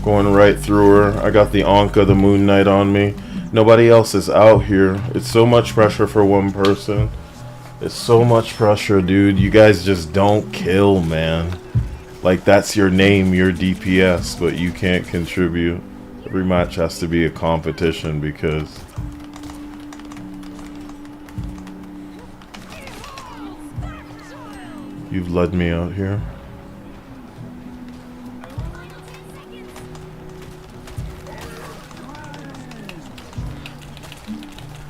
[SPEAKER 15] Going right through her. I got the Anka, the Moon Knight on me. Nobody else is out here. It's so much pressure for one person. It's so much pressure, dude. You guys just don't kill, man. Like, that's your name, your DPS, but you can't contribute. Every match has to be a competition because... you've led me out here.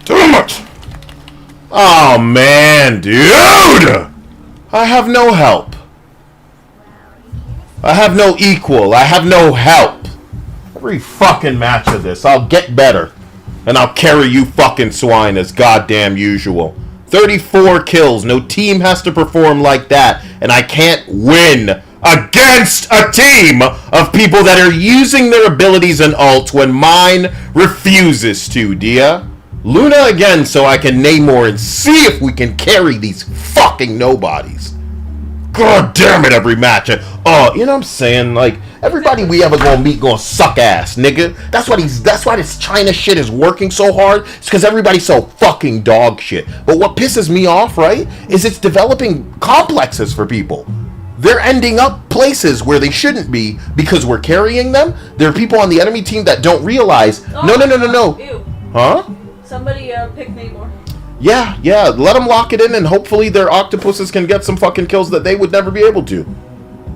[SPEAKER 15] Too much! Oh man, dude! I have no help. I have no equal. I have no help. Every fucking match of this, I'll get better. And I'll carry you fucking swine as goddamn usual.
[SPEAKER 7] 34 kills. No team has to perform like that. And I can't win against a team of people that are using their abilities and ults when mine refuses to, Dia. Luna again so I can name more and see if we can carry these fucking nobodies. God damn it, every match. You know what I'm saying? Like, everybody we ever gonna meet gonna suck ass, nigga. That's why this China shit is working so hard. It's because everybody's so fucking dog shit. But what pisses me off, right, is it's developing complexes for people. They're ending up places where they shouldn't be because we're carrying them. There are people on the enemy team that don't realize. No.
[SPEAKER 3] Ew.
[SPEAKER 7] Huh?
[SPEAKER 3] Somebody pick Namor.
[SPEAKER 7] Yeah. Let them lock it in, and hopefully their octopuses can get some fucking kills that they would never be able to.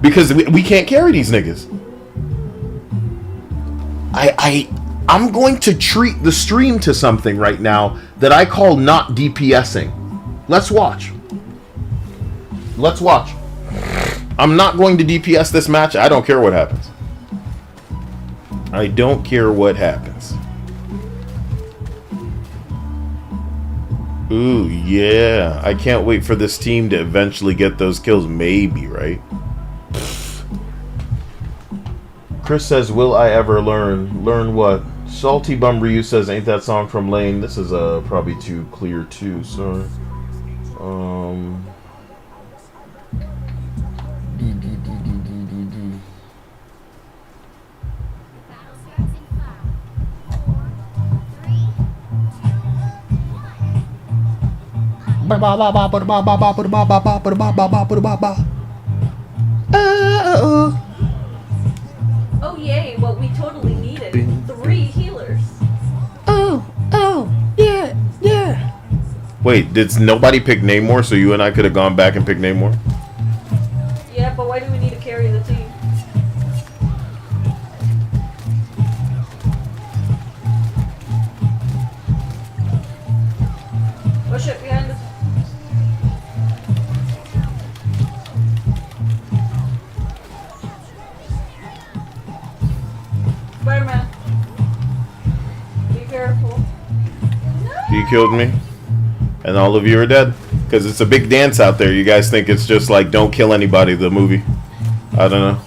[SPEAKER 7] Because we can't carry these niggas. I'm going to treat the stream to something right now that I call not DPSing. Let's watch. I'm not going to DPS this match. I don't care what happens. I don't care what happens. Ooh, yeah. I can't wait for this team to eventually get those kills. Maybe, right? Chris says, will I ever learn? Learn what? Salty Bum Ryu says, ain't that song from Lane? This is probably too clear too, sorry.
[SPEAKER 3] Oh yay, what we totally needed. 3 healers.
[SPEAKER 1] Yeah.
[SPEAKER 7] Wait, did nobody pick Namor so you and I could have gone back and picked Namor?
[SPEAKER 3] Yeah, but why do we need to carry the team? Oh shit, behind us. Spider-Man. Be careful.
[SPEAKER 7] You killed me. And all of you are dead. Because it's a big dance out there. You guys think it's just like Don't Kill Anybody, the movie. I don't know.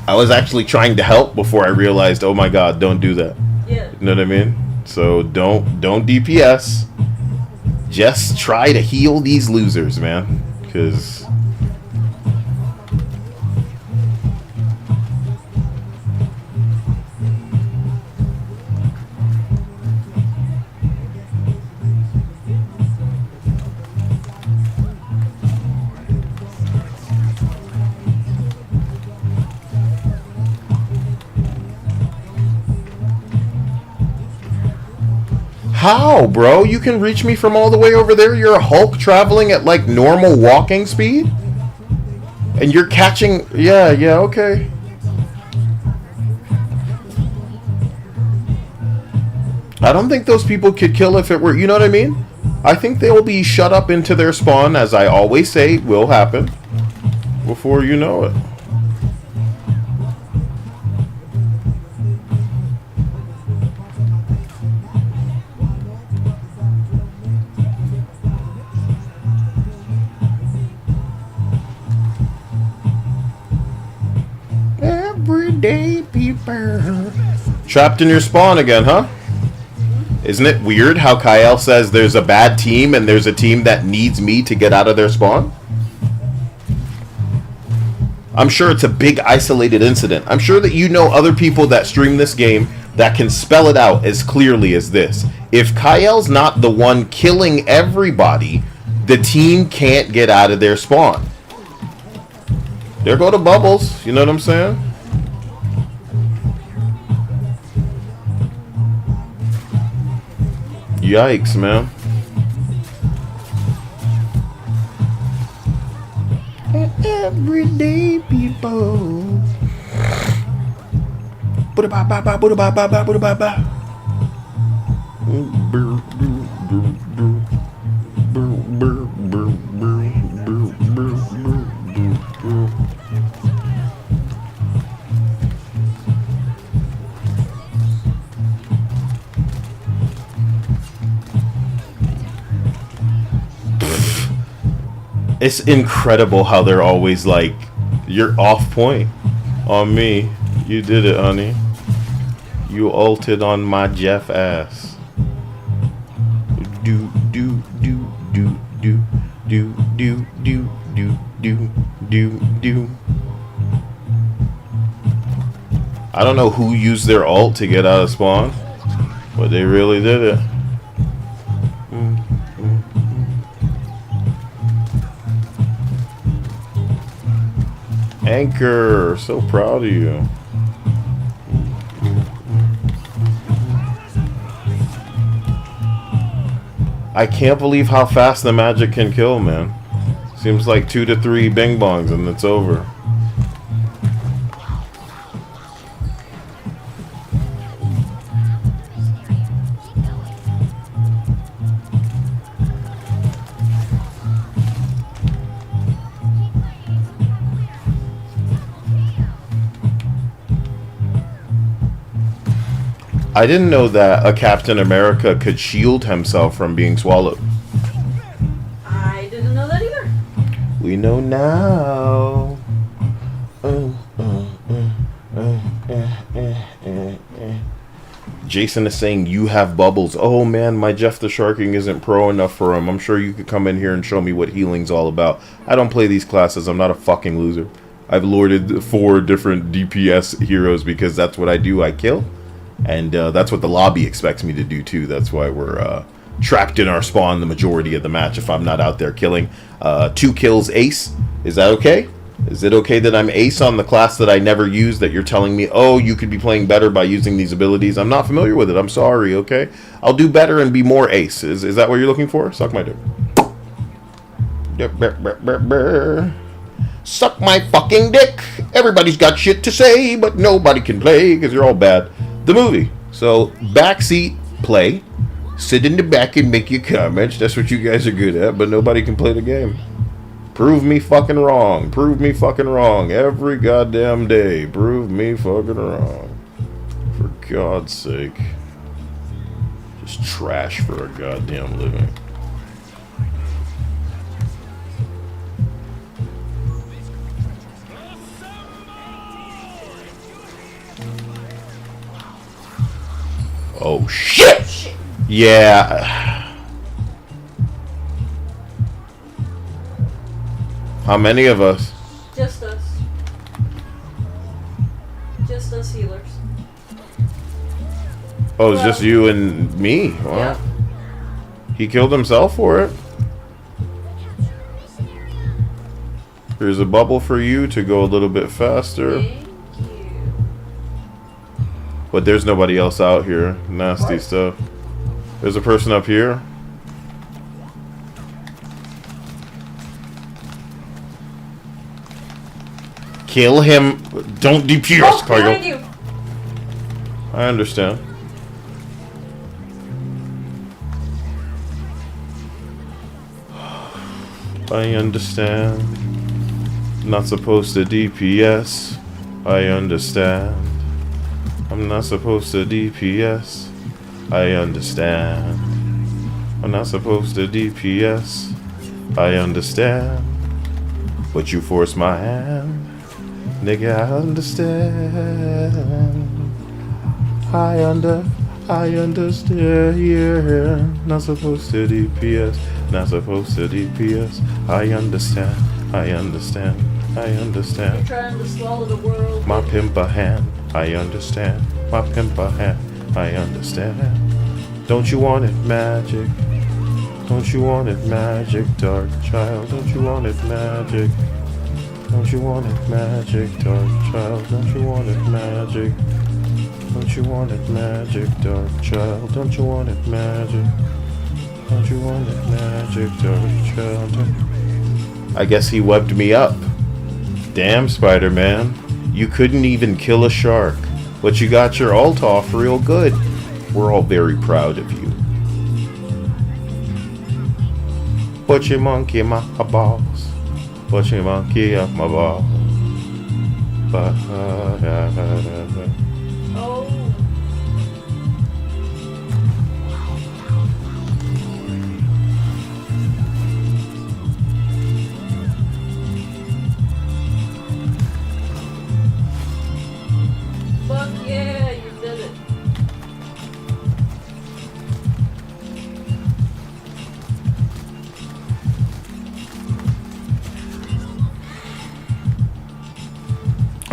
[SPEAKER 7] I was actually trying to help before I realized, oh my god, don't do that.
[SPEAKER 3] Yeah.
[SPEAKER 7] You know what I mean? So don't DPS. Just try to heal these losers, man. Because... How, bro? You can reach me from all the way over there? You're a Hulk traveling at, like, normal walking speed? And you're catching... Yeah, okay. I don't think those people could kill if it were... You know what I mean? I think they will be shut up into their spawn, as I always say will happen, before you know it. Everyday people. Trapped in your spawn again, huh? Isn't it weird how Kyle says there's a bad team and there's a team that needs me to get out of their spawn? I'm sure it's a big isolated incident. I'm sure that you know other people that stream this game that can spell it out as clearly as this. If Kyle's not the one killing everybody, the team can't get out of their spawn. There go the bubbles, you know what I'm saying? Yikes, man. Everyday people.
[SPEAKER 15] It's incredible how they're always like, you're off point on me. You did it, honey. You ulted on my Jeff ass. Do do do do do do do do do do do do. I don't know who used their ult to get out of spawn, but they really did it. Anchor, so proud of you. I can't believe how fast the magic can kill, man. Seems like 2 to 3 bing bongs and it's over. I didn't know that a Captain America could shield himself from being swallowed.
[SPEAKER 3] I didn't know that either.
[SPEAKER 15] We know now. Jason is saying you have bubbles. Oh man, my Jeff the Sharking isn't pro enough for him. I'm sure you could come in here and show me what healing's all about. I don't play these classes. I'm not a fucking loser. I've lorded 4 different DPS heroes because that's what I do. I kill. And that's what the lobby expects me to do too. That's why we're trapped in our spawn the majority of the match if I'm not out there killing. 2 kills ace. Is that okay? Is it okay that I'm ace on the class that I never use, that you're telling me, oh, you could be playing better by using these abilities? I'm not familiar with it. I'm sorry, okay? I'll do better and be more ace. Is that what you're looking for? Suck my dick. Suck my fucking dick. Everybody's got shit to say, but nobody can play because you're all bad. The movie. So, backseat play. Sit in the back and make your comments. That's what you guys are good at, but nobody can play the game. Prove me fucking wrong. Prove me fucking wrong. Every goddamn day. Prove me fucking wrong. For God's sake. Just trash for a goddamn living. Oh shit! Yeah. How many of us?
[SPEAKER 3] Just us. Just us healers.
[SPEAKER 15] Oh, it's just you and me? Wow.
[SPEAKER 3] Yeah.
[SPEAKER 15] He killed himself for it. There's a bubble for you to go a little bit faster. But there's nobody else out here. Nasty stuff. There's a person up here. Kill him. Don't DPS, Cargo. I understand. I understand. Not supposed to DPS. I understand. I'm not supposed to DPS. I understand. I'm not supposed to DPS. I understand. But you forced my hand. Nigga, I understand. I understand. Yeah. Not supposed to DPS. Not supposed to DPS. I understand. I understand. I understand.
[SPEAKER 3] You're trying to swallow the world.
[SPEAKER 15] My pimper hand. I understand. My pimper hand. I understand. Don't you want it magic? Don't you want it magic, dark child? Don't you want it magic? Don't you want it magic, dark child? Don't you want it magic? Don't you want it magic, dark child? Don't you want it magic? Don't you want it magic, dark child? I guess he webbed me up. Damn, Spider-Man. You couldn't even kill a shark, but you got your ult off real good. We're all very proud of you. Put your monkey in my balls. Put your monkey up my balls.
[SPEAKER 3] Oh.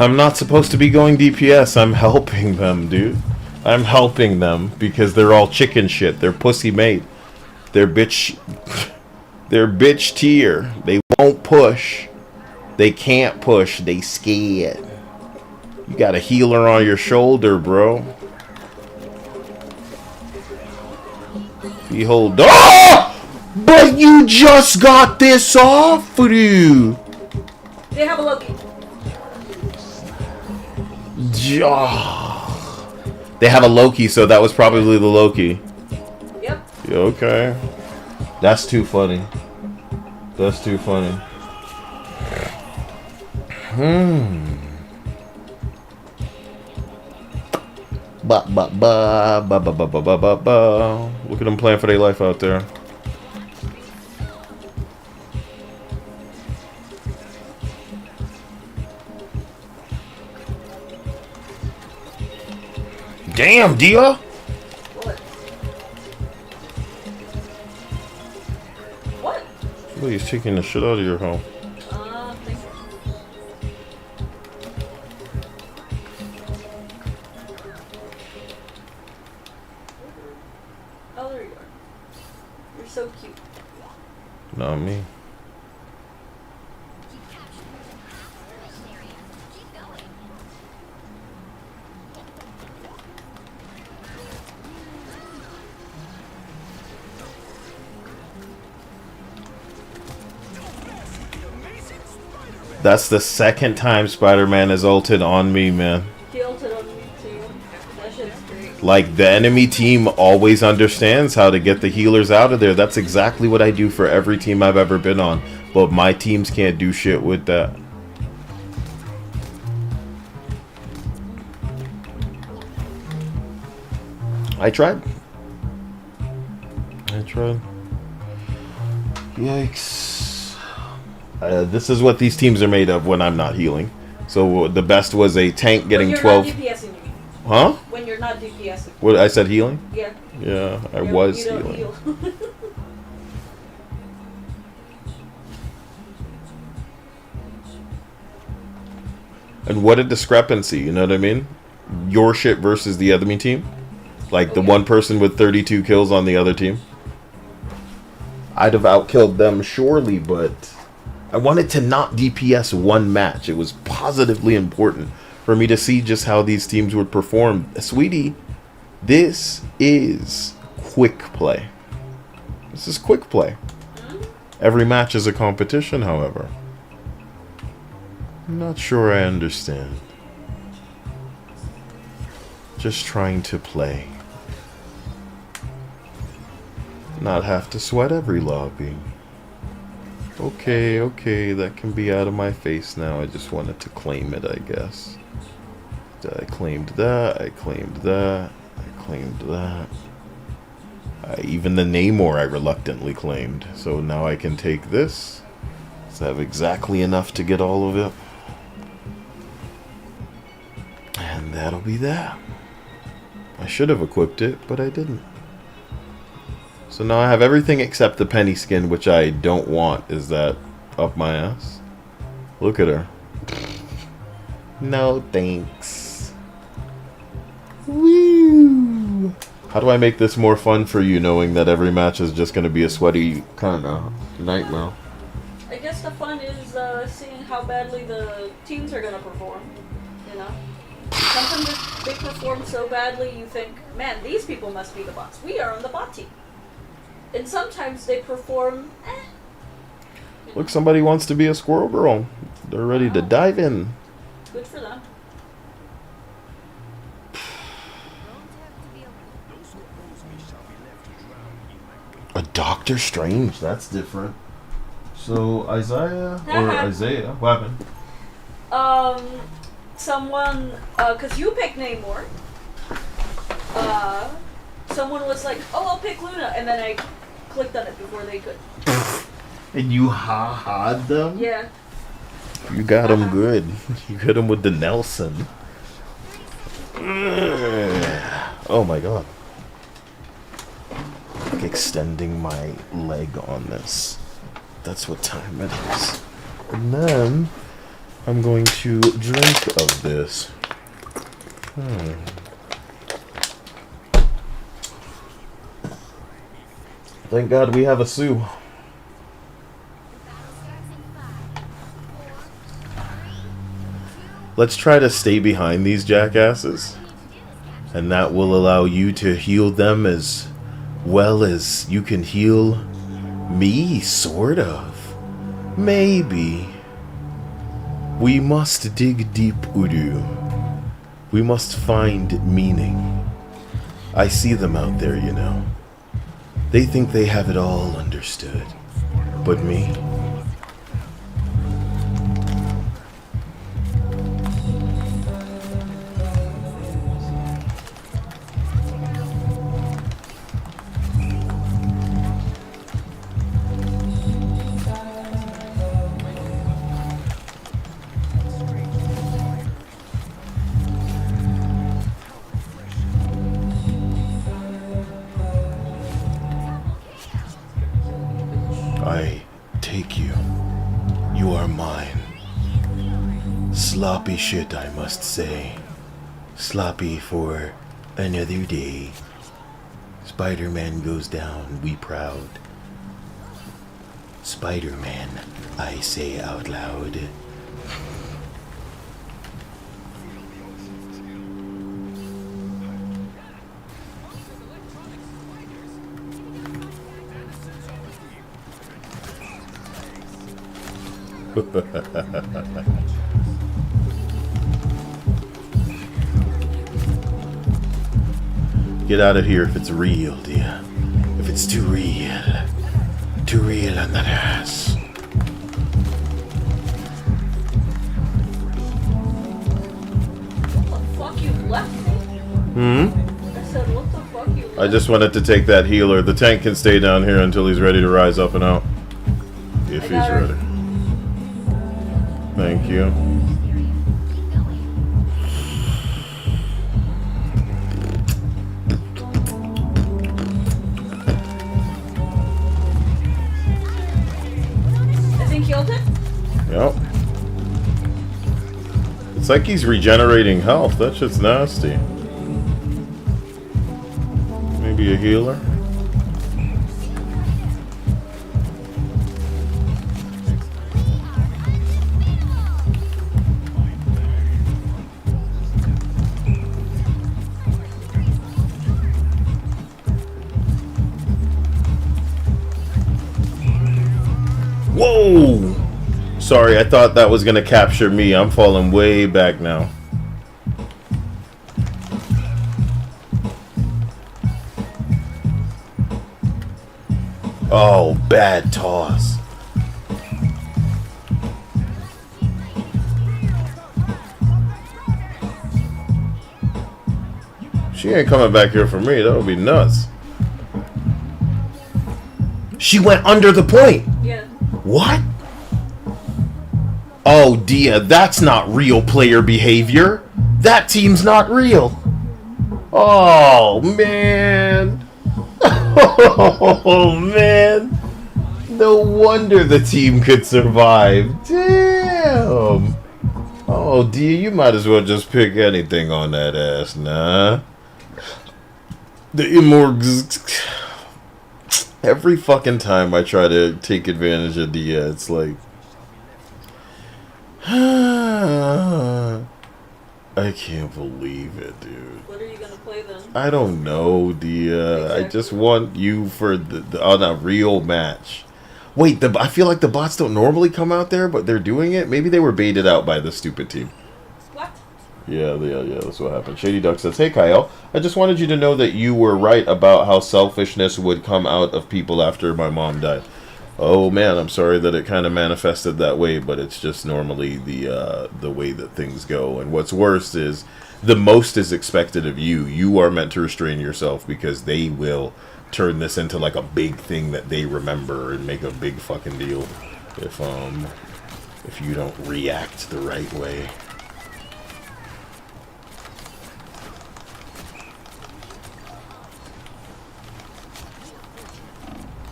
[SPEAKER 15] I'm not supposed to be going DPS. I'm helping them, dude. I'm helping them because they're all chicken shit. They're pussy made. They're bitch. They're bitch tier. They won't push. They can't push. They scared. You got a healer on your shoulder, bro. Behold. Oh! But you just got this off, dude.
[SPEAKER 3] They have a Loki.
[SPEAKER 15] They have a Loki, so that was probably the Loki.
[SPEAKER 3] Yep.
[SPEAKER 15] Yeah, okay. That's too funny. That's too funny. Ba ba ba ba ba ba ba ba ba ba. Look at them playing for their life out there. Damn, Dia!
[SPEAKER 3] What?
[SPEAKER 15] Well, he's taking the shit out of your home.
[SPEAKER 3] Thank you. Oh, there you are. You're so cute.
[SPEAKER 15] Not me. That's the second time Spider-Man has ulted on me, man.
[SPEAKER 3] He ulted on me too. That shit's great.
[SPEAKER 15] Like, the enemy team always understands how to get the healers out of there. That's exactly what I do for every team I've ever been on. But my teams can't do shit with that. I tried. Yikes. This is what these teams are made of when I'm not healing. So the best was a tank getting 12.
[SPEAKER 3] When you're not DPSing.
[SPEAKER 15] Huh?
[SPEAKER 3] When you're not DPSing.
[SPEAKER 15] What I said healing?
[SPEAKER 3] Yeah.
[SPEAKER 15] Yeah, I was
[SPEAKER 3] you don't
[SPEAKER 15] healing.
[SPEAKER 3] Heal.
[SPEAKER 15] And what a discrepancy, you know what I mean? Your shit versus the enemy team. Like the one person with 32 kills on the other team. I'd have outkilled them surely, but I wanted to not DPS one match. It was positively important for me to see just how these teams would perform. Sweetie, this is quick play. This is quick play. Every match is a competition, however. I'm not sure I understand. Just trying to play. Not have to sweat every lobby. Okay, that can be out of my face now. I just wanted to claim it, I guess. I claimed that, I claimed that, I claimed that. Even the Namor I reluctantly claimed. So now I can take this. So I have exactly enough to get all of it. And that'll be that. I should have equipped it, but I didn't. So now I have everything except the penny skin, which I don't want. Is that up my ass? Look at her. No thanks. Woo! How do I make this more fun for you, knowing that every match is just going to be a sweaty kind of nightmare?
[SPEAKER 3] I guess the fun is seeing how badly the teams are going to perform, you know? Sometimes if they perform so badly, you think, man, these people must be the bots. We are on the bot team. And sometimes they perform,
[SPEAKER 15] Look, somebody wants to be a squirrel girl. They're ready to dive in.
[SPEAKER 3] Good for them.
[SPEAKER 15] A Doctor Strange, that's different. So, Isaiah, what happened?
[SPEAKER 3] Someone, cause you picked Namor, someone was like, oh, I'll pick Luna, and then I clicked on it before they could.
[SPEAKER 15] And you ha-ha'd them?
[SPEAKER 3] Yeah.
[SPEAKER 15] You got them good. You hit them with the Nelson. Oh my god. Like extending my leg on this. That's what time it is. And then I'm going to drink of this. Thank God we have a Sue. Let's try to stay behind these jackasses. And that will allow you to heal them as well as you can heal me, sort of. Maybe. We must dig deep, Udu. We must find meaning. I see them out there, you know. They think they have it all understood. But me? I take you. You are mine. Sloppy shit, I must say. Sloppy for another day. Spider-Man goes down, we proud. Spider-Man, I say out loud. Get out of here if it's real, dear. If it's too real on that ass.
[SPEAKER 3] What the fuck, you left me? I said, what the fuck, you left
[SPEAKER 15] I just wanted to take that healer. The tank can stay down here until he's ready to rise up and out. If he's ready. Thank you.
[SPEAKER 3] I think healed him?
[SPEAKER 15] Yep. It's like he's regenerating health. That shit's nasty. Maybe a healer? Whoa! Sorry, I thought that was gonna capture me. I'm falling way back now. Oh, bad toss. She ain't coming back here for me. That would be nuts. She went under the point.
[SPEAKER 3] Yeah.
[SPEAKER 15] What? Oh, Dia, that's not real player behavior. That team's not real. Oh, man. Oh, man. No wonder the team could survive. Damn. Oh, Dia, you might as well just pick anything on that ass, nah. The Immorgs. Every fucking time I try to take advantage of Dia, it's like... I can't believe it, dude.
[SPEAKER 3] What are you gonna play then?
[SPEAKER 15] I don't know, Dia. Exactly. I just want you for on a real match. Wait, I feel like the bots don't normally come out there, but they're doing it? Maybe they were baited out by the stupid team.
[SPEAKER 3] What?
[SPEAKER 15] Yeah, that's what happened. Shady Duck says, hey Kyle, I just wanted you to know that you were right about how selfishness would come out of people after my mom died. Oh man, I'm sorry that it kind of manifested that way, but it's just normally the way that things go. And what's worse is the most is expected of you. You are meant to restrain yourself because they will turn this into like a big thing that they remember and make a big fucking deal if you don't react the right way.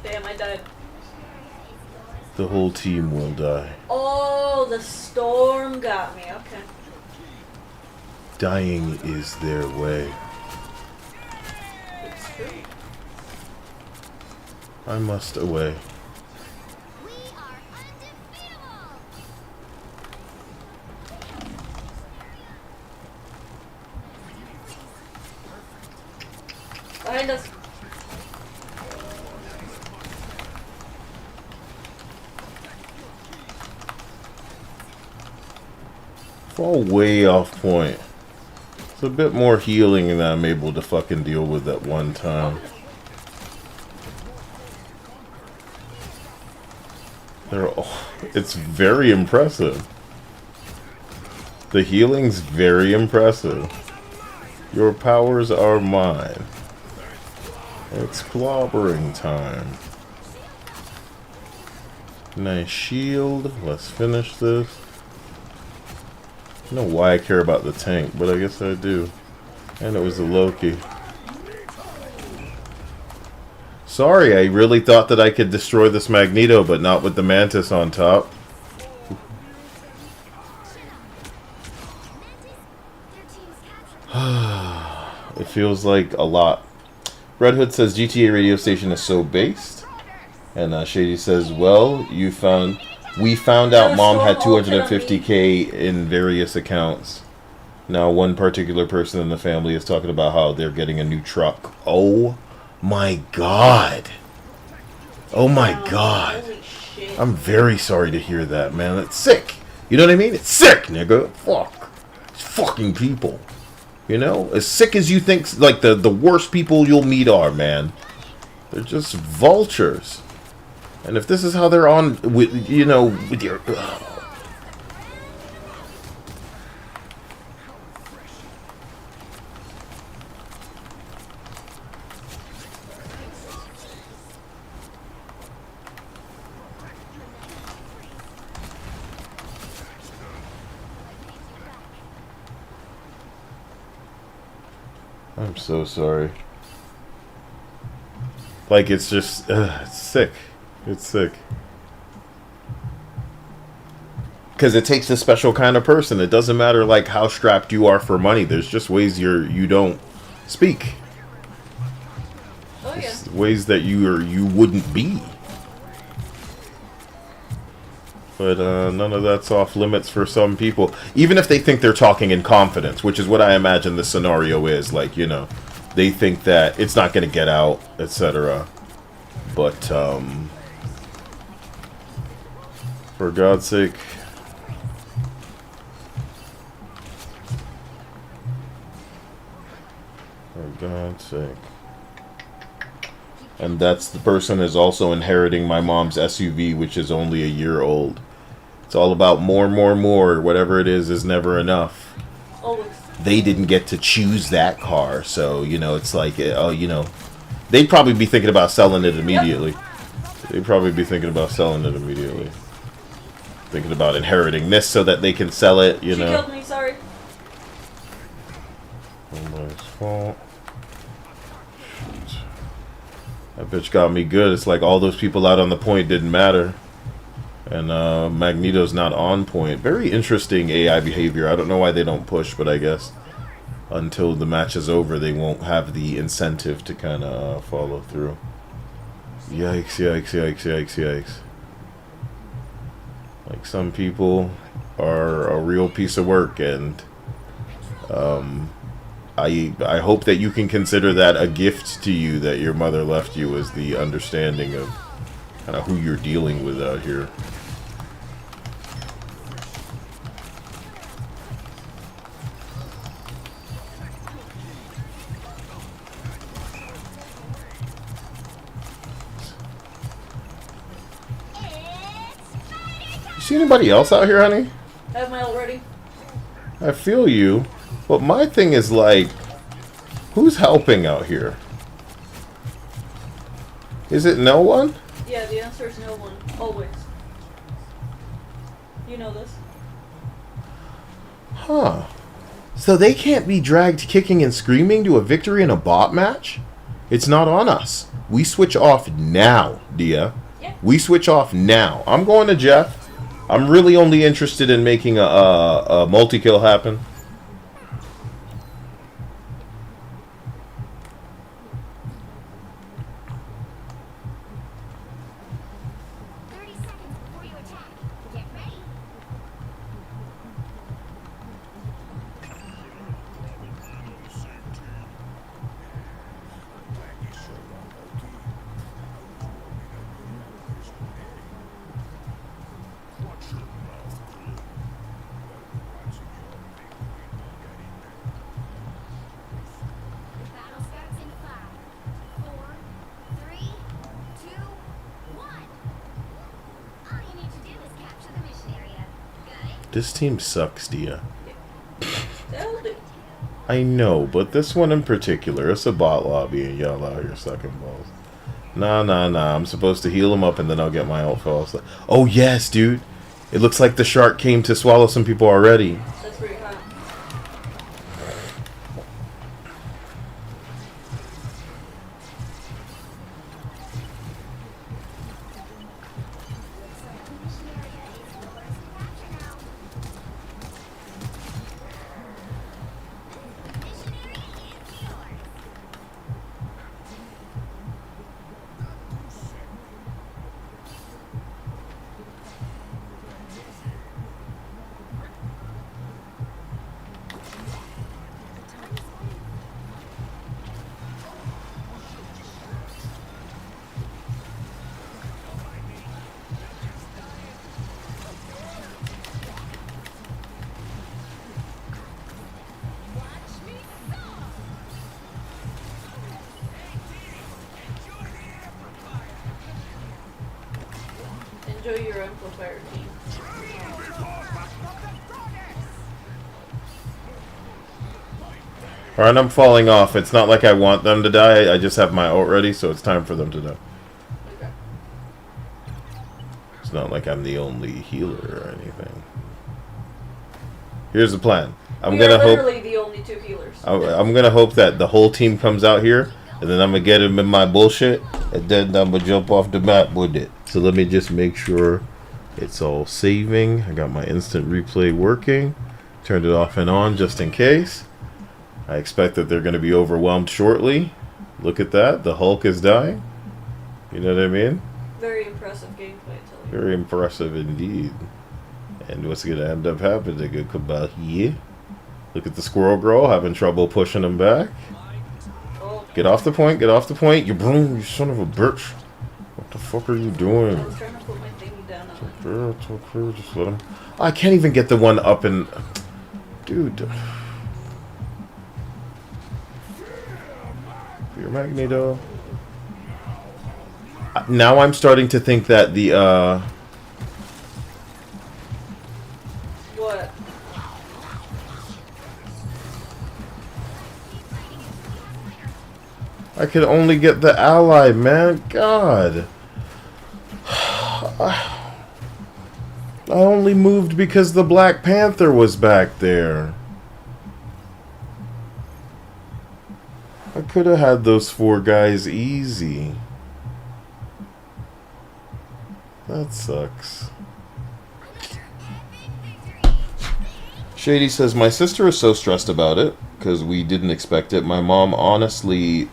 [SPEAKER 3] Damn, I died.
[SPEAKER 15] The whole team will die.
[SPEAKER 3] Oh, the storm got me. Okay.
[SPEAKER 15] Dying is their way.
[SPEAKER 3] It's true.
[SPEAKER 15] I must away.
[SPEAKER 3] Behind us.
[SPEAKER 15] Fall way off point. It's a bit more healing than I'm able to fucking deal with at one time. They're all, it's very impressive. The healing's very impressive. Your powers are mine. It's clobbering time. Nice shield. Let's finish this. I don't know why I care about the tank, but I guess I do. And it was a Loki. Sorry, I really thought that I could destroy this Magneto, but not with the Mantis on top. It feels like a lot. Red Hood says GTA radio station is so based. And Shady says, well, we found out Mom had 250K in various accounts. Now one particular person in the family is talking about how they're getting a new truck. Oh my god. Oh my god. I'm very sorry to hear that, man. It's sick. You know what I mean? It's sick, nigga. Fuck. It's fucking people. You know? As sick as you think, like, the worst people you'll meet are, man. They're just vultures. And if this is how they're on, with, you know, with your... I'm so sorry. Like, it's just, it's sick. It's sick. Because it takes a special kind of person. It doesn't matter, like, how strapped you are for money. There's just ways you don't speak.
[SPEAKER 3] Oh, yeah.
[SPEAKER 15] Ways that you wouldn't be. But none of that's off limits for some people. Even if they think they're talking in confidence, which is what I imagine the scenario is. Like, you know, they think that it's not going to get out, etc. But, for God's sake. For God's sake. And that's the person is also inheriting my mom's SUV, which is only a year old. It's all about more. Whatever it is never enough.
[SPEAKER 3] Always.
[SPEAKER 15] They didn't get to choose that car, so, you know, it's like, oh, you know, they'd probably be thinking about selling it immediately. Yep. They'd probably be thinking about selling it immediately. Thinking about inheriting this so that they can sell it, you know.
[SPEAKER 3] She killed me, sorry.
[SPEAKER 15] Nobody's fault. Shoot. That bitch got me good. It's like all those people out on the point didn't matter. And Magneto's not on point. Very interesting AI behavior. I don't know why they don't push, but I guess until the match is over, they won't have the incentive to kind of follow through. Yikes, yikes, yikes, yikes, yikes. Like, some people are a real piece of work, and I hope that you can consider that a gift to you that your mother left you, as the understanding of kind of who you're dealing with out here. You see anybody else out here, honey?
[SPEAKER 3] I have my ult ready.
[SPEAKER 15] I feel you, but my thing is like, who's helping out here? Is it no one?
[SPEAKER 3] Yeah, the answer is no one. Always. You know this.
[SPEAKER 15] Huh. So they can't be dragged kicking and screaming to a victory in a bot match? It's not on us. We switch off now, Dia.
[SPEAKER 3] Yeah.
[SPEAKER 15] We switch off now. I'm going to Jeff. I'm really only interested in making a multi-kill happen. This team sucks, Dia. I know, but this one in particular, it's a bot lobby and y'all out here sucking balls. Nah. I'm supposed to heal him up and then I'll get my ult falls. Oh, yes, dude. It looks like the shark came to swallow some people already.
[SPEAKER 3] That's pretty hot. Enjoy your amplifier team.
[SPEAKER 15] Alright, I'm falling off. It's not like I want them to die. I just have my ult ready, so it's time for them to die.
[SPEAKER 3] Okay.
[SPEAKER 15] It's not like I'm the only healer or anything. Here's the plan. I'm
[SPEAKER 3] We are
[SPEAKER 15] gonna hope.
[SPEAKER 3] literally the only two healers.
[SPEAKER 15] I'm gonna hope that the whole team comes out here, and then I'm gonna get him in my bullshit, and then I'm gonna jump off the map with it. So let me just make sure it's all saving. I got my instant replay working. Turned it off and on just in case. I expect that they're gonna be overwhelmed shortly. Look at that. The Hulk is dying. You know what I mean?
[SPEAKER 3] Very impressive gameplay, I tell you.
[SPEAKER 15] Very impressive indeed. And what's gonna end up happening? They're gonna come out here. Look at the squirrel girl having trouble pushing him back. Get off the point, get off the point. You broom, you son of a bitch. What the fuck are you doing?
[SPEAKER 3] I was trying to put my thingy down on it.
[SPEAKER 15] It's okay, just let him. I can't even get the one up and. Dude. Your Magneto. Now I'm starting to think that the
[SPEAKER 3] What?
[SPEAKER 15] I could only get the ally, man. God. I only moved because the Black Panther was back there. I could have had those 4 guys easy. That sucks. Shady says, my sister is so stressed about it because we didn't expect it. My mom honestly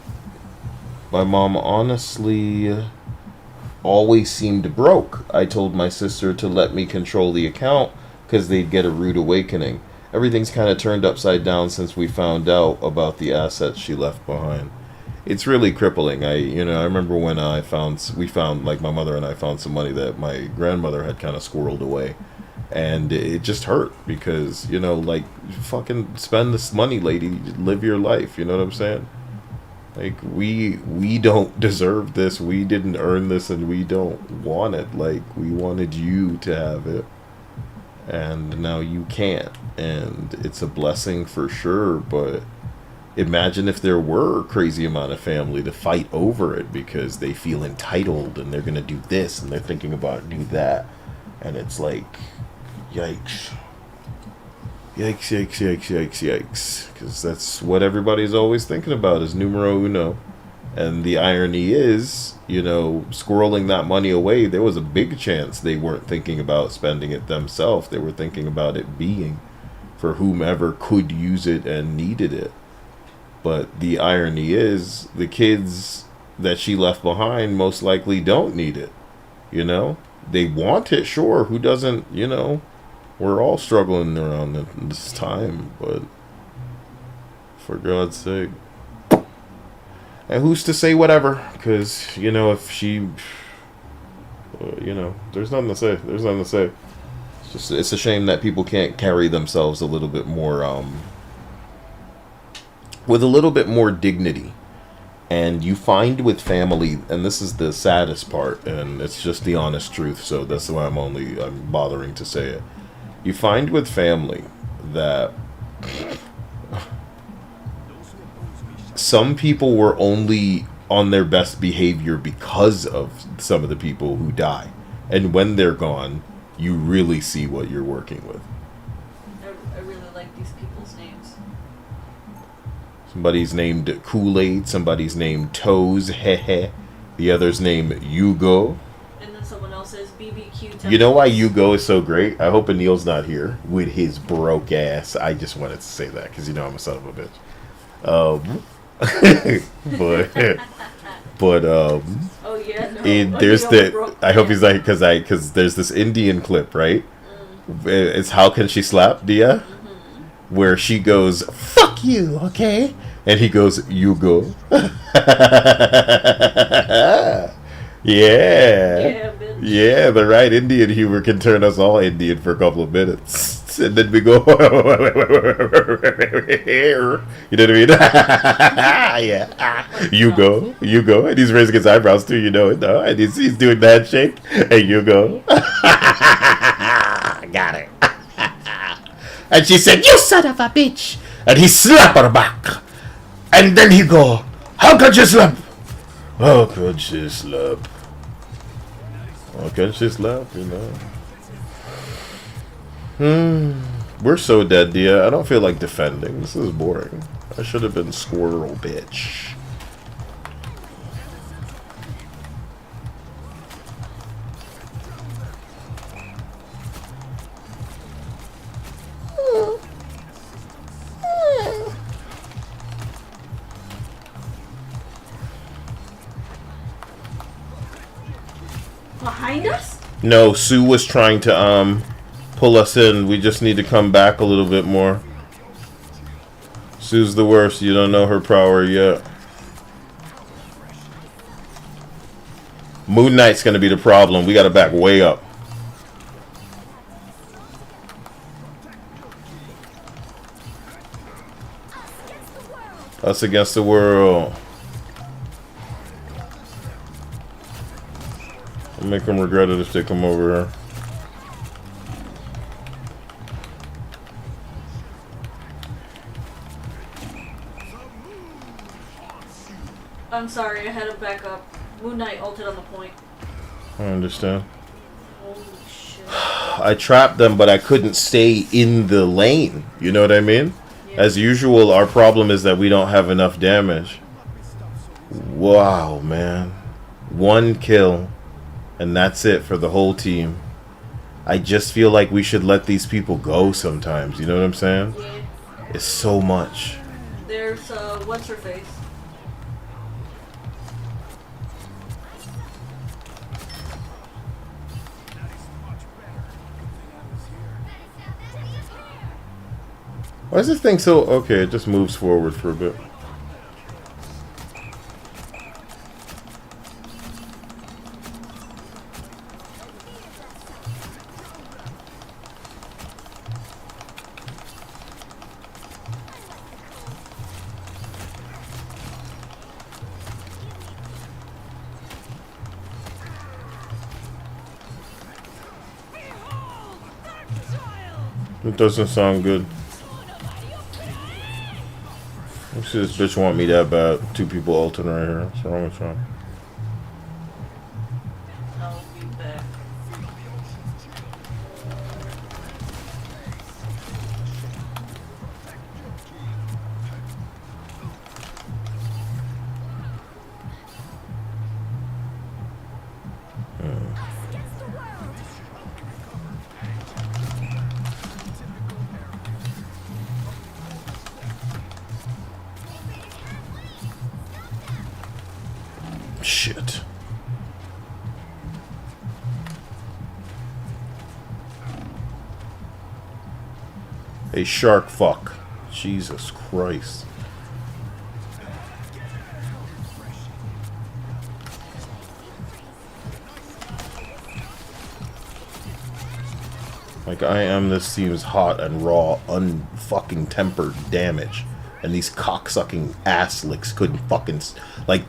[SPEAKER 15] always seemed broke. I told my sister to let me control the account because they'd get a rude awakening. Everything's kind of turned upside down since we found out about the assets she left behind. It's really crippling. I remember when we found, like my mother and I found some money that my grandmother had kind of squirreled away. And it just hurt because, like, fucking spend this money, lady. Live your life, you know what I'm saying? Like, we don't deserve this. We didn't earn this and we don't want it. Like, we wanted you to have it. And now you can't. And it's a blessing for sure, but imagine if there were a crazy amount of family to fight over it because they feel entitled and they're going to do this and they're thinking about do that. And it's like, yikes. Yikes. Because that's what everybody's always thinking about is numero uno. And the irony is, you know, squirreling that money away, there was a big chance they weren't thinking about spending it themselves. They were thinking about it being for whomever could use it and needed it. But the irony is, the kids that she left behind most likely don't need it. You know? They want it, sure. Who doesn't, you know? We're all struggling around this time, but for God's sake. And who's to say whatever? Because, you know, if she, you know, there's nothing to say. There's nothing to say. It's just, it's a shame that people can't carry themselves a little bit more, with a little bit more dignity. And you find with family, and this is the saddest part, and it's just the honest truth, so that's why I'm bothering to say it. You find with family that some people were only on their best behavior because of some of the people who die. And when they're gone, you really see what you're working with.
[SPEAKER 3] I really like these people's names.
[SPEAKER 15] Somebody's named Kool-Aid, somebody's named Toes, hehe. The other's named Hugo.
[SPEAKER 3] And then someone else says BBQ.
[SPEAKER 15] You know why Hugo is so great? I hope Anil's not here with his broke ass. I just wanted to say that because you know I'm a son of a bitch. but
[SPEAKER 3] oh yeah, no.
[SPEAKER 15] there's the I hope he's like because there's this Indian clip, right? It's How Can She Slap Dia, where she goes fuck you, okay, and he goes you go. Yeah, the right Indian humor can turn us all Indian for a couple of minutes. And then we go, you know what I mean? Yeah, you go, and he's raising his eyebrows too, you know it, no? And he's doing the handshake, and you go, got it. And she said, "You son of a bitch!" And he slapped her back, and then he go, "How could you slap? How could she slap? How can she slap? You know." We're so dead, Dia. I don't feel like defending. This is boring. I should have been squirrel, bitch.
[SPEAKER 3] Behind us?
[SPEAKER 15] No, Sue was trying to pull us in. We just need to come back a little bit more. Sue's the worst. You don't know her power yet. Moon Knight's gonna be the problem. We gotta back way up. Us against the world. I'll make them regret it if they come over here.
[SPEAKER 3] I'm sorry, I had to back up. Moon Knight ulted on the point.
[SPEAKER 15] I understand.
[SPEAKER 3] Holy shit.
[SPEAKER 15] I trapped them, but I couldn't stay in the lane. You know what I mean? Yeah. As usual, our problem is that we don't have enough damage. Wow, man. 1 kill, and that's it for the whole team. I just feel like we should let these people go sometimes. You know what I'm saying? Yeah. It's so much.
[SPEAKER 3] There's, what's her face?
[SPEAKER 15] Why is this thing so... Okay, it just moves forward for a bit. It doesn't sound good. See, this bitch want me that bad. 2 people ulting right here. What's wrong with y'all?
[SPEAKER 3] I'll be back.
[SPEAKER 15] Shit. A shark fuck. Jesus Christ. Like, I am this team's hot and raw, unfucking tempered damage. And these cocksucking ass licks couldn't fucking... Like,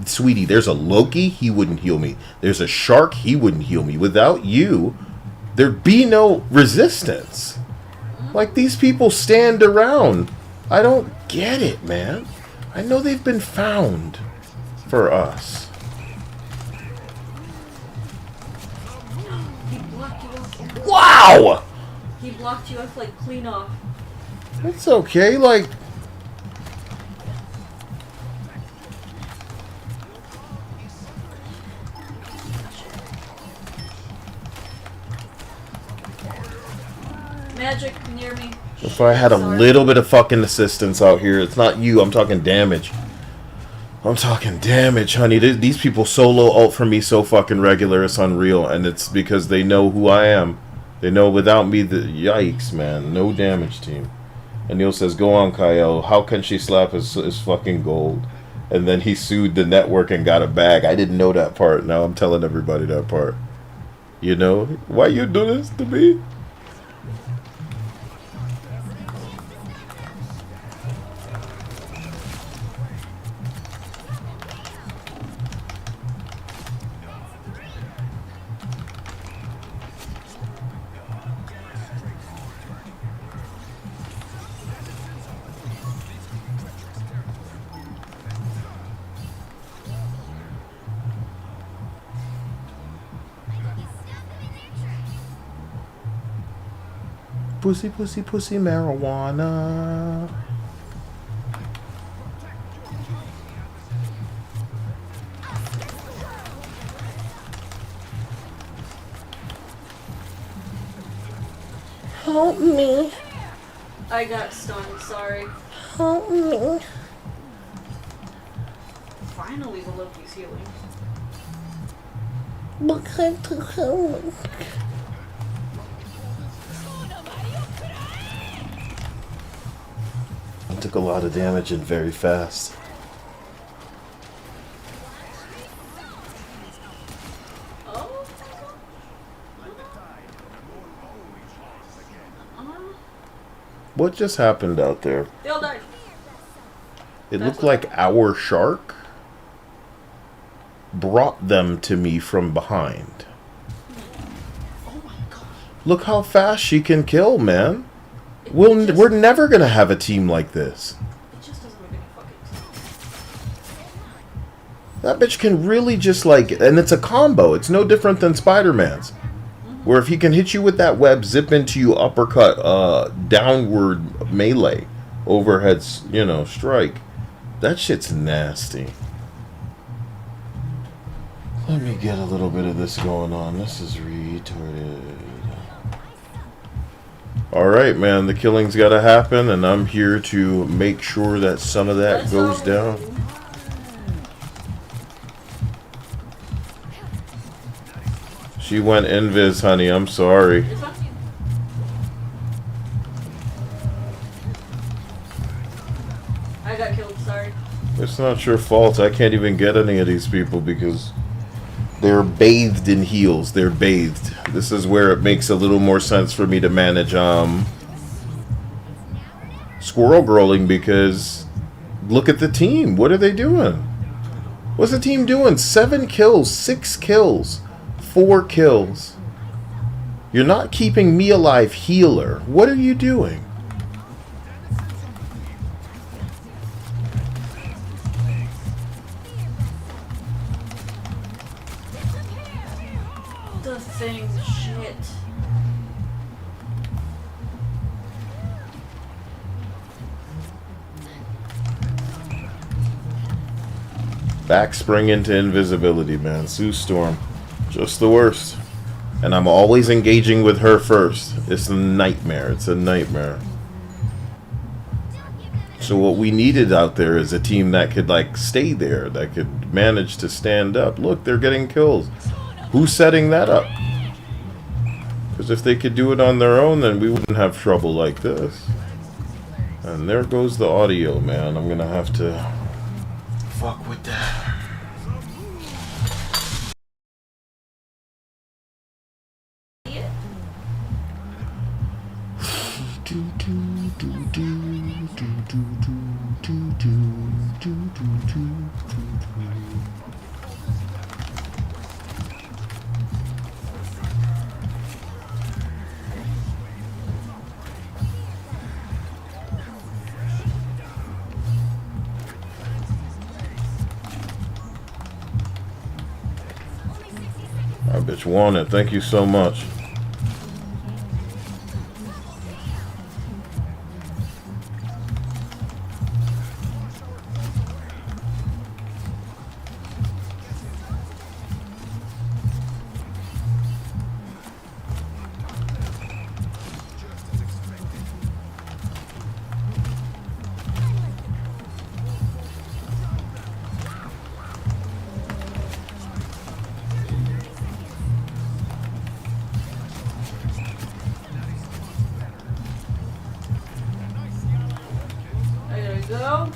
[SPEAKER 15] sweetie, there's a Loki, he wouldn't heal me. There's a shark, he wouldn't heal me. Without you, there'd be no resistance. Like, these people stand around. I don't get it, man. I know they've been found for us. Wow!
[SPEAKER 3] He blocked you up like clean off.
[SPEAKER 15] It's okay, like...
[SPEAKER 3] Magic near me.
[SPEAKER 15] If I had a little bit of fucking assistance out here, it's not you, I'm talking damage. I'm talking damage, honey. These people solo ult for me so fucking regular, it's unreal. And it's because they know who I am. They know without me, yikes, man. No damage, team. And Neil says, go on, Kyle. How can she slap his fucking gold? And then he sued the network and got a bag. I didn't know that part. Now I'm telling everybody that part. You know? Why you do this to me? Pussy, pussy, pussy, marijuana.
[SPEAKER 1] Help me.
[SPEAKER 3] I got stunned, sorry.
[SPEAKER 1] Help me.
[SPEAKER 3] Finally the Loki's healing.
[SPEAKER 1] Look at the help.
[SPEAKER 15] I took a lot of damage and very fast. What just happened out there?
[SPEAKER 3] They all died.
[SPEAKER 15] It looked like our shark brought them to me from behind.
[SPEAKER 3] Oh my god.
[SPEAKER 15] Look how fast she can kill, man. We're never going to have a team like this.
[SPEAKER 3] It just doesn't make any fucking sense.
[SPEAKER 15] That bitch can really just like... And it's a combo. It's no different than Spider-Man's. Where if he can hit you with that web, zip into you, uppercut, downward melee, overhead, you know, strike. That shit's nasty. Let me get a little bit of this going on. This is retarded. Alright, man, the killing's gotta happen, and I'm here to make sure that some of that goes down. She went invis, honey, I'm sorry.
[SPEAKER 3] I got killed, sorry.
[SPEAKER 15] It's not your fault. I can't even get any of these people because they're bathed in heals. They're bathed. This is where it makes a little more sense for me to manage Squirrel Girling, because look at the team. What are they doing? What's the team doing? 7 kills, 6 kills, 4 kills. You're not keeping me alive, healer. What are you doing?
[SPEAKER 3] The thing, shit.
[SPEAKER 15] Backspring into invisibility, man. Sue Storm. Just the worst. And I'm always engaging with her first. It's a nightmare. It's a nightmare. So what we needed out there is a team that could like stay there, that could manage to stand up. Look, they're getting kills. Who's setting that up? Because if they could do it on their own, then we wouldn't have trouble like this. And there goes the audio, man. I'm gonna have to fuck with that. I bitch want it. Thank you so much.
[SPEAKER 3] Go.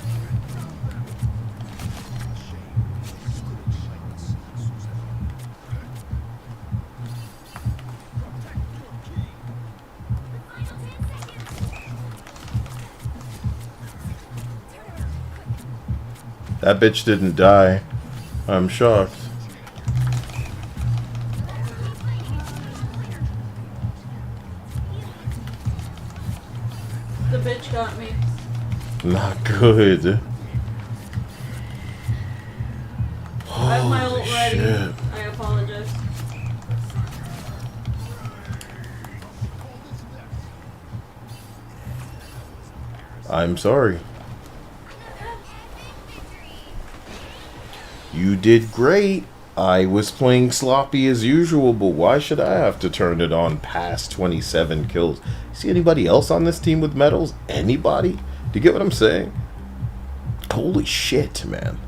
[SPEAKER 15] That bitch didn't die. I'm shocked.
[SPEAKER 3] The bitch got me.
[SPEAKER 15] Not good.
[SPEAKER 3] I have my ult ready.
[SPEAKER 15] Shit.
[SPEAKER 3] I apologize.
[SPEAKER 15] I'm sorry. You did great. I was playing sloppy as usual, but why should I have to turn it on past 27 kills? See anybody else on this team with medals? Anybody? Do you get what I'm saying? Holy shit, man.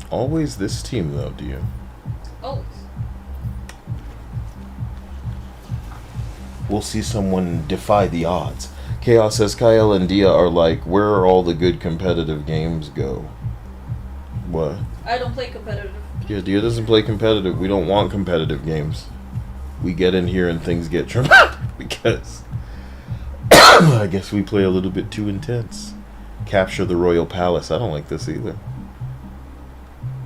[SPEAKER 15] Always this team, though, do you?
[SPEAKER 3] Oh.
[SPEAKER 15] We'll see someone defy the odds. Chaos says Kyle and Dia are like, where are all the good competitive games go? What?
[SPEAKER 3] I don't play competitive.
[SPEAKER 15] Yeah, Dia doesn't play competitive. We don't want competitive games. We get in here and things get traumatic because I guess we play a little bit too intense. Capture the Royal Palace. I don't like this either.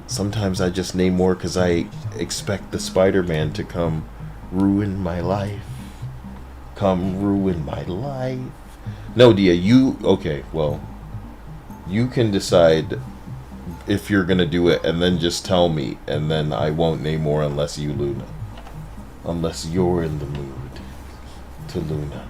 [SPEAKER 15] Sometimes I just name more because I expect the Spider-Man to come ruin my life. Come ruin my life. No, Dia, you... Okay, well, you can decide if you're going to do it and then just tell me, and then I won't name more unless you, Luna. Unless you're in the mood to Luna.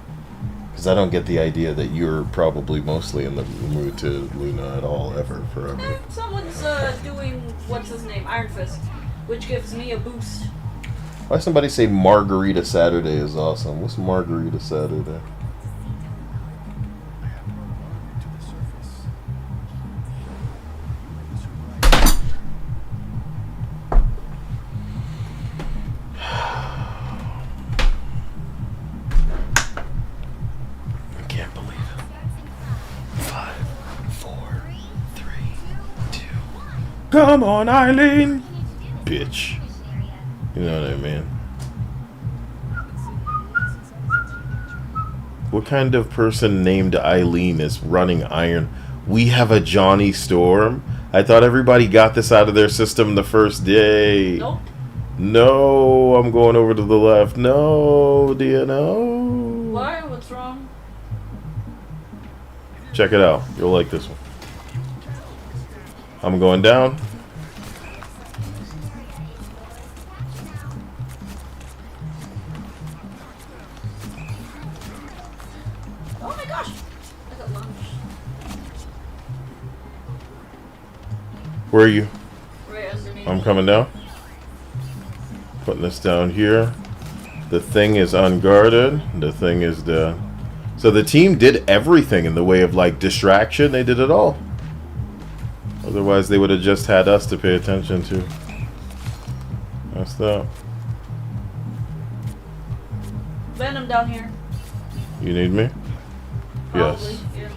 [SPEAKER 15] Because I don't get the idea that you're probably mostly in the mood to Luna at all, ever, forever.
[SPEAKER 3] Someone's doing, what's his name, Iron Fist, which gives me a boost.
[SPEAKER 15] Why somebody say Margarita Saturday is awesome? What's Margarita Saturday? Come on, Eileen! Bitch. You know what I mean? What kind of person named Eileen is running Iron? We have a Johnny Storm? I thought everybody got this out of their system the first day.
[SPEAKER 3] Nope.
[SPEAKER 15] No, I'm going over to the left. No, do you know?
[SPEAKER 3] Why? What's wrong?
[SPEAKER 15] Check it out. You'll like this one. I'm going down.
[SPEAKER 3] Oh my gosh! I got launched.
[SPEAKER 15] Where are you?
[SPEAKER 3] Right underneath.
[SPEAKER 15] I'm coming down. Putting this down here. The thing is unguarded. The thing is the... So the team did everything in the way of, like, distraction. They did it all. Otherwise, they would have just had us to pay attention to. That's that.
[SPEAKER 3] Venom down here.
[SPEAKER 15] You need me?
[SPEAKER 3] Probably,
[SPEAKER 15] Yes.
[SPEAKER 3] yeah.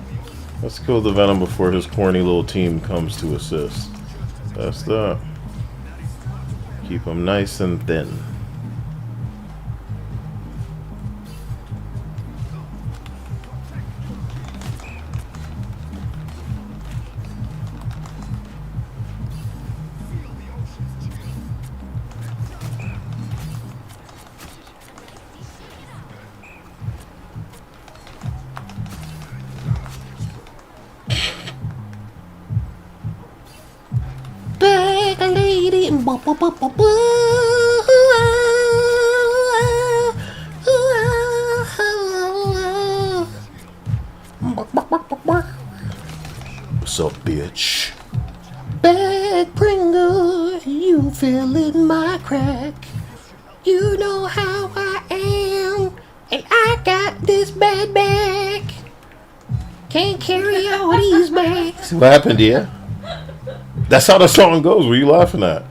[SPEAKER 15] Let's kill the Venom before his corny little team comes to assist. That's that. Keep him nice and thin.
[SPEAKER 1] Bag lady, ba ba ba ba ba.
[SPEAKER 15] What's up, bitch?
[SPEAKER 1] Bag Pringle, you feeling my crack. You know how I am, and I got this bad bag. Can't carry all these bags.
[SPEAKER 15] What happened to you? That's how the song goes. What are you laughing at?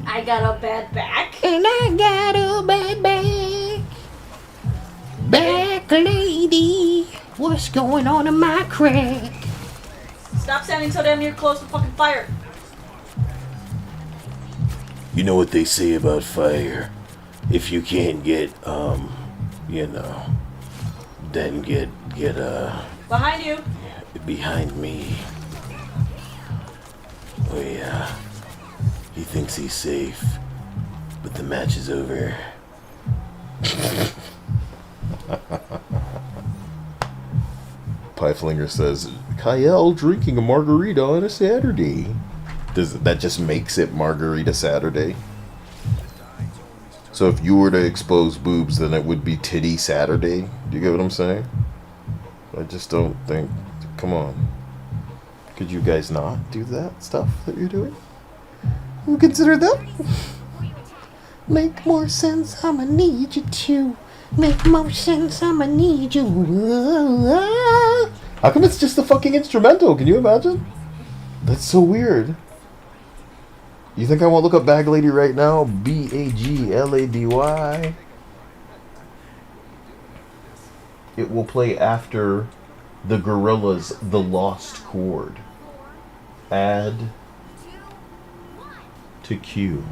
[SPEAKER 3] I got a bad back.
[SPEAKER 1] And I got a bad bag. Back lady, what's going on in my crack?
[SPEAKER 3] Stop standing so damn near close to fucking fire.
[SPEAKER 15] You know what they say about fire? If you can't get, you know, then get,
[SPEAKER 3] Behind you.
[SPEAKER 15] behind me. Oh yeah. He thinks he's safe, but the match is over. Pieflinger says, Kyle drinking a margarita on a Saturday. That just makes it Margarita Saturday? So if you were to expose boobs, then it would be Titty Saturday? Do you get what I'm saying? I just don't think... Come on. Could you guys not do that stuff that you're doing? You consider that?
[SPEAKER 1] Make more sense, I'ma need you to. Make more sense, I'ma need you.
[SPEAKER 15] How come it's just a fucking instrumental? Can you imagine? That's so weird. You think I won't look up Bag Lady right now? B-A-G-L-A-D-Y. It will play after the Gorillas' The Lost Chord. Add to queue.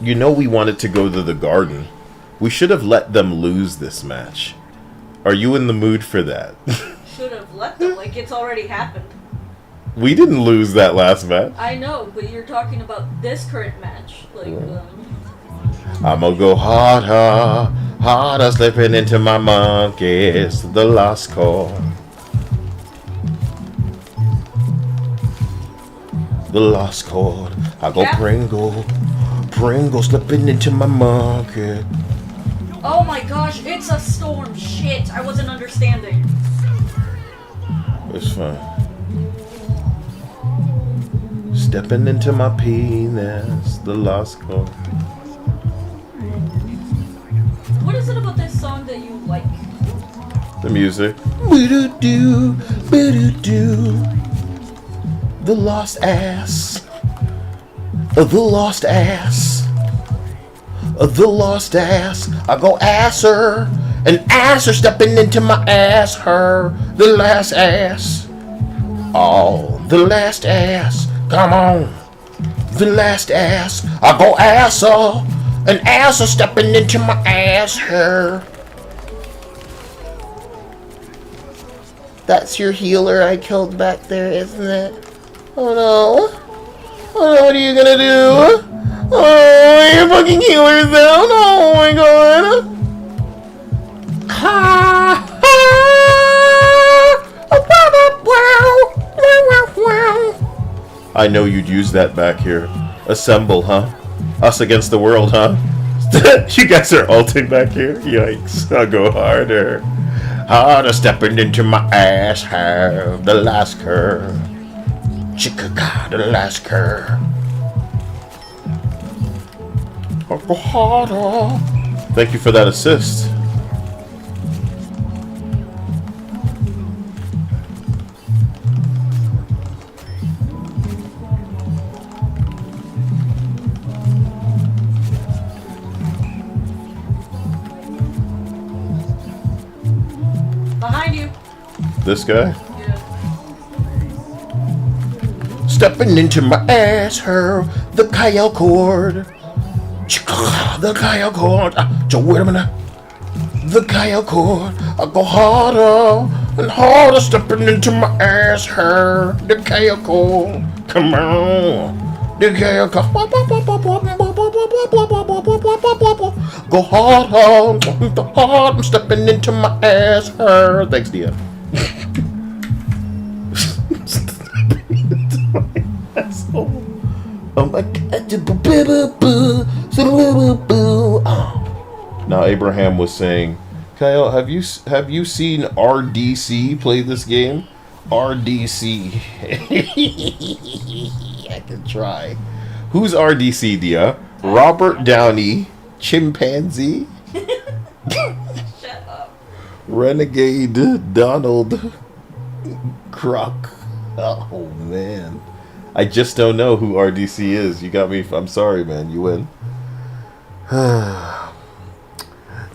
[SPEAKER 15] You know we wanted to go to the Garden. We should have let them lose this match. Are you in the mood for that?
[SPEAKER 3] Should have let them, like it's already happened.
[SPEAKER 15] We didn't lose that last match.
[SPEAKER 3] I know, but you're talking about this current match. Like,
[SPEAKER 15] I'ma go harder, harder, slipping into my monkeys, the lost chord. The lost chord. I go Pringle, Pringle, slipping into my monkey.
[SPEAKER 3] oh my gosh, it's a storm. Shit, I wasn't understanding.
[SPEAKER 15] It's fine. Stepping into my penis, the lost chord.
[SPEAKER 3] What is it about this song that you like?
[SPEAKER 15] The music. Boo-doo-doo, boo-doo-doo. The lost ass. The lost ass. The lost ass. I go ass her. An ass her stepping into my ass her. The last ass. Oh, the last ass. Come on. The last ass. I go ass her. An ass her stepping into my ass her. That's your healer I killed back there, isn't it? Oh no. Oh no, what are you gonna do? Oh, your fucking healer's down. Oh my god. Ha ha. I know you'd use that back here. Assemble, huh? Us against the world, huh? You guys are halting back here? Yikes. I'll go harder. Harder stepping into my ass hair. The last curve. Chicago, the last curve.
[SPEAKER 7] Go harder. Thank you for that assist.
[SPEAKER 3] Behind you.
[SPEAKER 7] This guy? Stepping into my ass, her, the Kyle cord. The Kyle cord. Joe, wait a minute. The Kyle cord. I go harder and harder, stepping into my ass, her, the Kyle cord. Come on. The Kyle cord. Go harder, hard, I'm stepping into my ass, her. Thanks, Dia. Oh my god. Now Abraham was saying, Kyle, have you seen RDC play this game? RDC. I can try. Who's RDC, Dia? Robert Downey, chimpanzee.
[SPEAKER 3] Shut up.
[SPEAKER 7] Renegade Donald Croc. Oh man. I just don't know who RDC is. You got me. I'm sorry, man. You win.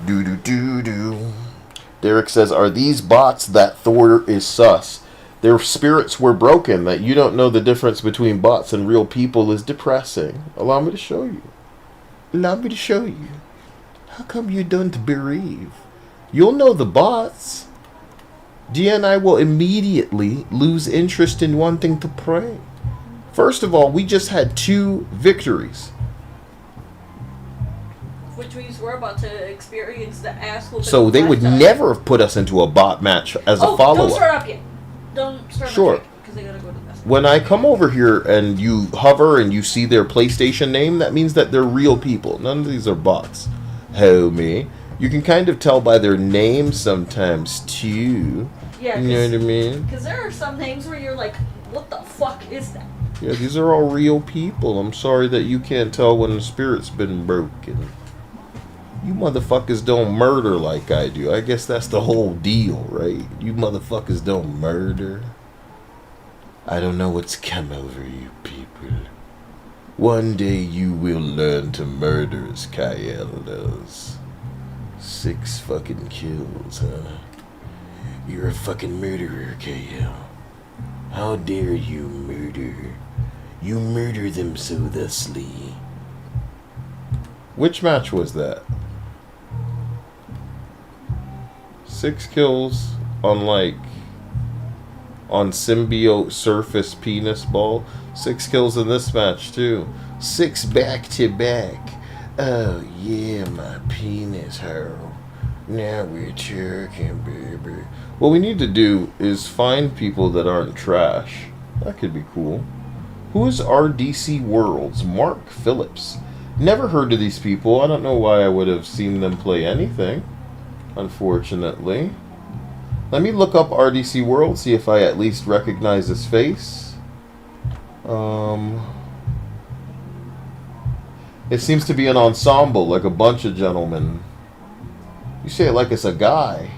[SPEAKER 7] Do do do do. Derek says, "Are these bots that Thor is sus? Their spirits were broken. That you don't know the difference between bots and real people is depressing. Allow me to show you. Allow me to show you. How come you don't believe? You'll know the bots. Dia and I will immediately lose interest in wanting to pray. First of all, we just had 2 victories.
[SPEAKER 3] Which means we're about to experience the ass whooping.
[SPEAKER 7] So they would never have put us into a bot match as a follow-up.
[SPEAKER 3] Don't start up yet. Don't start
[SPEAKER 7] Sure.
[SPEAKER 3] up yet, because they gotta go to the best.
[SPEAKER 7] When I come over here and you hover and you see their PlayStation name, that means that they're real people. None of these are bots. Homie. You can kind of tell by their names sometimes, too.
[SPEAKER 3] Yeah,
[SPEAKER 7] you know what I mean?
[SPEAKER 3] Because there are some names where you're like, what the fuck is that?
[SPEAKER 7] Yeah, these are all real people. I'm sorry that you can't tell when the spirit's been broken. You motherfuckers don't murder like I do. I guess that's the whole deal, right? You motherfuckers don't murder. I don't know what's come over you people. One day you will learn to murder as Kyle does. 6 fucking kills, huh? You're a fucking murderer, Kyle. How dare you murder? You murder them so thusly. Which match was that? 6 kills on on symbiote surface penis ball. 6 kills in this match too. 6 back to back. Oh yeah, my penis hole. Now we're talking, baby. What we need to do is find people that aren't trash. That could be cool. Who is RDC Worlds? Mark Phillips. Never heard of these people. I don't know why I would have seen them play anything, unfortunately. Let me look up RDC World, see if I at least recognize his face. It seems to be an ensemble, like a bunch of gentlemen. You say it like it's a guy.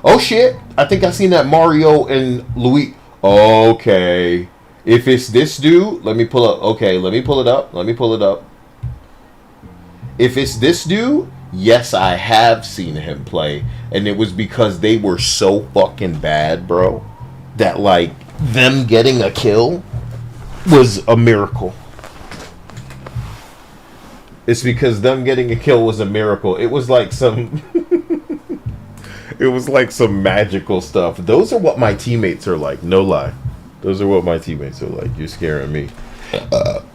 [SPEAKER 7] Oh shit! I think I seen that Mario and Luigi. Okay. If it's this dude, let me pull up. Okay, let me pull it up. Let me pull it up. If it's this dude, yes, I have seen him play. And it was because they were so fucking bad, bro, that, like, them getting a kill was a miracle. It's because them getting a kill was a miracle. It was like some... it was like some magical stuff. Those are what my teammates are like. No lie. Those are what my teammates are like. You're scaring me.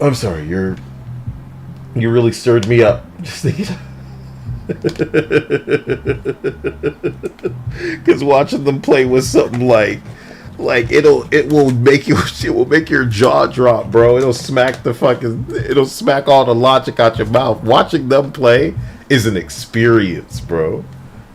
[SPEAKER 7] I'm sorry. You really stirred me up. Just thinking. Because watching them play was something like it will make your jaw drop, bro. It'll smack all the logic out your mouth. Watching them play is an experience, bro.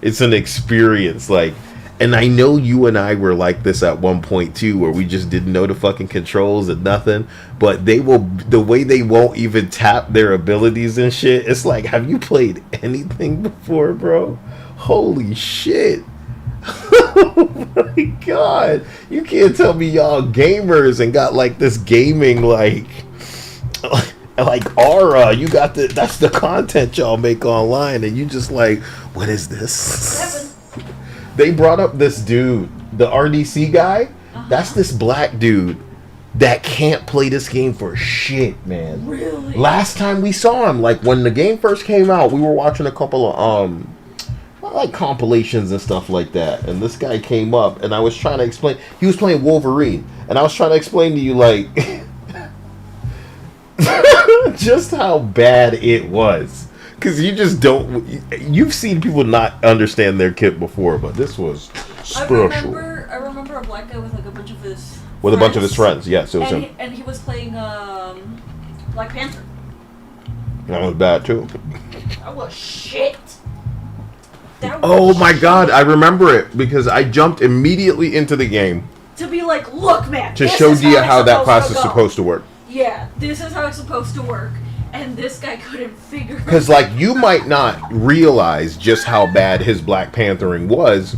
[SPEAKER 7] It's an experience. Like, And I know you and I were like this at one point too, where we just didn't know the fucking controls and nothing. But they will, the way they won't even tap their abilities and shit. It's like, have you played anything before, bro? Holy shit. Oh my god. You can't tell me y'all gamers and got like this gaming like aura. You got that's the content y'all make online, and you just like, what is this? They brought up this dude, the RDC guy. That's this black dude that can't play this game for shit, man.
[SPEAKER 3] Really?
[SPEAKER 7] Last time we saw him, like when the game first came out, we were watching a couple of like compilations and stuff like that. And this guy came up, and I was trying to explain. He was playing Wolverine, and I was trying to explain to you like just how bad it was. Because you just don't... You've seen people not understand their kit before, but this was special.
[SPEAKER 3] I remember a black guy with like a bunch of his
[SPEAKER 7] With a bunch of his friends, yes, it was him.
[SPEAKER 3] And he was playing Black Panther.
[SPEAKER 7] That was bad, too.
[SPEAKER 3] That was shit.
[SPEAKER 7] Oh my god, I remember it, because I jumped immediately into the game.
[SPEAKER 3] To be like, look, man.
[SPEAKER 7] To show you how that class is supposed to work.
[SPEAKER 3] Yeah, this is how it's supposed to work. And this guy couldn't figure it out.
[SPEAKER 7] Because, like, you might not realize just how bad his Black Panthering was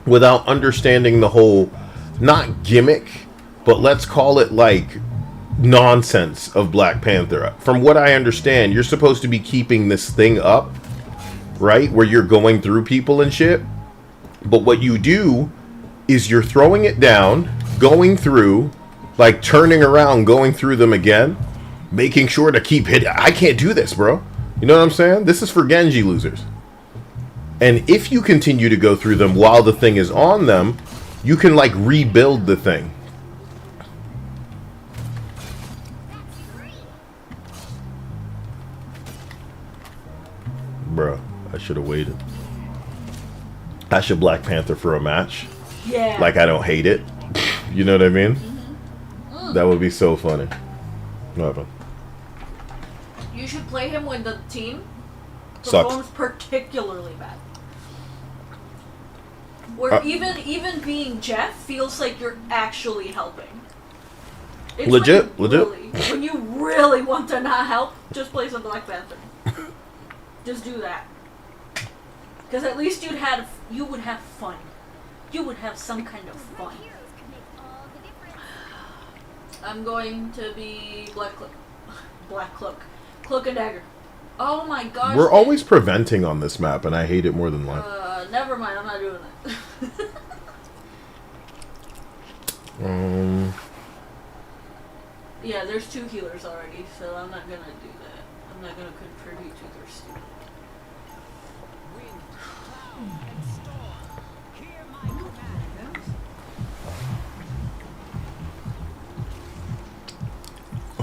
[SPEAKER 7] without understanding the whole, not gimmick, but let's call it, like, nonsense of Black Panther. From what I understand, you're supposed to be keeping this thing up, right? Where you're going through people and shit. But what you do is you're throwing it down, going through, like, turning around, going through them again. Making sure to keep hitting. I can't do this, bro. You know what I'm saying? This is for Genji losers. And if you continue to go through them while the thing is on them, you can, like, rebuild the thing. Bro, I should have waited. I should Black Panther for a match.
[SPEAKER 3] Yeah.
[SPEAKER 7] Like, I don't hate it. You know what I mean? That would be so funny. What happened?
[SPEAKER 3] You should play him when the team
[SPEAKER 7] Sucks.
[SPEAKER 3] performs particularly bad. Where even being Jeff feels like you're actually helping. It's
[SPEAKER 7] Legit.
[SPEAKER 3] When you really want to not help, just play some Black Panther. Just do that. Because at least you would have fun. You would have some kind of fun. I'm going to be Black Cloak. Cloak and Dagger. Oh my gosh.
[SPEAKER 7] We're always preventing on this map, and I hate it more than life.
[SPEAKER 3] Never mind, I'm not doing that. Yeah, there's 2 healers already, so I'm not gonna do that. I'm not gonna contribute to their stupid.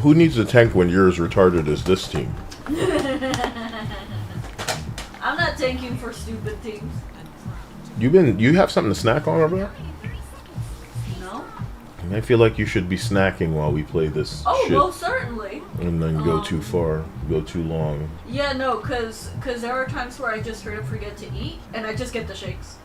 [SPEAKER 7] Who needs a tank when you're as retarded as this team?
[SPEAKER 3] I'm not tanking for stupid teams.
[SPEAKER 7] You have something to snack on over there?
[SPEAKER 3] No.
[SPEAKER 7] I feel like you should be snacking while we play this shit.
[SPEAKER 3] Most certainly.
[SPEAKER 7] And then go too far, go too long.
[SPEAKER 3] Yeah, no, cause there are times where I just straight up forget to eat, and I just get the shakes.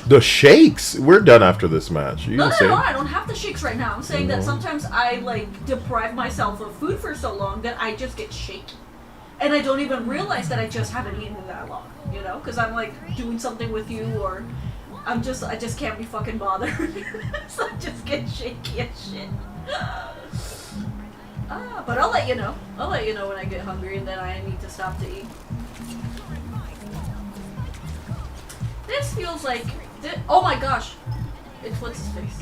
[SPEAKER 7] The shakes? We're done after this match.
[SPEAKER 3] No, I don't have the shakes right now. I'm saying that sometimes I, like, deprive myself of food for so long that I just get shaky. And I don't even realize that I just haven't eaten in that long, you know? Because I'm, like, doing something with you, or I just can't be fucking bothered. So I just get shaky as shit. But I'll let you know. I'll let you know when I get hungry and then I need to stop to eat. This feels like... oh my gosh! It's what's his face.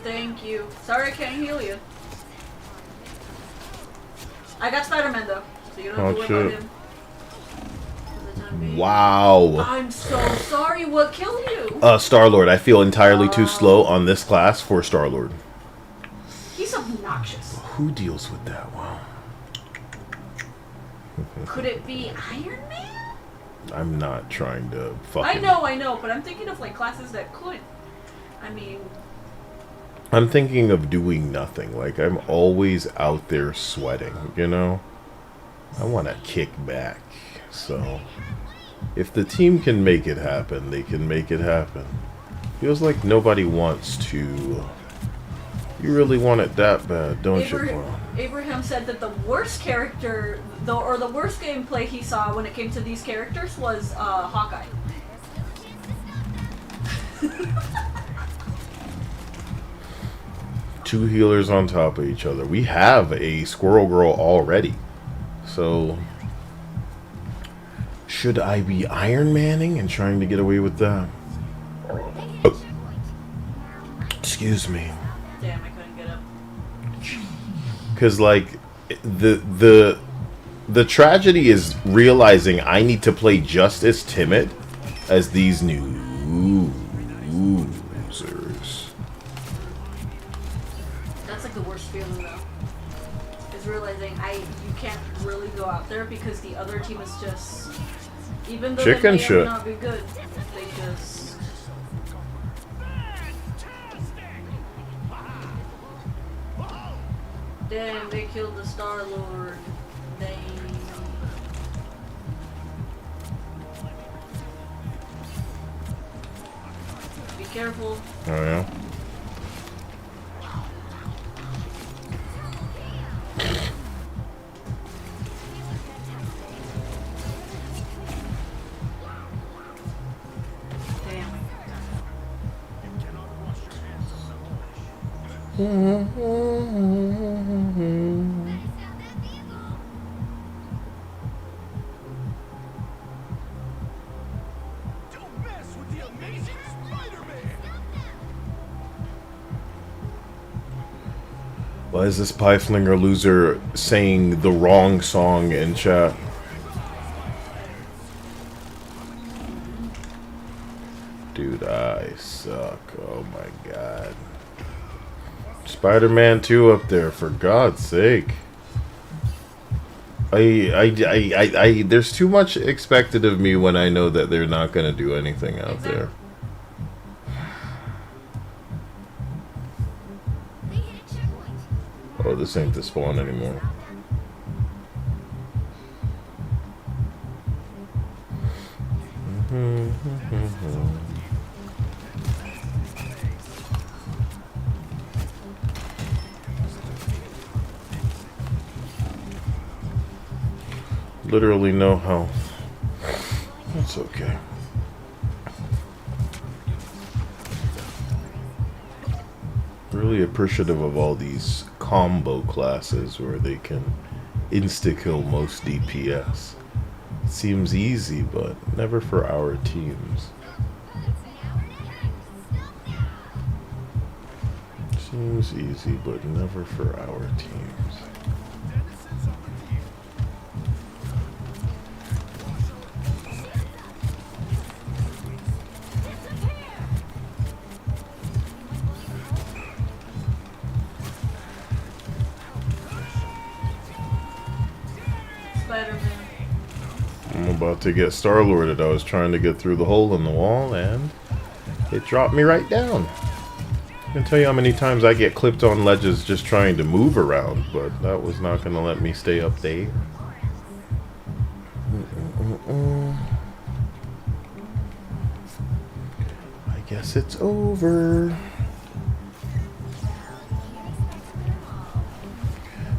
[SPEAKER 3] Thank you. Sorry I can't heal you. I got Spider-Man though, so you don't have to worry about him.
[SPEAKER 7] Wow.
[SPEAKER 3] I'm so sorry. What killed you?
[SPEAKER 7] Star-Lord. I feel entirely too slow on this class for Star-Lord.
[SPEAKER 3] He's obnoxious.
[SPEAKER 15] who deals with that? Wow.
[SPEAKER 3] Could it be Iron Man?
[SPEAKER 15] I'm not trying to
[SPEAKER 3] I
[SPEAKER 15] fucking...
[SPEAKER 3] know, but I'm thinking of like classes that could. I mean,
[SPEAKER 15] I'm thinking of doing nothing. Like, I'm always out there sweating, you know? I want to kick back. So, if the team can make it happen, they can make it happen. Feels like nobody wants to... You really want it that bad, don't you, bro?
[SPEAKER 3] Abraham said that the worst character, or the worst gameplay he saw when it came to these characters was Hawkeye.
[SPEAKER 15] Two healers on top of each other. We have a Squirrel Girl already. So, should I be Iron Manning and trying to get away with that? Oh. Excuse me.
[SPEAKER 3] Damn, I couldn't get up.
[SPEAKER 15] Because, like, the tragedy is realizing I need to play just as timid as these new losers.
[SPEAKER 3] That's like the worst feeling though. Is realizing you can't really go out there because the other team is just, even though
[SPEAKER 15] Chicken
[SPEAKER 3] they may
[SPEAKER 15] shit.
[SPEAKER 3] not be good, they just. Damn, they killed the Star-Lord. They... Be careful.
[SPEAKER 15] Oh, yeah? Why is this Pieflinger loser saying the wrong song in chat? Dude, I suck. Oh my god. Spider-Man 2 up there, for God's sake. There's too much expected of me when I know that they're not gonna do anything out there. Oh, this ain't the spawn anymore. Literally no health. That's okay. Really appreciative of all these combo classes where they can insta-kill most DPS. It seems easy, but never for our teams. Seems easy, but never for our teams. I'm about to get Star-Lorded. I was trying to get through the hole in the wall, and it dropped me right down. I can tell you how many times I get clipped on ledges just trying to move around, but that was not going to let me stay up there. I guess it's over.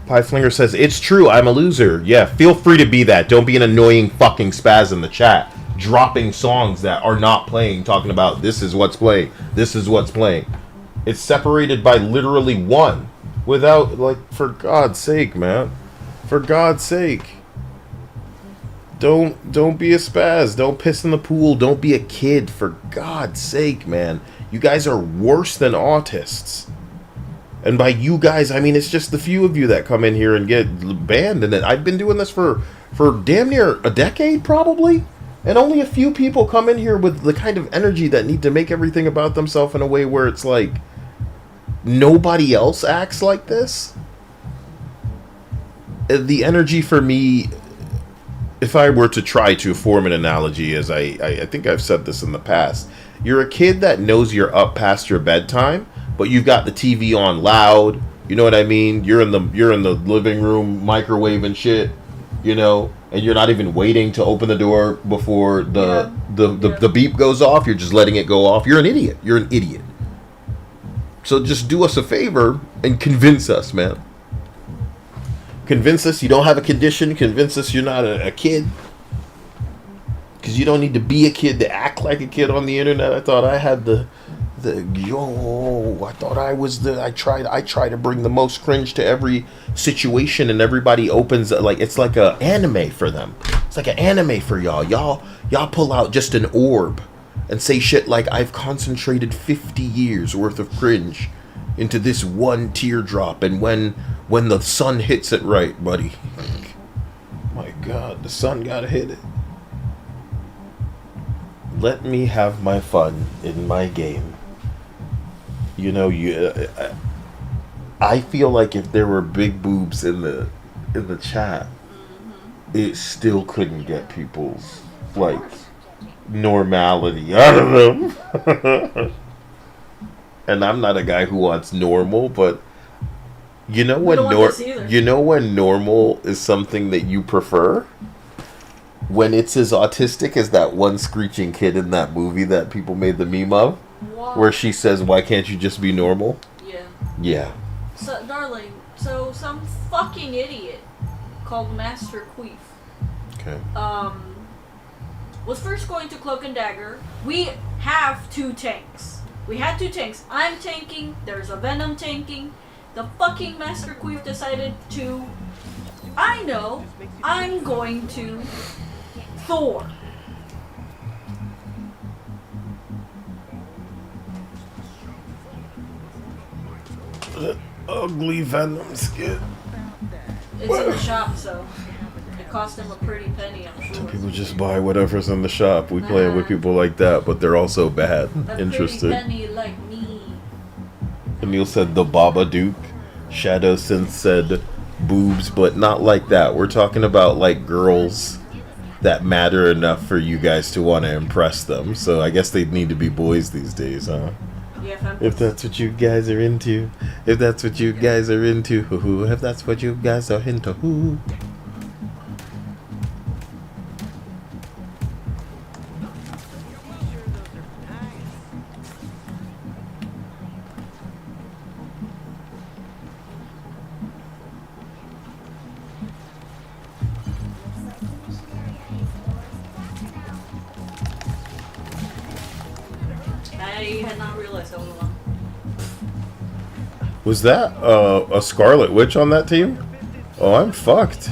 [SPEAKER 15] Pieflinger says, it's true, I'm a loser. Yeah, feel free to be that. Don't be an annoying fucking spaz in the chat. Dropping songs that are not playing, talking about this is what's playing. This is what's playing. It's separated by literally one. Without, like, for God's sake, man. For God's sake. Don't be a spaz. Don't piss in the pool. Don't be a kid. For God's sake, man. You guys are worse than autists. And by you guys, I mean it's just the few of you that come in here and get banned. And I've been doing this for damn near a decade, probably. And only a few people come in here with the kind of energy that need to make everything about themselves in a way where it's like nobody else acts like this. the energy for me, if I were to try to form an analogy, as I think I've said this in the past, you're a kid that knows you're up past your bedtime, but you've got the TV on loud. You know what I mean? You're in the living room microwaving shit, you know, and you're not even waiting to open the door before the beep goes off. You're just letting it go off. You're an idiot. You're an idiot. So just do us a favor and convince us, man. Convince us you don't have a condition. Convince us you're not a kid. Because you don't need to be a kid to act like a kid on the internet. I thought I had I thought I was I try to bring the most cringe to every situation, and everybody opens like it's like a anime for them. It's like an anime for y'all. Y'all pull out just an orb and say shit like, I've concentrated 50 years worth of cringe into this one teardrop, and when the sun hits it right, buddy. My God, the sun gotta hit it. Let me have my fun in my game. You know, I feel like if there were big boobs in the chat, it still couldn't get people's like normality out of them. And I'm not a guy who wants normal, but you know when normal is something that you prefer? When it's as autistic as that one screeching kid in that movie that people made the meme of, where she says, "Why can't you just be normal?" Yeah. Yeah.
[SPEAKER 3] So, darling, some fucking idiot called Master Queef.
[SPEAKER 15] Okay.
[SPEAKER 3] Was first going to Cloak and Dagger. We have 2 tanks. We had 2 tanks. I'm tanking. There's a Venom tanking. The fucking Master Queef decided to. I know. I'm going to Thor.
[SPEAKER 15] Ugly Venom skin.
[SPEAKER 3] It's in the shop, so it cost him a pretty penny, I'm sure.
[SPEAKER 15] People just buy whatever's in the shop. We play it with people like that, but they're also bad. Interesting.
[SPEAKER 3] Pretty penny like me.
[SPEAKER 15] Emil said the Babadook. Shadow Synth said boobs, but not like that. We're talking about like girls that matter enough for you guys to want to impress them. So I guess they need to be boys these days, huh? Yeah, if that's what you guys are into. If that's what you guys are into. If that's what you guys are into.
[SPEAKER 3] I had not realized that was one.
[SPEAKER 15] Was that a Scarlet Witch on that team? Oh, I'm fucked.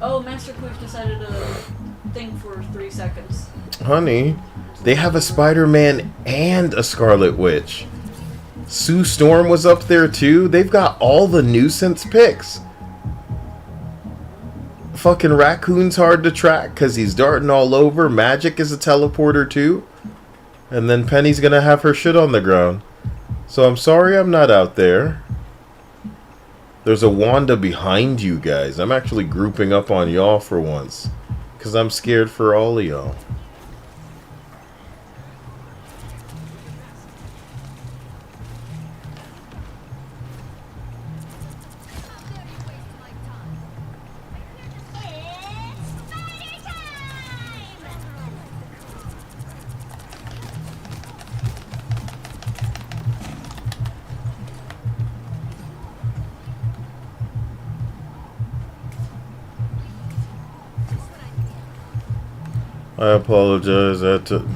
[SPEAKER 3] Oh, Master Queef decided to think for 3 seconds.
[SPEAKER 15] Honey, they have a Spider-Man and a Scarlet Witch. Sue Storm was up there too. They've got all the nuisance picks. Fucking Raccoon's hard to track because he's darting all over. Magic is a teleporter too. And then Penny's gonna have her shit on the ground. So I'm sorry I'm not out there. There's a Wanda behind you guys. I'm actually grouping up on y'all for once. Because I'm scared for all of y'all. I apologize. I had to...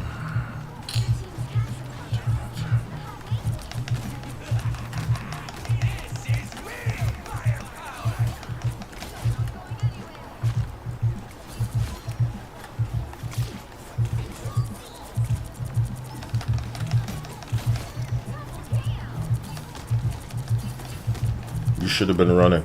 [SPEAKER 15] You should have been running.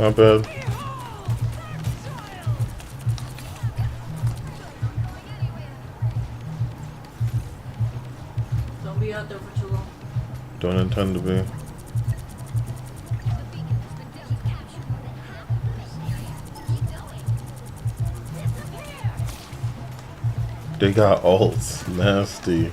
[SPEAKER 15] Not bad.
[SPEAKER 3] Don't be out there for too long.
[SPEAKER 15] Don't intend to be. They got ults. Nasty.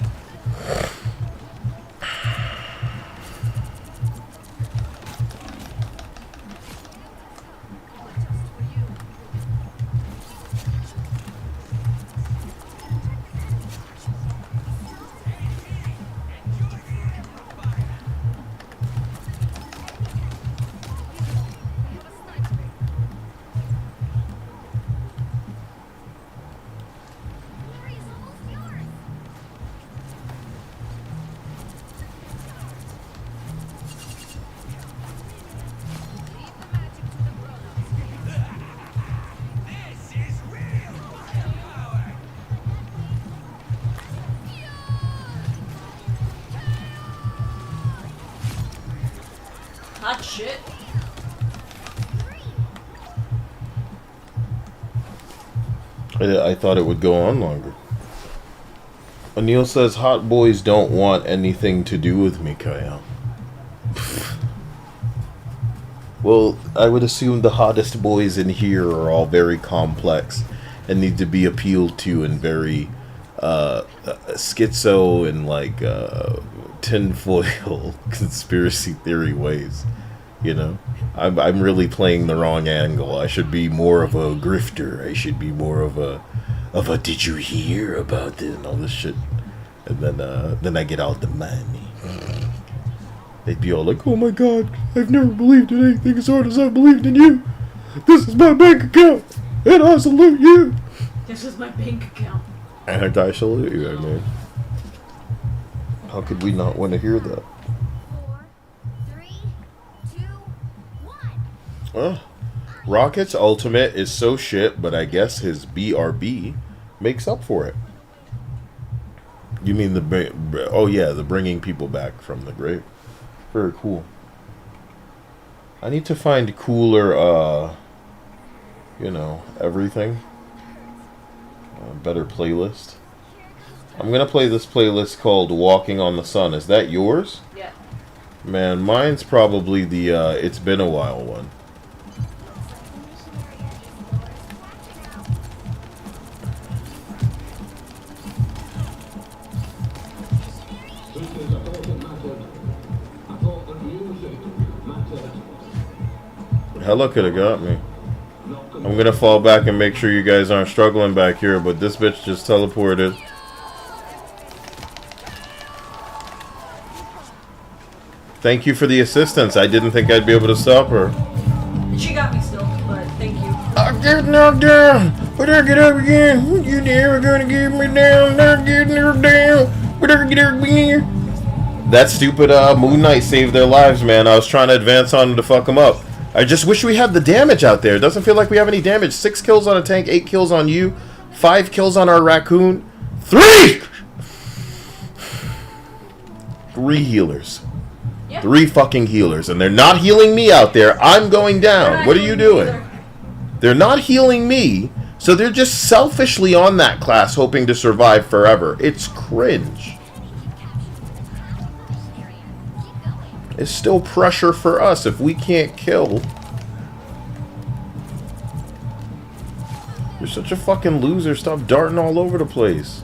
[SPEAKER 3] Hot shit.
[SPEAKER 15] I thought it would go on longer. Anil says, hot boys don't want anything to do with me, Kyle. Well, I would assume the hottest boys in here are all very complex and need to be appealed to in very schizo and like tinfoil conspiracy theory ways. You know, I'm really playing the wrong angle. I should be more of a grifter. I should be more of a did you hear about this and all this shit. And then I get all the money. They'd be all like, oh my god, I've never believed in anything as hard as I believed in you. This is my bank account, and I salute you.
[SPEAKER 3] This is my bank account.
[SPEAKER 15] And I salute you, I mean. How could we not want to hear that?
[SPEAKER 9] 4, 3, 2, 1.
[SPEAKER 15] Rocket's ultimate is so shit, but I guess his BRB makes up for it. You mean the bringing people back from the grave. Very cool. I need to find cooler, you know, everything. Better playlist. I'm gonna play this playlist called Walking on the Sun. Is that yours?
[SPEAKER 3] Yeah.
[SPEAKER 15] Man, mine's probably the It's Been a While one. Hella could have got me. I'm gonna fall back and make sure you guys aren't struggling back here, but this bitch just teleported. Thank you for the assistance. I didn't think I'd be able to stop her.
[SPEAKER 3] She got me still, but thank you.
[SPEAKER 15] I get knocked down, but I get up again. You never gonna get me down. I get knocked down, but I get up again. That stupid Moon Knight saved their lives, man. I was trying to advance on them to fuck them up. I just wish we had the damage out there. It doesn't feel like we have any damage. 6 kills on a tank, 8 kills on you, 5 kills on our raccoon. 3 healers.
[SPEAKER 3] Yeah.
[SPEAKER 15] 3 fucking healers. And they're not healing me out there. I'm going down. What are you doing? They're not healing me. So they're just selfishly on that class hoping to survive forever. It's cringe. It's still pressure for us if we can't kill. You're such a fucking loser. Stop darting all over the place.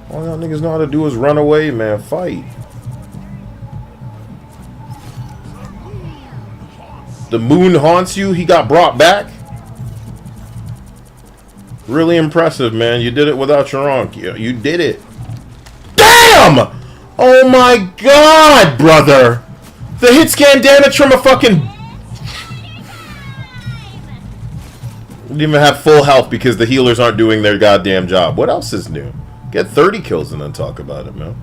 [SPEAKER 15] All y'all niggas know how to do is run away, man. Fight. The moon haunts you. He got brought back. Really impressive, man. You did it without your ankh. You did it. Damn! Oh my god, brother! The hit scan damage from a fucking... Didn't even have full health because the healers aren't doing their goddamn job. What else is new? Get 30 kills and then talk about it, man.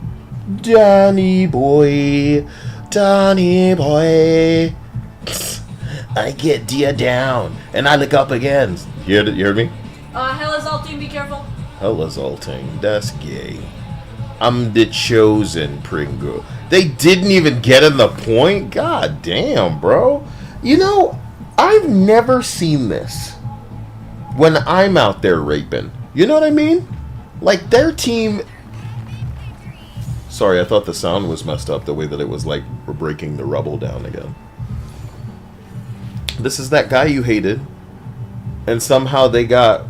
[SPEAKER 15] Donnie boy. Donnie boy. I get deer down and I look up again. You heard me?
[SPEAKER 3] Hella's ulting, be careful.
[SPEAKER 15] Hella's ulting. That's gay. I'm the chosen Pringle. They didn't even get in the point? God damn, bro. You know,
[SPEAKER 7] I've never seen this when I'm out there raping. You know what I mean? Like, their team... Sorry, I thought the sound was messed up the way that it was like we're breaking the rubble down again. This is that guy you hated, and somehow they got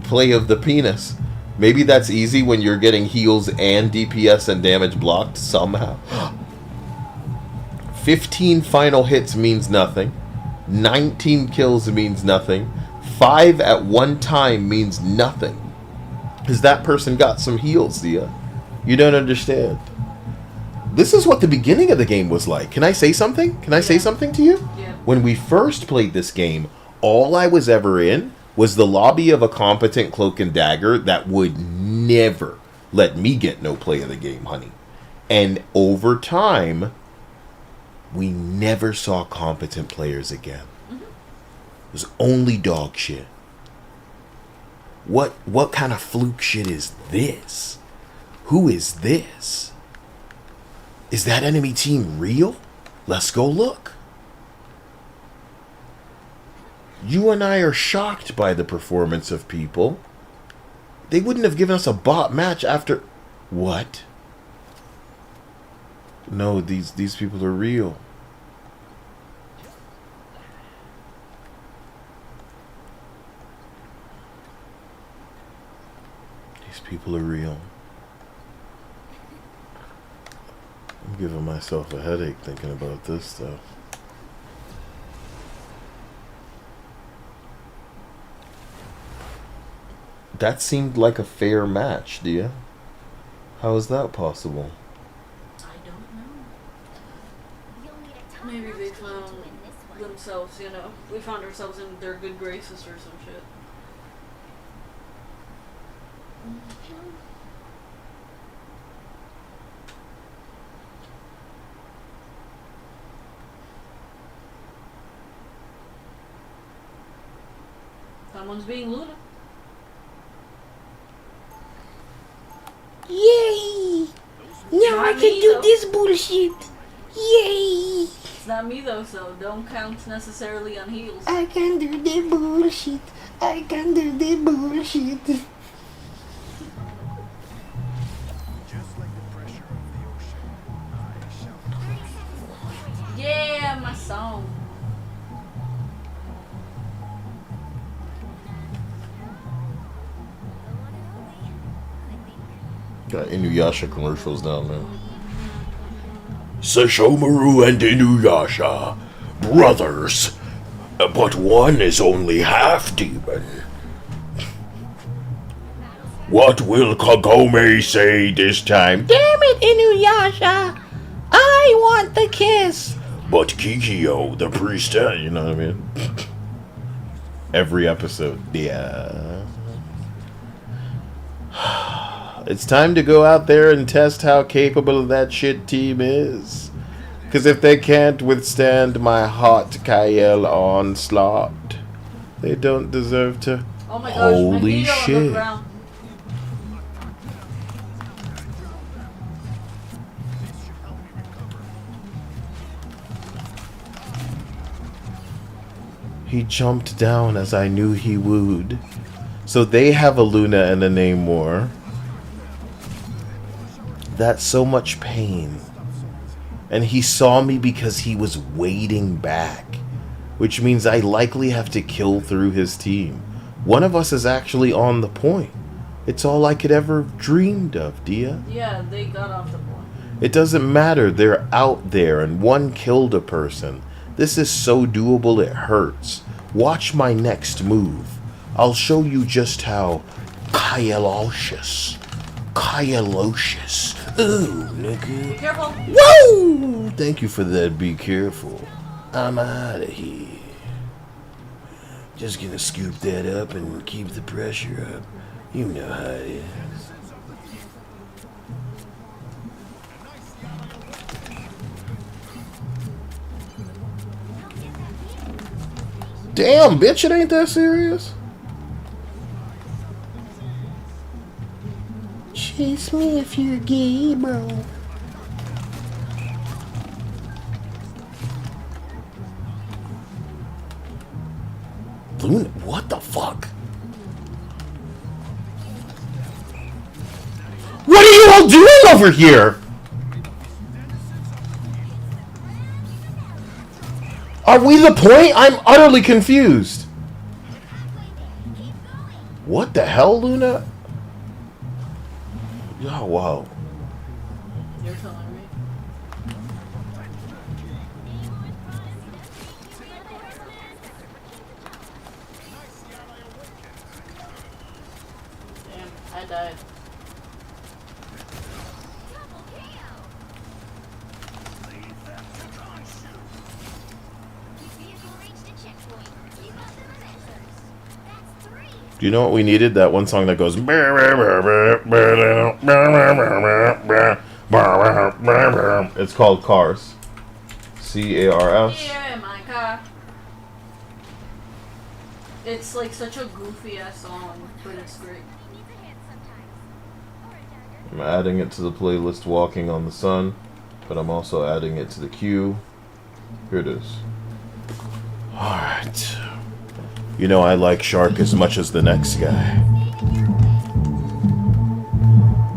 [SPEAKER 7] play of the penis. Maybe that's easy when you're getting heals and DPS and damage blocked somehow. 15 final hits means nothing. 19 kills means nothing. 5 at one time means nothing. Because that person got some heals, Dia. You don't understand. This is what the beginning of the game was like. Can I say something? Can I say something to you?
[SPEAKER 3] Yeah.
[SPEAKER 7] When we first played this game, all I was ever in was the lobby of a competent cloak and dagger that would never let me get no play of the game, honey. And over time, we never saw competent players again. It was only dog shit. What kind of fluke shit is this? Who is this? Is that enemy team real? Let's go look. You and I are shocked by the performance of people. They wouldn't have given us a bot match after... What? No, these people are real. These people are real. I'm giving myself a headache thinking about this stuff. That seemed like a fair match, Dia. How is that possible?
[SPEAKER 3] I don't know. Maybe they found themselves, you know. We found ourselves in their good graces or some shit. Someone's being Luna.
[SPEAKER 1] Yay! Now I can do this bullshit. Yay!
[SPEAKER 3] It's not me though, so don't count necessarily on heels.
[SPEAKER 1] I can do the bullshit. I can do the bullshit.
[SPEAKER 3] Yeah, my song.
[SPEAKER 7] Got Inuyasha commercials down there. Sesshomaru and Inuyasha, brothers, but one is only half demon. What will Kagome say this time?
[SPEAKER 1] Damn it, Inuyasha! I want the kiss!
[SPEAKER 7] But Kikyo, the priestess, you know what I mean? Every episode, yeah. It's time to go out there and test how capable that shit team is. Because if they can't withstand my hot Kael onslaught, they don't deserve to.
[SPEAKER 3] Oh my gosh,
[SPEAKER 7] holy
[SPEAKER 3] MacLeod on the
[SPEAKER 7] shit.
[SPEAKER 3] ground.
[SPEAKER 7] He jumped down as I knew he would. So they have a Luna and a Namor. That's so much pain. And he saw me because he was waiting back. Which means I likely have to kill through his team. One of us is actually on the point. It's all I could ever have dreamed of, Dia.
[SPEAKER 3] Yeah, they got off the point.
[SPEAKER 7] It doesn't matter. They're out there and one killed a person. This is so doable it hurts. Watch my next move. I'll show you just how Kaelocious. Ooh, nigga.
[SPEAKER 3] Be careful.
[SPEAKER 7] Whoa! Thank you for that. Be careful. I'm out of here. Just gonna scoop that up and keep the pressure up. You know how it is. Damn, bitch, it ain't that serious.
[SPEAKER 1] Chase me if you're gay, bro.
[SPEAKER 7] Luna, what the fuck? What are you all doing over here? Are we the point? I'm utterly confused. What the hell, Luna? Oh, wow.
[SPEAKER 3] You're telling me. Damn, I died.
[SPEAKER 15] Do you know what we needed? That one song that goes. It's called Cars. C-A-R-S.
[SPEAKER 3] Yeah, my car. It's like such a goofy ass song, but it's great.
[SPEAKER 15] I'm adding it to the playlist Walking on the Sun, but I'm also adding it to the queue. Here it is. Alright. You know I like Shark as much as the next guy.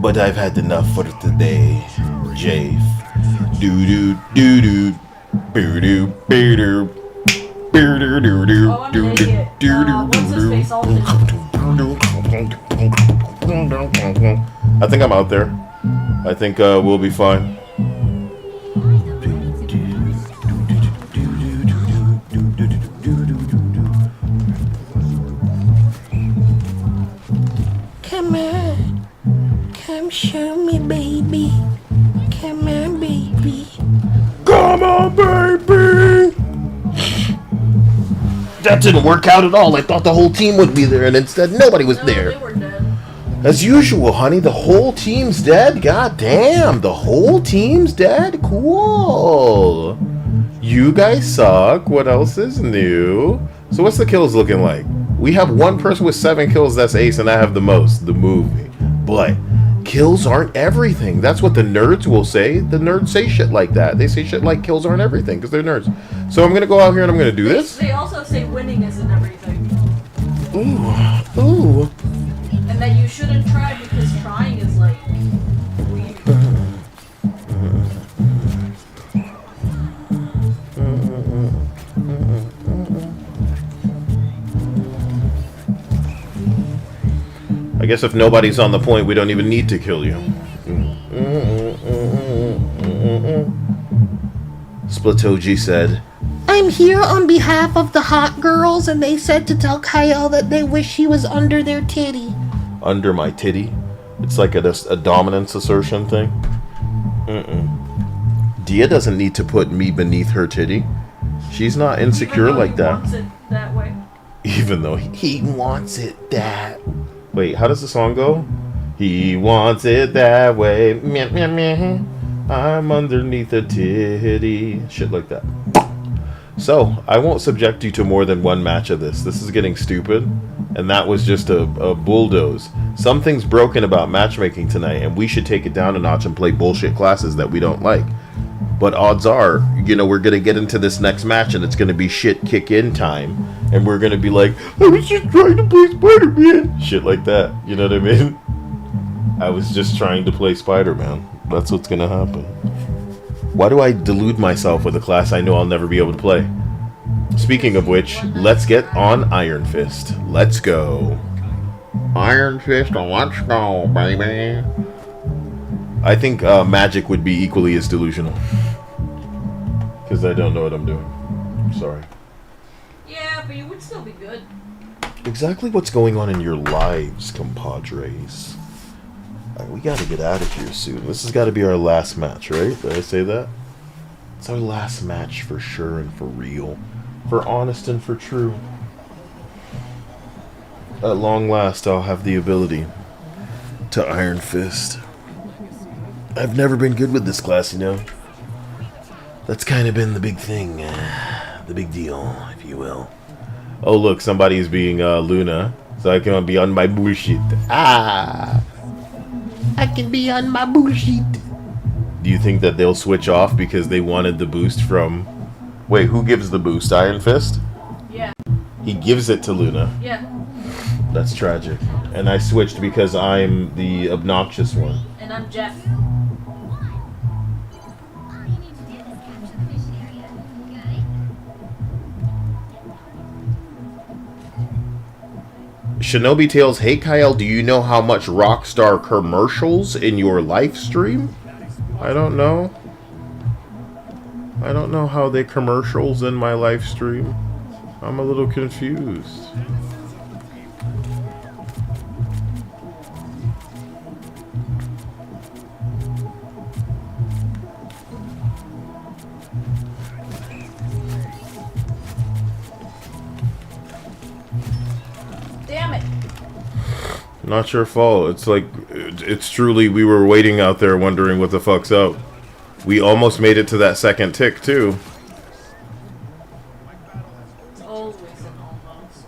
[SPEAKER 15] But I've had enough for today, Jafe. Doo-doo, doo-doo, boo-doo, boo-doo. I think I'm out there. I think we'll be fine.
[SPEAKER 1] Come on. Come show me, baby. Come on, baby.
[SPEAKER 7] Come on, baby! That didn't work out at all. I thought the whole team would be there, and instead nobody was there.
[SPEAKER 3] They were dead.
[SPEAKER 7] As usual, honey, the whole team's dead? God damn, the whole team's dead? Cool. You guys suck. What else is new? So what's the kills looking like? We have one person with 7 kills, that's Ace, and I have the most, the movie. But kills aren't everything. That's what the nerds will say. The nerds say shit like that. They say shit like kills aren't everything, because they're nerds. So I'm going to go out here and I'm going to do this.
[SPEAKER 3] They also say winning isn't everything.
[SPEAKER 7] Ooh. Ooh.
[SPEAKER 3] And that you shouldn't try because trying is like weird.
[SPEAKER 15] I guess if nobody's on the point, we don't even need to kill you. Splatoji said,
[SPEAKER 1] I'm here on behalf of the hot girls, and they said to tell Kyle that they wish he was under their titty.
[SPEAKER 15] under my titty. It's like a dominance assertion thing. Dia doesn't need to put me beneath her titty. She's not insecure like that.
[SPEAKER 3] Wants it that way.
[SPEAKER 15] Even though he wants it that. Wait, how does the song go? He wants it that way. Meh, meh, meh. I'm underneath a titty. Shit like that. So, I won't subject you to more than one match of this. This is getting stupid. And that was just a bulldoze. Something's broken about matchmaking tonight, and we should take it down a notch and play bullshit classes that we don't like. But odds are, you know, we're going to get into this next match, and it's going to be shit kick-in time. And we're going to be like, I was just trying to play Spider-Man. Shit like that. You know what I mean? I was just trying to play Spider-Man. That's what's going to happen. Why do I delude myself with a class I know I'll never be able to play? Speaking of which, let's get on Iron Fist. Let's go. Iron Fist, let's go, baby. I think Magic would be equally as delusional. Because I don't know what I'm doing. I'm sorry.
[SPEAKER 3] Yeah, but you would still be good.
[SPEAKER 15] Exactly what's going on in your lives, compadres. Alright, we gotta get out of here soon. This has got to be our last match, right? Did I say that? It's our last match for sure and for real. For honest and for true. At long last, I'll have the ability to Iron Fist. I've never been good with this class, you know. That's kind of been the big thing. The big deal, if you will. Oh, look, somebody's being Luna. So I can be on my bullshit. Ah!
[SPEAKER 1] I can be on my bullshit.
[SPEAKER 15] Do you think that they'll switch off because they wanted the boost from... Wait, who gives the boost? Iron Fist?
[SPEAKER 3] Yeah.
[SPEAKER 15] He gives it to Luna.
[SPEAKER 3] Yeah.
[SPEAKER 15] That's tragic. And I switched because I'm the obnoxious one.
[SPEAKER 3] And I'm Jeff.
[SPEAKER 7] Shinobi Tales, hey Kyle, do you know how much Rockstar commercials in your live stream? I don't know. I don't know how they commercials in my live stream. I'm a little confused.
[SPEAKER 3] Damn it.
[SPEAKER 15] Not your fault. It's like, it's truly, we were waiting out there wondering what the fuck's up. We almost made it to that second tick, too.
[SPEAKER 3] Always an almost.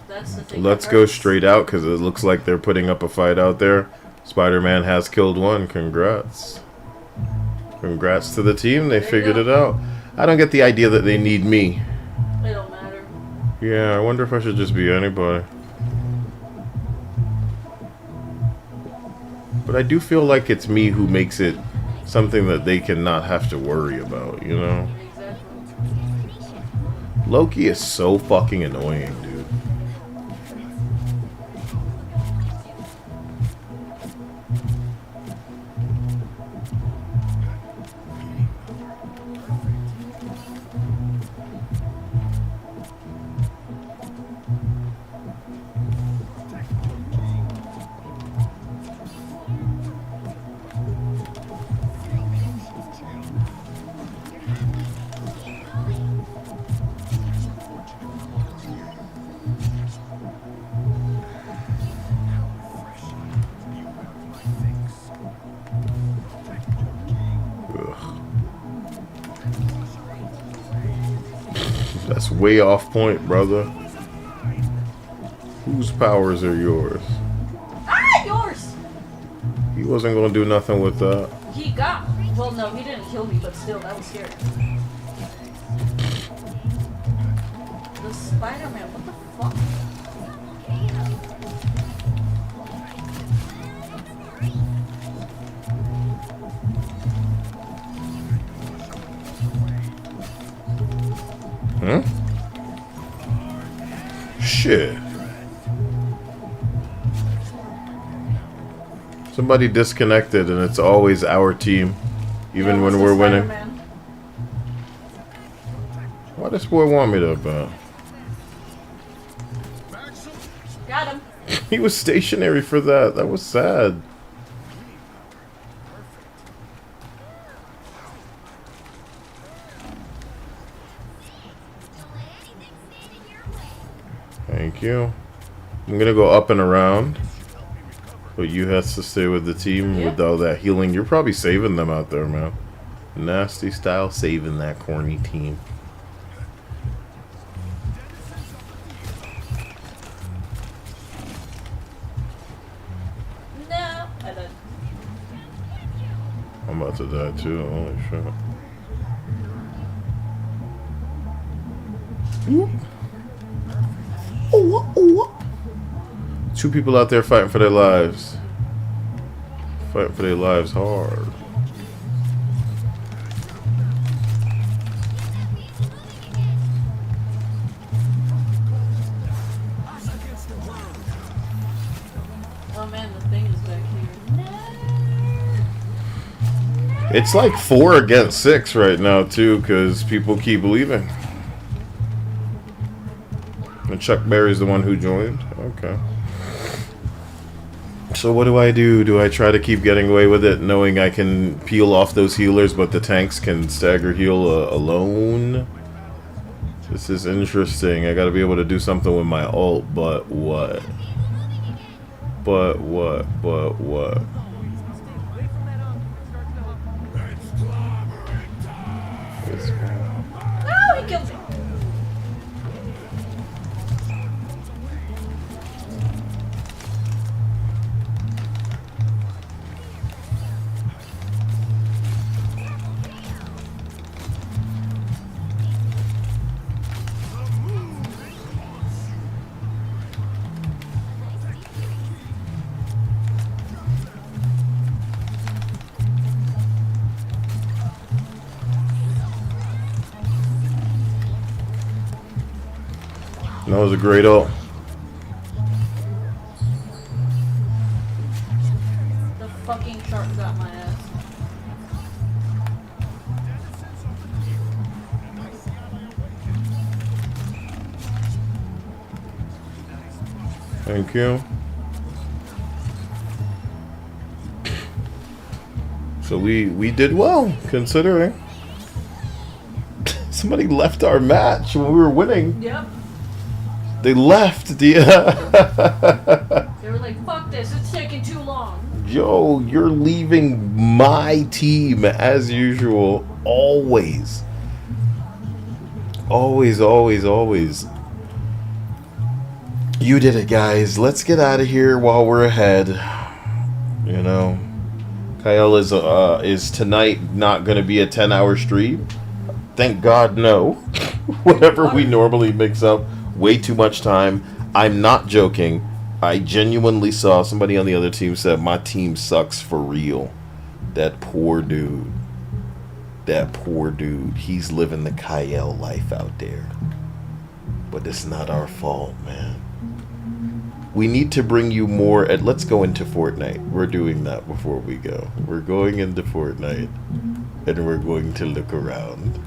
[SPEAKER 3] That's the thing.
[SPEAKER 15] Let's go straight out, because it looks like they're putting up a fight out there. Spider-Man has killed one. Congrats. Congrats to the team. They figured it out. I don't get the idea that they need me.
[SPEAKER 3] It don't matter.
[SPEAKER 15] Yeah, I wonder if I should just be anybody. But I do feel like it's me who makes it something that they cannot have to worry about, you know? Loki is so fucking annoying, dude. That's way off point, brother. Whose powers are yours?
[SPEAKER 3] Ah, yours!
[SPEAKER 15] He wasn't gonna do nothing with that.
[SPEAKER 3] He got. Well, no, he didn't kill me, but still, that was scary. The Spider-Man, what the fuck?
[SPEAKER 15] Huh? Shit. Somebody disconnected and it's always our team. Even when we're winning. Why does boy want me to
[SPEAKER 3] Got him.
[SPEAKER 15] He was stationary for that. That was sad. Thank you. I'm gonna go up and around. But you have to stay with the team with all that healing. You're probably saving them out there, man. Nasty style saving that corny team.
[SPEAKER 3] No, I didn't.
[SPEAKER 15] I'm about to die too. Holy shit. Two people out there fighting for their lives. Fighting for their lives hard.
[SPEAKER 3] Oh man, the thing is back here.
[SPEAKER 15] It's like 4 against 6 right now too, because people keep leaving. And Chuck Berry's the one who joined? Okay. So what do? Do I try to keep getting away with it, knowing I can peel off those healers, but the tanks can stagger heal alone? This is interesting. I gotta be able to do something with my ult, but what? But what?
[SPEAKER 3] No, he killed me.
[SPEAKER 15] That was a great ult.
[SPEAKER 3] The fucking shark got my ass.
[SPEAKER 15] Thank you. So we did well, considering. Somebody left our match when we were winning.
[SPEAKER 3] Yep.
[SPEAKER 15] They left the...
[SPEAKER 3] They were like, fuck this, it's taking too long.
[SPEAKER 15] Yo, you're leaving my team as usual. Always. Always, always, always. You did it, guys. Let's get out of here while we're ahead. You know, Kyle is tonight not going to be a 10-hour stream. Thank God, no. Whatever we normally mix up, way too much time. I'm not joking. I genuinely saw somebody on the other team said my team sucks for real. That poor dude. That poor dude. He's living the Kyle life out there. But it's not our fault, man. We need to bring you more. Let's go into Fortnite. We're doing that before we go. We're going into Fortnite. And we're going to look around.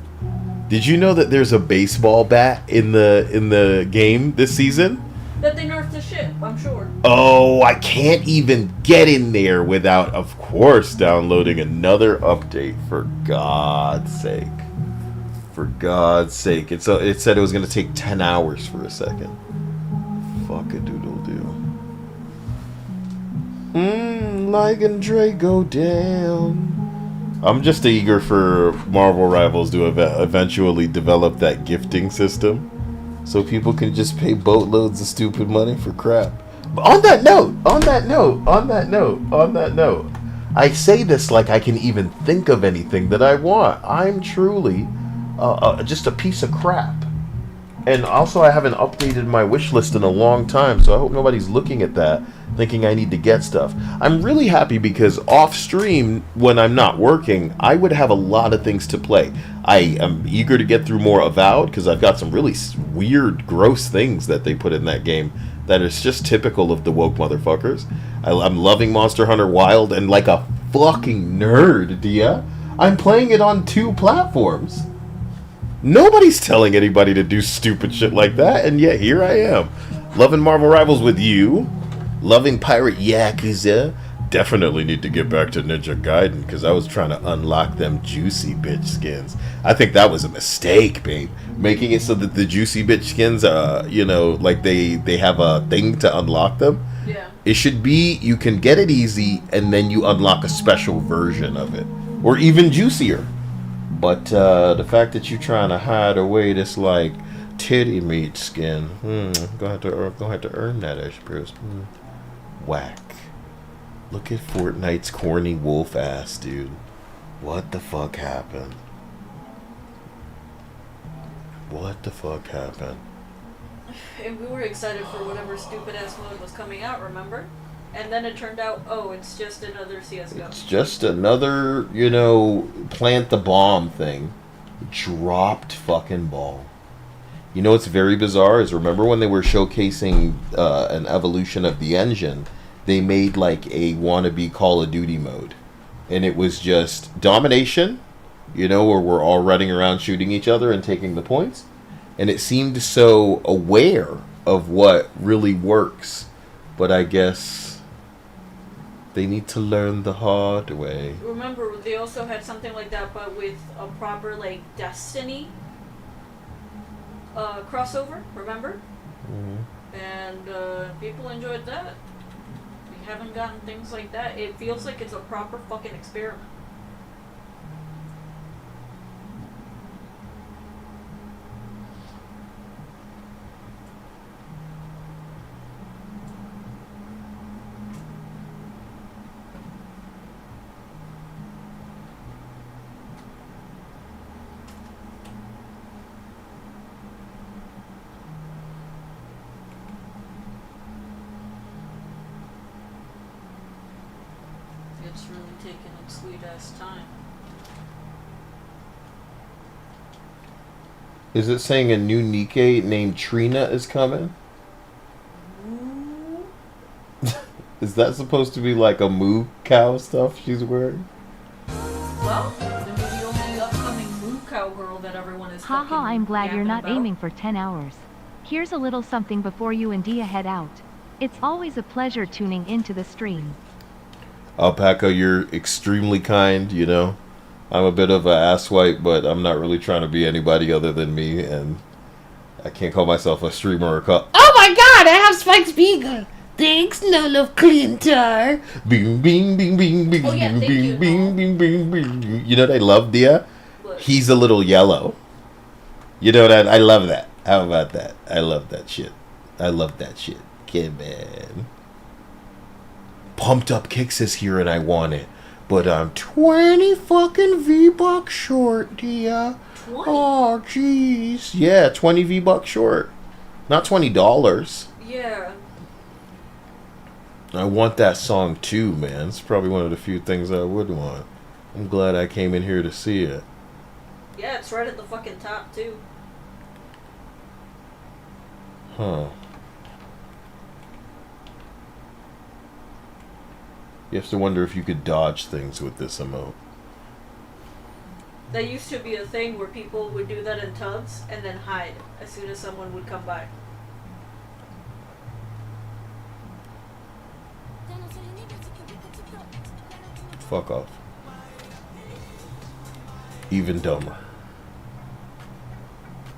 [SPEAKER 15] Did you know that there's a baseball bat in the game this season?
[SPEAKER 3] That they nerfed the shit, I'm sure.
[SPEAKER 15] Oh, I can't even get in there without, of course, downloading another update. For God's sake. For God's sake. It said it was going to take 10 hours for a second. Fuck-a-doodle-doo. Like and Dre go down. I'm just eager for Marvel Rivals to eventually develop that gifting system. So people can just pay boatloads of stupid money for crap. But on that note, I say this like I can even think of anything that I want. I'm truly just a piece of crap. And also I haven't updated my wish list in a long time, so I hope nobody's looking at that thinking I need to get stuff. I'm really happy because off stream, when I'm not working, I would have a lot of things to play. I am eager to get through more Avowed because I've got some really weird, gross things that they put in that game that is just typical of the woke motherfuckers. I'm loving Monster Hunter Wild, and like a fucking nerd, Dia, I'm playing it on 2 platforms. Nobody's telling anybody to do stupid shit like that, and yet here I am. Loving Marvel Rivals with you. Loving Pirate Yakuza. Definitely need to get back to Ninja Gaiden because I was trying to unlock them juicy bitch skins. I think that was a mistake, babe. Making it so that the juicy bitch skins, you know, like they have a thing to unlock them.
[SPEAKER 3] Yeah.
[SPEAKER 15] It should be you can get it easy and then you unlock a special version of it. Or even juicier. But the fact that you're trying to hide away this like titty meat skin, gonna have to earn that, I suppose. Whack. Look at Fortnite's corny wolf ass, dude. What the fuck happened? What the fuck happened?
[SPEAKER 3] And we were excited for whatever stupid ass mode was coming out, remember? And then it turned out, oh, it's just another CSGO.
[SPEAKER 15] It's just another, you know, plant the bomb thing. Dropped fucking ball. You know what's very bizarre is remember when they were showcasing an evolution of the engine, they made like a wannabe Call of Duty mode. And it was just domination, you know, where we're all running around shooting each other and taking the points. And it seemed so aware of what really works. But I guess they need to learn the hard way.
[SPEAKER 3] Remember, they also had something like that, but with a proper, like, Destiny crossover, remember?
[SPEAKER 15] Mm-hmm.
[SPEAKER 3] And people enjoyed that. We haven't gotten things like that. It feels like it's a proper fucking experiment. It's really taking its sweet ass time.
[SPEAKER 15] Is it saying a new Nikkei named Trina is coming? Is that supposed to be like a moo cow stuff she's wearing?
[SPEAKER 3] Well, then maybe the only upcoming moo cow girl that everyone is
[SPEAKER 5] Haha, I'm glad you're not
[SPEAKER 3] about.
[SPEAKER 5] aiming for 10 hours. Here's a little something before you and Dia head out. It's always a pleasure tuning into the stream.
[SPEAKER 15] Alpaca, you're extremely kind, you know. I'm a bit of an asswipe, but I'm not really trying to be anybody other than me, and I can't call myself a streamer or
[SPEAKER 1] Oh my god, I have Spike Spiegel! Thanks, Lolo Clintar!
[SPEAKER 15] Bing, bing, bing, bing, bing,
[SPEAKER 1] Oh, yeah,
[SPEAKER 15] bing,
[SPEAKER 1] thank you,
[SPEAKER 15] bing, bing, bing, bing. You know what I love, Dia? He's a little yellow. You know that? I love that. How about that? I love that shit. I love that shit. Kid, man. Pumped Up Kicks is here and I want it. But I'm 20 fucking V-Bucks short, Dia.
[SPEAKER 3] 20?
[SPEAKER 15] Oh, jeez. Yeah, 20 V-Bucks short. Not $20.
[SPEAKER 3] Yeah.
[SPEAKER 15] I want that song too, man. It's probably one of the few things I would want. I'm glad I came in here to see it.
[SPEAKER 3] Yeah, it's right at the fucking top, too.
[SPEAKER 15] Huh. You have to wonder if you could dodge things with this emote.
[SPEAKER 3] That used to be a thing where people would do that in tubs and then hide as soon as someone would come by.
[SPEAKER 15] Fuck off. Even dumber.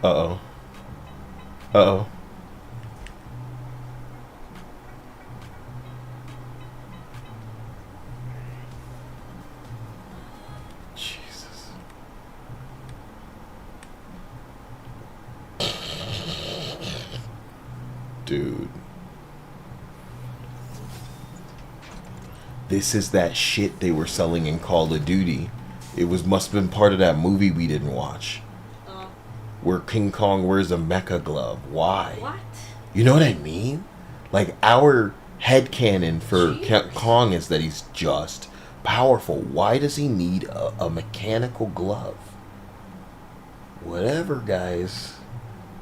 [SPEAKER 15] Uh-oh. Uh-oh. Jesus. Dude. This is that shit they were selling in Call of Duty. It must have been part of that movie we didn't watch. Where King Kong wears a mecha glove. Why?
[SPEAKER 3] What?
[SPEAKER 15] You know what I mean? Like, our headcanon for Kong is that he's just powerful. Why does he need a mechanical glove? Whatever, guys.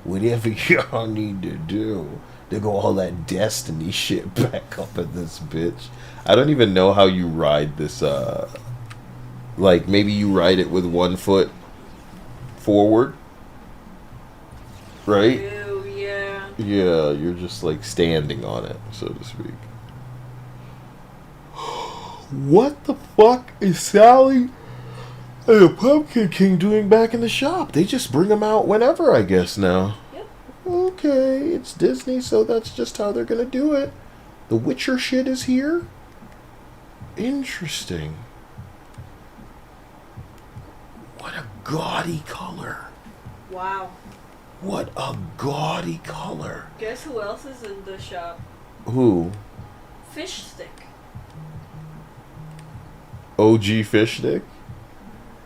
[SPEAKER 15] Whatever y'all need to do. They go all that Destiny shit back up in this bitch. I don't even know how you ride this, like, maybe you ride it with one foot forward. Right?
[SPEAKER 3] Ew, yeah.
[SPEAKER 15] Yeah, you're just, like, standing on it, so to speak. What the fuck is Sally and the Pumpkin King doing back in the shop? They just bring them out whenever, I guess, now.
[SPEAKER 3] Yep.
[SPEAKER 15] Okay, it's Disney, so that's just how they're gonna do it. The Witcher shit is here? Interesting. What a gaudy color.
[SPEAKER 3] Wow.
[SPEAKER 15] What a gaudy color.
[SPEAKER 3] Guess who else is in the shop?
[SPEAKER 15] Who?
[SPEAKER 3] Fish Stick.
[SPEAKER 15] OG Fish Stick?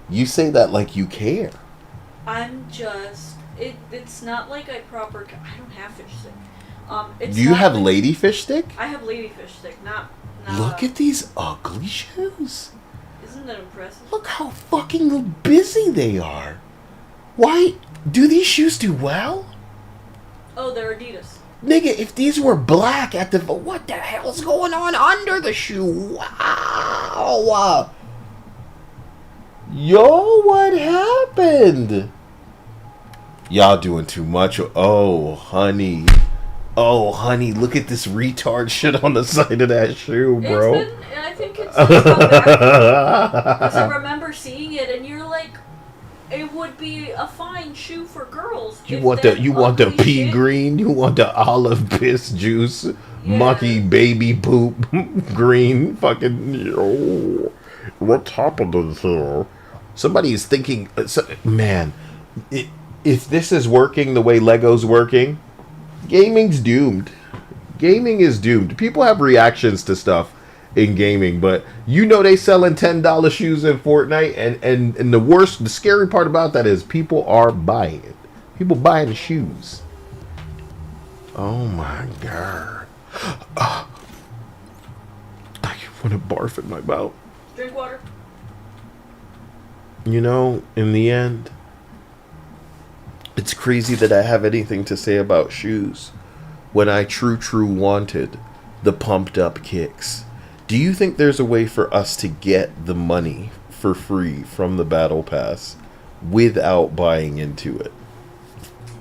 [SPEAKER 15] You say that like you care.
[SPEAKER 3] I'm just... It's not like I I don't have Fish Stick. It's
[SPEAKER 15] Do you
[SPEAKER 3] not
[SPEAKER 15] have
[SPEAKER 3] like,
[SPEAKER 15] Lady Fish Stick?
[SPEAKER 3] I have Lady Fish Stick, not
[SPEAKER 15] Look at these ugly shoes.
[SPEAKER 3] Isn't that impressive?
[SPEAKER 15] Look how fucking busy they are. Why? Do these shoes do well?
[SPEAKER 3] Oh, they're Adidas.
[SPEAKER 15] Nigga, if these were black at the... What the hell's going on under the shoe? Wow. Yo, what happened? Y'all doing too much. Oh, honey. Oh, honey, look at this retard shit on the side of that shoe, bro.
[SPEAKER 3] I think it's come back. Because I remember seeing it, and you're like, it would be a fine shoe for girls.
[SPEAKER 15] You want the pea green? You want the olive piss juice? Monkey baby poop green? Fucking yo. What happened to this? Somebody is thinking, man, if this is working the way Lego's working, gaming's doomed. Gaming is doomed. People have reactions to stuff in gaming, but you know they selling $10 shoes in Fortnite, and the scary part about that is people are buying it. People buying the shoes. Oh my god. I want to barf in my mouth.
[SPEAKER 3] Drink water.
[SPEAKER 15] You know, in the end,
[SPEAKER 7] It's crazy that I have anything to say about shoes when I true wanted the pumped up kicks. Do you think there's a way for us to get the money for free from the battle pass without buying into it?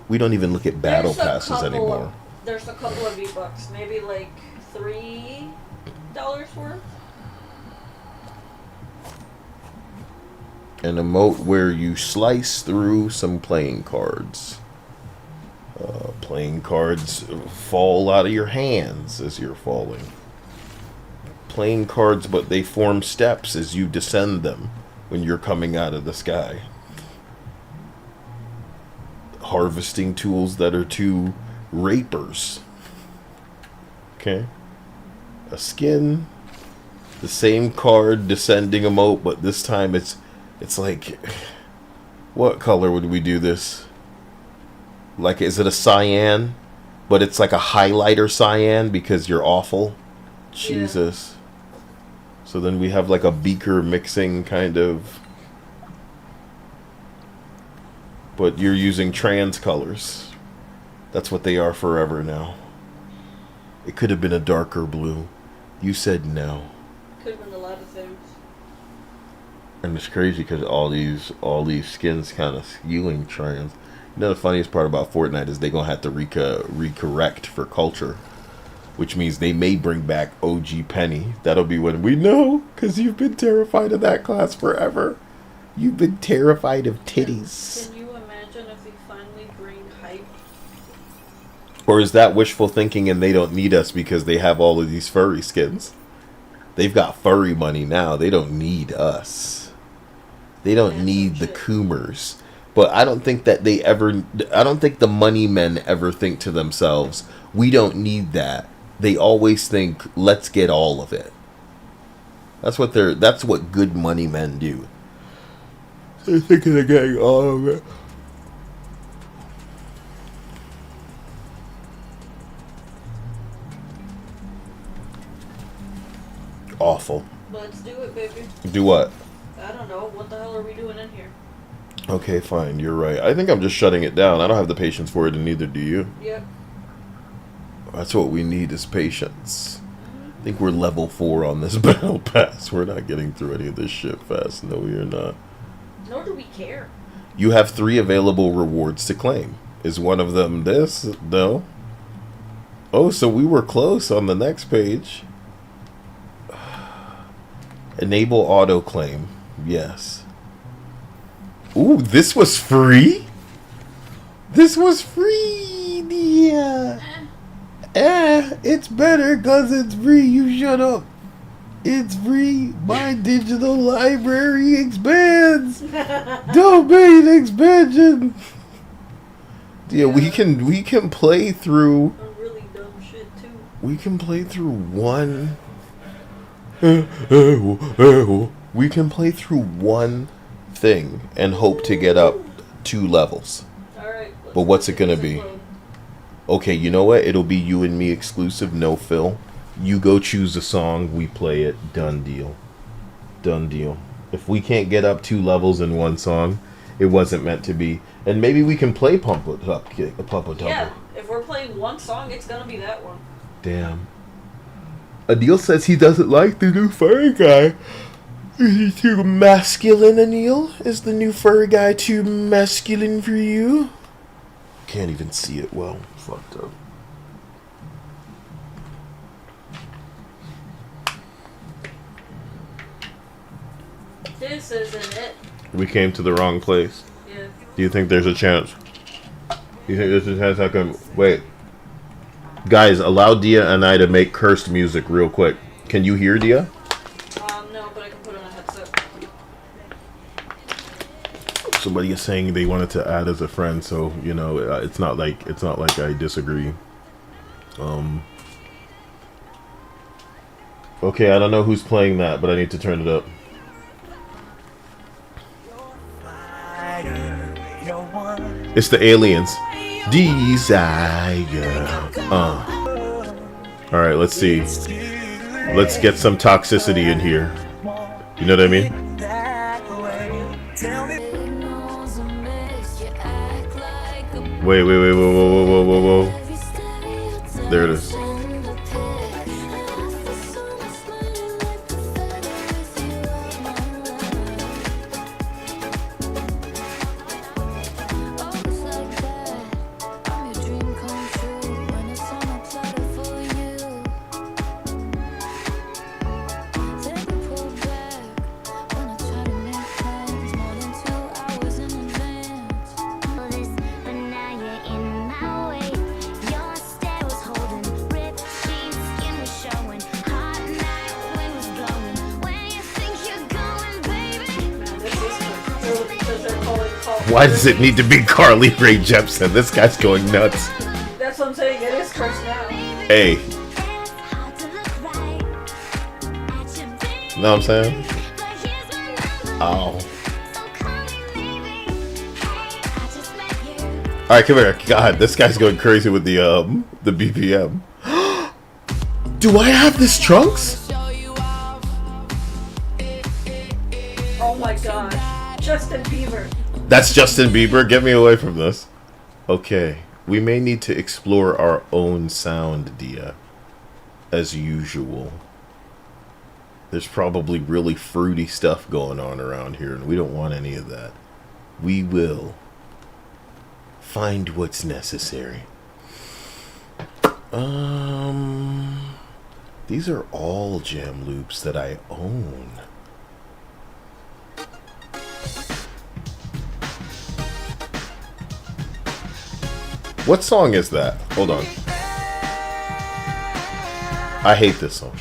[SPEAKER 7] We don't even look at battle passes anymore.
[SPEAKER 3] There's a couple of V-Bucks, maybe like $3 worth.
[SPEAKER 7] An emote where you slice through some playing cards. Playing cards fall out of your hands as you're falling. Playing cards, but they form steps as you descend them when you're coming out of the sky. Harvesting tools that are to rapers. Okay? A skin. The same card descending emote, but this time it's like, what color would we do this? Like, is it a cyan? But it's like a highlighter cyan because you're awful. Jesus. So then we have like a beaker mixing kind of. But you're using trans colors. That's what they are forever now. It could have been a darker blue. You said no.
[SPEAKER 3] Could have been a lot of things.
[SPEAKER 7] And it's crazy because all these skins kind of skewing trans. You know, the funniest part about Fortnite is they're gonna have to recorrect for culture, which means they may bring back OG Penny. That'll be when we know, because you've been terrified of that class forever. You've been terrified of titties.
[SPEAKER 3] Can you imagine if we finally bring hype?
[SPEAKER 7] Or is that wishful thinking and they don't need us because they have all of these furry skins? They've got furry money now. They don't need us. They don't need the Coomers. But I don't think that I don't think the money men ever think to themselves, we don't need that. They always think, let's get all of it. That's what good money men do. They're thinking they're getting all of it. Awful.
[SPEAKER 3] Let's do it, baby.
[SPEAKER 7] Do what?
[SPEAKER 3] I don't know. What the hell are we doing in here?
[SPEAKER 7] Okay, fine. You're right. I think I'm just shutting it down. I don't have the patience for it, and neither do you.
[SPEAKER 3] Yep.
[SPEAKER 7] That's what we need is patience. I think we're level 4 on this battle pass. We're not getting through any of this shit fast. No, we are not.
[SPEAKER 3] Nor do we care.
[SPEAKER 7] You have 3 available rewards to claim. Is one of them this? No. Oh, so we were close on the next page. Enable auto claim. Yes. Ooh, this was free? This was free, yeah. It's better because it's free. You shut up. It's free. My digital library expands. Domain expansion. Yeah, we can play through.
[SPEAKER 3] Really dumb shit too.
[SPEAKER 7] We can play through one. We can play through one thing and hope to get up 2 levels.
[SPEAKER 3] Alright.
[SPEAKER 7] But what's it gonna be? Okay, you know what? It'll be you and me exclusive, no Phil. You go choose a song, we play it. Done deal. Done deal. If we can't get up 2 levels in one song, it wasn't meant to be. And maybe we can play Pump It Up, Pump It Up.
[SPEAKER 3] Yeah, if we're playing one song, it's gonna be that one.
[SPEAKER 7] Damn. Anil says he doesn't like the new furry guy. Is he too masculine, Anil? Is the new furry guy too masculine for you? Can't even see it well. Fucked up.
[SPEAKER 3] This isn't it.
[SPEAKER 7] We came to the wrong place.
[SPEAKER 3] Yeah.
[SPEAKER 7] Do you think there's a chance? Do you think there's a chance I can... Wait. Guys, allow Dia and I to make cursed music real quick. Can you hear Dia?
[SPEAKER 3] No, but I can put on a headset.
[SPEAKER 7] Somebody is saying they wanted to add as a friend, so you know it's not like I disagree. Okay, I don't know who's playing that, but I need to turn it up. It's the Aliens. Desire. All right, let's see. Let's get some toxicity in here. You know what I mean?
[SPEAKER 15] Wait, whoa. There it is. Why does it need to be Carly Rae Jepsen? This guy's going nuts.
[SPEAKER 3] That's what I'm saying. It is cursed now.
[SPEAKER 15] Hey. Know what I'm saying? Ow. Alright, come here. God, this guy's going crazy with the BPM. Do I have this Trunks?
[SPEAKER 3] Oh my god. Justin Bieber.
[SPEAKER 15] That's Justin Bieber. Get me away from this. Okay. We may need to explore our own sound, Dia. As usual. There's probably really fruity stuff going on around here, and we don't want any of that. We will find what's necessary. These are all jam loops that I own. What song is that? Hold on. I hate this song.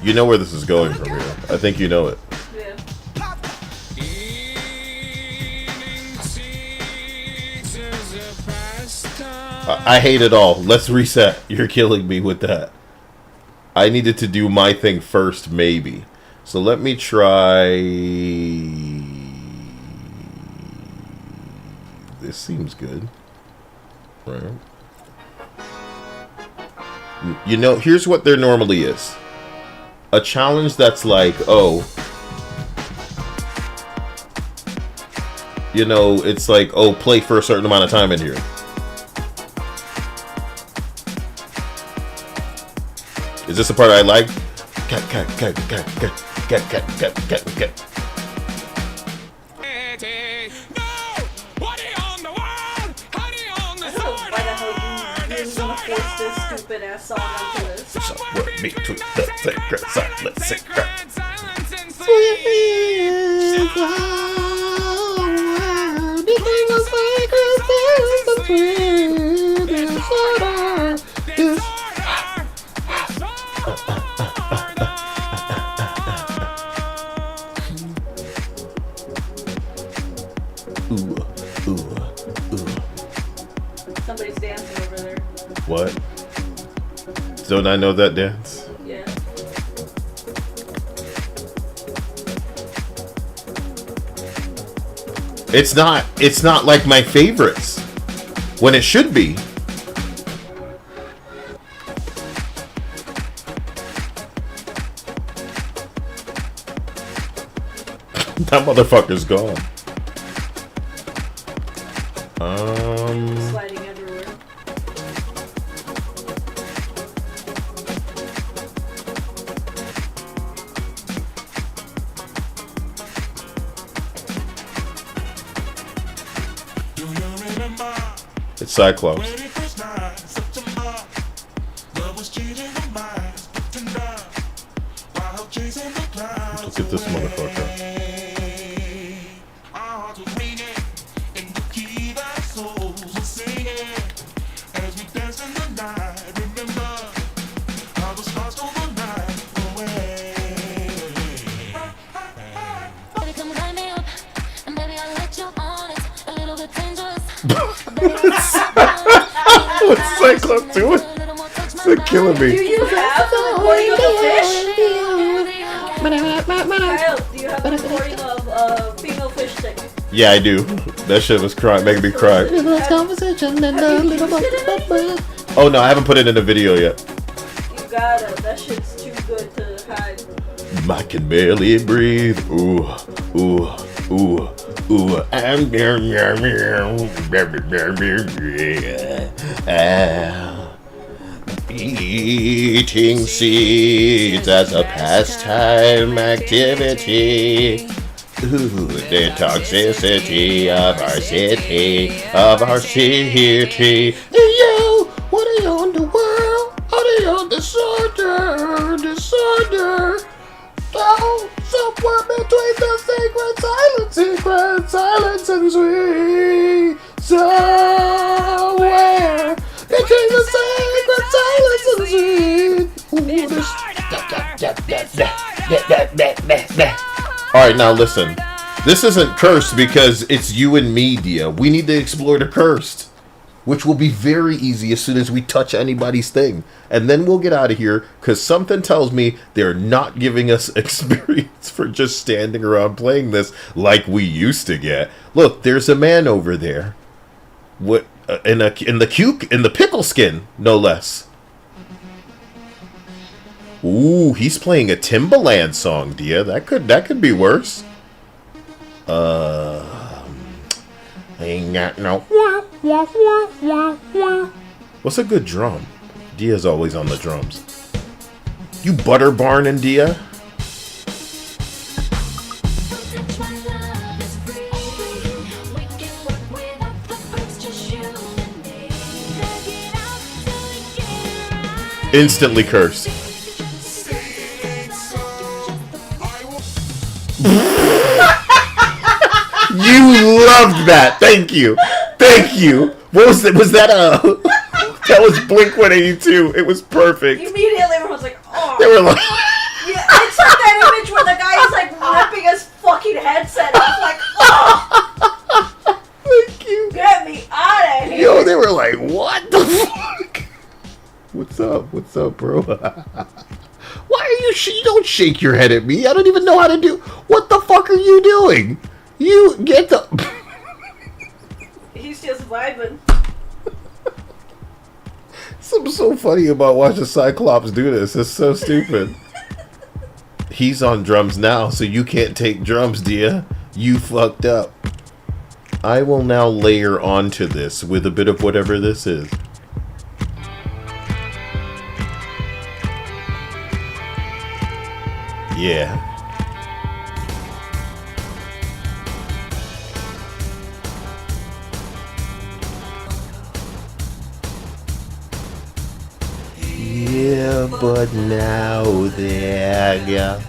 [SPEAKER 15] You know where this is going from here. I think you know it.
[SPEAKER 3] Yeah.
[SPEAKER 15] I hate it all. Let's reset. You're killing me with that. I needed to do my thing first, maybe. So let me try... This seems good. Right. You know, here's what there normally is. A challenge that's like, oh, you know, it's like, oh, play for a certain amount of time in here. Is this the part I like?
[SPEAKER 3] Stupid ass song onto this.
[SPEAKER 15] So work me to the sacred silence.
[SPEAKER 3] Somebody's dancing over there.
[SPEAKER 15] What? Don't I know that dance?
[SPEAKER 3] Yeah.
[SPEAKER 15] It's not like my favorites. When it should be. That motherfucker's gone.
[SPEAKER 3] Sliding everywhere.
[SPEAKER 15] It's Cyclops. Look at this motherfucker. What's Cyclops doing? It's killing me.
[SPEAKER 3] Do you have the recording of the fish? Kyle, do you have the recording of female fish stick?
[SPEAKER 15] Yeah, I do. That shit was crying, making me cry. Oh no, I haven't put it in a video yet.
[SPEAKER 3] You gotta. That shit's too good to hide.
[SPEAKER 15] I can barely breathe. Ooh, ooh, ooh,
[SPEAKER 7] Ooh, eating seeds as a pastime activity. Ooh, the toxicity of our city, Hey yo, what are you on the world? Are they on disorder? Oh, somewhere between the silence and sweet. Somewhere between the silence and sweet. Alright, now listen. This isn't cursed because it's you and me, Dia. We need to explore the cursed, which will be very easy as soon as we touch anybody's thing. And then we'll get out of here, because something tells me they're not giving us experience for just standing around playing this like we used to get. Look, there's a man over there. What in the pickle skin, no less. Ooh, he's playing a Timbaland song, Dia. That could be worse. Ain't got no. What's a good drum? Dia's always on the drums. You butter barn and Dia? Instantly cursed. You loved that. Thank you. What was that? That was Blink-182. It was perfect.
[SPEAKER 3] Immediately, everyone was like, "Oh."
[SPEAKER 7] They were like,
[SPEAKER 3] "Yeah." It's like that image where the guy is like ripping his fucking headset off, like, "Oh,
[SPEAKER 7] thank you.
[SPEAKER 3] Get me out of here."
[SPEAKER 7] Yo, they were like, "What the fuck? What's up, bro? Why are you? You don't shake your head at me. I don't even know how to do. What the fuck are you doing? You get the."
[SPEAKER 3] He's just vibing.
[SPEAKER 7] Something so funny about watching Cyclops do this. It's so stupid. He's on drums now, so you can't take drums, Dia. You fucked up. I will now layer onto this with a bit of whatever this is. Yeah. Yeah, but now there go.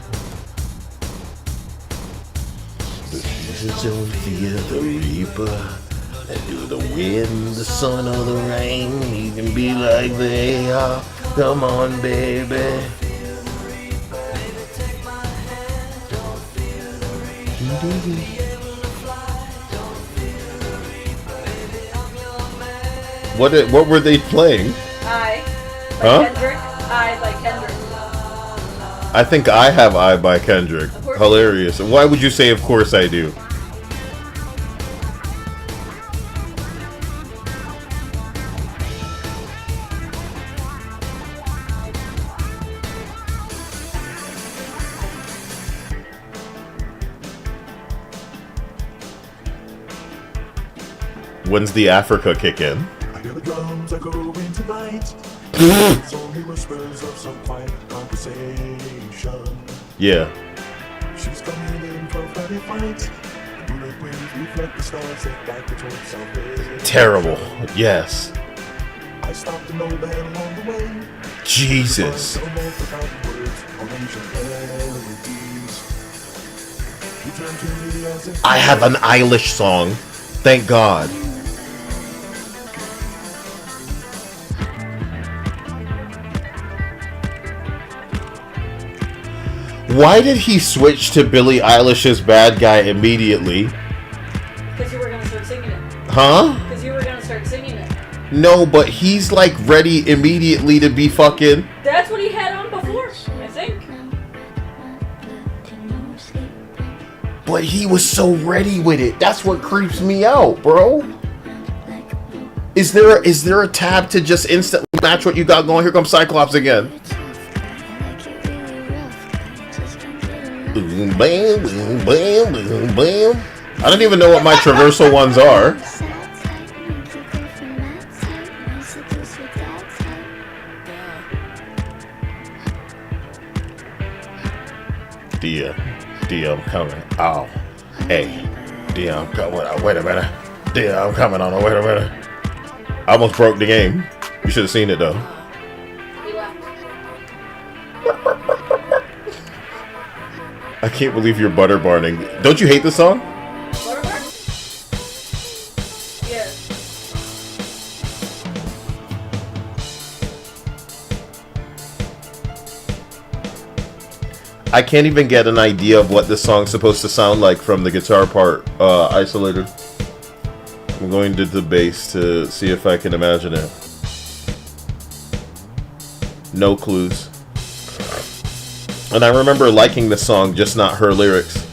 [SPEAKER 7] Don't fear the reaper. And do the wind, the sun, or the rain. You can be like they are. Come on, baby. What were they playing?
[SPEAKER 3] Kendrick. I by Kendrick.
[SPEAKER 7] I think I have I by Kendrick. Hilarious. Why would you say of course I do? When's the Africa kick in?
[SPEAKER 6] I hear the drums are going tonight. It's only whispers of some quiet conversation.
[SPEAKER 7] Yeah.
[SPEAKER 6] She's coming in for a Friday fight. Bullet winds reflect the stars that guide the towards salvation.
[SPEAKER 7] Terrible. Yes.
[SPEAKER 6] I stopped to know that along the way.
[SPEAKER 7] Jesus. I have an Eilish song. Thank God. Why did he switch to Billie Eilish's Bad Guy immediately?
[SPEAKER 3] Because you were going to start singing it.
[SPEAKER 7] Huh?
[SPEAKER 3] Because you were going to start singing it.
[SPEAKER 7] No, but he's like ready immediately to be fucking...
[SPEAKER 3] That's what he had on before, I think.
[SPEAKER 7] But he was so ready with it. That's what creeps me out, bro. Is there a tab to just instantly match what you got going? Here comes Cyclops again. Boom, bam, boom, bam, boom, bam. I don't even know what my traversal ones are. Dia, I'm coming. Oh, hey, Dia, I'm coming. Wait a minute. Dia, I'm coming on. Wait a minute. I almost broke the game. You should have seen it though. I can't believe you're butter barning. Don't you hate this song? I can't even get an idea of what this song's supposed to sound like from the guitar part isolated. I'm going to the bass to see if I can imagine it. No clues. And I remember liking the song, just not her lyrics.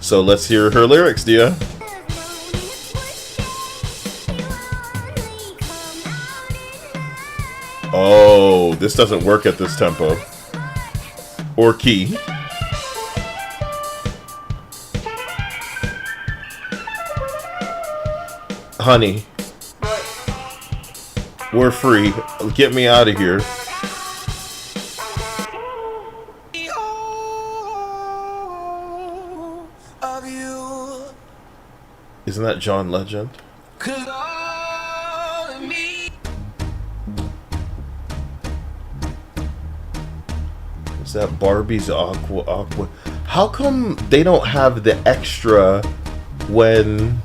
[SPEAKER 7] So let's hear her lyrics, Dia. Oh, this doesn't work at this tempo. Or key. Honey. We're free. Get me out of here. Isn't that John Legend? Is that Barbie's Aqua? How come they don't have the extra when...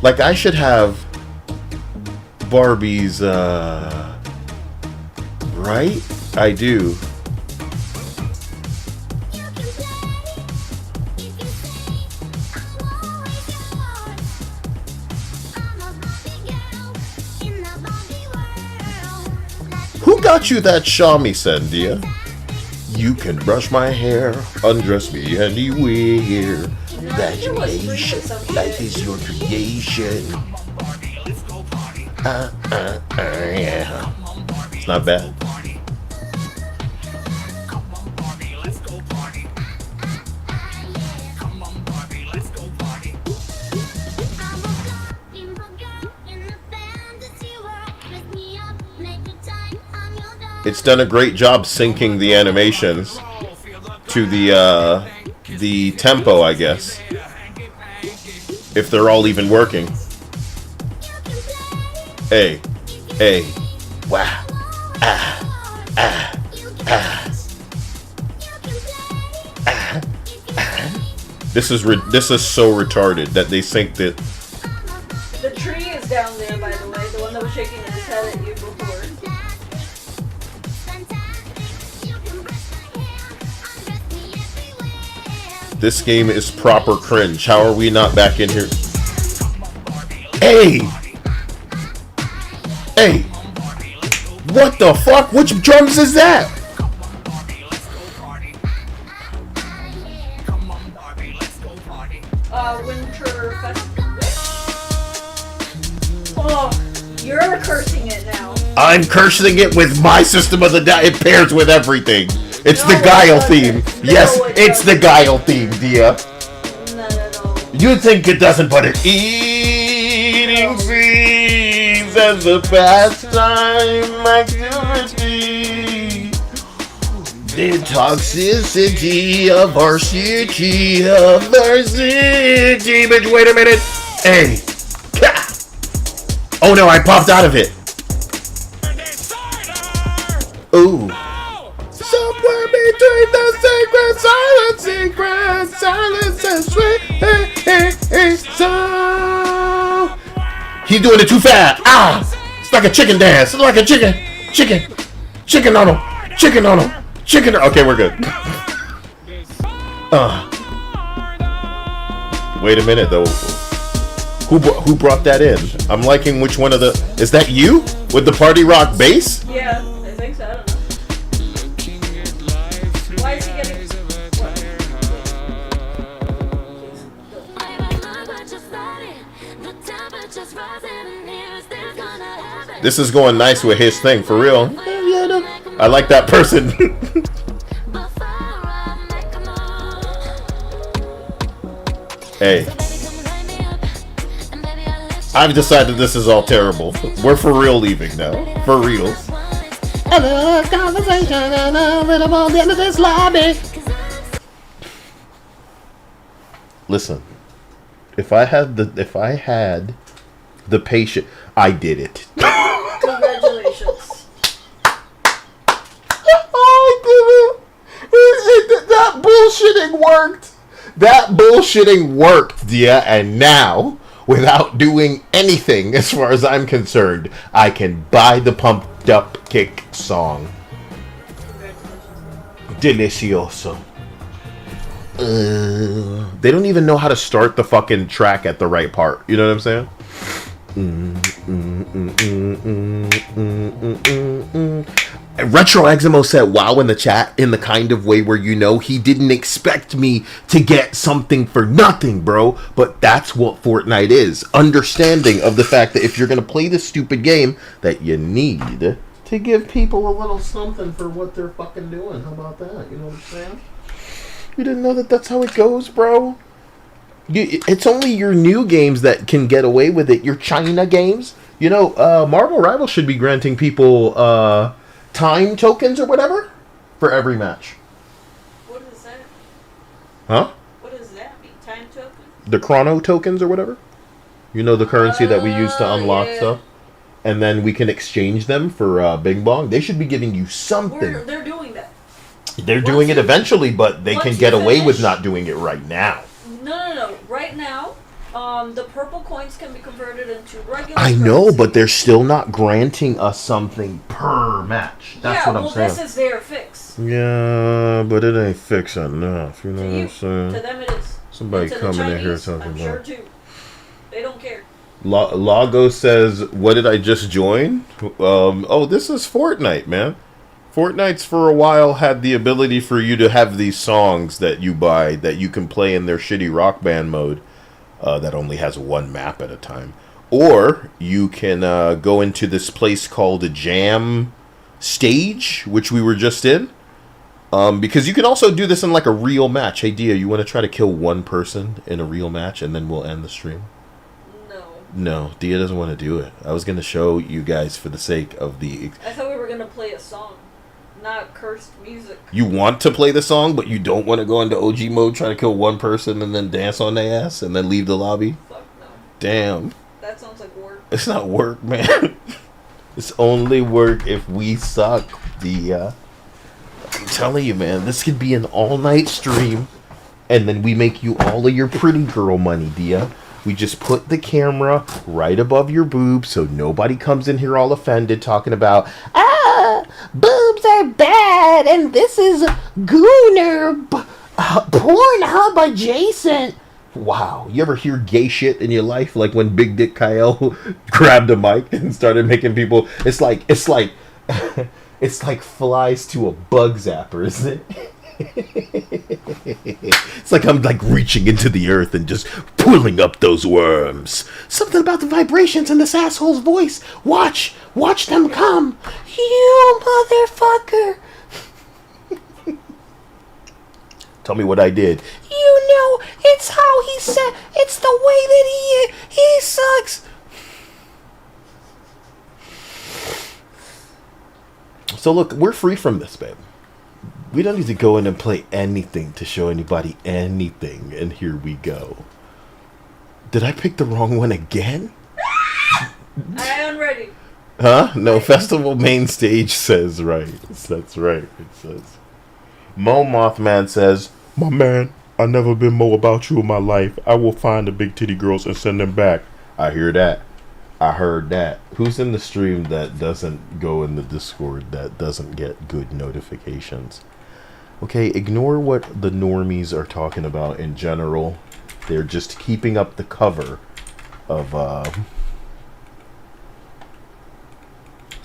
[SPEAKER 7] Like, I should have Barbie's, right? I do. Who got you that Xiaomi, Sandia? You can brush my hair, undress me anywhere. Imagination, life is your creation. Yeah. It's not bad. It's done a great job syncing the animations to the tempo, I guess. If they're all even working. Hey, hey, wow, ah, ah, ah, ah, ah. This is so retarded that they sync it.
[SPEAKER 3] The tree is down there, by the way, the one that was shaking his head at you before.
[SPEAKER 7] This game is proper cringe. How are we not back in here? Hey! Hey! What the fuck? Which drums is that?
[SPEAKER 3] Winter Festival. Oh, you're cursing it now.
[SPEAKER 7] I'm cursing it with my system of the day. It pairs with everything. It's the Guile theme. Yes, it's the Guile theme, Dia. You'd think it doesn't, but it eating seeds as a pastime activity. The toxicity of our city, Bitch, wait a minute. Hey. Oh no, I popped out of it. Ooh. Somewhere between the silence and sweet. Hey, so he's doing it too fast. Ah, it's like a chicken dance. It's like a chicken on him. Okay, we're good. Wait a minute though. Who brought that in? I'm liking which one of the. Is that you with the party rock bass?
[SPEAKER 3] Yeah, I think so. I don't know. Why is he getting...
[SPEAKER 7] This is going nice with his thing, for real. I like that person. Hey. I've decided this is all terrible. We're for real leaving now. For reals.
[SPEAKER 1] A little conversation and a little more into this lobby.
[SPEAKER 7] Listen, if I had the patience, I did it.
[SPEAKER 3] Congratulations.
[SPEAKER 7] I did it. That bullshitting worked. That bullshitting worked, Dia, and now, without doing anything as far as I'm concerned, I can buy the Pumped Up Kick song. Delicioso. They don't even know how to start the fucking track at the right part. You know what I'm saying? Retro Eximo said wow in the chat in the kind of way where, you know, he didn't expect me to get something for nothing, bro. But that's what Fortnite is. Understanding of the fact that if you're going to play this stupid game, that you need to give people a little something for what they're fucking doing. How about that? You know what I'm saying? You didn't know that that's how it goes, bro? It's only your new games that can get away with it. Your China games. You know, Marvel Rivals should be granting people time tokens or whatever for every match.
[SPEAKER 3] What is that?
[SPEAKER 7] Huh?
[SPEAKER 3] What does that mean? Time tokens?
[SPEAKER 7] The chrono tokens or whatever. You know, the currency that we use to unlock stuff. And then we can exchange them for Bing Bong. They should be giving you something.
[SPEAKER 3] They're doing that.
[SPEAKER 7] They're doing it eventually, but they can get away with not doing it right now.
[SPEAKER 3] No. Right now, the purple coins can be converted into regular
[SPEAKER 7] I know,
[SPEAKER 3] currency.
[SPEAKER 7] but they're still not granting us something per match. That's what I'm saying.
[SPEAKER 3] This is their fix.
[SPEAKER 7] Yeah, but it ain't fixed enough. You know what I'm
[SPEAKER 3] To
[SPEAKER 7] saying?
[SPEAKER 3] them it is.
[SPEAKER 7] Somebody coming in here talking
[SPEAKER 3] I'm
[SPEAKER 7] about.
[SPEAKER 3] sure too. They don't care.
[SPEAKER 7] Lago says, "What did I just join?" Oh, this is Fortnite, man. Fortnite's for a while had the ability for you to have these songs that you buy that you can play in their shitty rock band mode that only has one map at a time. Or you can go into this place called a Jam Stage, which we were just in. Because you can also do this in like a real match. Hey, Dia, you want to try to kill one person in a real match and then we'll end the stream? No, Dia doesn't want to do it. I was going to show you guys for the sake of the...
[SPEAKER 3] I thought we were going to play a song, not cursed music.
[SPEAKER 7] You want to play the song, but you don't want to go into OG mode, try to kill one person, and then dance on their ass, and then leave the lobby?
[SPEAKER 3] Fuck no.
[SPEAKER 7] Damn.
[SPEAKER 3] That sounds like work.
[SPEAKER 7] It's not work, man. It's only work if we suck, Dia. I'm telling you, man, this could be an all-night stream, and then we make you all of your pretty girl money, Dia. We just put the camera right above your boobs so nobody comes in here all offended talking about, boobs are bad and this is Gooner Pornhub adjacent. Wow, you ever hear gay shit in your life? Like when Big Dick Kyle grabbed a mic and started making people, it's like it's like flies to a bug zapper, isn't it? It's like I'm like reaching into the earth and just pulling up those worms. Something about the vibrations in this asshole's voice. Watch them come. You motherfucker. Tell me what I did. You know, it's how he said, it's the way that he sucks. So look, we're free from this, babe. We don't need to go in and play anything to show anybody anything. And here we go. Did I pick the wrong one again?
[SPEAKER 3] I am ready.
[SPEAKER 7] Huh? No, Festival Main Stage says right. That's right. It says. Mo Mothman says, "My man, I never been more about you in my life. I will find the big titty girls and send them back." I hear that. I heard that. Who's in the stream that doesn't go in the Discord, that doesn't get good notifications? Okay, ignore what the normies are talking about in general. They're just keeping up the cover of, I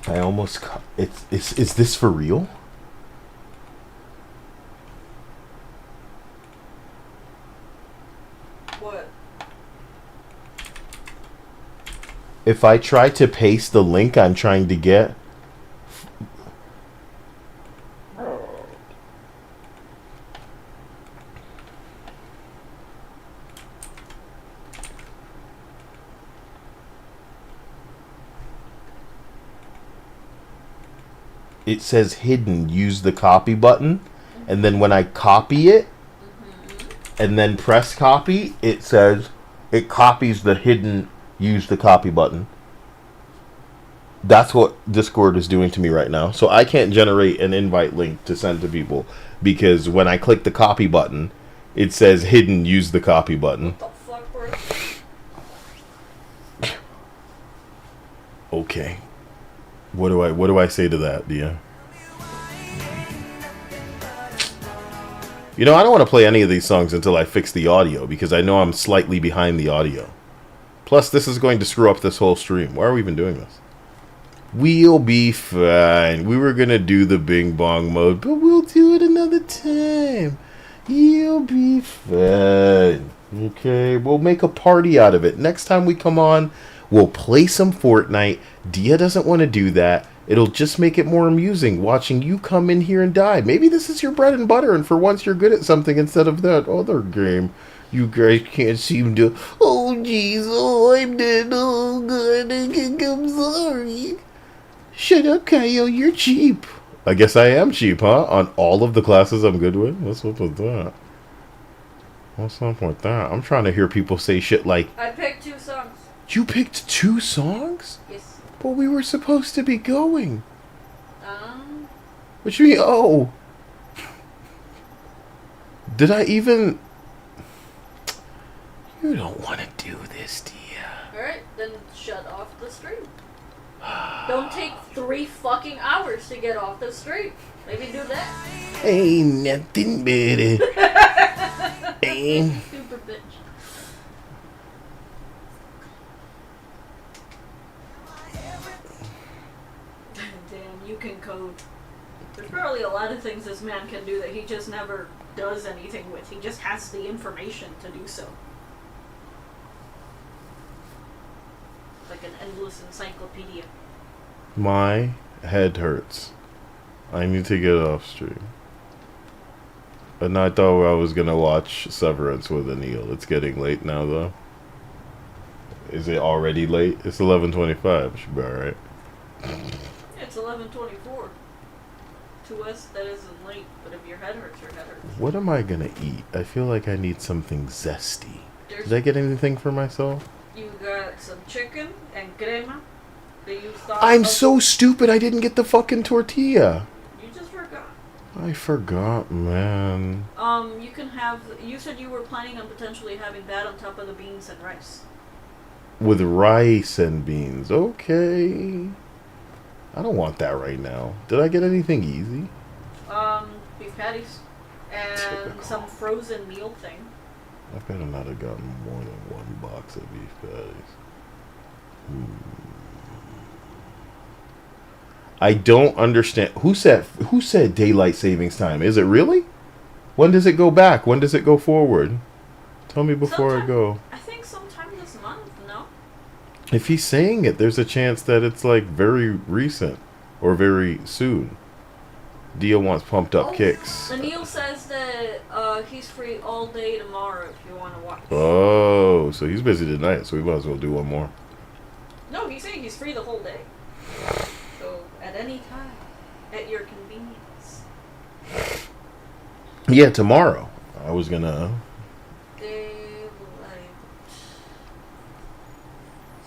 [SPEAKER 7] almost... Is this for real?
[SPEAKER 3] What?
[SPEAKER 7] If I try to paste the link I'm trying to get... it says hidden, use the copy button. And then when I copy it, and then press copy, it says, it copies the hidden, use the copy button. That's what Discord is doing to me right now. So I can't generate an invite link to send to people, because when I click the copy button, it says hidden, use the copy button.
[SPEAKER 3] What the fuck, bro?
[SPEAKER 7] Okay. What do I say to that, Dia? You know, I don't want to play any of these songs until I fix the audio, because I know I'm slightly behind the audio. Plus, this is going to screw up this whole stream. Why are we even doing this? We'll be fine. We were going to do the Bing Bong mode, but we'll do it another time. You'll be fine. Okay, we'll make a party out of it. Next time we come on, we'll play some Fortnite. Dia doesn't want to do that. It'll just make it more amusing watching you come in here and die. Maybe this is your bread and butter, and for once you're good at something instead of that other game you guys can't seem to. Oh, jeez, oh, I'm dead. Oh, God, I'm sorry. Shut up, Kyle, you're cheap. I guess I am cheap, huh? On all of the classes I'm good with? What's up with that? What's up with that? I'm trying to hear people say shit like...
[SPEAKER 3] I picked 2 songs.
[SPEAKER 7] You picked 2 songs?
[SPEAKER 3] Yes.
[SPEAKER 7] But we were supposed to be going. What you mean, oh? Did I even... You don't want to do this, do you?
[SPEAKER 3] Alright, then shut off the stream. Don't take 3 fucking hours to get off the stream. Maybe do that.
[SPEAKER 7] Ain't nothing better. Ain't...
[SPEAKER 3] Super bitch. Damn, you can code. There's probably a lot of things this man can do that he just never does anything with. He just has the information to do so. Like an endless encyclopedia.
[SPEAKER 7] My head hurts. I need to get off stream. And I thought I was gonna watch Severance with Anil. It's getting late now, though. Is it already late? It's 11:25. Should be alright.
[SPEAKER 3] It's 11:24. To us, that isn't late. But if your head hurts, your head hurts.
[SPEAKER 7] What am I gonna eat? I feel like I need something zesty. Did I get anything for myself?
[SPEAKER 3] You got some chicken and crema. That you thought
[SPEAKER 7] I'm so stupid. I didn't get the fucking tortilla.
[SPEAKER 3] You just forgot.
[SPEAKER 7] I forgot, man.
[SPEAKER 3] You can have. You said you were planning on potentially having that on top of the beans and rice.
[SPEAKER 7] With rice and beans. Okay. I don't want that right now. Did I get anything easy?
[SPEAKER 3] Beef patties. And some frozen meal thing.
[SPEAKER 7] I better not have gotten more than 1 box of beef patties. I don't understand. Who said daylight savings time? Is it really? When does it go back? When does it go forward? Tell me before I go.
[SPEAKER 3] I think sometime this month, no?
[SPEAKER 7] If he's saying it, there's a chance that it's like very recent or very soon. Dio wants pumped up kicks.
[SPEAKER 3] Anil says that he's free all day tomorrow if you want to watch.
[SPEAKER 7] Oh, so he's busy tonight, so we might as well do one more.
[SPEAKER 3] No, he's saying he's free the whole day. So, at any time. At your convenience.
[SPEAKER 7] Yeah, tomorrow. I was gonna...
[SPEAKER 3] Daylight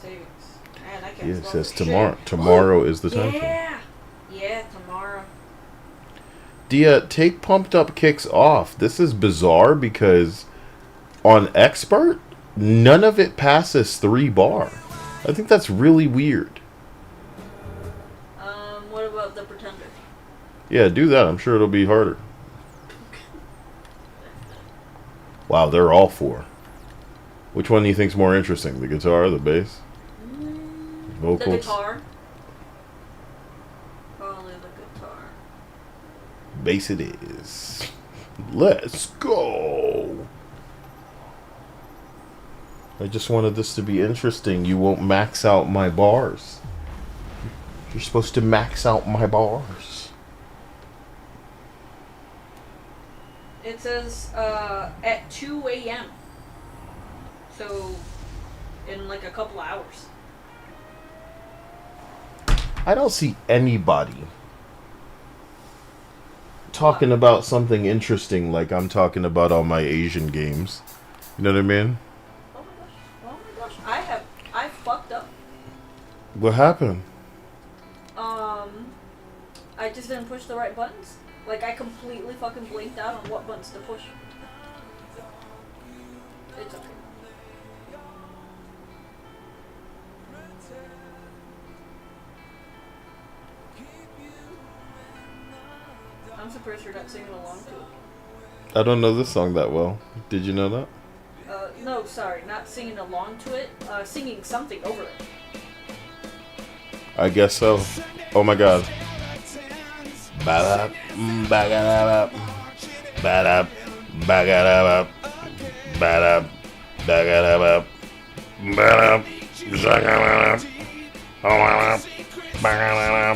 [SPEAKER 3] savings. Man, I can't
[SPEAKER 7] Yeah, it
[SPEAKER 3] spell
[SPEAKER 7] says
[SPEAKER 3] for
[SPEAKER 7] tomorrow.
[SPEAKER 3] shit.
[SPEAKER 7] Tomorrow is the time.
[SPEAKER 3] Yeah! Yeah, tomorrow.
[SPEAKER 7] Dia, take pumped up kicks off. This is bizarre because on expert, none of it passes 3 bar. I think that's really weird.
[SPEAKER 3] What about the Pretender?
[SPEAKER 7] Yeah, do that. I'm sure it'll be harder. Wow, they're all 4. Which one do you think's more interesting? The guitar or the bass? Vocals?
[SPEAKER 3] The guitar. Probably the guitar.
[SPEAKER 7] Bass it is. Let's go. I just wanted this to be interesting. You won't max out my bars. You're supposed to max out my bars.
[SPEAKER 3] It says at 2 a.m. So, in like a couple hours.
[SPEAKER 7] I don't see anybody
[SPEAKER 15] talking about something interesting, like I'm talking about all my Asian games. You know what I mean?
[SPEAKER 3] Oh my gosh. I fucked up.
[SPEAKER 15] What happened?
[SPEAKER 3] I just didn't push the right buttons. Like, I completely fucking blinked out on what buttons to push. It's okay. I'm surprised you're not singing along to it.
[SPEAKER 15] I don't know this song that well. Did you know that?
[SPEAKER 3] No, sorry, not singing along to it. Singing something over it.
[SPEAKER 15] I guess so. Oh my god. Ba-da, ba-ga-da-ba, ba-da, ba-ga-da-ba, ba-da, ba-ga-da-ba, ba-da, za-ga-da-ba, ba-da, ba-ga-da-ba.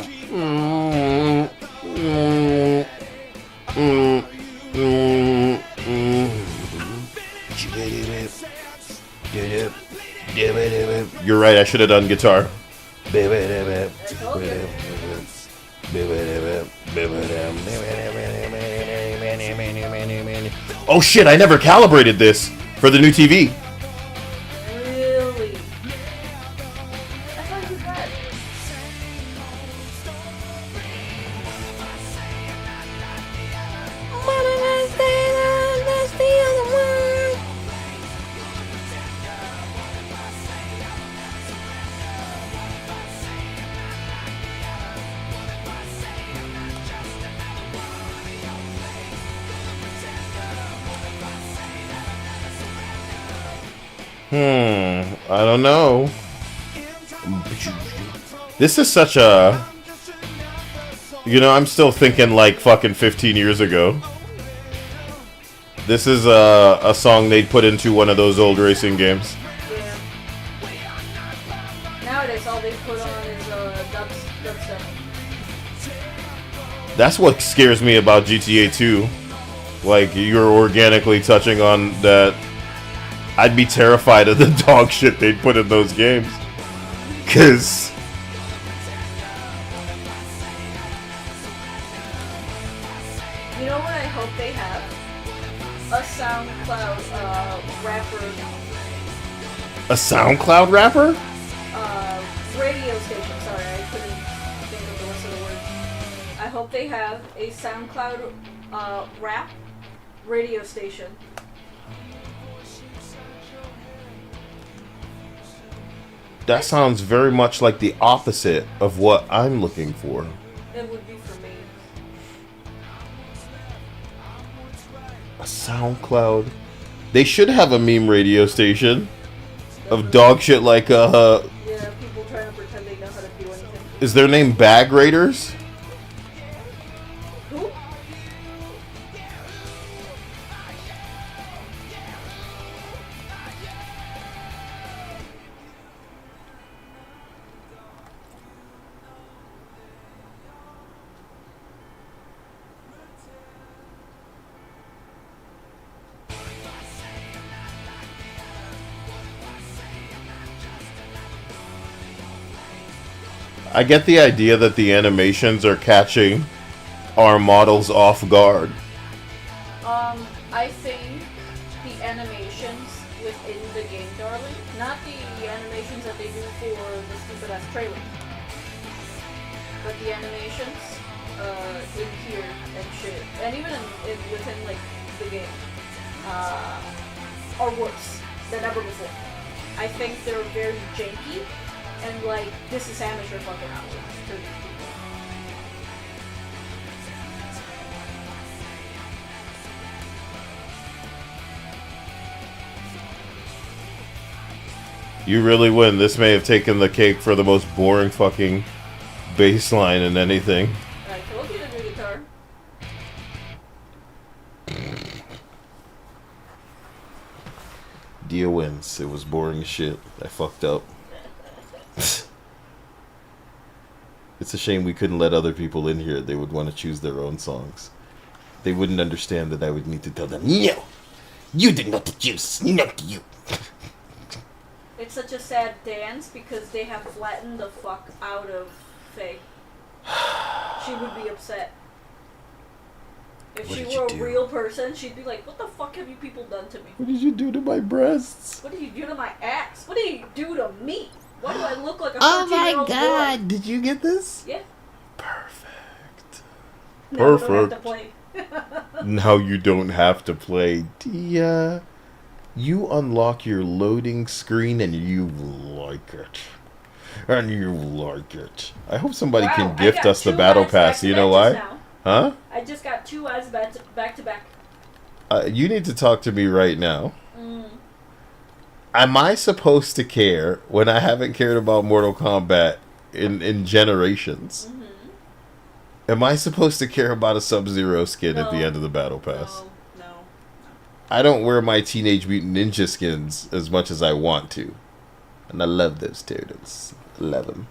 [SPEAKER 15] You're right, I should have done guitar. Oh shit, I never calibrated this for the new TV.
[SPEAKER 3] Really? I thought you had.
[SPEAKER 1] That's the other one.
[SPEAKER 15] I don't know. This is such a... You know, I'm still thinking like fucking 15 years ago. This is a song they'd put into one of those old racing games.
[SPEAKER 3] Yeah. Nowadays, all they put on is dubstep.
[SPEAKER 15] That's what scares me about GTA 2. Like, you're organically touching on that. I'd be terrified of the dog shit they'd put in those games. Cause
[SPEAKER 3] You know what I hope they have? A SoundCloud rapper.
[SPEAKER 15] a SoundCloud rapper?
[SPEAKER 3] Radio station, sorry, I couldn't think of the rest of the words. I hope they have a SoundCloud rap radio station.
[SPEAKER 15] That sounds very much like the opposite of what I'm looking for.
[SPEAKER 3] It would be for me.
[SPEAKER 15] A SoundCloud. They should have a meme radio station of dog shit like
[SPEAKER 3] Yeah, people trying to pretend they know how to do anything.
[SPEAKER 15] Is their name Bag Raiders?
[SPEAKER 3] Who?
[SPEAKER 15] I get the idea that the animations are catching our models off guard.
[SPEAKER 3] I think the animations within the game, darling, not the animations that they do for the stupid ass trailer, but the animations in here and shit, and even within like the game, are worse than ever before. I think they're very janky, and like this is amateur fucking hours for these people.
[SPEAKER 15] You really win. This may have taken the cake for the most boring fucking bass line in anything.
[SPEAKER 3] I told you to do guitar.
[SPEAKER 15] Dia wins. It was boring as shit. I fucked up. It's a shame we couldn't let other people in here. They would want to choose their own songs. They wouldn't understand that I would need to tell them, no! You did not choose, not you!
[SPEAKER 3] It's such a sad dance because they have flattened the fuck out of Faye. She would be upset. If
[SPEAKER 15] What
[SPEAKER 3] she
[SPEAKER 15] did you
[SPEAKER 3] were a
[SPEAKER 15] do?
[SPEAKER 3] real person, she'd be like, what the fuck have you people done to me?
[SPEAKER 15] What did you do to my breasts?
[SPEAKER 3] What did you do to my ass? What did you do to me? Why do I look like a 13-year-old
[SPEAKER 1] Oh my
[SPEAKER 3] boy?
[SPEAKER 1] god!
[SPEAKER 15] Did you get this?
[SPEAKER 3] Yeah.
[SPEAKER 15] Perfect.
[SPEAKER 3] Now we don't have to play.
[SPEAKER 15] Now you don't have to play. Dia. You unlock your loading screen and you like it. And you like it. I hope somebody
[SPEAKER 3] Wow,
[SPEAKER 15] can
[SPEAKER 3] I
[SPEAKER 15] gift
[SPEAKER 3] got
[SPEAKER 15] us the
[SPEAKER 3] 2
[SPEAKER 15] battle
[SPEAKER 3] ads
[SPEAKER 15] pass. You know
[SPEAKER 3] back-to-back
[SPEAKER 15] why?
[SPEAKER 3] just now.
[SPEAKER 15] Huh?
[SPEAKER 3] I just got 2 ads back to back.
[SPEAKER 15] You need to talk to me right now.
[SPEAKER 3] Mm.
[SPEAKER 15] Am I supposed to care when I haven't cared about Mortal Kombat in generations?
[SPEAKER 3] Mm-hmm.
[SPEAKER 15] Am I supposed to care about a Sub-Zero skin at the end of the battle pass?
[SPEAKER 3] No.
[SPEAKER 15] I don't wear my Teenage Mutant Ninja skins as much as I want to. And I love those turtles. I love them.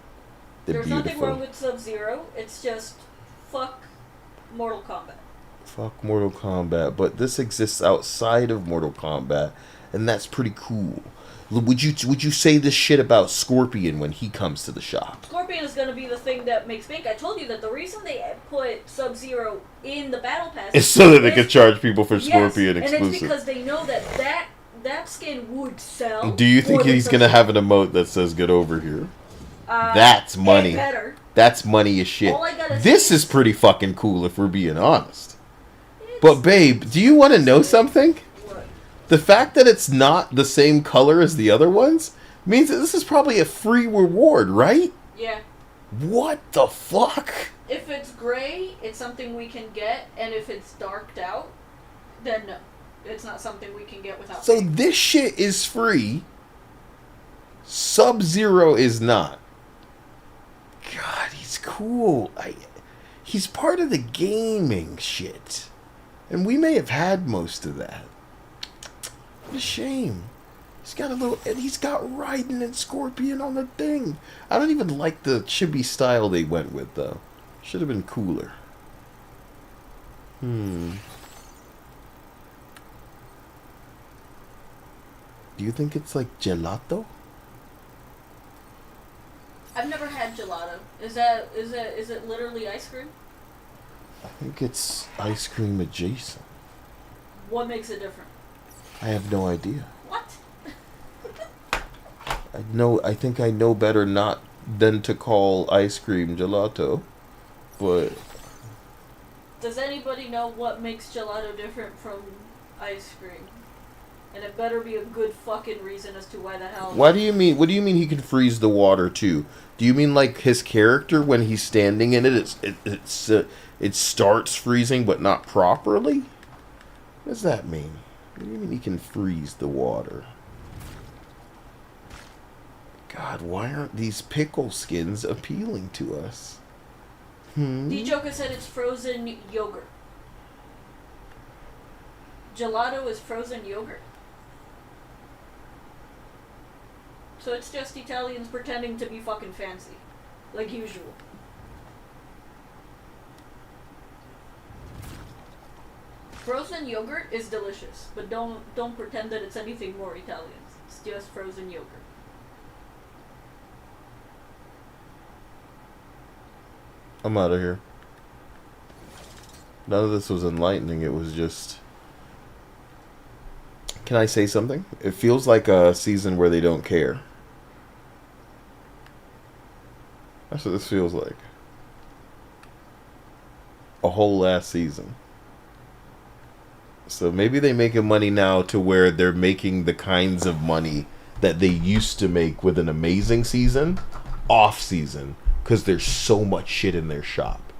[SPEAKER 15] They're
[SPEAKER 3] There's
[SPEAKER 15] beautiful.
[SPEAKER 3] nothing wrong with Sub-Zero. It's just fuck Mortal Kombat.
[SPEAKER 15] Fuck Mortal Kombat, but this exists outside of Mortal Kombat, and that's pretty cool. Would you say this shit about Scorpion when he comes to the shop?
[SPEAKER 3] Scorpion is going to be the thing that makes bank. I told you that the reason they put Sub-Zero in the battle pass
[SPEAKER 15] It's so that they can charge people for Scorpion
[SPEAKER 3] yes,
[SPEAKER 15] exclusive.
[SPEAKER 3] and it's because they know that skin would sell.
[SPEAKER 15] Do you think
[SPEAKER 3] more than
[SPEAKER 15] he's gonna
[SPEAKER 3] Sub-Zero.
[SPEAKER 15] have an emote that says "Get over here"?
[SPEAKER 3] That's
[SPEAKER 15] That's money.
[SPEAKER 3] better.
[SPEAKER 15] That's money as shit.
[SPEAKER 3] All I gotta
[SPEAKER 15] This
[SPEAKER 3] say
[SPEAKER 15] is pretty fucking cool if we're being honest. But babe, do you want to know something?
[SPEAKER 3] What?
[SPEAKER 15] The fact that it's not the same color as the other ones means that this is probably a free reward, right?
[SPEAKER 3] Yeah.
[SPEAKER 15] What the fuck?
[SPEAKER 3] If it's gray, it's something we can get, and if it's darked out, then no. It's not something we can get without
[SPEAKER 15] So
[SPEAKER 3] paying.
[SPEAKER 15] this shit is free. Sub-Zero is not. God, he's cool. He's part of the gaming shit. And we may have had most of that. What a shame. He's got Raiden and Scorpion on the thing. I don't even like the chibi style they went with, though. Should have been cooler. Do you think it's like gelato?
[SPEAKER 3] I've never had gelato. Is it literally ice cream?
[SPEAKER 15] I think it's ice cream adjacent.
[SPEAKER 3] What makes it different?
[SPEAKER 15] I have no idea.
[SPEAKER 3] What?
[SPEAKER 15] I think I know better not than to call ice cream gelato. But
[SPEAKER 3] Does anybody know what makes gelato different from ice cream? And it better be a good fucking reason as to why the hell.
[SPEAKER 15] what do you mean he can freeze the water too? Do you mean like his character when he's standing in it it starts freezing but not properly? What does that mean? What do you mean he can freeze the water? God, why aren't these pickle skins appealing to us?
[SPEAKER 3] D-Joker said it's frozen yogurt. Gelato is frozen yogurt. So it's just Italians pretending to be fucking fancy. Like usual. Frozen yogurt is delicious, but don't pretend that it's anything more Italian. It's just frozen yogurt.
[SPEAKER 15] I'm out of here. None of this was enlightening. It was just... Can I say something? It feels like a season where they don't care. That's what this feels like. A whole last season. So maybe they're making money now to where they're making the kinds of money that they used to make with an amazing season off season, because there's so much shit in their shop.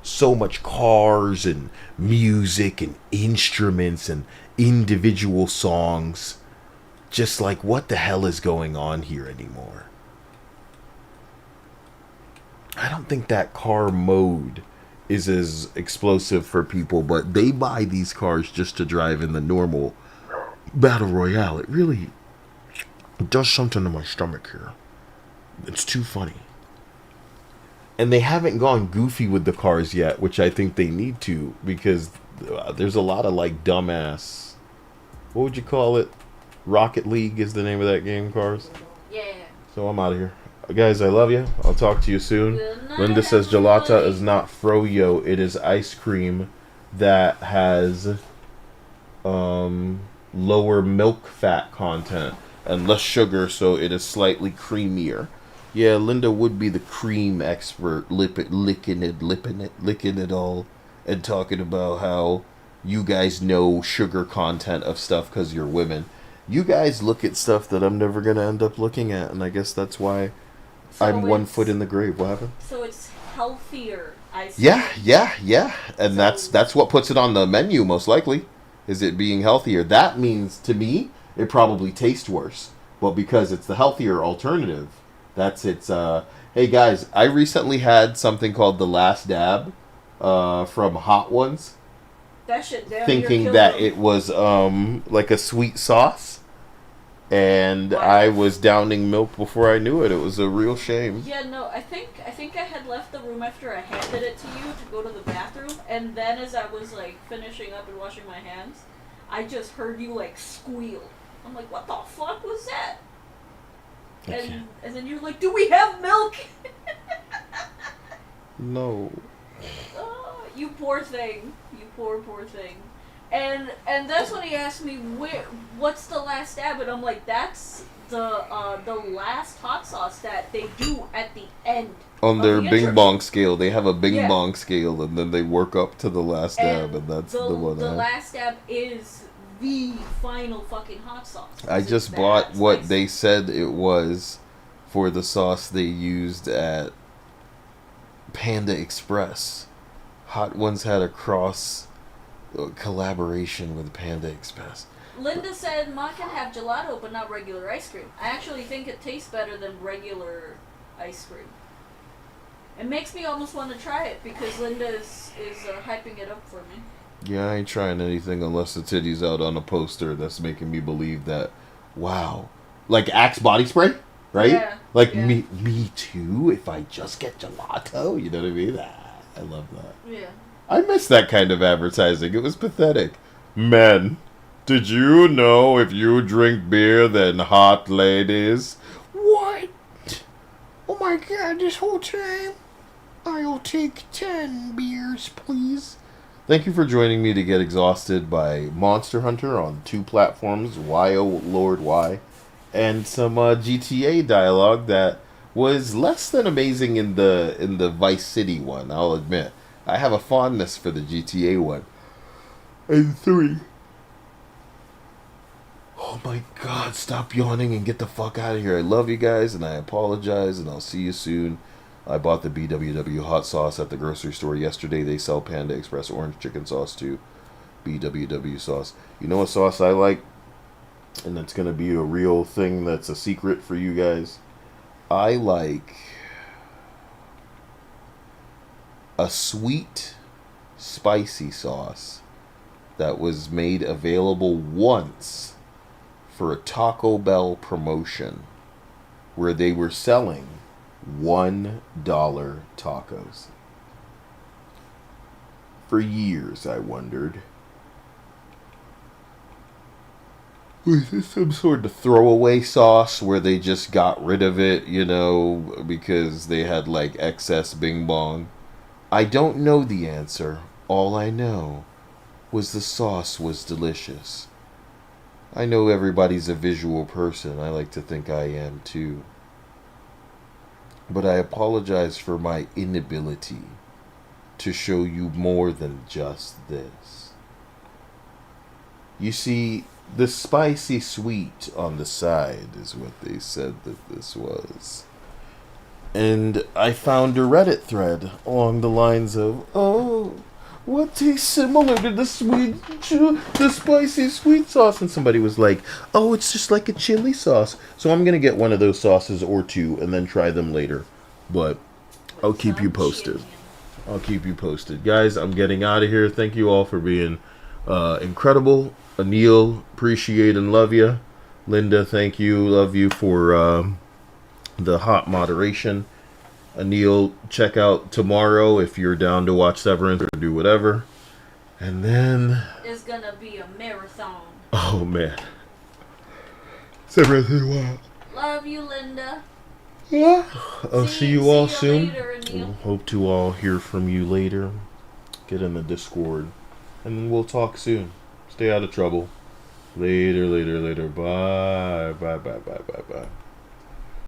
[SPEAKER 15] So much cars and music and instruments and individual songs. Just like, what the hell is going on here anymore? I don't think that car mode is as explosive for people, but they buy these cars just to drive in the normal battle royale. It really does something to my stomach here. It's too funny. And they haven't gone goofy with the cars yet, which I think they need to, because there's a lot of like dumbass, what would you call it? Rocket League is the name of that game, cars.
[SPEAKER 3] Yeah.
[SPEAKER 15] So I'm out of here. Guys, I love you. I'll talk to you soon. Linda says gelato is not froyo, it is ice cream that has lower milk fat content and less sugar, so it is slightly creamier. Yeah, Linda would be the cream expert, licking it all, and talking about how you guys know sugar content of stuff because you're women. You guys look at stuff that I'm never going to end up looking at, and I guess that's why I'm 1 foot in the grave. What happened?
[SPEAKER 3] So it's healthier, I see.
[SPEAKER 15] Yeah. And that's what puts it on the menu, most likely, is it being healthier. That means, to me, it probably tastes worse. But because it's the healthier alternative, that's its... Hey, guys, I recently had something called The Last Dab from Hot Ones.
[SPEAKER 3] That shit damn
[SPEAKER 15] Thinking that it was like a sweet sauce, and I was downing milk before I knew it. It was a real shame.
[SPEAKER 3] Yeah, no, I think I had left the room after I handed it to you to go to the bathroom, and then as I was like finishing up and washing my hands, I just heard you like squeal. I'm like, what the fuck was that? And then you're like, do we have milk?
[SPEAKER 15] No.
[SPEAKER 3] Oh, you poor thing. You poor thing. And that's when he asked me, what's the last dab? And I'm like, that's the last hot sauce that they do at the end.
[SPEAKER 15] On their
[SPEAKER 3] the
[SPEAKER 15] Bing
[SPEAKER 3] intro.
[SPEAKER 15] Bong scale, they have a Bing
[SPEAKER 3] Yeah.
[SPEAKER 15] Bong scale, and then they work up to the last dab, and that's the one.
[SPEAKER 3] The last dab is the final fucking hot sauce.
[SPEAKER 15] I just bought what they said it was for the sauce they used at Panda Express. Hot Ones had a cross collaboration with Panda Express.
[SPEAKER 3] Linda said, Ma can have gelato, but not regular ice cream. I actually think it tastes better than regular ice cream. It makes me almost want to try it because Linda is hyping it up for me.
[SPEAKER 15] Yeah, I ain't trying anything unless the titty's out on a poster that's making me believe that, wow. Like Axe body spray, right?
[SPEAKER 3] Yeah,
[SPEAKER 15] like
[SPEAKER 3] yeah.
[SPEAKER 15] me too, if I just get gelato, you know what I mean? I love that.
[SPEAKER 3] Yeah.
[SPEAKER 15] I miss that kind of advertising. It was pathetic. Men, did you know if you drink beer, then hot ladies? What? Oh my god, this whole time? I'll take 10 beers, please. Thank you for joining me to get exhausted by Monster Hunter on 2 platforms, Why Oh Lord Why, and some GTA dialogue that was less than amazing in the Vice City one, I'll admit. I have a fondness for the GTA one. And 3. Oh my god, stop yawning and get the fuck out of here. I love you guys, and I apologize, and I'll see you soon. I bought the BWW hot sauce at the grocery store yesterday. They sell Panda Express orange chicken sauce too. BWW sauce. You know what sauce I like? And that's going to be a real thing that's a secret for you guys. I like a sweet, spicy sauce that was made available once for a Taco Bell promotion where they were selling $1 tacos. For years, I wondered, was this some sort of throwaway sauce where they just got rid of it, you know, because they had like excess Bing Bong? I don't know the answer. All I know was the sauce was delicious. I know everybody's a visual person. I like to think I am too. But I apologize for my inability to show you more than just this. You see, the spicy sweet on the side is what they said that this was. And I found a Reddit thread along the lines of, oh, what tastes similar to the spicy sweet sauce? And somebody was like, oh, it's just like a chili sauce. So I'm going to get one of those sauces or 2 and then try them later. But I'll keep you posted. I'll keep you posted. Guys, I'm getting out of here. Thank you all for being incredible. Anil, appreciate and love you. Linda, thank you. Love you for the hot moderation. Anil, check out tomorrow if you're down to watch Severance or do whatever. And then...
[SPEAKER 3] It's gonna be a marathon.
[SPEAKER 15] Oh, man. Severance is wild.
[SPEAKER 3] Love you, Linda.
[SPEAKER 15] Yeah. I'll see you all soon.
[SPEAKER 3] Later, Anil.
[SPEAKER 15] Hope to all hear from you later. Get in the Discord. and we'll talk soon. Stay out of trouble. Later, later, later. Bye, bye, bye, bye, bye, bye.